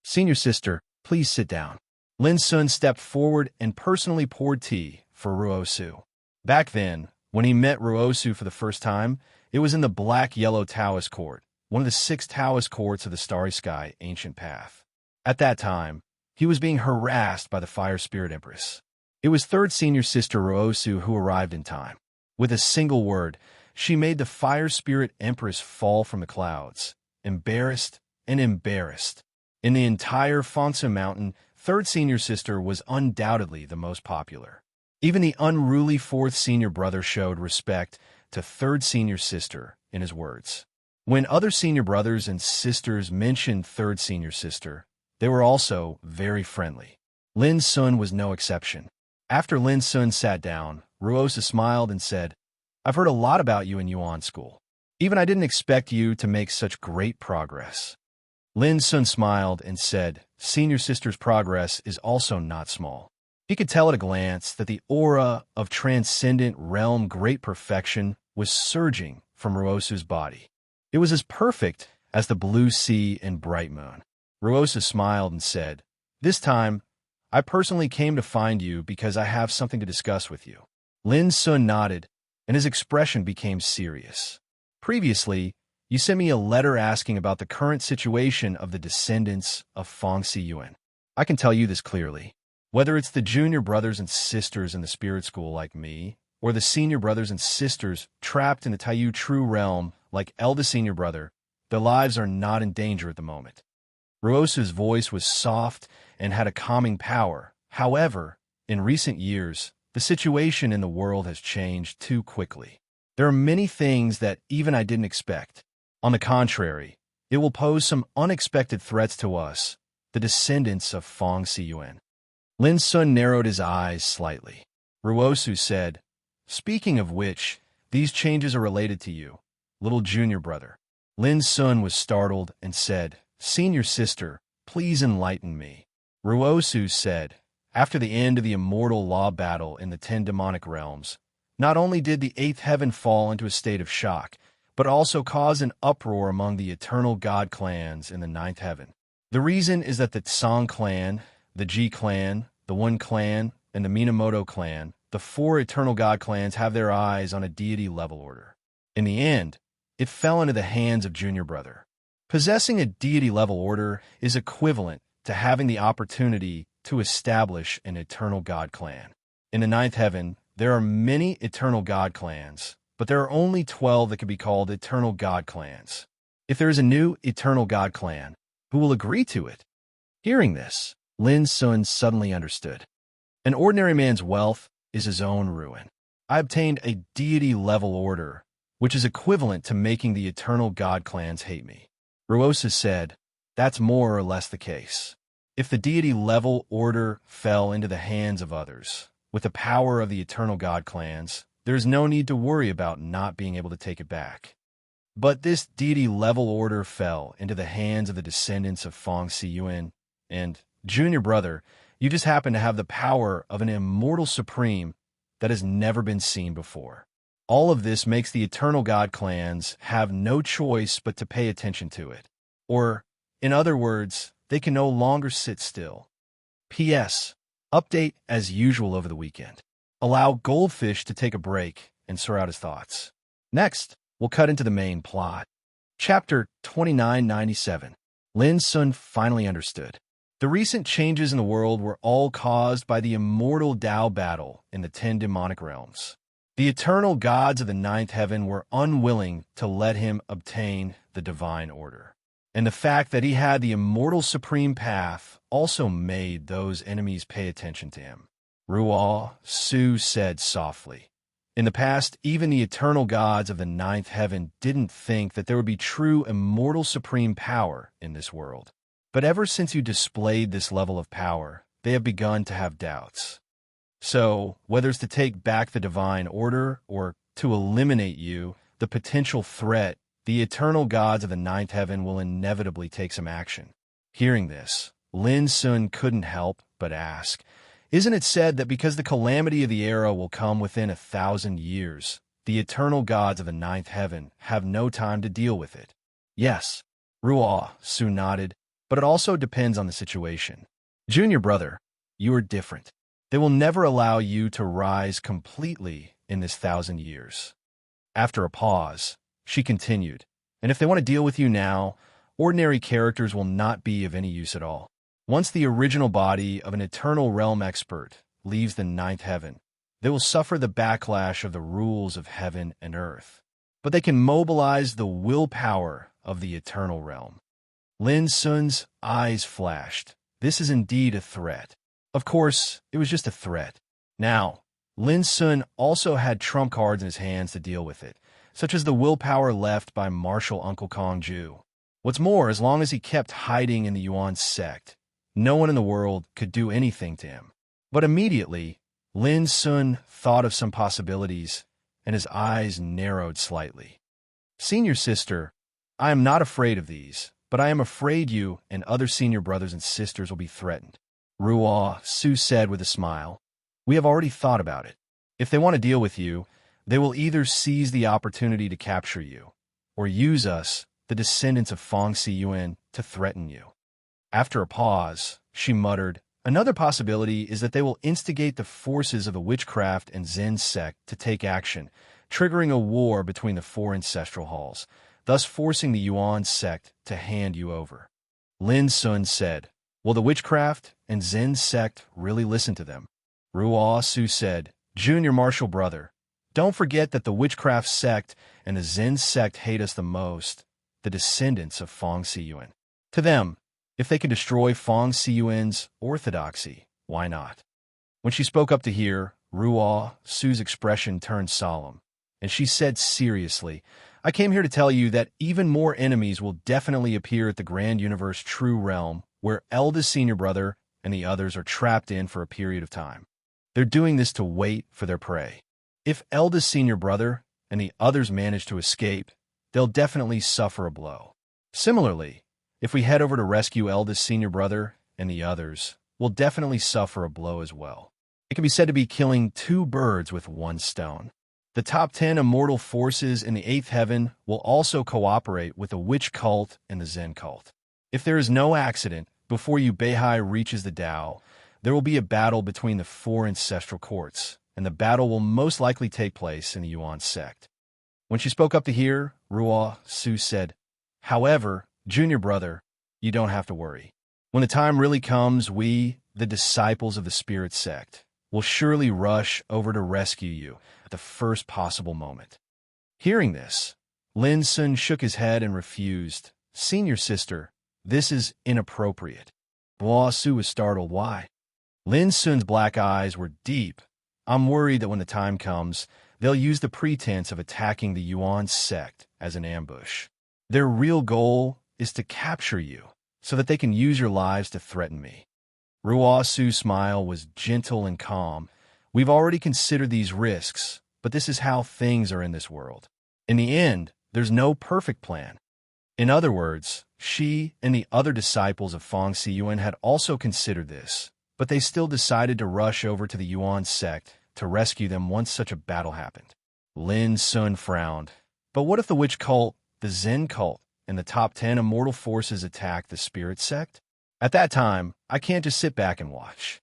Senior sister, please sit down." Lin Sun stepped forward and personally poured tea for Ruosu. Back then, when he met Ruosu for the first time, it was in the black-yellow Taoist court, one of the 6 Taoist courts of the Starry Sky ancient path. At that time, he was being harassed by the Fire Spirit Empress. It was third senior sister Ruosu who arrived in time. With a single word, she made the Fire Spirit Empress fall from the clouds, embarrassed and embarrassed. In the entire Fonsu Mountain, third senior sister was undoubtedly the most popular. Even the unruly fourth senior brother showed respect to third senior sister in his words. When other senior brothers and sisters mentioned third senior sister, they were also very friendly. Lin Sun was no exception. After Lin Sun sat down, Ruosa smiled and said, "I've heard a lot about you in Yuan School. Even I didn't expect you to make such great progress." Lin Sun smiled and said, "Senior sister's progress is also not small." He could tell at a glance that the aura of transcendent realm great perfection was surging from Ruosu's body. It was as perfect as the blue sea and bright moon. Ruosa smiled and said, "This time, I personally came to find you because I have something to discuss with you." Lin Sun nodded, and his expression became serious. "Previously, you sent me a letter asking about the current situation of the descendants of Fang Siyuan. I can tell you this clearly. Whether it's the junior brothers and sisters in the spirit school like me, or the senior brothers and sisters trapped in the Taiyu True Realm like eldest senior brother, their lives are not in danger at the moment." Ruosu's voice was soft and had a calming power. However, in recent years, The situation in the world has changed too quickly. There are many things that even I didn't expect. On the contrary, it will pose some unexpected threats to us, the descendants of Feng Siyuan. Lin Sun narrowed his eyes slightly. Ruosu said, "Speaking of which, these changes are related to you, little junior brother." Lin Sun was startled and said, "Senior sister, please enlighten me." Ruosu said, "After the end of the immortal law battle in the 10 demonic realms, not only did the 8th heaven fall into a state of shock, but also caused an uproar among the eternal god clans in the 9th heaven. The reason is that the Song clan, the Ji clan, the One clan, and the Minamoto clan, the 4 eternal god clans, have their eyes on a deity level order. In the end, it fell into the hands of junior brother. Possessing a deity level order is equivalent to having the opportunity to establish an eternal god clan. In the 9th heaven, there are many eternal god clans, but there are only 12 that can be called eternal god clans. If there is a new eternal god clan, who will agree to it?" Hearing this, Lin Sun suddenly understood. An ordinary man's wealth is his own ruin. I obtained a deity-level order, which is equivalent to making the eternal god clans hate me. Ruosa said, "That's more or less the case. If the deity-level order fell into the hands of others, with the power of the eternal god clans, there is no need to worry about not being able to take it back. But this deity-level order fell into the hands of the descendants of Feng Siyuan, and, junior brother, you just happen to have the power of an immortal supreme that has never been seen before. All of this makes the eternal god clans have no choice but to pay attention to it. Or, in other words, they can no longer sit still. P.S. Update as usual over the weekend. Allow Goldfish to take a break and sort out his thoughts." Next, we'll cut into the main plot. Chapter 2997. Lin Sun finally understood. The recent changes in the world were all caused by the immortal Tao battle in the 10 demonic realms. The eternal gods of the 9th heaven were unwilling to let him obtain the divine order. And the fact that he had the immortal supreme path also made those enemies pay attention to him. Ruosu said softly, "In the past, even the eternal gods of the 9th heaven didn't think that there would be true immortal supreme power in this world. But ever since you displayed this level of power, they have begun to have doubts. So, whether it's to take back the divine order or to eliminate you, the potential threat, the eternal gods of the 9th heaven will inevitably take some action." Hearing this, Lin Sun couldn't help but ask, "Isn't it said that because the calamity of the era will come within 1,000 years, the eternal gods of the 9th heaven have no time to deal with it?" "Yes," Ruosu nodded, "but it also depends on the situation. Junior brother, you are different. They will never allow you to rise completely in this 1,000 years." After a pause, she continued, "And if they want to deal with you now, ordinary characters will not be of any use at all. Once the original body of an eternal realm expert leaves the 9th heaven, they will suffer the backlash of the rules of heaven and earth. But they can mobilize the willpower of the eternal realm." Lin Sun's eyes flashed. This is indeed a threat. Of course, it was just a threat. Now, Lin Sun also had trump cards in his hands to deal with it, such as the willpower left by Marshal Uncle Kong Ju. What's more, as long as he kept hiding in the Yuan sect, no one in the world could do anything to him. But immediately, Lin Sun thought of some possibilities, and his eyes narrowed slightly. "Senior sister, I am not afraid of these, but I am afraid you and other senior brothers and sisters will be threatened," Ruosu said with a smile. "We have already thought about it. If they want to deal with you, they will either seize the opportunity to capture you, or use us, the descendants of Feng Siyuan, to threaten you." After a pause, she muttered, "Another possibility is that they will instigate the forces of the witchcraft and Zen sect to take action, triggering a war between the 4 ancestral halls, thus forcing the Yuan sect to hand you over." Lin Sun said, "Will the witchcraft and Zen sect really listen to them?" Ruosu said, "Junior martial brother, don't forget that the witchcraft sect and the Zen sect hate us the most, the descendants of Feng Siyuan. To them, if they can destroy Feng Siyuan's orthodoxy, why not?" When she spoke up to hear, Ruo Su's expression turned solemn, and she said seriously, I came here to tell you that even more enemies will definitely appear at the Grand Universe True Realm, where eldest senior brother and the others are trapped in for a period of time. They're doing this to wait for their prey. If eldest senior brother and the others manage to escape, they'll definitely suffer a blow. Similarly, if we head over to rescue eldest senior brother and the others, we'll definitely suffer a blow as well. It can be said to be killing two birds with one stone. The top 10 immortal forces in the eighth heaven will also cooperate with the witch cult and the Zen cult. If there is no accident, before Beihai reaches the Tao, there will be a battle between the four ancestral courts, and the battle will most likely take place in the Yuan sect. When she spoke up to hear, Ruo Su said, However, junior brother, you don't have to worry. When the time really comes, we, the disciples of the spirit sect, will surely rush over to rescue you at the first possible moment. Hearing this, Lin Sun shook his head and refused. Senior sister, this is inappropriate. Ruo Su was startled. Why? Lin Sun's black eyes were deep. I'm worried that when the time comes, they'll use the pretense of attacking the Yuan sect as an ambush. Their real goal is to capture you, so that they can use your lives to threaten me. Ruo Su's smile was gentle and calm. We've already considered these risks, but this is how things are in this world. In the end, there's no perfect plan. In other words, she and the other disciples of Feng Siyuan had also considered this, but they still decided to rush over to the Yuan sect to rescue them once such a battle happened. Lin Sun frowned. But what if the witch cult, the Zen cult, and the top 10 immortal forces attack the spirit sect? At that time, I can't just sit back and watch.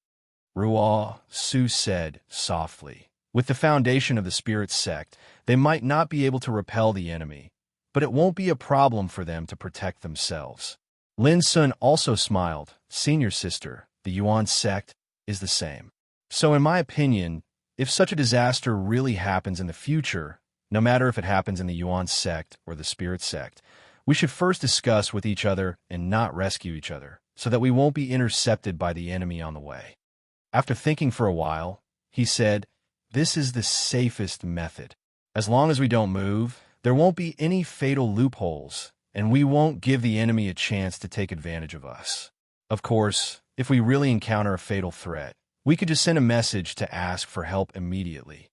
Ruo Su said softly, with the foundation of the spirit sect, they might not be able to repel the enemy, but it won't be a problem for them to protect themselves. Lin Sun also smiled. Senior sister, the Yuan sect is the same. So in my opinion, if such a disaster really happens in the future, no matter if it happens in the Yuan sect or the spirit sect, we should first discuss with each other and not rescue each other, so that we won't be intercepted by the enemy on the way. After thinking for a while, he said, This is the safest method. As long as we don't move, there won't be any fatal loopholes, and we won't give the enemy a chance to take advantage of us. Of course, if we really encounter a fatal threat, we could just send a message to ask for help immediately.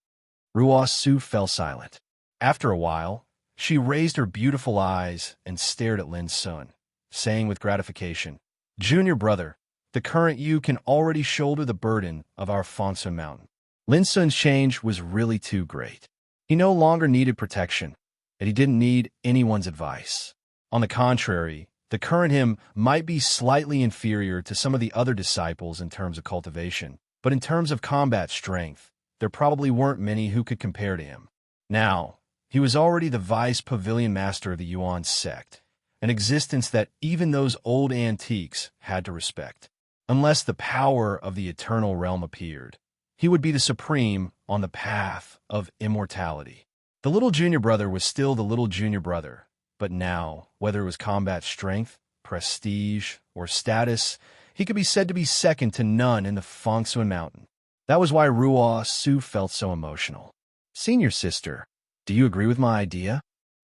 Ruo Su fell silent. After a while, she raised her beautiful eyes and stared at Lin Sun, saying with gratification, Junior brother, the current you can already shoulder the burden of our Fangsun Mountain. Lin Sun's change was really too great. He no longer needed protection, and he didn't need anyone's advice. On the contrary, the current him might be slightly inferior to some of the other disciples in terms of cultivation, but in terms of combat strength, there probably weren't many who could compare to him. Now, he was already the vice pavilion master of the Yuan sect, an existence that even those old antiques had to respect. Unless the power of the eternal realm appeared, he would be the supreme on the path of immortality. The little junior brother was still the little junior brother, but now, whether it was combat strength, prestige, or status, he could be said to be second to none in the Fangsun Mountain. That was why Ruo Su felt so emotional. Senior sister, do you agree with my idea?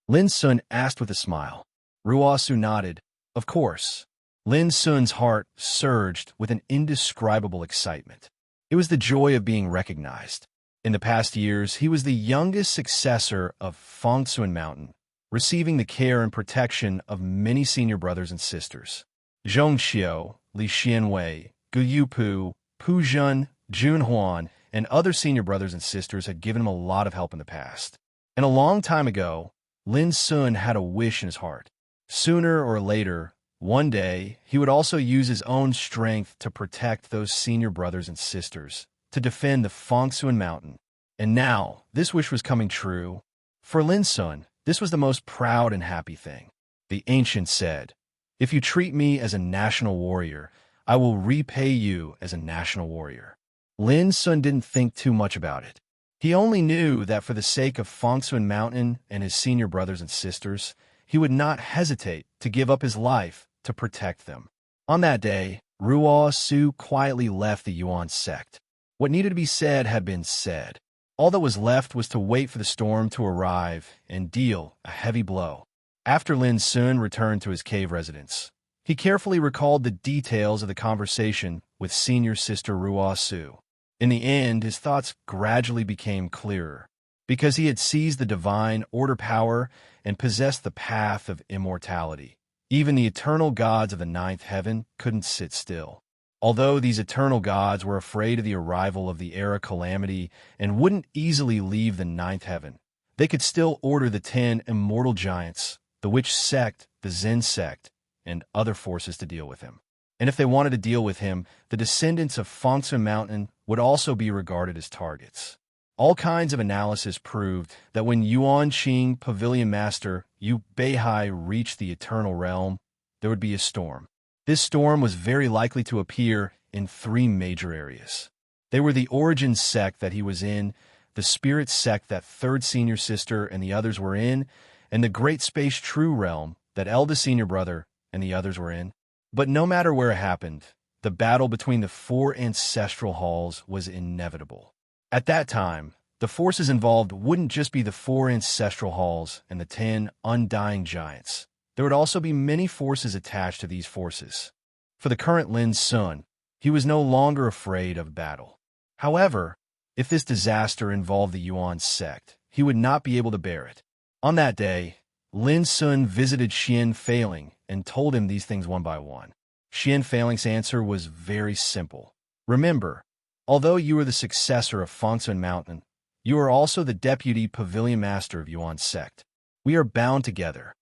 Lin Sun asked with a smile. Ruo Su nodded. Of course. Lin Sun's heart surged with an indescribable excitement. It was the joy of being recognized. In the past years, he was the youngest successor of Fangsun Mountain, receiving the care and protection of many senior brothers and sisters. Zhong Xiu, Li Xianwei, Gu Yupu, Pu Zhen, Jun Huan, and other senior brothers and sisters had given him a lot of help in the past. And a long time ago, Lin Sun had a wish in his heart. Sooner or later, one day, he would also use his own strength to protect those senior brothers and sisters, to defend the Fangsun Mountain. And now, this wish was coming true. For Lin Sun, this was the most proud and happy thing. The ancient said, If you treat me as a national warrior, I will repay you as a national warrior. Lin Sun didn't think too much about it. He only knew that for the sake of Fangsun Mountain and his senior brothers and sisters, he would not hesitate to give up his life to protect them. On that day, Ruo Su quietly left the Yuan sect. What needed to be said had been said. All that was left was to wait for the storm to arrive and deal a heavy blow. After Lin Sun returned to his cave residence, he carefully recalled the details of the conversation with senior sister Ruo Su. In the end, his thoughts gradually became clearer, because he had seized the divine order power and possessed the path of immortality. Even the eternal gods of the ninth heaven couldn't sit still. Although these eternal gods were afraid of the arrival of the era calamity and wouldn't easily leave the ninth heaven, they could still order the 10 immortal giants, the witch sect, the Zen sect, and other forces to deal with him. And if they wanted to deal with him, the descendants of Fangsun Mountain would also be regarded as targets. All kinds of analysis proved that when Yuan Qing Pavilion Master Yu Beihai reached the Eternal Realm, there would be a storm. This storm was very likely to appear in 3 major areas. They were the origin sect that he was in, the spirit sect that third senior sister and the others were in, and the great space true realm that eldest senior brother and the others were in. But no matter where it happened, the battle between the 4 ancestral halls was inevitable. At that time, the forces involved wouldn't just be the 4 ancestral halls and the 10 undying giants. There would also be many forces attached to these forces. For the current Lin Sun, he was no longer afraid of battle. However, if this disaster involved the Yuan sect, he would not be able to bear it. On that day, Lin Sun visited Xian Failing and told him these things one by one. Xian Failing's answer was very simple. Remember, although you are the successor of Fangsun Mountain, you are also the deputy pavilion master of Yuan sect. We are bound together.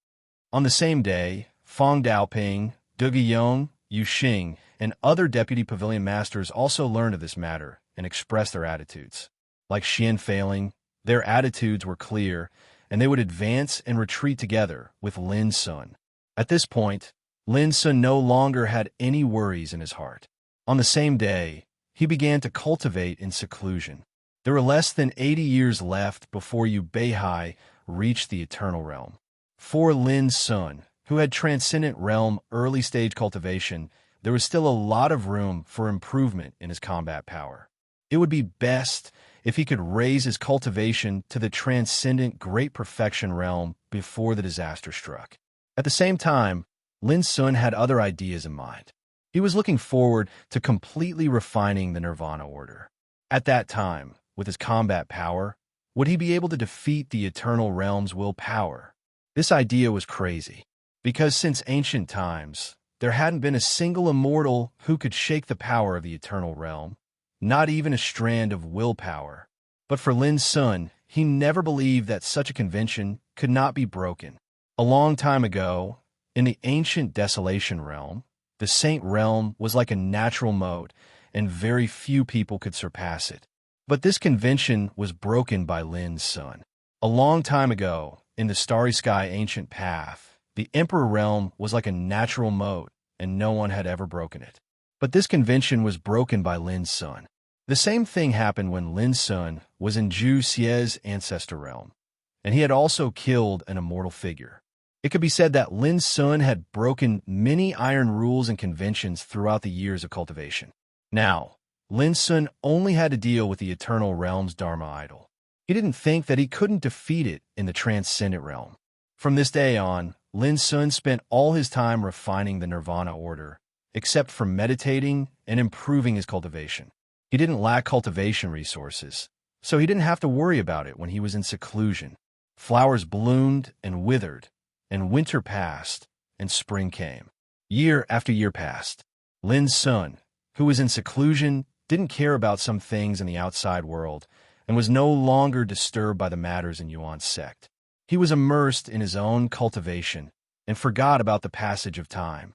On the same day, Fang Daoping, Du Guiyong, Yu Xing, and other deputy pavilion masters also learned of this matter and expressed their attitudes. Like Xian Failing, their attitudes were clear, and they would advance and retreat together with Lin Sun. At this point, Lin Sun no longer had any worries in his heart. On the same day, he began to cultivate in seclusion. There were less than 80 years left before Yu Beihai reached the Eternal Realm. For Lin Sun, who had transcendent realm early-stage cultivation, there was still a lot of room for improvement in his combat power. It would be best if he could raise his cultivation to the transcendent great perfection realm before the disaster struck. At the same time, Lin Sun had other ideas in mind. He was looking forward to completely refining the Nirvana order. At that time, with his combat power, would he be able to defeat the Eternal Realm's willpower? This idea was crazy, because since ancient times, there hadn't been a single immortal who could shake the power of the Eternal Realm, not even a strand of willpower. But for Lin Sun, he never believed that such a convention could not be broken. A long time ago, in the ancient Desolation Realm, the Saint Realm was like a natural mode, and very few people could surpass it. But this convention was broken by Lin Sun. A long time ago, in the Starry Sky Ancient Path, the Emperor Realm was like a natural mode, and no one had ever broken it. But this convention was broken by Lin Sun. The same thing happened when Lin Sun was in Zhu Xie's Ancestor Realm, and he had also killed an immortal figure. It could be said that Lin Sun had broken many iron rules and conventions throughout the years of cultivation. Now, Lin Sun only had to deal with the Eternal Realm's Dharma idol. He didn't think that he couldn't defeat it in the Transcendent Realm. From this day on, Lin Sun spent all his time refining the Nirvana order, except for meditating and improving his cultivation. He didn't lack cultivation resources, so he didn't have to worry about it when he was in seclusion. Flowers bloomed and withered, and winter passed, and spring came. Year after year passed. Lin Sun, who was in seclusion, didn't care about some things in the outside world, and was no longer disturbed by the matters in Yuan's sect. He was immersed in his own cultivation and forgot about the passage of time.